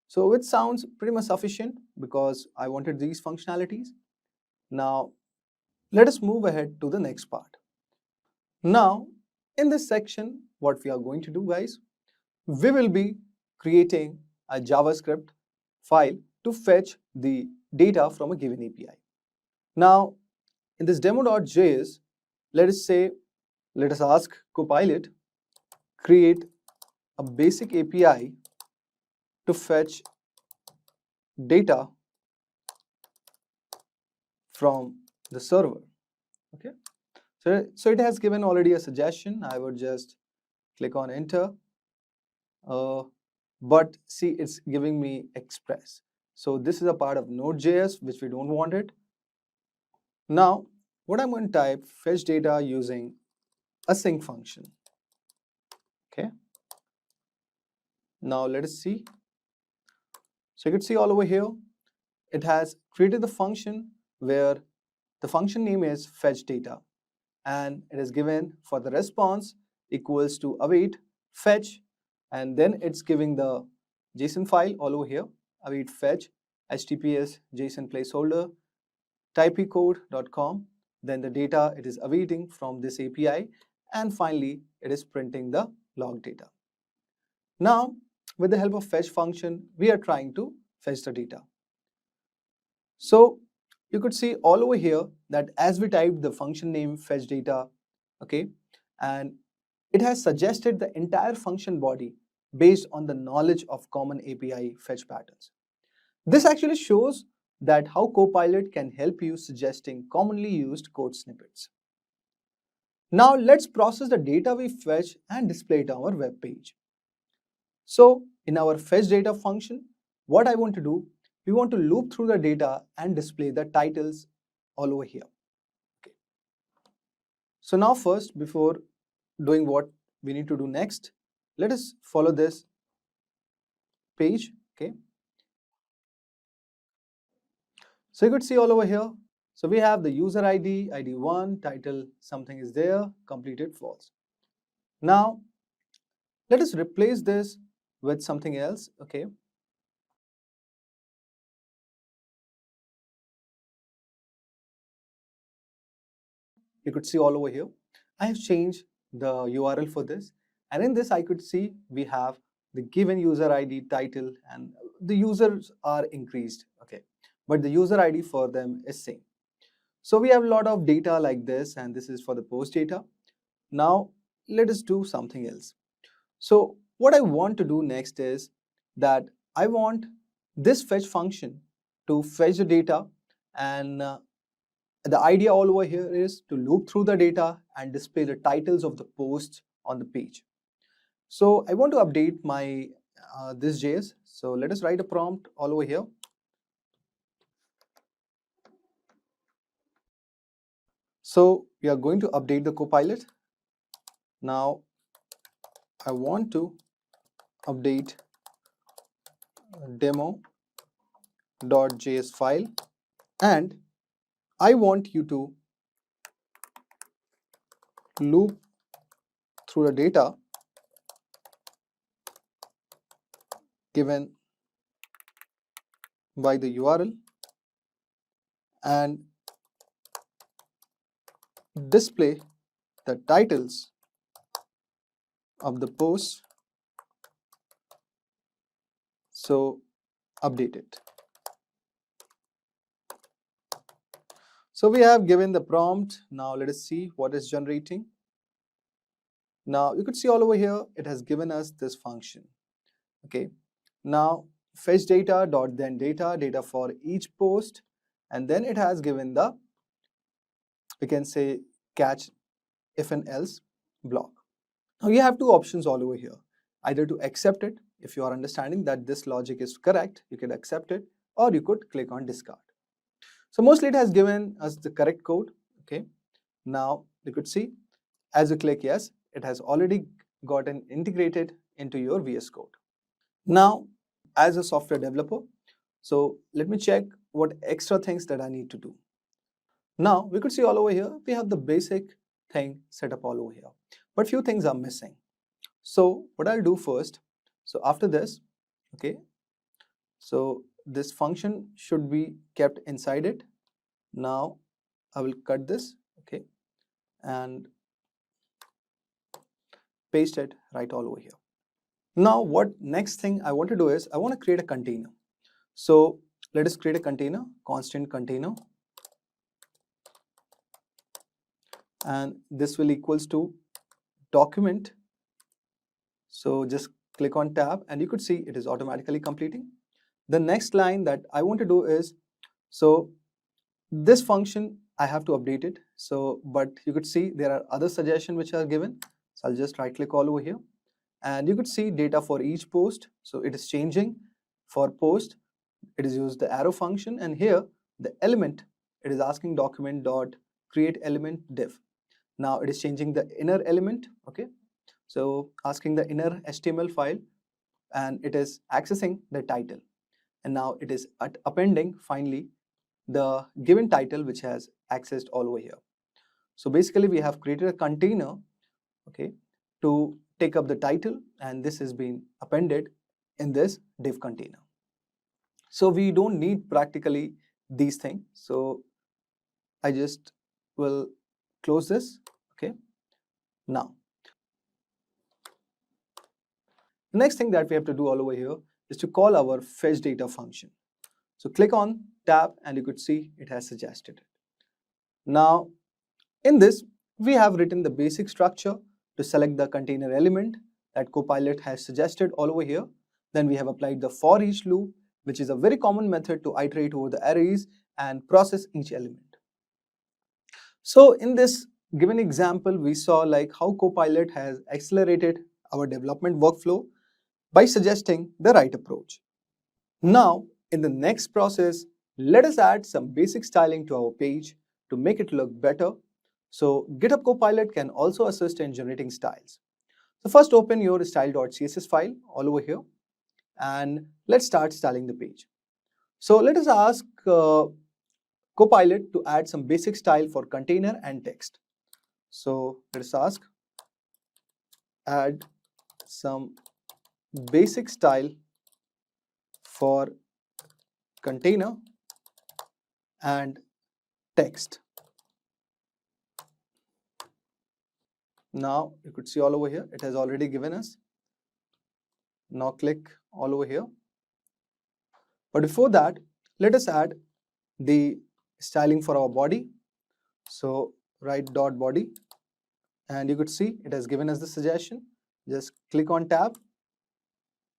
So which sounds pretty much sufficient because I wanted these functionalities. Now let us move ahead to the next part. Now in this section, what we are going to do, guys, we will be creating a JavaScript file to fetch the data from a given API. Now in this demo.js, let us ask Copilot create a basic API to fetch data from the server. Okay, so it has given already a suggestion. I would just click on enter, but see, it's giving me express. So this is a part of Node.js which we don't want it. Now what I'm going to type, fetch data using async function. Okay, now let us see. So you can see all over here, it has created the function where the function name is fetch data, and it is given for the response equals to await fetch, and then it's giving the JSON file all over here, await fetch https JSON placeholder typecode.com, then the data it is awaiting from this API, and finally it is printing the log data. Now with the help of fetch function, we are trying to fetch the data. So you could see all over here that as we typed the function name fetch data, okay, and it has suggested the entire function body based on the knowledge of common API fetch patterns. This actually shows that how Copilot can help you suggesting commonly used code snippets. Now let's process the data we fetch and display it on our web page. So in our fetch data function, what I want to do, we want to loop through the data and display the titles all over here. Okay. So now first, before doing what we need to do next, let us follow this page. Okay. So you could see all over here. So we have the user ID, ID1, title, something is there, completed false. Now, let us replace this with something else. Okay. You could see all over here. I have changed the URL for this, and in this I could see we have the given user ID, title, and the users are increased. Okay, but the user ID for them is same. So we have a lot of data like this, and this is for the post data. Now let us do something else. So what I want to do next is that I want this fetch function to fetch the data, and the idea all over here is to loop through the data and display the titles of the posts on the page. So I want to update my this JS. So let us write a prompt all over here. So we are going to update the Copilot. Now I want to update demo.js file, and I want you to loop through the data given by the URL and display the titles of the post. So update it. So we have given the prompt. Now let us see what is generating. Now you could see all over here it has given us this function. Okay. Now fetch data dot then data for each post, and then it has given the, we can say, catch if and else block. Now you have two options all over here, either to accept it. If you are understanding that this logic is correct, you can accept it, or you could click on discard. So mostly it has given us the correct code. Okay. Now you could see as you click yes, it has already gotten integrated into your VS Code. Now as a software developer, so let me check what extra things that I need to do. Now we could see all over here we have the basic thing set up all over here, but few things are missing. So what I'll do first, so after this, okay, so this function should be kept inside it. Now I will cut this, okay, and paste it right all over here. Now what next thing I want to do is I want to create a container. So let us create a container, constant container, and this will equals to document. So just click on tab and you could see it is automatically completing. The next line that I want to do is, so this function I have to update it. So but you could see there are other suggestions which are given. So I'll just right click all over here and you could see data for each post. So it is changing for post. It is used the arrow function, and here the element, it is asking document dot create element div. Now it is changing the inner element, okay, so asking the inner HTML file, and it is accessing the title, and now it is appending finally the given title which has accessed all over here. So basically we have created a container, okay, to take up the title, and this has been appended in this div container. So we don't need practically these things. So I just will close this. Okay. Now, the next thing that we have to do all over here is to call our fetch data function. So click on tab and you could see it has suggested it. Now, in this, we have written the basic structure to select the container element that Copilot has suggested all over here. Then we have applied the for each loop, which is a very common method to iterate over the arrays and process each element. So in this given example, we saw like how Copilot has accelerated our development workflow by suggesting the right approach. Now, in the next process, let us add some basic styling to our page to make it look better. So GitHub Copilot can also assist in generating styles. So first open your style.css file all over here, and let's start styling the page. So let us ask Copilot to add some basic style for container and text. So let us ask add some basic style for container and text. Now you could see all over here, it has already given us. Now click all over here. But before that, let us add the styling for our body. So write dot body, and you could see it has given us the suggestion. Just click on tab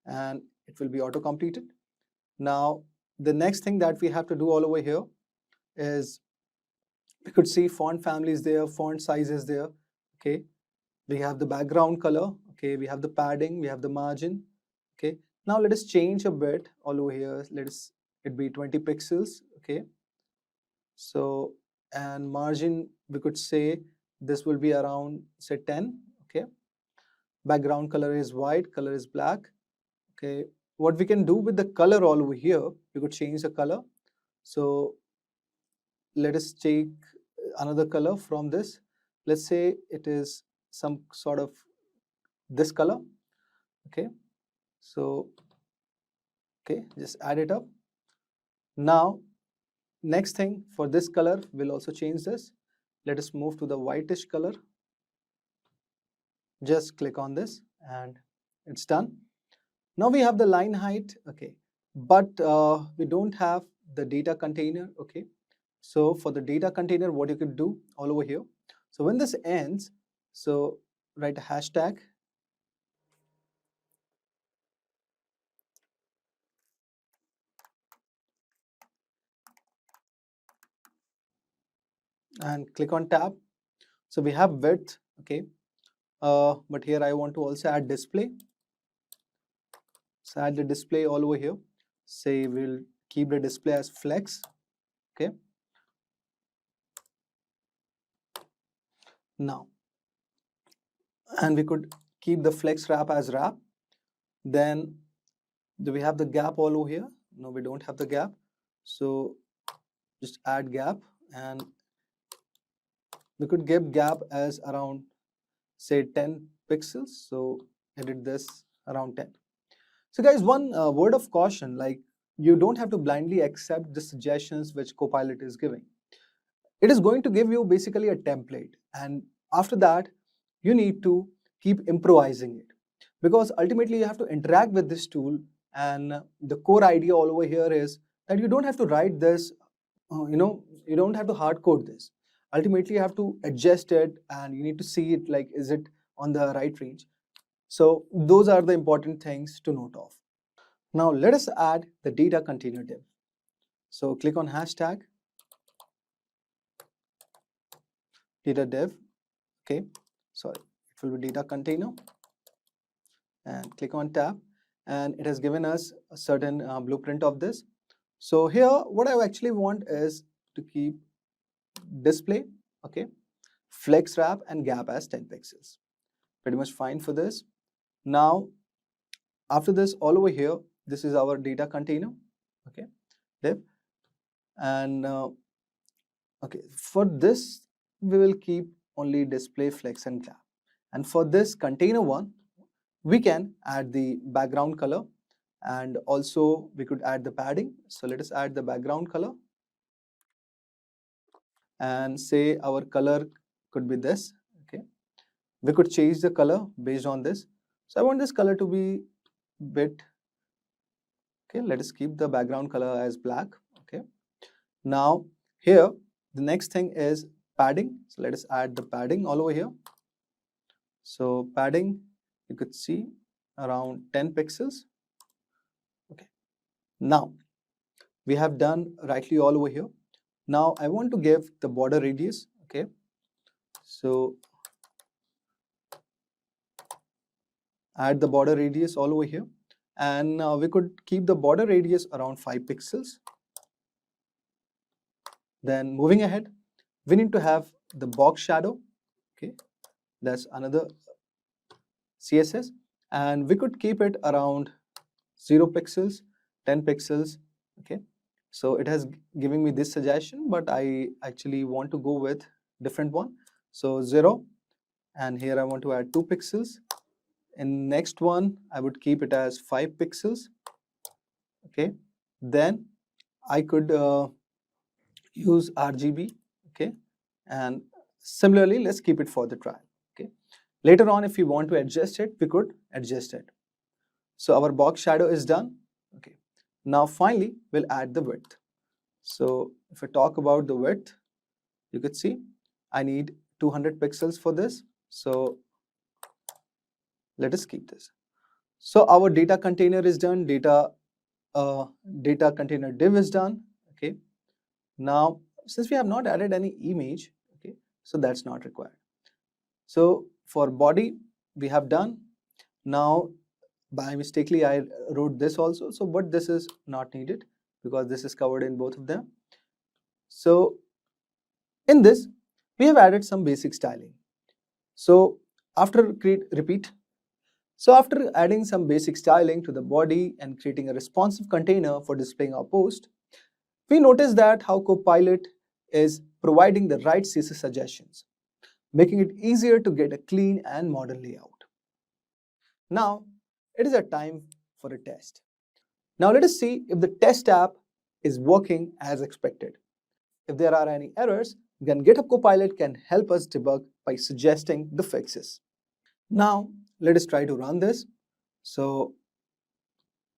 and it will be auto completed. Now the next thing that we have to do all over here is we could see font family is there, font size is there. Okay, we have the background color. Okay, we have the padding, we have the margin. Okay, now let us change a bit all over here. Let it be 20 pixels. Okay, so and margin we could say this will be around say 10. Okay, background color is white, color is black. Okay, what we can do with the color all over here, we could change the color. So let us take another color from this. Let's say it is some sort of this color. Okay, so okay, just add it up. Now next thing for this color, we'll also change this. Let us move to the whitish color. Just click on this and it's done. Now we have the line height. Okay, but we don't have the data container. Okay, so for the data container, what you could do all over here. So when this ends, so write a hashtag and click on tab. So we have width. Okay, but here I want to also add display. So add the display all over here. Say we'll keep the display as flex. Okay, now and we could keep the flex wrap as wrap. Then do we have the gap all over here? No, we don't have the gap. So just add gap, and we could give gap as around say 10 pixels. So edit this around 10. So guys, one word of caution, like you don't have to blindly accept the suggestions which Copilot is giving. It is going to give you basically a template, and after that you need to keep improvising it, because ultimately you have to interact with this tool. And the core idea all over here is that you don't have to write this, you don't have to hard code this. Ultimately you have to adjust it, and you need to see it like, is it on the right range? So those are the important things to note of. Now let us add the data container div. So click on hashtag data div. Okay, sorry, it will be data container, and click on tab, and it has given us a certain blueprint of this. So here what I actually want is to keep display, okay, flex wrap and gap as 10 pixels. Pretty much fine for this. Now after this, all over here, this is our data container, okay, div, and okay, for this we will keep only display, flex and gap. And for this container one, we can add the background color, and also we could add the padding. So let us add the background color, and say our color could be this. Okay, we could change the color based on this. So I want this color to be bit, okay, let us keep the background color as black. Okay, now here the next thing is padding. So let us add the padding all over here. So padding, you could see around 10 pixels. Okay, now we have done rightly all over here. Now I want to give the border radius. Okay, so add the border radius all over here, and we could keep the border radius around 5 pixels. Then moving ahead, we need to have the box shadow. Okay, that's another CSS, and we could keep it around 0 pixels, 10 pixels. Okay, so it has giving me this suggestion, but I actually want to go with different one. So 0, and here I want to add 2 pixels. In next one I would keep it as 5 pixels. Okay, then I could use RGB. Okay, and similarly let's keep it for the trial. Okay, later on if we want to adjust it, we could adjust it. So our box shadow is done. Okay, now finally we'll add the width. So if I talk about the width, you could see I need 200 pixels for this. So let us keep this. So our data container is done, data container div is done. Okay, now since we have not added any image, okay, so that's not required. So for body we have done. Now by mistakenly I wrote this also, so but this is not needed because this is covered in both of them. So in this we have added some basic styling. So after after adding some basic styling to the body and creating a responsive container for displaying our post, we notice that how Copilot is providing the right CSS suggestions, making it easier to get a clean and modern layout. Now it is a time for a test. Now let us see if the test app is working as expected. If there are any errors, then GitHub Copilot can help us debug by suggesting the fixes. Now let us try to run this. So,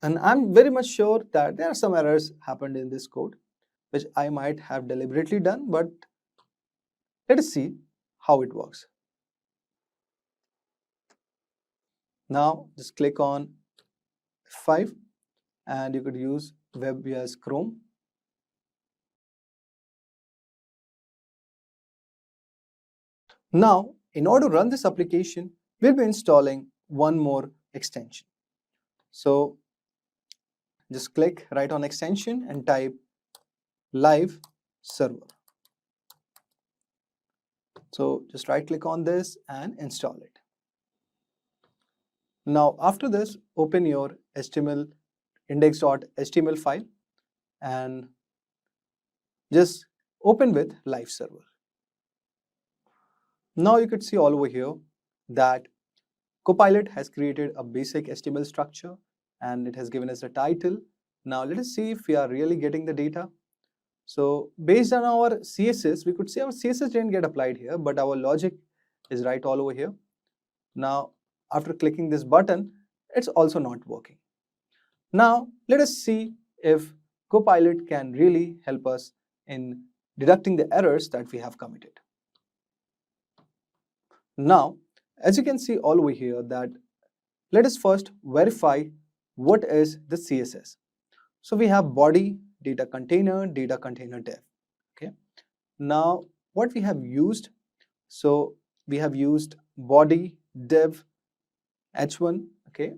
and I'm very much sure that there are some errors happened in this code, which I might have deliberately done, but let us see how it works. Now just click on F5 and you could use web as Chrome. Now, in order to run this application, we'll be installing one more extension. So just click right on extension and type live server. So just right click on this and install it. Now after this, open your HTML index.html file and just open with live server. Now you could see all over here that Copilot has created a basic HTML structure and it has given us a title. Now let us see if we are really getting the data. So based on our CSS, we could see our CSS didn't get applied here, but our logic is right all over here. Now after clicking this button, it's also not working. Now let us see if Copilot can really help us in deducting the errors that we have committed. Now, as you can see all over here that let us first verify what is the CSS. So we have body, data container div. Okay. Now what we have used, so we have used body div h1, okay,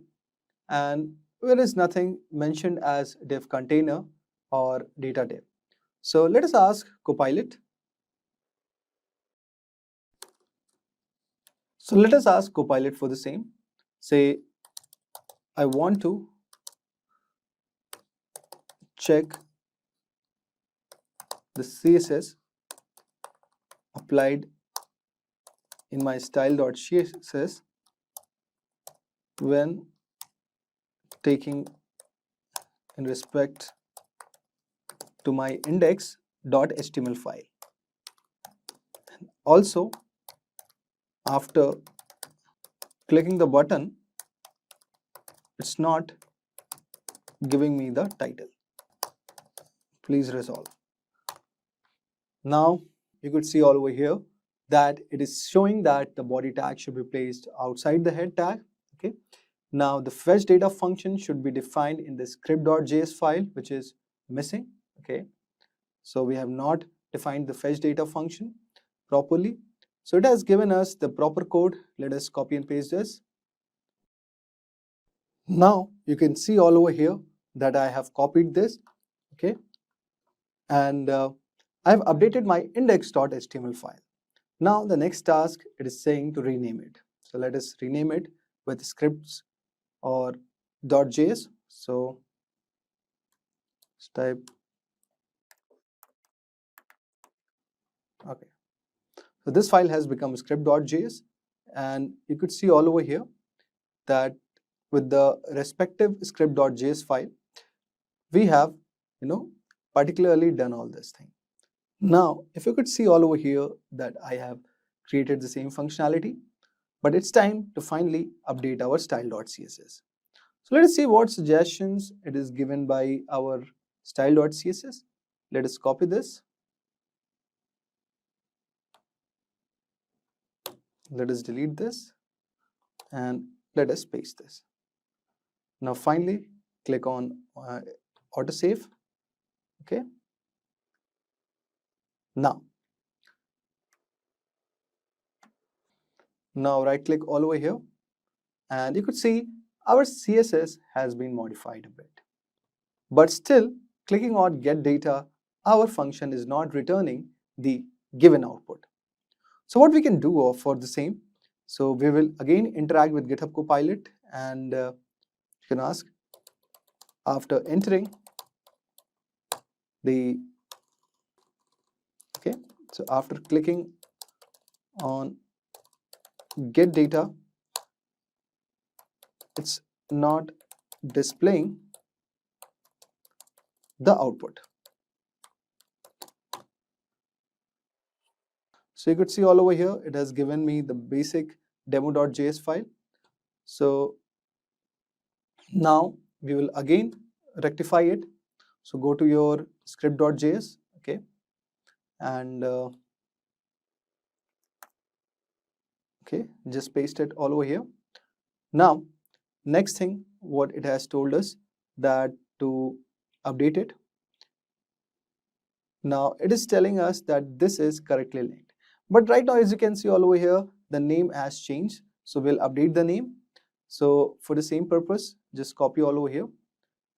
and there is nothing mentioned as div container or data div. So let us ask Copilot. So let us ask Copilot for the same. Say, I want to check the CSS applied in my style.css when taking in respect to my index.html file. Also, after clicking the button, it's not giving me the title. Please resolve. Now you could see all over here that it is showing that the body tag should be placed outside the head tag. Okay. Now the fetch data function should be defined in the script.js file, which is missing. Okay. So we have not defined the fetch data function properly. So it has given us the proper code. Let us copy and paste this. Now you can see all over here that I have copied this. Okay. And I have updated my index.html file. Now the next task, it is saying to rename it. So let us rename it with scripts or .js. So let's type. Okay. So this file has become script.js, and you could see all over here that with the respective script.js file, we have, particularly done all this thing. Now, if you could see all over here that I have created the same functionality, but it's time to finally update our style.css. So let us see what suggestions it is given by our style.css. Let us copy this. Let us delete this and let us paste this. Now finally click on autosave. Okay. Now right click all over here, and you could see our CSS has been modified a bit. But still, clicking on get data, our function is not returning the given output. So what we can do for the same, so we will again interact with GitHub Copilot, and you can ask, after entering the, okay, so after clicking on get data, it's not displaying the output. So you could see all over here, it has given me the basic demo.js file. So now we will again rectify it. So go to your script.js, okay, and okay, just paste it all over here. Now, next thing, what it has told us that to update it. Now it is telling us that this is correctly linked. But right now, as you can see all over here, the name has changed. So we'll update the name. So for the same purpose, just copy all over here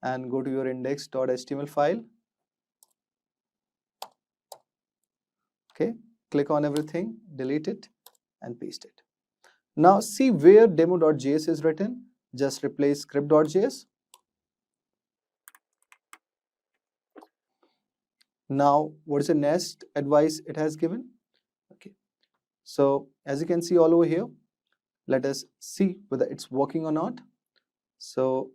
and go to your index.html file. Okay, click on everything, delete it and paste it. Now see where demo.js is written, just replace script.js. Now what is the next advice it has given? Okay, so as you can see all over here, let us see whether it's working or not. So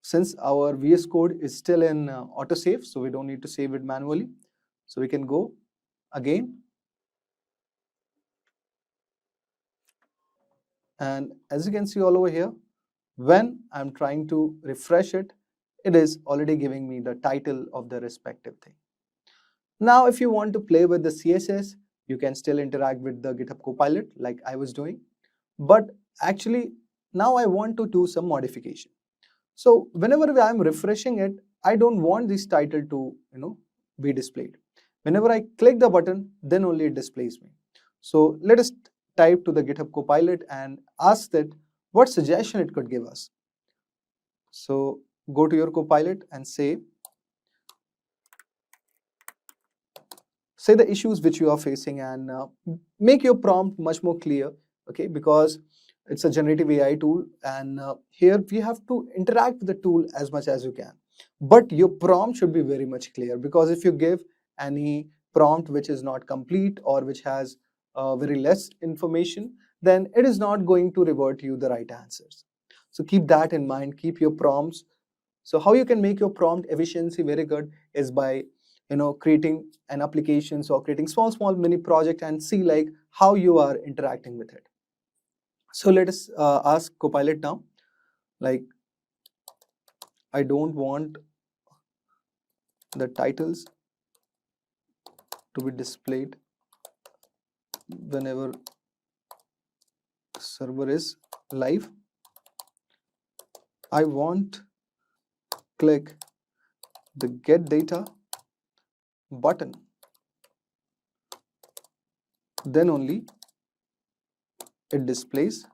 since our VS Code is still in autosave, so we don't need to save it manually. So we can go again. And as you can see all over here, when I'm trying to refresh it, it is already giving me the title of the respective thing. Now, if you want to play with the CSS, you can still interact with the GitHub Copilot like I was doing. But actually, now I want to do some modification. So whenever I'm refreshing it, I don't want this title to be displayed. Whenever I click the button, then only it displays me. So let us type to the GitHub Copilot and ask that what suggestion it could give us. So go to your Copilot and say the issues which you are facing, and make your prompt much more clear, okay, because it's a generative AI tool, and here we have to interact with the tool as much as you can. But your prompt should be very much clear, because if you give any prompt which is not complete or which has very less information, then it is not going to revert you the right answers. So keep that in mind, keep your prompts. So how you can make your prompt efficiency very good is by creating an application, or creating small mini project and see like how you are interacting with it. So let us ask Copilot now, like I don't want the titles to be displayed whenever server is live. I want click the get data button, then only it displays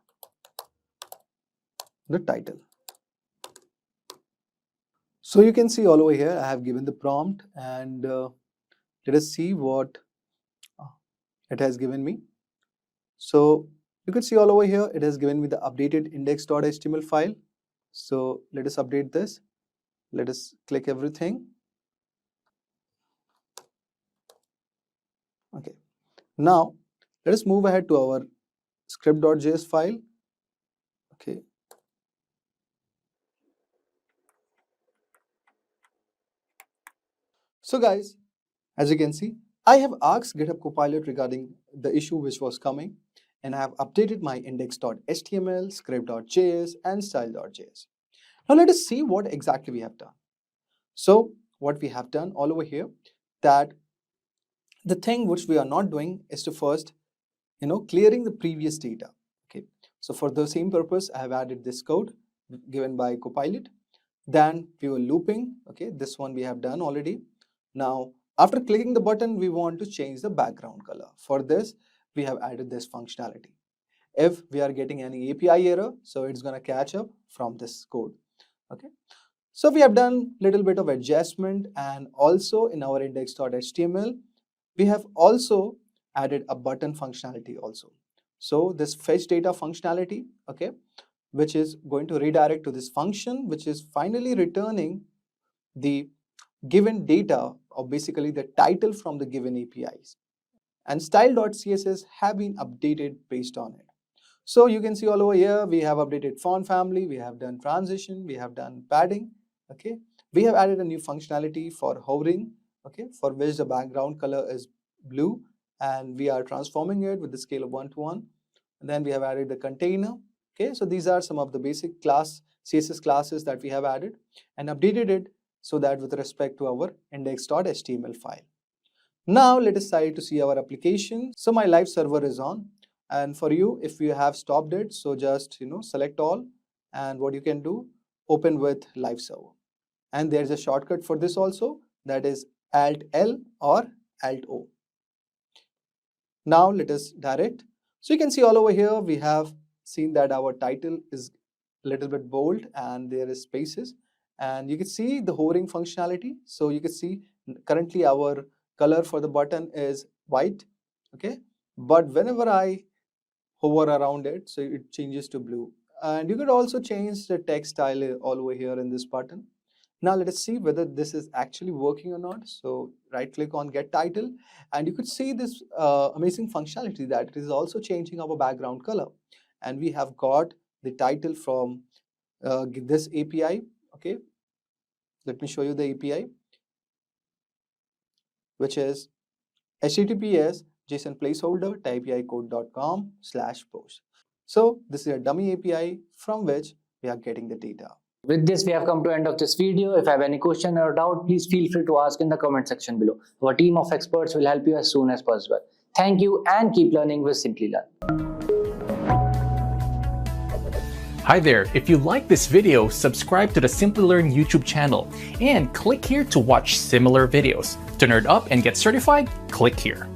the title. So you can see all over here, I have given the prompt, and let us see what it has given me. So you can see all over here, it has given me the updated index.html file. So let us update this. Let us click everything. Okay. Now let us move ahead to our script.js file. Okay. So guys, as you can see, I have asked GitHub Copilot regarding the issue which was coming, and I have updated my index.html, script.js and style.js. Now let us see what exactly we have done. So what we have done all over here, that the thing which we are not doing is to first, clearing the previous data. Okay. So for the same purpose, I have added this code given by Copilot. Then we were looping. Okay. This one we have done already. Now, after clicking the button, we want to change the background color. For this, we have added this functionality. If we are getting any API error, so it's going to catch up from this code. Okay. So we have done little bit of adjustment, and also in our index.html, we have also added a button functionality also. So this fetch data functionality, okay, which is going to redirect to this function, which is finally returning the given data, or basically the title from the given APIs. And style.css have been updated based on it. So you can see all over here, we have updated font family, we have done transition, we have done padding. Okay, we have added a new functionality for hovering, okay, for which the background color is blue, and we are transforming it with the scale of 1 to 1. And then we have added the container. Okay, so these are some of the basic CSS classes that we have added and updated it so that with respect to our index.html file. Now let us try to see our application. So my live server is on, and for you, if you have stopped it, so just select all, and what you can do, open with live server. And there's a shortcut for this also, that is Alt L or Alt O. Now let us direct. So you can see all over here, we have seen that our title is a little bit bold and there is spaces, and you can see the hovering functionality. So you can see currently our color for the button is white. Okay, but whenever I hover around it, so it changes to blue. And you could also change the text style all over here in this button. Now let us see whether this is actually working or not. So right click on get title, and you could see this amazing functionality that it is also changing our background color. And we have got the title from this API. Okay, let me show you the API, which is https JSON placeholder typeicode.com/post. So this is a dummy API from which we are getting the data. With this, we have come to the end of this video. If you have any question or doubt, please feel free to ask in the comment section below. Our team of experts will help you as soon as possible. Thank you, and keep learning with Simplilearn. Hi there, if you like this video, subscribe to the Simplilearn YouTube channel and click here to watch similar videos. To nerd up and get certified, click here.